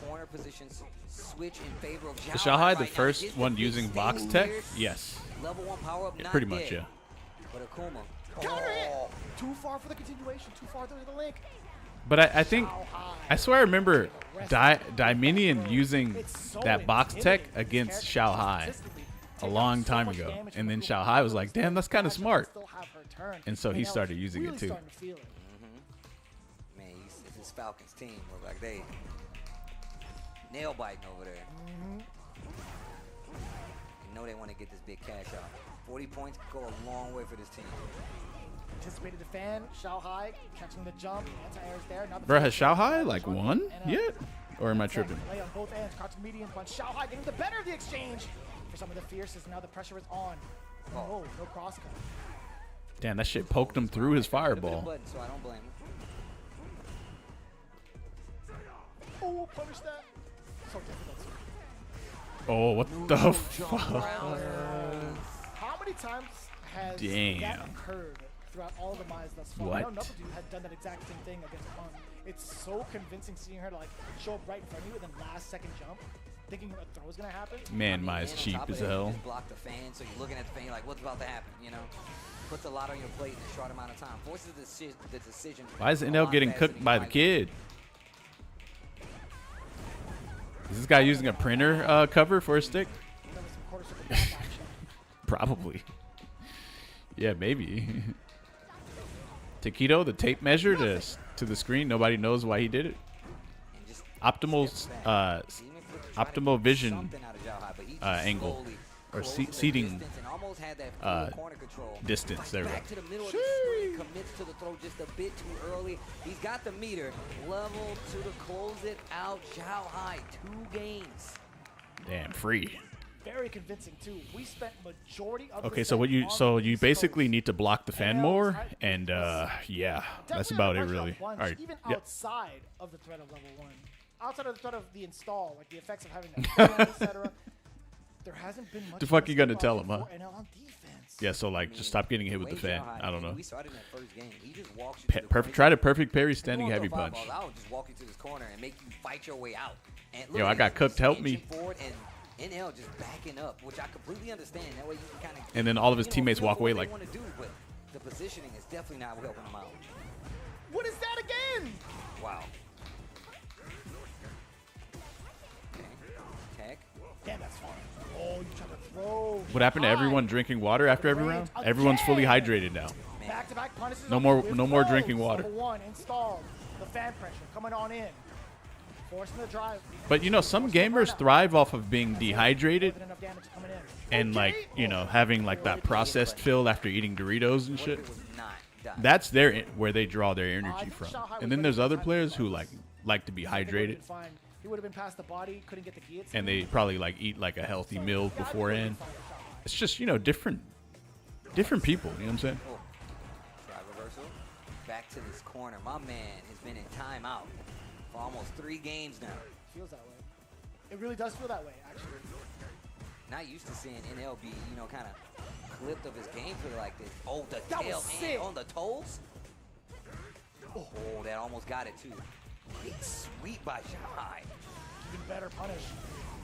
corner positions switch in favor of Xiao Is Xiao Hai the right now. first Gets the one big using standing box tech? Fierce. Yes. Level 1 power up, not Pretty much, dead. yeah. But Akuma. Counter hit. Too far for the continuation. Too far through the link. But I think, I swear I remember Dominion using that box tech against Xiao Hai a long time ago. And then Xiao Hai was like, damn, that's kind of smart. And so he started using it too. Man, it's his Falcons team. Look like they nail biting over there. You know they want to get this big cash out. 40 points could go a long way for this team. Anticipated the fan. Xiao Hai catching the jump. Anti-air is there. Now the Bro, has Xiao Hai like won yet? Or am I tripping? Play on both ends. Crouching medium punch. Xiao Hai getting the better of the exchange for some of the fierces. Now the pressure is on. Oh, no cross cut. Damn, that shit poked him through his fireball. Button, so I don't blame him. Oh, punish that. So difficult. Oh, what the fuck? How many times has Damn. that occurred throughout all the Mize thus far? What? I know Dude had done that exact same thing against Punk. It's so convincing seeing her like show up right in front of you and then last second jump, thinking a throw is gonna happen. Man, Mai's And on cheap top of as that, you hell. just block the fan, so you're looking at the fan, you're like, what's about to happen? You know, puts a lot on your plate in a short amount of time. Forces the decision. Why is a NL lot getting faster cooked than you by the might kid? Is this guy using a printer cover for a stick? Probably. Yeah, maybe. Taquito, the tape measure to the screen. Nobody knows why he did it. Optimal vision angle or seating distance. There we go. Back to the middle of the screen, commits to the throw just a bit too early. He's got the meter level to close it out. Zhao Hai, 2 games. Damn, free. Very convincing too. We spent majority of Okay, the so what you set on you basically need to block the fan more, and yeah, that's about it really. All right, Even yeah. outside of the threat of level 1, outside of the threat of the install, like the effects of having that, etc. There hasn't been much. The fuck you gonna tell him, huh? for NL on defense. Yeah, so like just stop getting hit with the fan. I don't know. We started in that first game. He just walks you to the Perfect. Try to perfect parry standing heavy punch. I would just walk you to this corner and make you fight your way out. And Yo, I got cooked. Help me. Forward and NL just backing up, which I completely understand. That way you can kind of. And then all of his teammates walk away like. Want to do, but the positioning is definitely not helping him out. What is that again? Wow. Tech. Damn, that's far. Oh, you tried to throw. What happened to everyone drinking water after every round? Everyone's fully hydrated now. Back-to-back punishes. No more drinking water. Level 1 installed. The fan pressure coming on in. Forcing the drive. But you know, some gamers thrive off of being dehydrated and like, you know, having like that processed fill after eating Doritos and shit. That's where they draw their energy from. And then there's other players who like to be hydrated, He would have been past the body, couldn't get the guillotine. and they probably like eat like a healthy meal beforehand. It's just, you know, different people. You know what I'm saying? Drive reversal. Back to this corner. My man has been in timeout for almost 3 games now. Feels that way. It really does feel that way, actually. Not used to seeing NL be, you know, kind of clipped of his gameplay like this. Oh, the That tail was sick. on the toes. Oh, that almost got it too. Big sweep by Shai. Even better punish.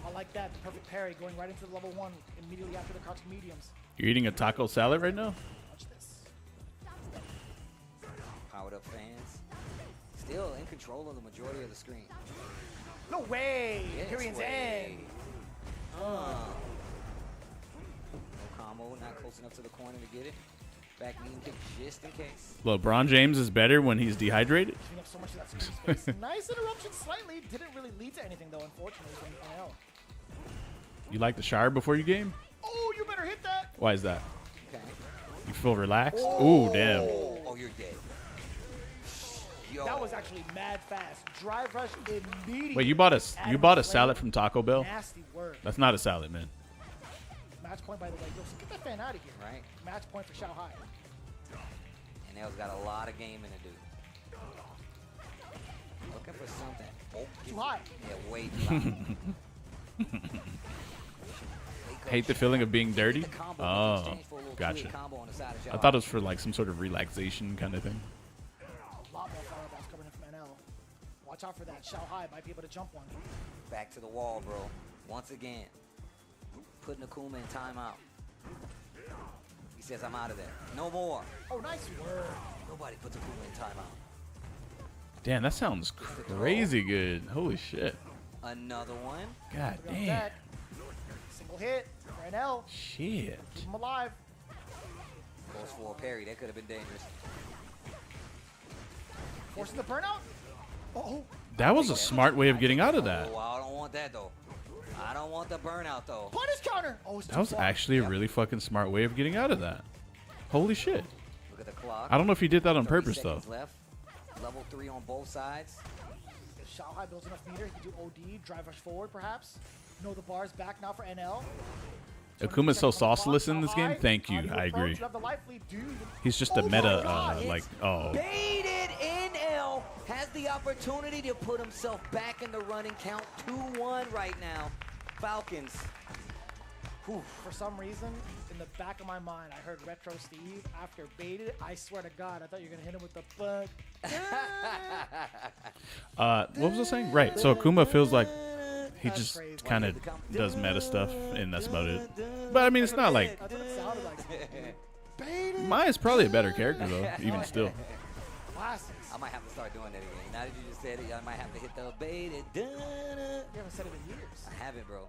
I like that. The perfect parry going right into the level 1 immediately after the crouching mediums. You're eating a taco salad right now? Watch this. Powered up fans. Still in control of the majority of the screen. No way! Yes Tyrian's way. in. No combo, not close enough to the corner to get it. Back knee kick just in case. LeBron James is better when he's dehydrated. Giving up so much of that screen space. Nice interruption slightly. Didn't really lead to anything though, unfortunately, from NL. You like the shower before you game? Oh, you better hit that. Why is that? Okay. You feel relaxed? Oh. Ooh, damn. Oh, you're dead. Yo. That was actually mad fast. Drive rush immediately. Wait, you bought a salad from Taco Bell? Nasty work. That's not a salad, man. Match point, by the way. Yo, so get that fan out of here. Right. Match point for Shao Hai. And NL's got a lot of gaming to do. Looking for something. Oh, Too high. Yeah, way too high. Hate the feeling of being dirty? Oh, gotcha. I thought it was for like some sort of relaxation kind of thing. A lot more fireballs coming in from NL. Watch out for that. Shao Hai might be able to jump one. Back to the wall, bro. Once again, putting Akuma in timeout. He says, I'm out of there. No more. Oh, nice work. Nobody puts Akuma in timeout. Damn, that sounds crazy good. Holy shit. Another one. God damn. Single hit for NL. Shit. Keep him alive. Goes for a parry. That could have been dangerous. Forcing the burnout. Oh. That was a smart way of getting out of that. Oh, I don't want that, though. I don't want the burnout, though. Punish counter. Oh, it's That was actually a really fucking smart way of getting out of that. Holy shit. Look at the clock. I don't know if he did that on 30 purpose, though. seconds left. Level 3 on both sides. If Shao Hai builds enough meter, he can do OD, drive rush forward, perhaps. Know the bars back now for NL. Akuma's so sauceless in this game. Thank you. I agree. He's just a meta, Baited NL has the opportunity to put himself back in the running. Count 2-1 right now. Falcons. Whew. For some reason, in the back of my mind, I heard Retro Steve after baited. I swear to God, I thought you were gonna hit him with the bug. What was I saying? Right. So Akuma feels like he just kind of does meta stuff, and that's about it. But I mean, it's not like Maya's probably a better character though, even still. I might have to start doing that again. Now that you just said it, I might have to hit the baited. You haven't said it in years. I haven't, bro.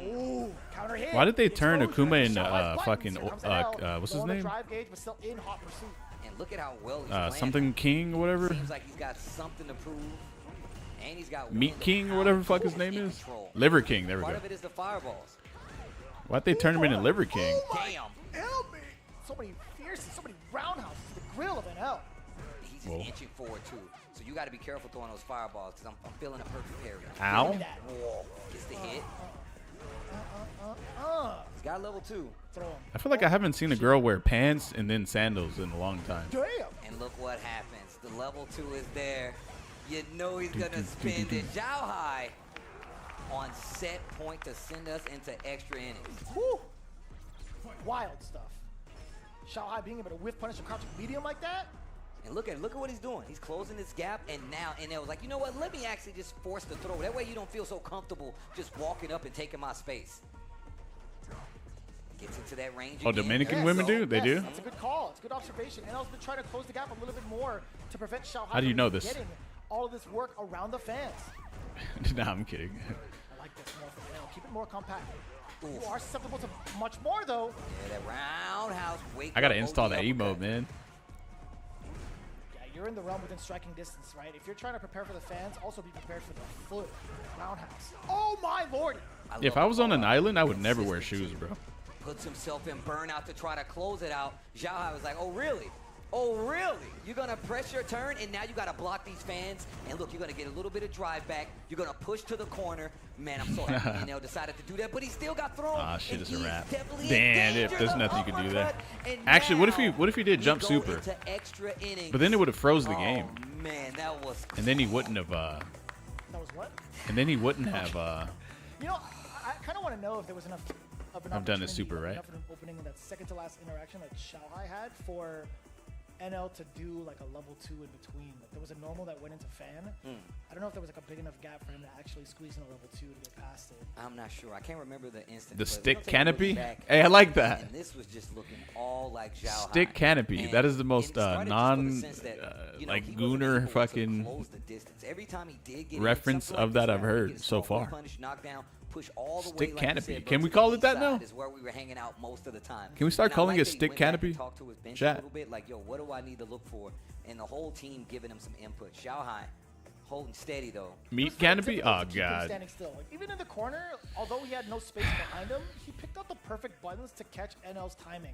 Ooh, counter hit. Why did they turn Akuma into fucking what's his name? Drive gauge, but still in hot pursuit. And look at how well he's Something King or whatever. Seems like he's got something to prove. And he's got Meat King or whatever the fuck his name is. Liver King. There we Part go. of it is the fireballs. Why'd they turn him into Liver King? Damn. Help me. So many fierces, so many roundhouses. The grill of NL. He's just inching forward too. So you got to be careful throwing those fireballs because I'm feeling a perfect parry. Ow. Whoa. Gets the hit. He's got level 2. Throw him. I feel like I haven't seen a girl wear pants and then sandals in a long time. Damn. And look what happens. The level 2 is there. You know he's going to spin it. Zhao Hai on set point to send us into extra innings. Woo. Wild stuff. Shao Hai being able to whiff punish a crouching medium like that. And look at what he's doing. He's closing this gap, and now NL was like, you know what? Let me actually just force the throw. That way you don't feel so comfortable just walking up and taking my space. Gets into that range. Oh, Dominican women do? They do? That's a good call. It's a good observation. NL's been trying to close the gap a little bit more to prevent Shao Hai How do you from know this? getting all of this work around the fans. Nah, I'm kidding. I like this more from NL. Keep it more compact. You are susceptible to much more, though. Yeah, that roundhouse. Wake I gotta up, install the OD emote, man. Yeah, you're in the realm within striking distance, right? If you're trying to prepare for the fans, also be prepared for the foot roundhouse. Oh my lord! If I was on an island, I would never wear shoes, bro. Puts himself in burnout to try to close it out. Zhao Hai was like, oh, really? Oh, really? You're going to press your turn, and now you got to block these fans. And look, you're going to get a little bit of drive back. You're going to push to the corner. Man, I'm so happy NL decided to do that, but he still got thrown. Ah, shit, it's a wrap. definitely in Damn, danger. there's The nothing you can do there. uppercut, and Actually, now what if he did jump we go super? into extra innings. But then it would have froze the game. Man, that was... And then he wouldn't have That was what? and then he wouldn't have You know, I kind of want to know if there was enough of an I've done this opportunity, super, right? enough of an opening in that second to last interaction that Shao Hai had for NL to do like a level 2 in between. Like there was a normal that went into fan. I don't know if there was like a big enough gap for him to actually squeeze in a level 2 to get past it. I'm not sure. I can't remember the instance. the but stick we're gonna take a look canopy. back, Hey, I like that. And this was just looking all like Zhao Stick Hai. canopy. And That is the most it started just for the non sense that, you know, like he wasn't gooner able to fucking close the distance. Every time he did get reference something like of that this, I've he heard gets so soft whip far. Punish, knockdown, push all the Stick way, like you canopy. said, Can bro, we to call the it that east now? side is where we were hanging out most of the time. Can we start And I calling like it that he stick went back and canopy? talked to his bench a Chat. little bit, like, yo, what do I need to look for? And the whole team giving him some input. Zhao Hai holding steady though. Meat canopy? Oh Keep him god. standing still. Like, even in the corner, although he had no space behind him, he picked out the perfect buttons to catch NL's timing.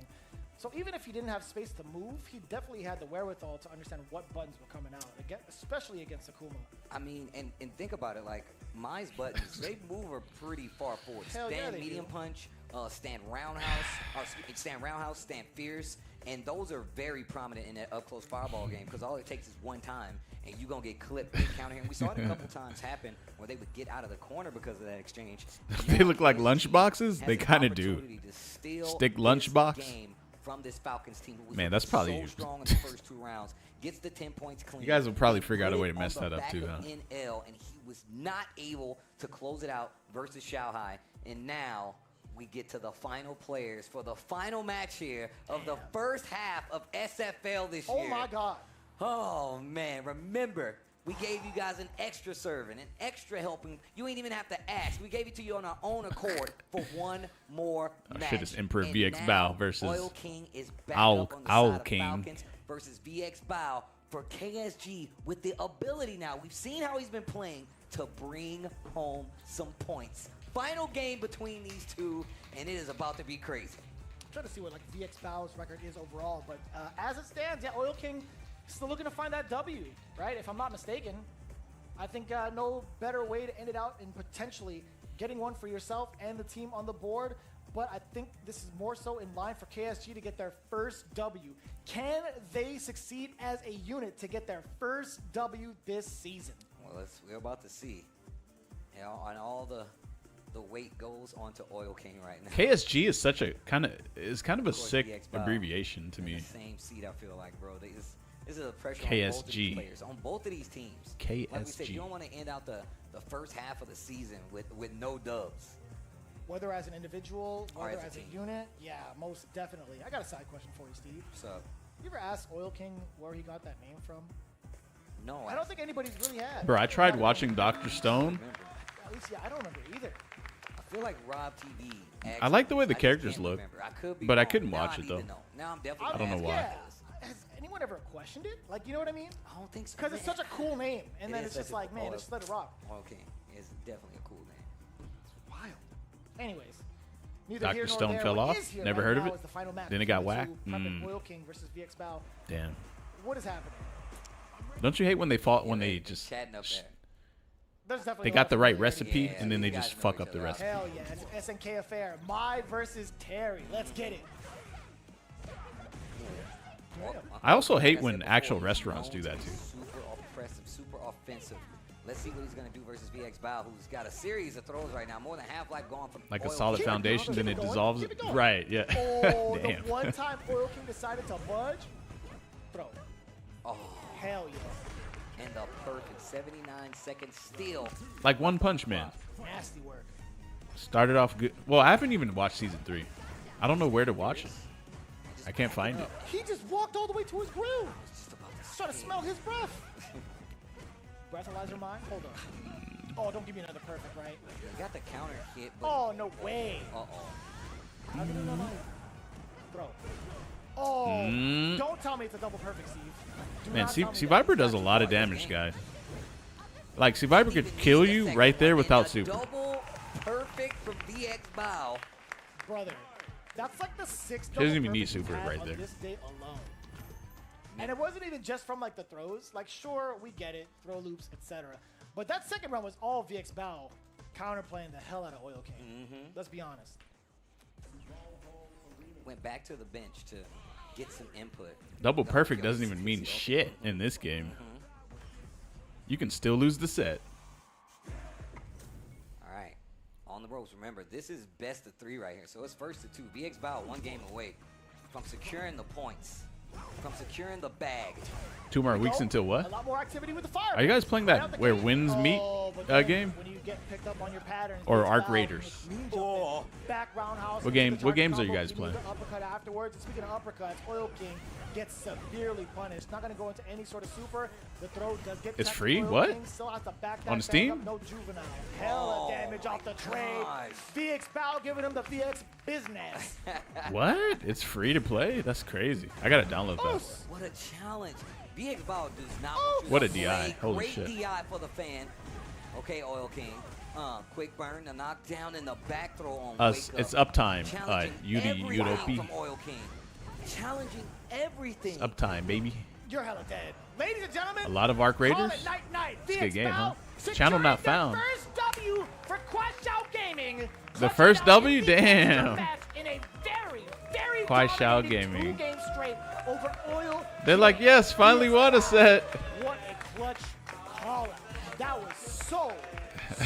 So even if he didn't have space to move, he definitely had the wherewithal to understand what buttons were coming out, again, especially against Akuma. I mean, and think about it, like, Mai's buttons, they move her pretty far forward. Hell yeah, Stand they medium do. punch, stand roundhouse, stand fierce, and those are very prominent in that up-close fireball game because all it takes is one time, and you're going to get clipped and counter here. And we saw it a couple times happen where they would get out of the corner because of that exchange. They look like lunch boxes. Has They an kind of do. opportunity to steal Stick lunch this box. game from this Falcons team, who was Man, that's looking probably so you. strong in the first 2 rounds. Gets the 10 points clean. You guys will probably He figure out a put way it to mess on the that up back too, of huh? NL, and he was not able to close it out versus Shao Hai. And now we get to the final players for the final match here of the first half of SFL this year. Oh my god. Oh man, remember, we gave you guys an extra serving, an extra helping. You ain't even have to ask. We gave it to you on our own accord for one more Oh, match. shit, it's Emperor And VX now, Bao versus Oil King is back Owl- up on the Owl side of King. Falcons versus VX Bao for KSG with the ability now. We've seen how he's been playing to bring home some points. Final game between these two, and it is about to be crazy. I'm trying to see what like VX Bao's record is overall, but as it stands, yeah, Oil King still looking to find that W, right? If I'm not mistaken, I think no better way to end it out and potentially getting one for yourself and the team on the board. but I think this is more so in line for KSG to get their first W. Can they succeed as a unit to get their first W this season? Well, we're about to see. You know, and all the weight goes onto Oil King right now. KSG is such a kind of a course, sick VX abbreviation to in me. the same seat, I feel like, bro. This is a pressure on both of KSG. these players, on both of these teams. Like we said, KSG. you don't want to end out the first half of the season with no dubs. Whether as an individual, Or whether as a as a team. unit, yeah, most definitely. I got a side question for you, Steve. What's up? You ever asked Oil King where he got that name from? No, I don't think anybody's really had. Bro, I tried watching Dr. Stone. At least, yeah, I don't remember either. I feel like Rob TV. I like the way the just characters can't look, remember. I could be but I wrong. couldn't Now watch I it need though. to know. Now I'm definitely. I don't know why. Yeah. Has anyone ever questioned it? Like, you know what I mean? I don't think so. Because it's such a cool name, and It then is it's just such a- like, man, just let it rock. Oil King is definitely a cool name. Wild. Anyways, neither Dr. here nor Stone there. fell What off? is here Never right heard of now it? is the final match Then it got between the whacked? two, Puppet Mm. Oil King versus VX Bow. Damn. What is happening? Don't you hate when they fought when they just Chatting up there. There's definitely they a got lot the of right familiarity. recipe Yeah, and then they these just guys know fuck each up the other out. recipe? Hell yeah, it's SNK affair. My versus Terry. Let's get it. I also hate Like when said before, actual he's restaurants known do to that be too. Super oppressive, super offensive. Let's see what he's gonna do versus VX Bow, who's got a series of throws right now, more than half life gone from Like a Oil solid King. foundation, then it dissolves it. Right, yeah. Oh, Damn. the one time Oil King decided to budge, throw. Oh, Hell yeah. and the perfect 79-second steal. Like One Punch Man. Nasty work. Started off good. Well, I haven't even watched season 3. I don't know where to watch it. I can't find it. He just walked all the way to his grill. Trying to smell his breath. Breathalyzer mine? Hold on. Oh, don't give me another perfect, right? He got the counter hit, but Oh, no way. How did it not know? Throw. Oh, Mm. don't tell me it's a double perfect, Steve. Do Man, not tell me that. C.Viper does a lot of damage, guys. Like, C.Viper could kill you right there without super. double perfect from VX Bow. Brother, that's like the sixth He doesn't double even need perfect he's super had right on there. this day alone. And it wasn't even just from like the throws. Like, sure, we get it, throw loops, etc. But that second round was all VX Bow counterplaying the hell out of Oil King. Let's be honest. Went back to the bench to get some input. Double perfect doesn't even mean shit in this game. You can still lose the set. All right, on the ropes. Remember, this is best of 3 right here. So it's first to 2. VX Bow 1 game away from securing the points, from securing the bag. 2 more weeks until A what? lot more activity with the fire. Are you guys playing Right out that the where gate. wins meet but then game? When you get picked up on your patterns, Or VX Arc Bow, Raiders? Oh. Back roundhouse. What game- into the what target games are you combo, guys he playing? moves the uppercut afterwards. And speaking of uppercuts, Oil King gets severely punished. Not going to go into any sort of super. The throw does get It's checked. free? Oil What? King still has to back that On back Steam? up. No juvenile. Hella damage off the trade. VX Bow giving him the VX business. What? It's free to play? That's crazy. I gotta download that. What a challenge. VX Bow does not want you What to a DI. play. Holy Great shit. DI for the fan. Okay, Oil King. Quick burn, the knockdown, and the back throw on wake It's up. uptime. Challenging UDP. everything from Oil King. Challenging everything. It's uptime, baby. You're hella dead. Ladies and gentlemen, A lot of Arc call it Raiders? night-night. It's a good VX game, huh? Bow Channel not securing found. their first W for Quash Out Gaming. The first W? Damn. Match in a very, very Quash Out dominating Gaming. 2 games straight over Oil. They're like, yes, finally won a set. What a clutch call-out. That was so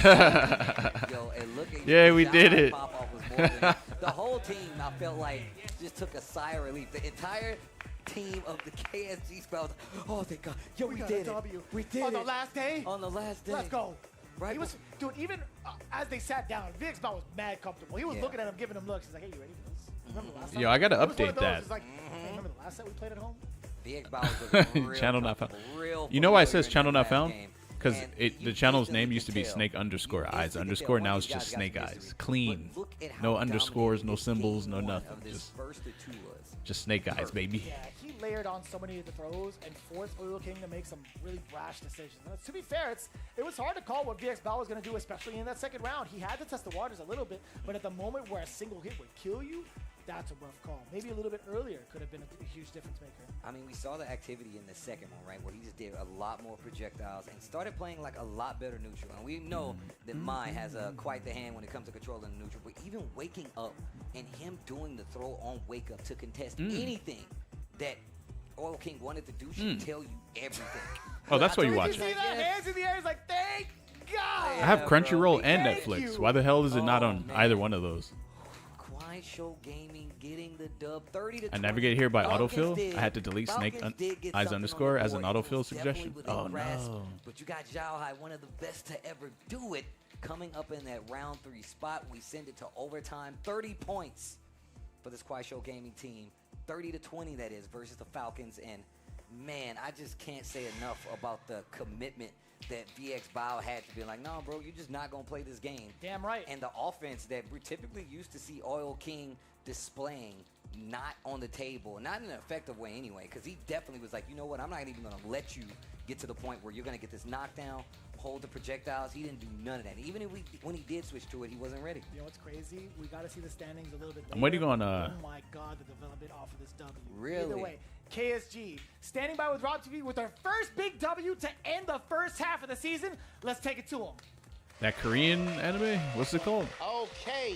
Yo, and look at Yeah, we the did shot it. pop-off was more than- the whole team, I felt like, just took a sigh of relief. The entire team of the KSG spells. Oh, thank God. Yo, we got did a it. W. We did On it. the last day? On the last day. Let's go. Right He was, dude, even as they sat down, VX Bow was mad comfortable. He was Yeah. looking at him, giving him looks. He's like, hey, you ready for this? Remember the last time? Yo, I gotta It was one update of those, that. It's like, hey, remember the last set we played at home? VX Bow was looking real Channel not found. comfortable, real You know why it familiar says in channel that not last found? game. Because And the channel's name used to be Snake underscore eyes underscore. Now it's just Snake Eyes. Clean. No underscores, no symbols, no nothing. Just Snake Eyes, baby. Yeah, he layered on so many of the throws and forced Oil King to make some really brash decisions. Now, to be fair, it was hard to call what VX Bow was going to do, especially in that second round. He had to test the waters a little bit, but at the moment where a single hit would kill you, that's a rough call. Maybe a little bit earlier could have been a huge difference maker. I mean, we saw the activity in the second one, right, where he just did a lot more projectiles and started playing like a lot better neutral. And we know that Mai has quite the hand when it comes to controlling the neutral, but even waking up and him doing the throw on wake up to contest anything that Oil King wanted to do should tell you everything. Oh, that's why you Did watch you see it. that? Hands in the air. He's like, thank God. I have Crunchyroll and Thank Netflix. you. Why the hell is it not on man. either one of those? Quiet Show Gaming getting the dub 30 to 20. I navigate here by Falcons autofill. did- I had to delete Falcons Snake did get Eyes something underscore on the as an board. It autofill was definitely suggestion. within Oh grasp, no. But you got Zhao Hai, one of the best to ever do it, coming up in that round 3 spot. We send it to overtime. 30 points for this Quiet Show Gaming team. 30 to 20, that is, versus the Falcons. And man, I just can't say enough about the commitment that VX Bio had to be like, no, bro, you're just not going to play this game. Damn right. And the offense that we're typically used to see Oil King displaying not on the table, not in an effective way anyway, because he definitely was like, you know what, I'm not even going to let you get to the point where you're going to get this knockdown, hold the projectiles. He didn't do none of that. Even if when he did switch to it, he wasn't ready. You know what's crazy? We got to see the standings a little bit later. I'm waiting on, Oh my God, the development off of this W. Really? Either way, KSG standing by with Rob TV with their first big W to end the first half of the season. Let's take it to them. That Korean anime? What's it called? Okay.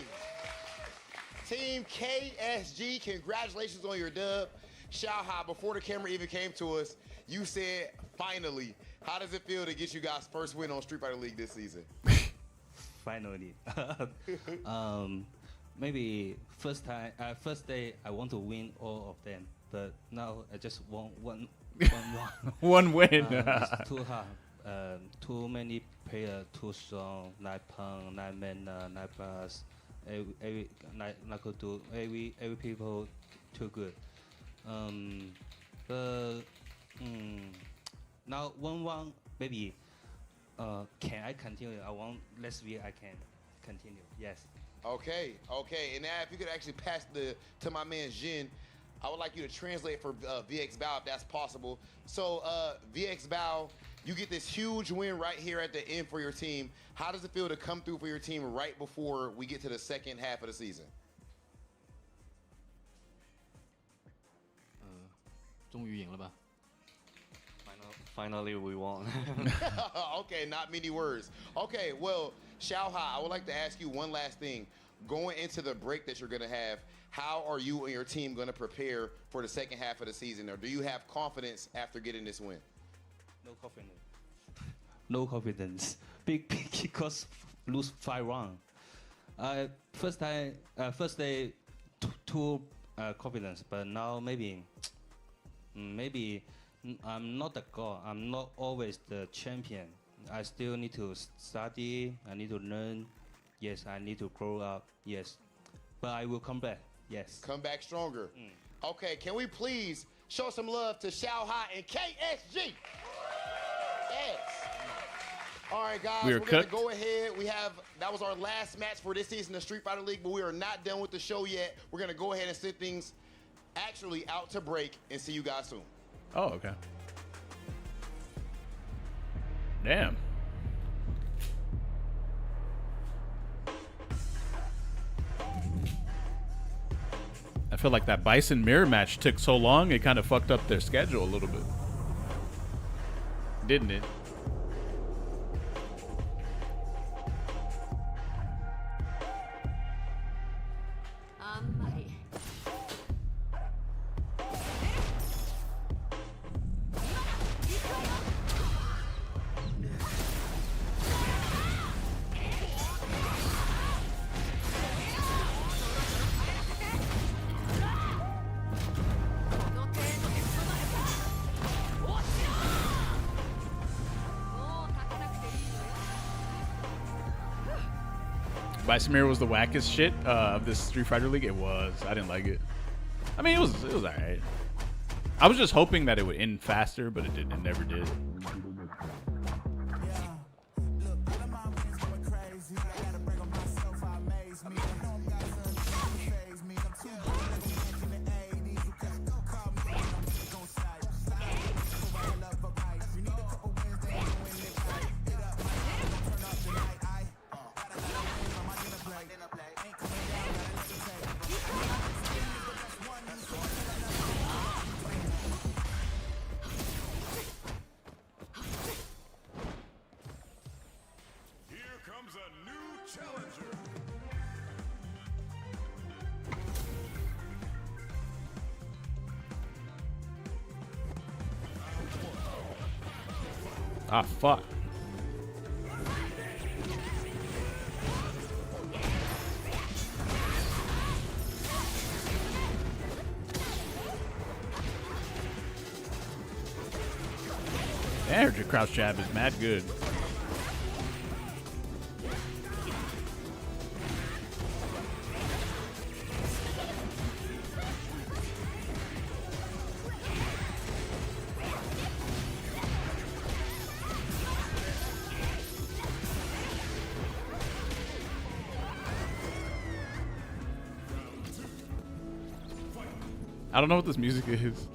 Team KSG, congratulations on your dub. Xiaohai, before the camera even came to us, you said, finally. How does it feel to get you guys' first win on Street Fighter League this season? Finally. Maybe first day I want to win all of them, but now I just want one. One win. It's too hard. Too many players, too strong. Nine Punk, Nine Mena, Nine Bus. Every people too good. Now 1-1 maybe. Can I continue? I want let's see I can continue. Yes. Okay. And now if you could actually pass to my man Jin, I would like you to translate for VX Bao if that's possible. So VX Bao, you get this huge win right here at the end for your team. How does it feel to come through for your team right before we get to the second half of the season? 终于赢了吧 Finally we won. Okay, not many words. Okay, well, Xiaohai, I would like to ask you one last thing. Going into the break that you're going to have, how are you and your team going to prepare for the second half of the season? Or do you have confidence after getting this win? No confidence. No confidence. Because lose 5-1. First day too confidence, but now maybe I'm not the god. I'm not always the champion. I still need to study. I need to learn. Yes, I need to grow up. Yes, but I will come back. Yes. Come back stronger. Okay, can we please show some love to Xiaohai and KSG? Yes. All right, guys, We are we're going to cooked. go ahead. That was our last match for this season of Street Fighter League, but we are not done with the show yet. We're going to go ahead and send things actually out to break and see you guys soon. Oh, okay. Damn. I feel like that Bison mirror match took so long, it kind of fucked up their schedule a little bit. Didn't it? Bison mirror was the wackest shit of this Street Fighter League. It was. I didn't like it. I mean, it was alright. I was just hoping that it would end faster, but it didn't. It never did. Ah, fuck. Damn, your crouch jab is mad good. I don't know what this music is.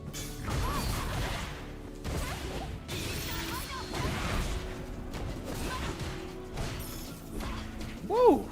Woo!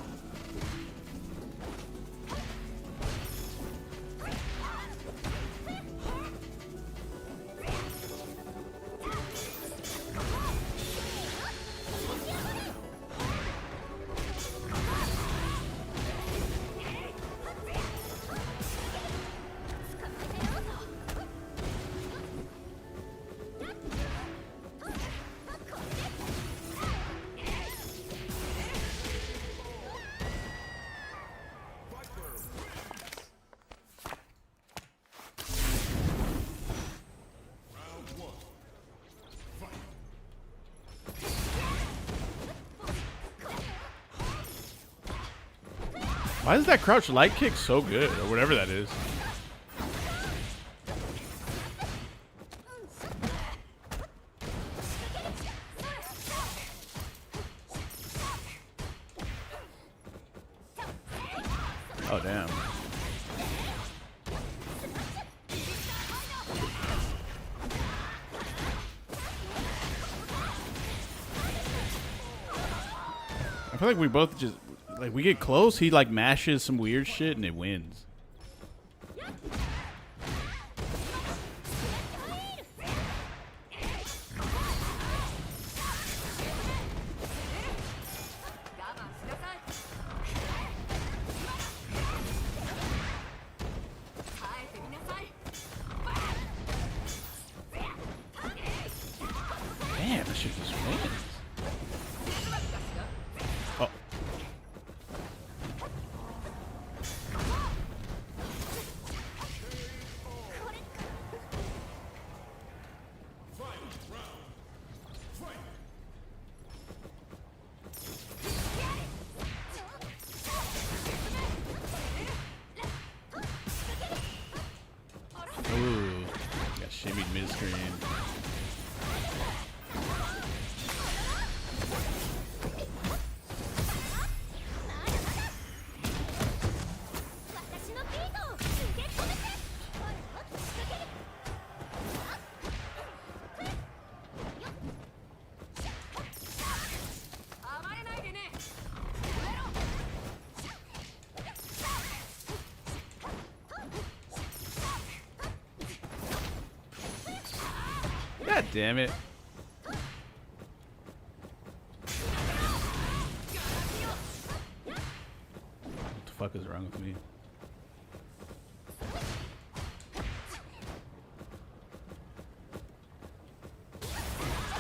Why is that crouch light kick so good, or whatever that is? Oh, damn. I feel like we both just, like, we get close, he like mashes some weird shit and it wins. Damn, that shit just wins. Oh. Ooh, got shimmied mid-screen. God damn it. What the fuck is wrong with me?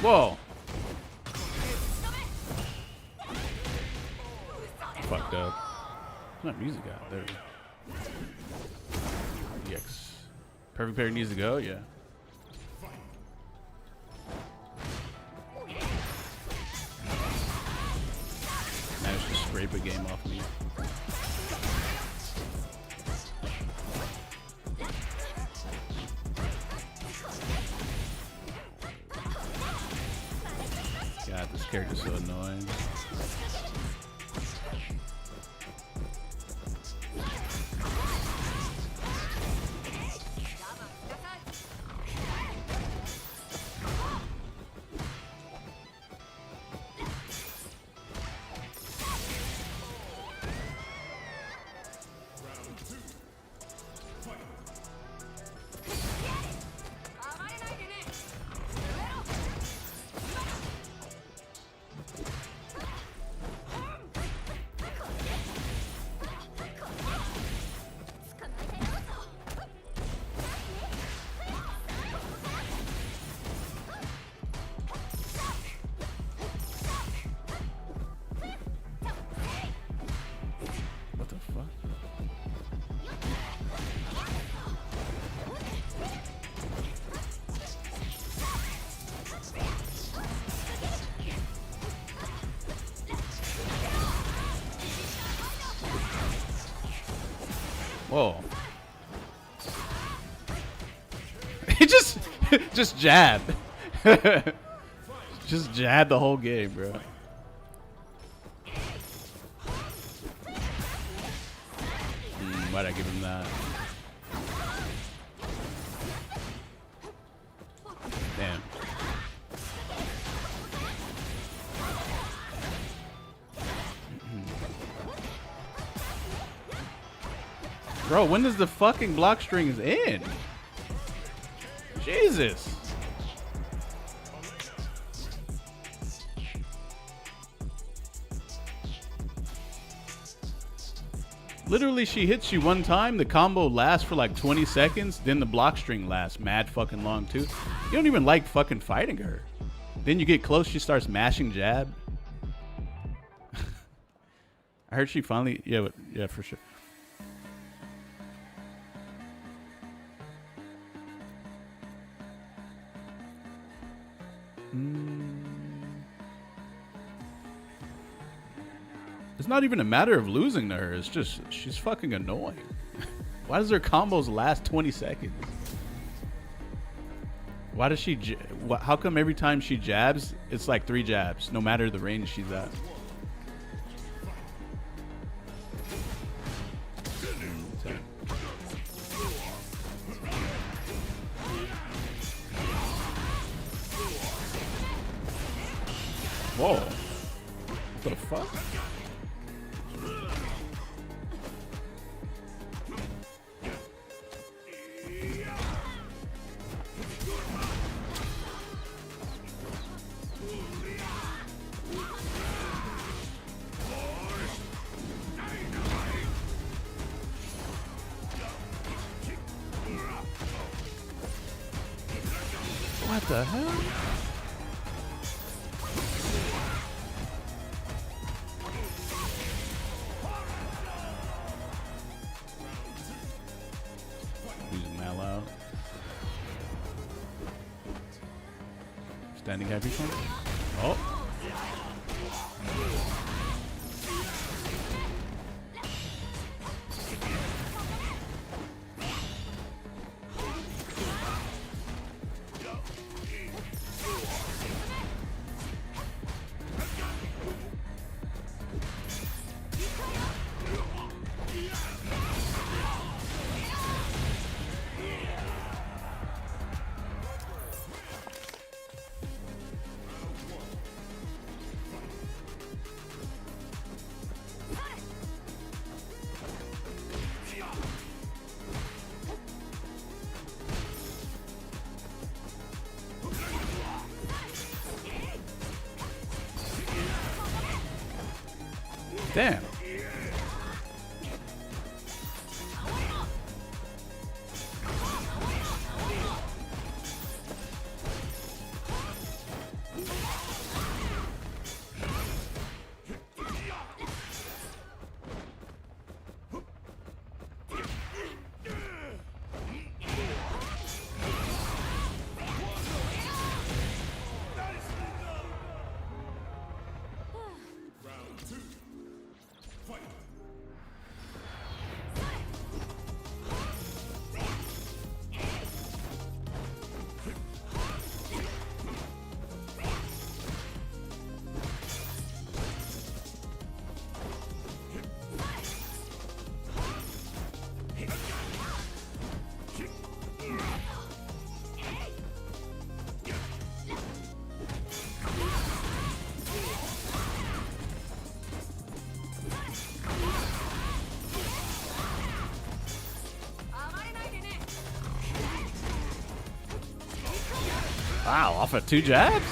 Whoa. Fucked up. Where's my music out? There we go. EX. Perfect pair needs to go? Yeah. Managed to scrape a game off me. God, this character's so annoying. Whoa. He just jab. Just jab the whole game, bro. Why'd I give him that? Damn. Bro, when does the fucking block strings end? Jesus. Literally, she hits you one time, the combo lasts for like 20 seconds, then the block string lasts mad fucking long too. You don't even like fucking fighting her. Then you get close, she starts mashing jab. I heard she finally, yeah, for sure. It's not even a matter of losing to her. It's just she's fucking annoying. Why does her combos last 20 seconds? Why does she? How come every time she jabs, it's like 3 jabs, no matter the range she's at? Whoa. What the fuck? What the hell? Using that loud. Standing heavy punch. Oh. Damn. Wow, off of 2 jabs?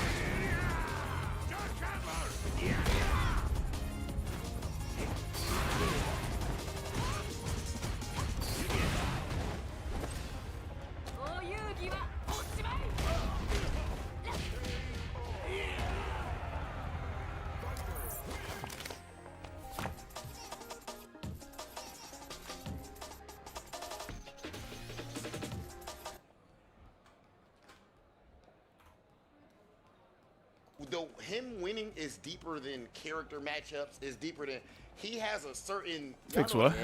Though him winning is deeper than character matchups, is deeper than he has a certain Fix y'all know what?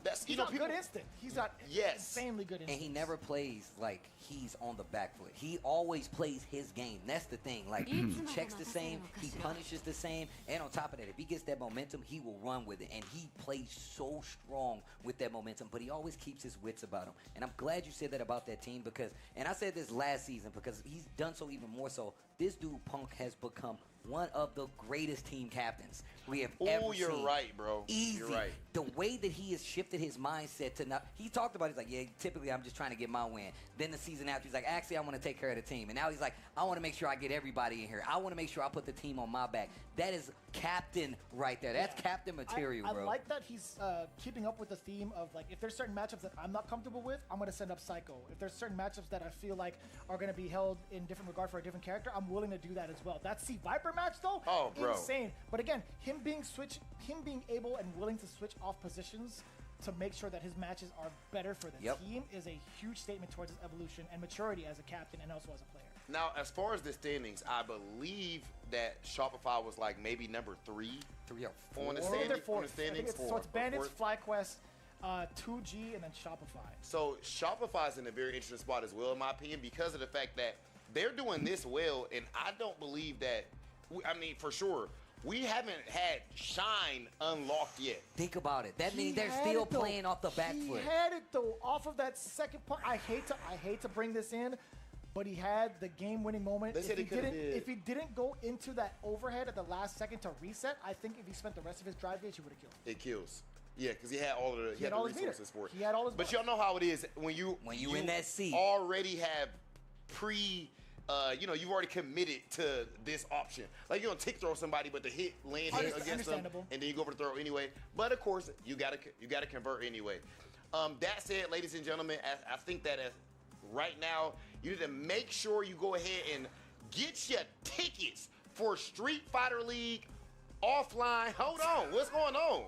That's He's you know got people. good instinct. He's got insanely good instinct. And he never plays like he's on the back foot. He always plays his game. That's the thing. Like, he checks the same, he punishes the same, and on top of that, if he gets that momentum, he will run with it. And he plays so strong with that momentum, but he always keeps his wits about him. And I'm glad you said that about that team because, and I said this last season because he's done so even more so. This dude, Punk, has become one of the greatest team captains we have ever seen. You're right, bro. Easy. You're right. The way that he has shifted his mindset to not, he talked about it, he's like, yeah, typically I'm just trying to get my win. Then the season after, he's like, actually, I want to take care of the team. And now he's like, I want to make sure I get everybody in here. I want to make sure I put the team on my back. That is captain right there. That's captain material, I bro. like that he's keeping up with the theme of, like, if there's certain matchups that I'm not comfortable with, I'm going to send up Psycho. If there's certain matchups that I feel like are going to be held in different regard for a different character, I'm willing to do that as well. That C.Viper match, though, bro. insane. But again, him being able and willing to switch off positions to make sure that his matches are better for the team is a huge statement towards his evolution and maturity as a captain and also as a player. Now, as far as the standings, I believe that Shopify was like maybe number 3 or on the They're standings. so it's Bandits, FlyQuest, 2G, and then Shopify. So Shopify is in a very interesting spot as well, in my opinion, because of the fact that they're doing this well, and I don't believe that. I mean, for sure, we haven't had Shine unlocked yet. Think about it. That means they're still playing off the back foot. He had it though, off of that second part. I hate to bring this in, but he had the game-winning moment. They said If he didn't go into that overhead at the last second to reset, I think if he spent the rest of his drive gauge, he would have killed. It kills. Yeah, because he had all of the He had all his resources for it. He had all his. But y'all know how it is when you in that seat already have you've already committed to this option. Like, you don't tick throw somebody, but the hit land against them, and then you go for the throw anyway. But of course, you gotta convert anyway. That said, ladies and gentlemen, I think that right now you need to make sure you go ahead and get your tickets for Street Fighter League offline. Hold on, what's going on?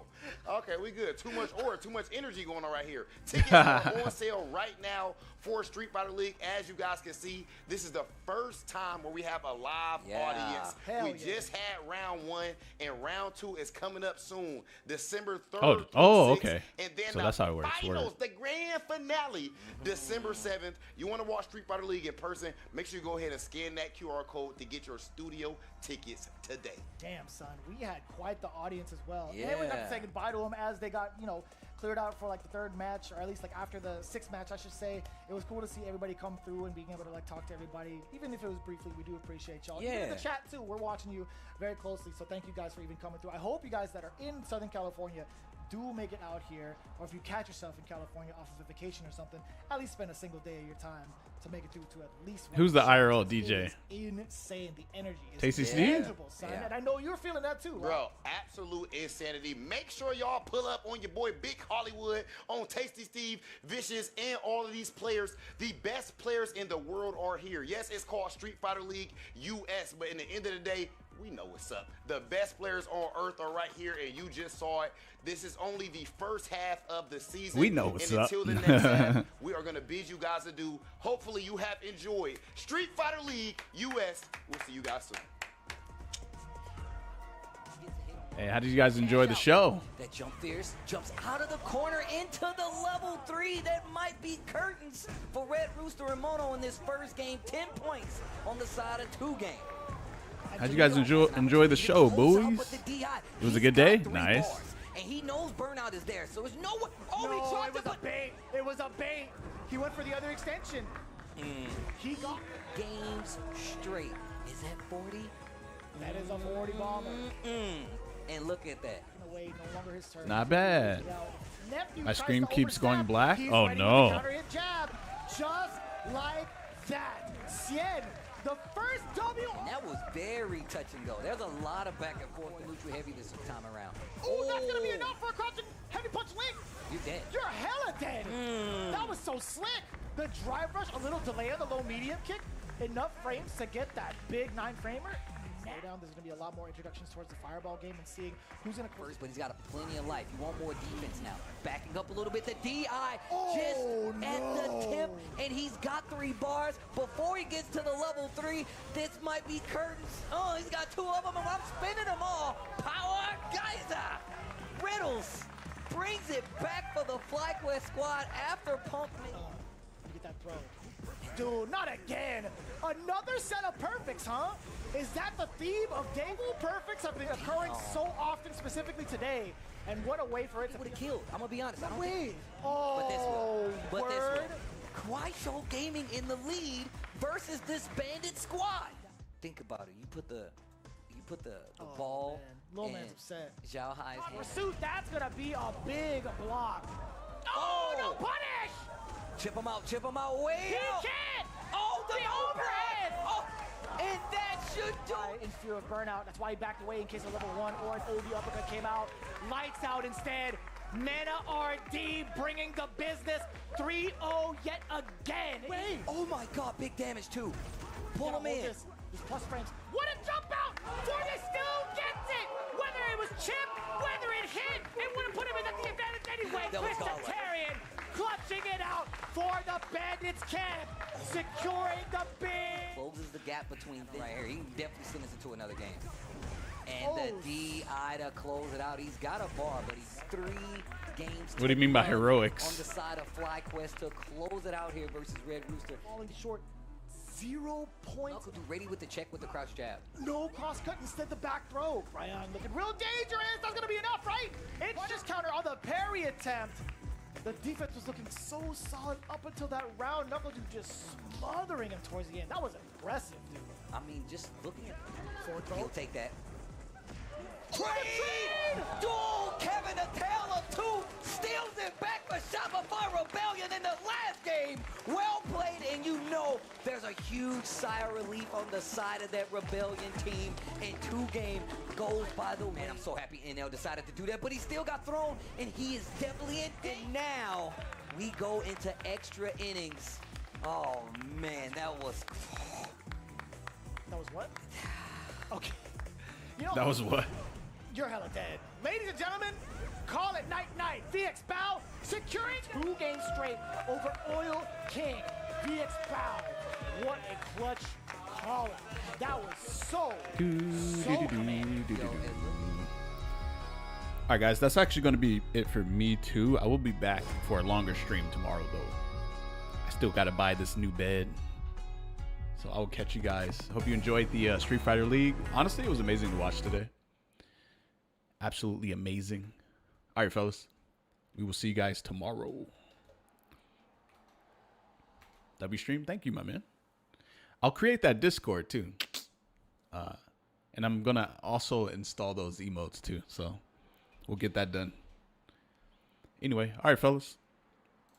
Okay, we good. Too much energy going on right here. Tickets are on sale right now for Street Fighter League. As you guys can see, this is the first time where we have a live audience. We just had round 1, and round 2 is coming up soon, December 3rd. Oh, okay. And then So the that's how it works. finals, the grand finale, December 7th. You want to watch Street Fighter League in person? Make sure you go ahead and scan that QR code to get your studio tickets today. Damn, son, we had quite the audience as well. Yeah. And we got to say goodbye to them as they got, cleared out for like the 3rd match, or at least like after the 6th match, I should say. It was cool to see everybody come through and being able to like talk to everybody, even if it was briefly. We do appreciate y'all. Even in the chat too, we're watching you very closely. So thank you guys for even coming through. I hope you guys that are in Southern California do make it out here, or if you catch yourself in California off of a vacation or something, at least spend a single day of your time to make it through to at least one. Who's the show. IRL It DJ? is insane. The energy is Tasty Steve? tangible, son. Yeah. And I know you're feeling that too, right? Bro, absolute insanity. Make sure y'all pull up on your boy Big Hollywood, on Tasty Steve, Vicious, and all of these players. The best players in the world are here. Yes, it's called Street Fighter League US, but in the end of the day, we know what's up. The best players on earth are right here, and you just saw it. This is only the first half of the season. We know what's and up. until the next half, we are going to bid you guys adieu. Hopefully you have enjoyed Street Fighter League US. We'll see you guys soon. Hey, how did you guys enjoy the show? That Jump Fierce jumps out of the corner into the level 3. That might be curtains for Red Rooster and Mono in this first game. 10 points on the side of 2 game. How'd you guys enjoy the show, boys? It was a good day? Nice. And he knows burnout is there, so there's no way. Oh, No, he tried it was a bait. It was a bait. He went for the other extension. He got games straight. Is that 40? That is a 40 bomber. And look at that. No way, no longer his turn. Not bad. Nephew My tries screen to keeps going overstep. black. He's Oh, ready no. with the counter hit jab, just like that. Cien, the first W. And that was very touch and go. There's a lot of back and forth with Neutral Heavy this time around. Oh, that's going to be enough for a crouching heavy punch link. You're dead. You're hella dead. That was so slick. The drive rush, a little delay on the low medium kick. Enough frames to get that big 9-framer. Slow down. There's going to be a lot more introductions towards the fireball game and seeing who's going to First, but he's got plenty of life. You want more defense now. Backing up a little bit. The DI Oh, just at the tip, and he's got 3 bars. Before he gets to the level 3, this might be curtains. Oh, he's got 2 of them, and I'm spinning them all. Power Geyser. Mills brings it back for the FlyQuest squad after pumping. Get that throw. Dude, not again. Another set of perfects, huh? Is that the theme of Daewoo perfects have been occurring so often, specifically today? And what a way for it to would have killed. I'm gonna be honest. I don't wait. think. Oh, But this will. But word. this will. Kwaisho Gaming in the lead versus this Bandit squad. Think about it. You put the ball. Lil in Man's upset. Zhao Hai's On hand. pursuit, that's gonna be a big block. Oh, no punish! Chip him out. Way He out. can't! Oh, the overhead! Oh, and that should do. In fear of burnout, that's why he backed away in case a level 1 or an OD uppercut came out. Lights out instead. Mana RD bringing the business. 3-0 yet again. Wait. Oh my God, big damage too. Pull him in. This plus frames. What a jump out! Forty still gets it! Whether it was chipped, whether it hit, it would have put him in the advantage anyway. That was Gala. Vegetarian clutching it out for the Bandits camp, securing the big. Closes the gap between them right here. He can definitely send us into another game. And the DI to close it out. He's got a bar, but he's 3 games. What do you mean by to heroics? On the side of FlyQuest to close it out here versus Red Rooster. Falling short. 0 points. Uncle do ready with the check with the crouch jab. No cross cut, instead the back throw. Ryan looking real dangerous. That's gonna be enough, right? It's just counter on the parry attempt. The defense was looking so solid up until that round. Knuckle Dude just smothering him towards the end. That was impressive, dude. I mean, just looking at forward throw. He'll take that. Trade! Duel! Kevin, a tale of 2, steals it back for Shopify Rebellion in the last game. Well played, and you know there's a huge sigh of relief on the side of that Rebellion team. And 2 game goes by the way. Man, I'm so happy NL decided to do that, but he still got thrown, and he is definitely in. And now we go into extra innings. Oh man, that was. That was what? Okay. You know, That was what? You're hella dead. Ladies and gentlemen, call it night-night. VX Bow securing 2 games straight over Oil King. VX Bow, what a clutch call out. That was so commanding. All right, guys, that's actually going to be it for me, too. I will be back for a longer stream tomorrow, though. I still got to buy this new bed. So I will catch you guys. Hope you enjoyed the Street Fighter League. Honestly, it was amazing to watch today. Absolutely amazing. All right, fellas. We will see you guys tomorrow. W Stream, thank you, my man. I'll create that Discord, too. And I'm going to also install those emotes, too. So we'll get that done. Anyway, all right, fellas.